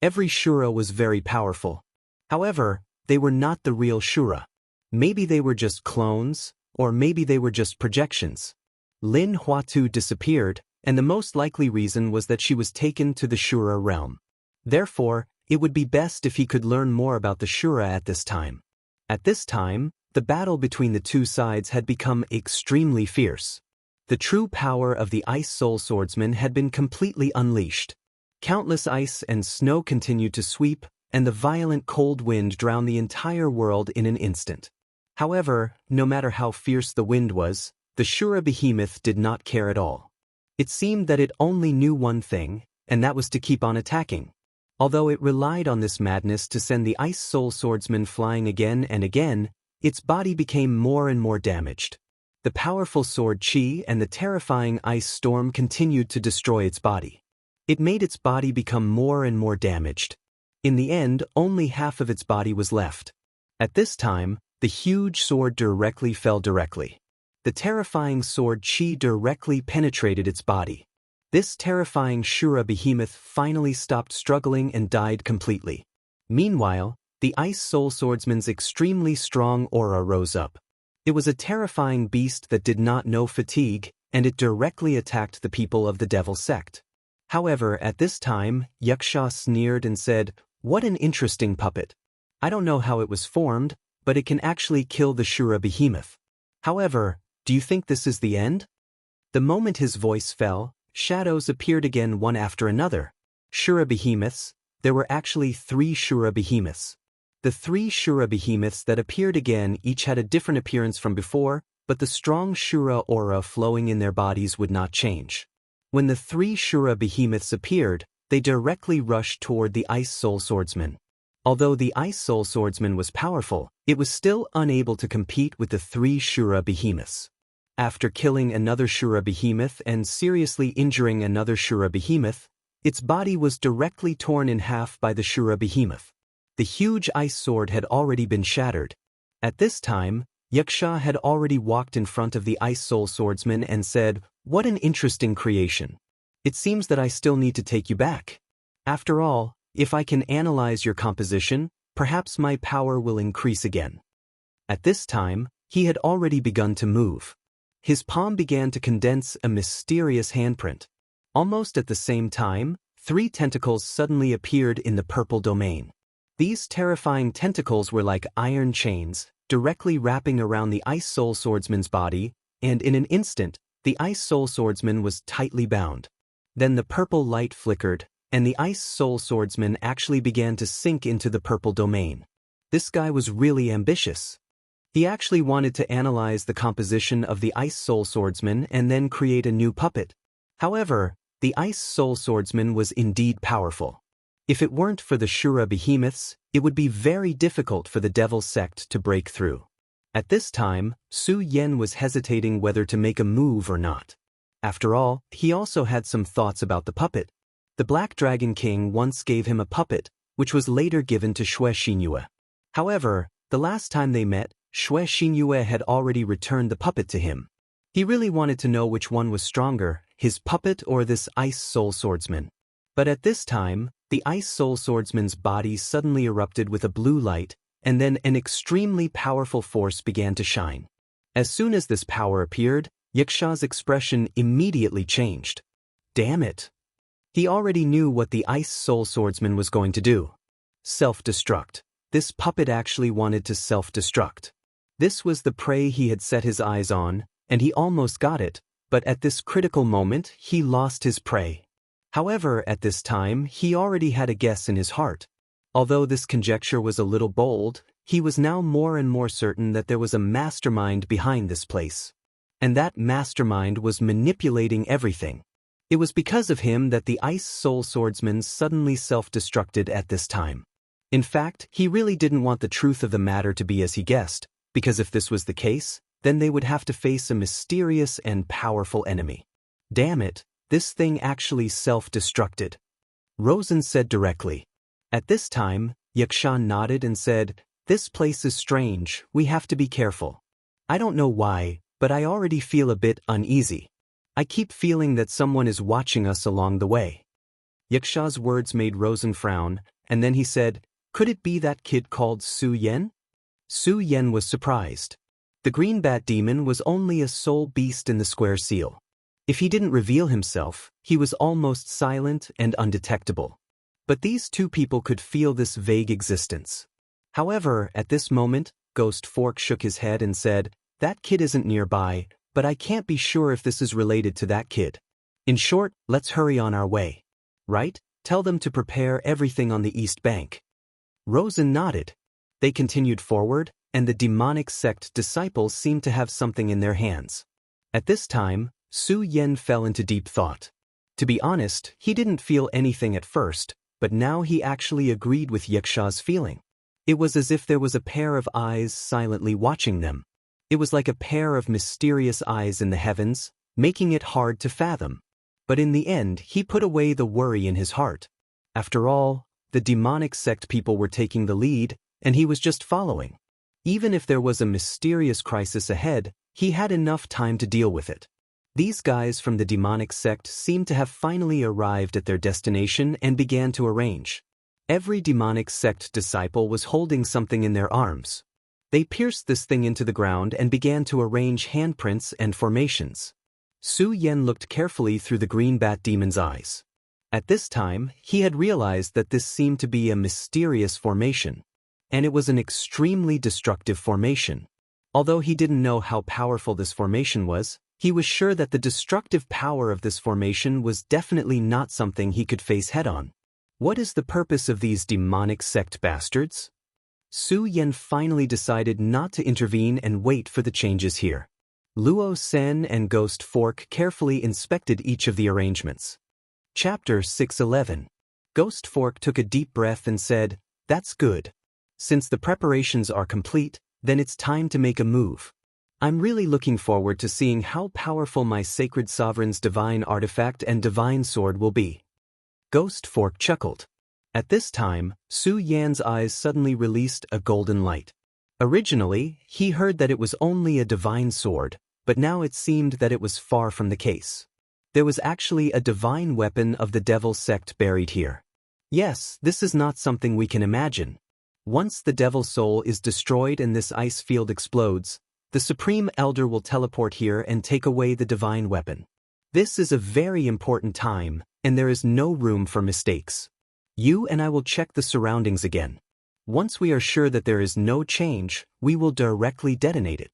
Every Shura was very powerful. However, they were not the real Shura. Maybe they were just clones, or maybe they were just projections. Lin Huatu disappeared, and the most likely reason was that she was taken to the Shura realm. Therefore, it would be best if he could learn more about the Shura at this time. At this time, the battle between the two sides had become extremely fierce. The true power of the Ice Soul Swordsman had been completely unleashed. Countless ice and snow continued to sweep, and the violent cold wind drowned the entire world in an instant. However, no matter how fierce the wind was, the Shura behemoth did not care at all. It seemed that it only knew one thing, and that was to keep on attacking. Although it relied on this madness to send the Ice Soul Swordsman flying again and again, its body became more and more damaged. The powerful sword chi and the terrifying ice storm continued to destroy its body. It made its body become more and more damaged. In the end, only half of its body was left. At this time, the huge sword directly fell directly. The terrifying sword chi directly penetrated its body. This terrifying Shura behemoth finally stopped struggling and died completely. Meanwhile, the Ice Soul Swordsman's extremely strong aura rose up. It was a terrifying beast that did not know fatigue, and it directly attacked the people of the Devil sect. However, at this time, Xianxia sneered and said, "What an interesting puppet. I don't know how it was formed, but it can actually kill the Shura behemoth. However, do you think this is the end?" The moment his voice fell, shadows appeared again one after another. Shura behemoths. There were actually 3 Shura behemoths. The 3 Shura behemoths that appeared again each had a different appearance from before, but the strong Shura aura flowing in their bodies would not change. When the 3 Shura behemoths appeared, they directly rushed toward the Ice Soul Swordsman. Although the Ice Soul Swordsman was powerful, it was still unable to compete with the 3 Shura behemoths. After killing another Shura behemoth and seriously injuring another Shura behemoth, its body was directly torn in half by the Shura behemoth. The huge ice sword had already been shattered. At this time, Xianxia had already walked in front of the Ice Soul Swordsman and said, "What an interesting creation. It seems that I still need to take you back. After all, if I can analyze your composition, perhaps my power will increase again." At this time, he had already begun to move. His palm began to condense a mysterious handprint. Almost at the same time, 3 tentacles suddenly appeared in the purple domain. These terrifying tentacles were like iron chains, directly wrapping around the Ice Soul Swordsman's body, and in an instant, the Ice Soul Swordsman was tightly bound. Then the purple light flickered, and the Ice Soul Swordsman actually began to sink into the purple domain. This guy was really ambitious. He actually wanted to analyze the composition of the Ice Soul Swordsman and then create a new puppet. However, the Ice Soul Swordsman was indeed powerful. If it weren't for the Shura behemoths, it would be very difficult for the Devil sect to break through. At this time, Su Yan was hesitating whether to make a move or not. After all, he also had some thoughts about the puppet. The Black Dragon King once gave him a puppet, which was later given to Xianxia. However, the last time they met, Xianxia had already returned the puppet to him. He really wanted to know which one was stronger, his puppet or this Ice Soul Swordsman. But at this time, the Ice Soul Swordsman's body suddenly erupted with a blue light, and then an extremely powerful force began to shine. As soon as this power appeared, Yixia's expression immediately changed. Damn it. He already knew what the Ice Soul Swordsman was going to do. Self-destruct. This puppet actually wanted to self-destruct. This was the prey he had set his eyes on, and he almost got it, but at this critical moment he lost his prey. However, at this time he already had a guess in his heart. Although this conjecture was a little bold, he was now more and more certain that there was a mastermind behind this place. And that mastermind was manipulating everything. It was because of him that the Ice Soul Swordsman suddenly self-destructed at this time. In fact, he really didn't want the truth of the matter to be as he guessed, because if this was the case, then they would have to face a mysterious and powerful enemy. Damn it, this thing actually self-destructed. Rosen said directly. At this time, Yixia nodded and said, "This place is strange, we have to be careful. I don't know why, but I already feel a bit uneasy. I keep feeling that someone is watching us along the way." Yixia's words made Rosen frown, and then he said, "Could it be that kid called Su Yan?" Su Yan was surprised. The green bat demon was only a soul beast in the square seal. If he didn't reveal himself, he was almost silent and undetectable. But these two people could feel this vague existence. However, at this moment, Ghost Fork shook his head and said, "That kid isn't nearby, but I can't be sure if this is related to that kid. In short, let's hurry on our way. Right? Tell them to prepare everything on the east bank." Rosen nodded. They continued forward, and the demonic sect disciples seemed to have something in their hands. At this time, Su Yan fell into deep thought. To be honest, he didn't feel anything at first, but now he actually agreed with Yixia's feeling. It was as if there was a pair of eyes silently watching them. It was like a pair of mysterious eyes in the heavens, making it hard to fathom. But in the end, he put away the worry in his heart. After all, the demonic sect people were taking the lead, and he was just following. Even if there was a mysterious crisis ahead, he had enough time to deal with it. These guys from the demonic sect seemed to have finally arrived at their destination and began to arrange. Every demonic sect disciple was holding something in their arms. They pierced this thing into the ground and began to arrange handprints and formations. Su Yan looked carefully through the green bat demon's eyes. At this time, he had realized that this seemed to be a mysterious formation. And it was an extremely destructive formation. Although he didn't know how powerful this formation was, he was sure that the destructive power of this formation was definitely not something he could face head-on. What is the purpose of these demonic sect bastards? Su Yan finally decided not to intervene and wait for the changes here. Luo Sen and Ghost Fork carefully inspected each of the arrangements. Chapter 611. Ghost Fork took a deep breath and said, "That's good. Since the preparations are complete, then it's time to make a move. I'm really looking forward to seeing how powerful my Sacred Sovereign's divine artifact and divine sword will be." Ghost Fork chuckled. At this time, Su Yan's eyes suddenly released a golden light. Originally, he heard that it was only a divine sword, but now it seemed that it was far from the case. There was actually a divine weapon of the devil sect buried here. Yes, this is not something we can imagine. Once the devil soul is destroyed and this ice field explodes, the Supreme Elder will teleport here and take away the divine weapon. This is a very important time, and there is no room for mistakes. You and I will check the surroundings again. Once we are sure that there is no change, we will directly detonate it.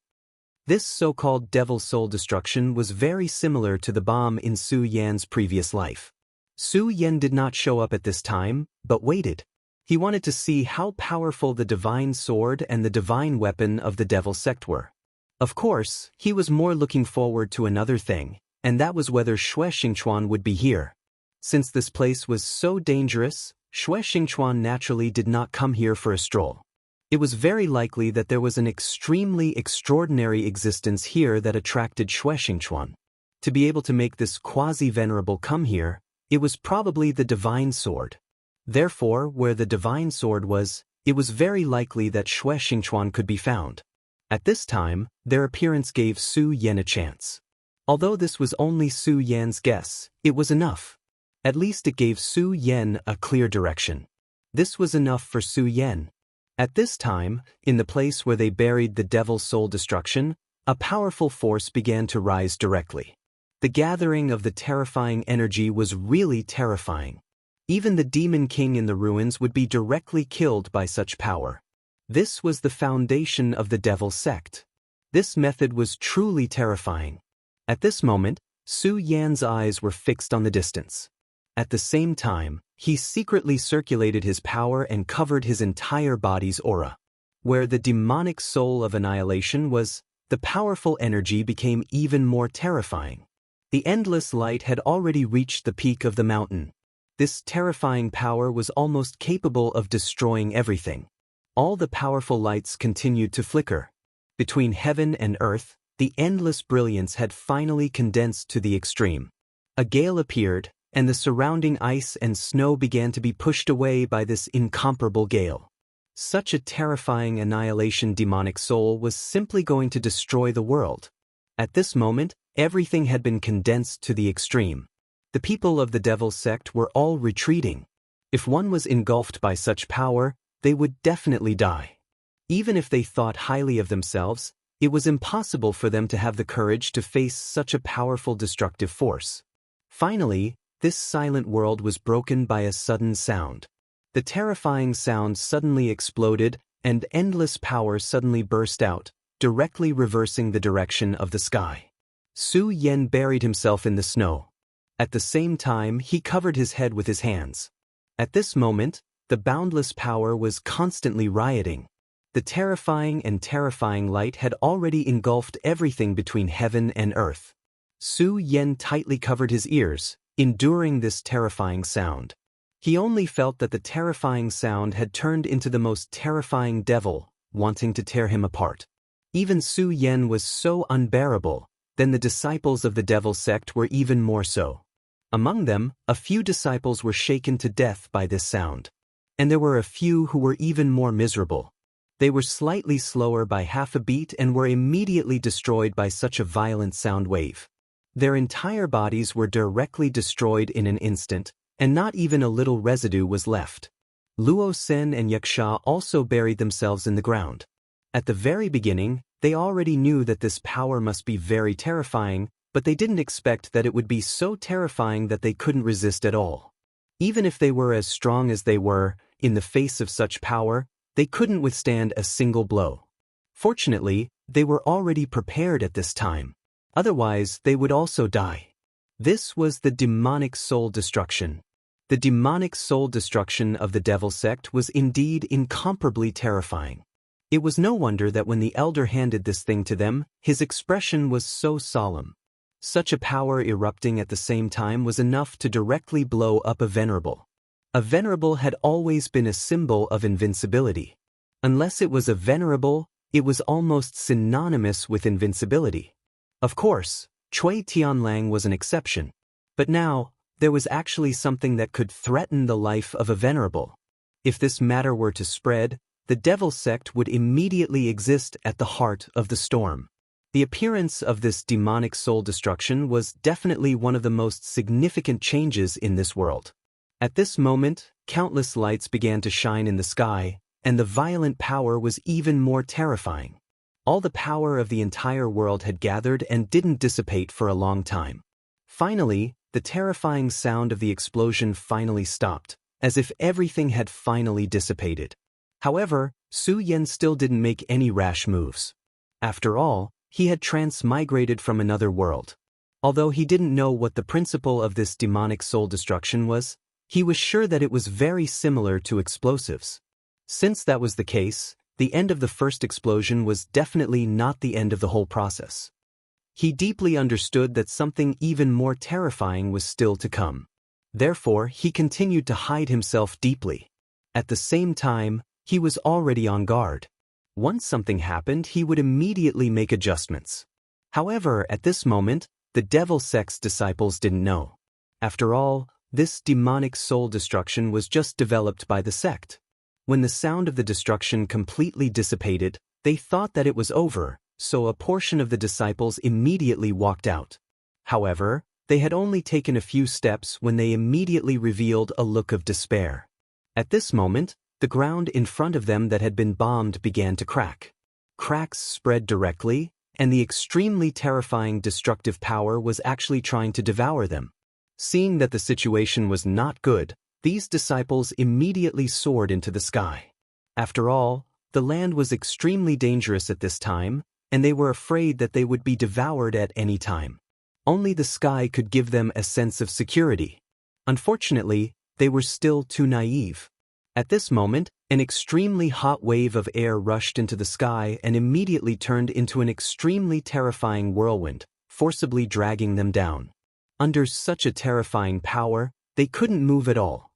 This so-called devil soul destruction was very similar to the bomb in Su Yan's previous life. Su Yan did not show up at this time, but waited. He wanted to see how powerful the divine sword and the divine weapon of the devil sect were. Of course, he was more looking forward to another thing, and that was whether Xue Xingchuan would be here. Since this place was so dangerous, Xue Xingchuan naturally did not come here for a stroll. It was very likely that there was an extremely extraordinary existence here that attracted Xue Xingchuan. To be able to make this quasi-venerable come here, it was probably the divine sword. Therefore, where the divine sword was, it was very likely that Xue Xingchuan could be found. At this time, their appearance gave Su Yan a chance. Although this was only Su Yan's guess, it was enough. At least it gave Su Yan a clear direction. This was enough for Su Yan. At this time, in the place where they buried the devil soul destruction, a powerful force began to rise directly. The gathering of the terrifying energy was really terrifying. Even the Demon King in the ruins would be directly killed by such power. This was the foundation of the Devil Sect. This method was truly terrifying. At this moment, Su Yan's eyes were fixed on the distance. At the same time, he secretly circulated his power and covered his entire body's aura. Where the demonic soul of annihilation was, the powerful energy became even more terrifying. The endless light had already reached the peak of the mountain. This terrifying power was almost capable of destroying everything. All the powerful lights continued to flicker. Between heaven and earth, the endless brilliance had finally condensed to the extreme. A gale appeared, and the surrounding ice and snow began to be pushed away by this incomparable gale. Such a terrifying annihilation demonic soul was simply going to destroy the world. At this moment, everything had been condensed to the extreme. The people of the Devil Sect were all retreating. If one was engulfed by such power, they would definitely die. Even if they thought highly of themselves, it was impossible for them to have the courage to face such a powerful destructive force. Finally, this silent world was broken by a sudden sound. The terrifying sound suddenly exploded, and endless power suddenly burst out, directly reversing the direction of the sky. Su Yan buried himself in the snow. At the same time, he covered his head with his hands. At this moment, the boundless power was constantly rioting. The terrifying light had already engulfed everything between heaven and earth. Su Yan tightly covered his ears, enduring this terrifying sound. He only felt that the terrifying sound had turned into the most terrifying devil, wanting to tear him apart. Even Su Yan was so unbearable, then the disciples of the Devil Sect were even more so. Among them, a few disciples were shaken to death by this sound. And there were a few who were even more miserable. They were slightly slower by half a beat and were immediately destroyed by such a violent sound wave. Their entire bodies were directly destroyed in an instant, and not even a little residue was left. Luo Sen and Xianxia also buried themselves in the ground. At the very beginning, they already knew that this power must be very terrifying, but they didn't expect that it would be so terrifying that they couldn't resist at all. Even if they were as strong as they were, in the face of such power, they couldn't withstand a single blow. Fortunately, they were already prepared at this time. Otherwise, they would also die. This was the demonic soul destruction. The demonic soul destruction of the Devil Sect was indeed incomparably terrifying. It was no wonder that when the elder handed this thing to them, his expression was so solemn. Such a power erupting at the same time was enough to directly blow up a venerable. A venerable had always been a symbol of invincibility. Unless it was a venerable, it was almost synonymous with invincibility. Of course, Cui Tianlang was an exception. But now, there was actually something that could threaten the life of a venerable. If this matter were to spread, the Devil Sect would immediately exist at the heart of the storm. The appearance of this demonic soul destruction was definitely one of the most significant changes in this world. At this moment, countless lights began to shine in the sky, and the violent power was even more terrifying. All the power of the entire world had gathered and didn't dissipate for a long time. Finally, the terrifying sound of the explosion finally stopped, as if everything had finally dissipated. However, Su Yan still didn't make any rash moves. After all, he had transmigrated from another world. Although he didn't know what the principle of this demonic soul destruction was, he was sure that it was very similar to explosives. Since that was the case, the end of the first explosion was definitely not the end of the whole process. He deeply understood that something even more terrifying was still to come. Therefore, he continued to hide himself deeply. At the same time, he was already on guard. Once something happened, he would immediately make adjustments. However, at this moment, the Devil Sect's disciples didn't know. After all, this demonic soul destruction was just developed by the sect. When the sound of the destruction completely dissipated, they thought that it was over, so a portion of the disciples immediately walked out. However, they had only taken a few steps when they immediately revealed a look of despair. At this moment, the ground in front of them that had been bombed began to crack. Cracks spread directly, and the extremely terrifying destructive power was actually trying to devour them. Seeing that the situation was not good, these disciples immediately soared into the sky. After all, the land was extremely dangerous at this time, and they were afraid that they would be devoured at any time. Only the sky could give them a sense of security. Unfortunately, they were still too naive. At this moment, an extremely hot wave of air rushed into the sky and immediately turned into an extremely terrifying whirlwind, forcibly dragging them down. Under such a terrifying power, they couldn't move at all.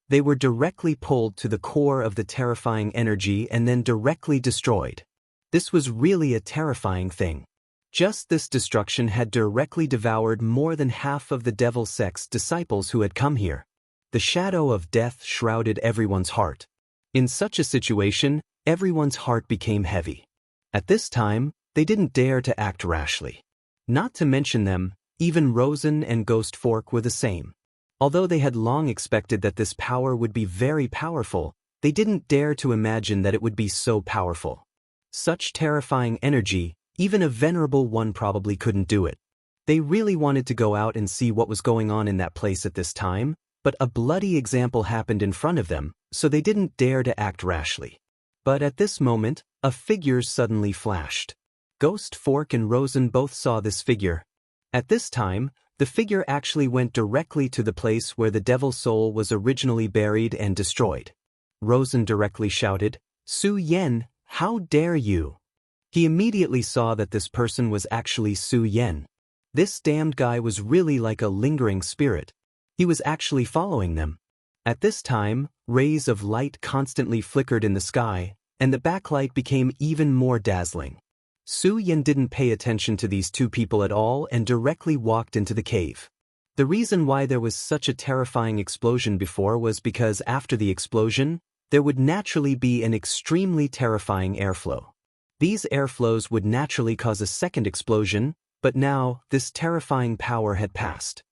They were directly pulled to the core of the terrifying energy and then directly destroyed. This was really a terrifying thing. Just this destruction had directly devoured more than half of the devil sect's disciples who had come here. The shadow of death shrouded everyone's heart. In such a situation, everyone's heart became heavy. At this time, they didn't dare to act rashly. Not to mention them, even Rosen and Ghost Fork were the same. Although they had long expected that this power would be very powerful, they didn't dare to imagine that it would be so powerful. Such terrifying energy, even a venerable one probably couldn't do it. They really wanted to go out and see what was going on in that place at this time, but a bloody example happened in front of them, so they didn't dare to act rashly. But at this moment, a figure suddenly flashed. Ghost Fork and Rosen both saw this figure. At this time, the figure actually went directly to the place where the devil's soul was originally buried and destroyed. Rosen directly shouted, "Su Yen, how dare you!" He immediately saw that this person was actually Su Yen. This damned guy was really like a lingering spirit. He was actually following them. At this time, rays of light constantly flickered in the sky, and the backlight became even more dazzling. Su Yen didn't pay attention to these two people at all and directly walked into the cave. The reason why there was such a terrifying explosion before was because after the explosion, there would naturally be an extremely terrifying airflow. These airflows would naturally cause a second explosion, but now, this terrifying power had passed.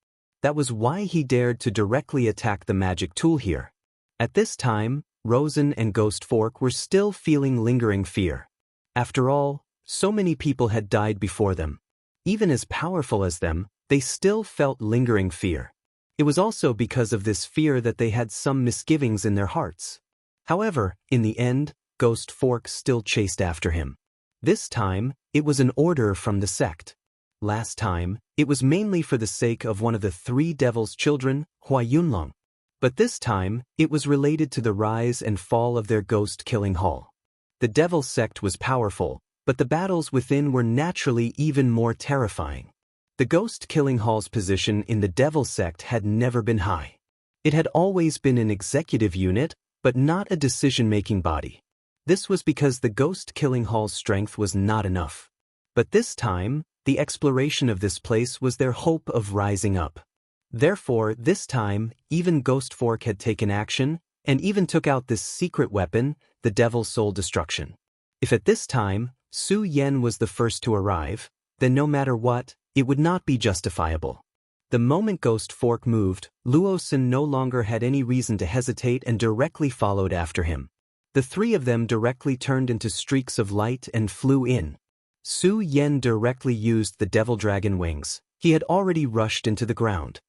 That was why he dared to directly attack the magic tool here. At this time, Rosen and Ghost Fork were still feeling lingering fear. After all, so many people had died before them. Even as powerful as them, they still felt lingering fear. It was also because of this fear that they had some misgivings in their hearts. However, in the end, Ghost Fork still chased after him. This time, it was an order from the sect. Last time, it was mainly for the sake of one of the three devil's children, Hua Yunlong. But this time, it was related to the rise and fall of their ghost-killing hall. The devil sect was powerful, but the battles within were naturally even more terrifying. The ghost-killing hall's position in the devil sect had never been high. It had always been an executive unit, but not a decision-making body. This was because the ghost-killing hall's strength was not enough. But this time, the exploration of this place was their hope of rising up. Therefore, this time, even Ghost Fork had taken action, and even took out this secret weapon, the Devil's Soul Destruction. If at this time, Su Yen was the first to arrive, then no matter what, it would not be justifiable. The moment Ghost Fork moved, Luosin no longer had any reason to hesitate and directly followed after him. The three of them directly turned into streaks of light and flew in. Su Yen directly used the Devil Dragon wings. He had already rushed into the ground.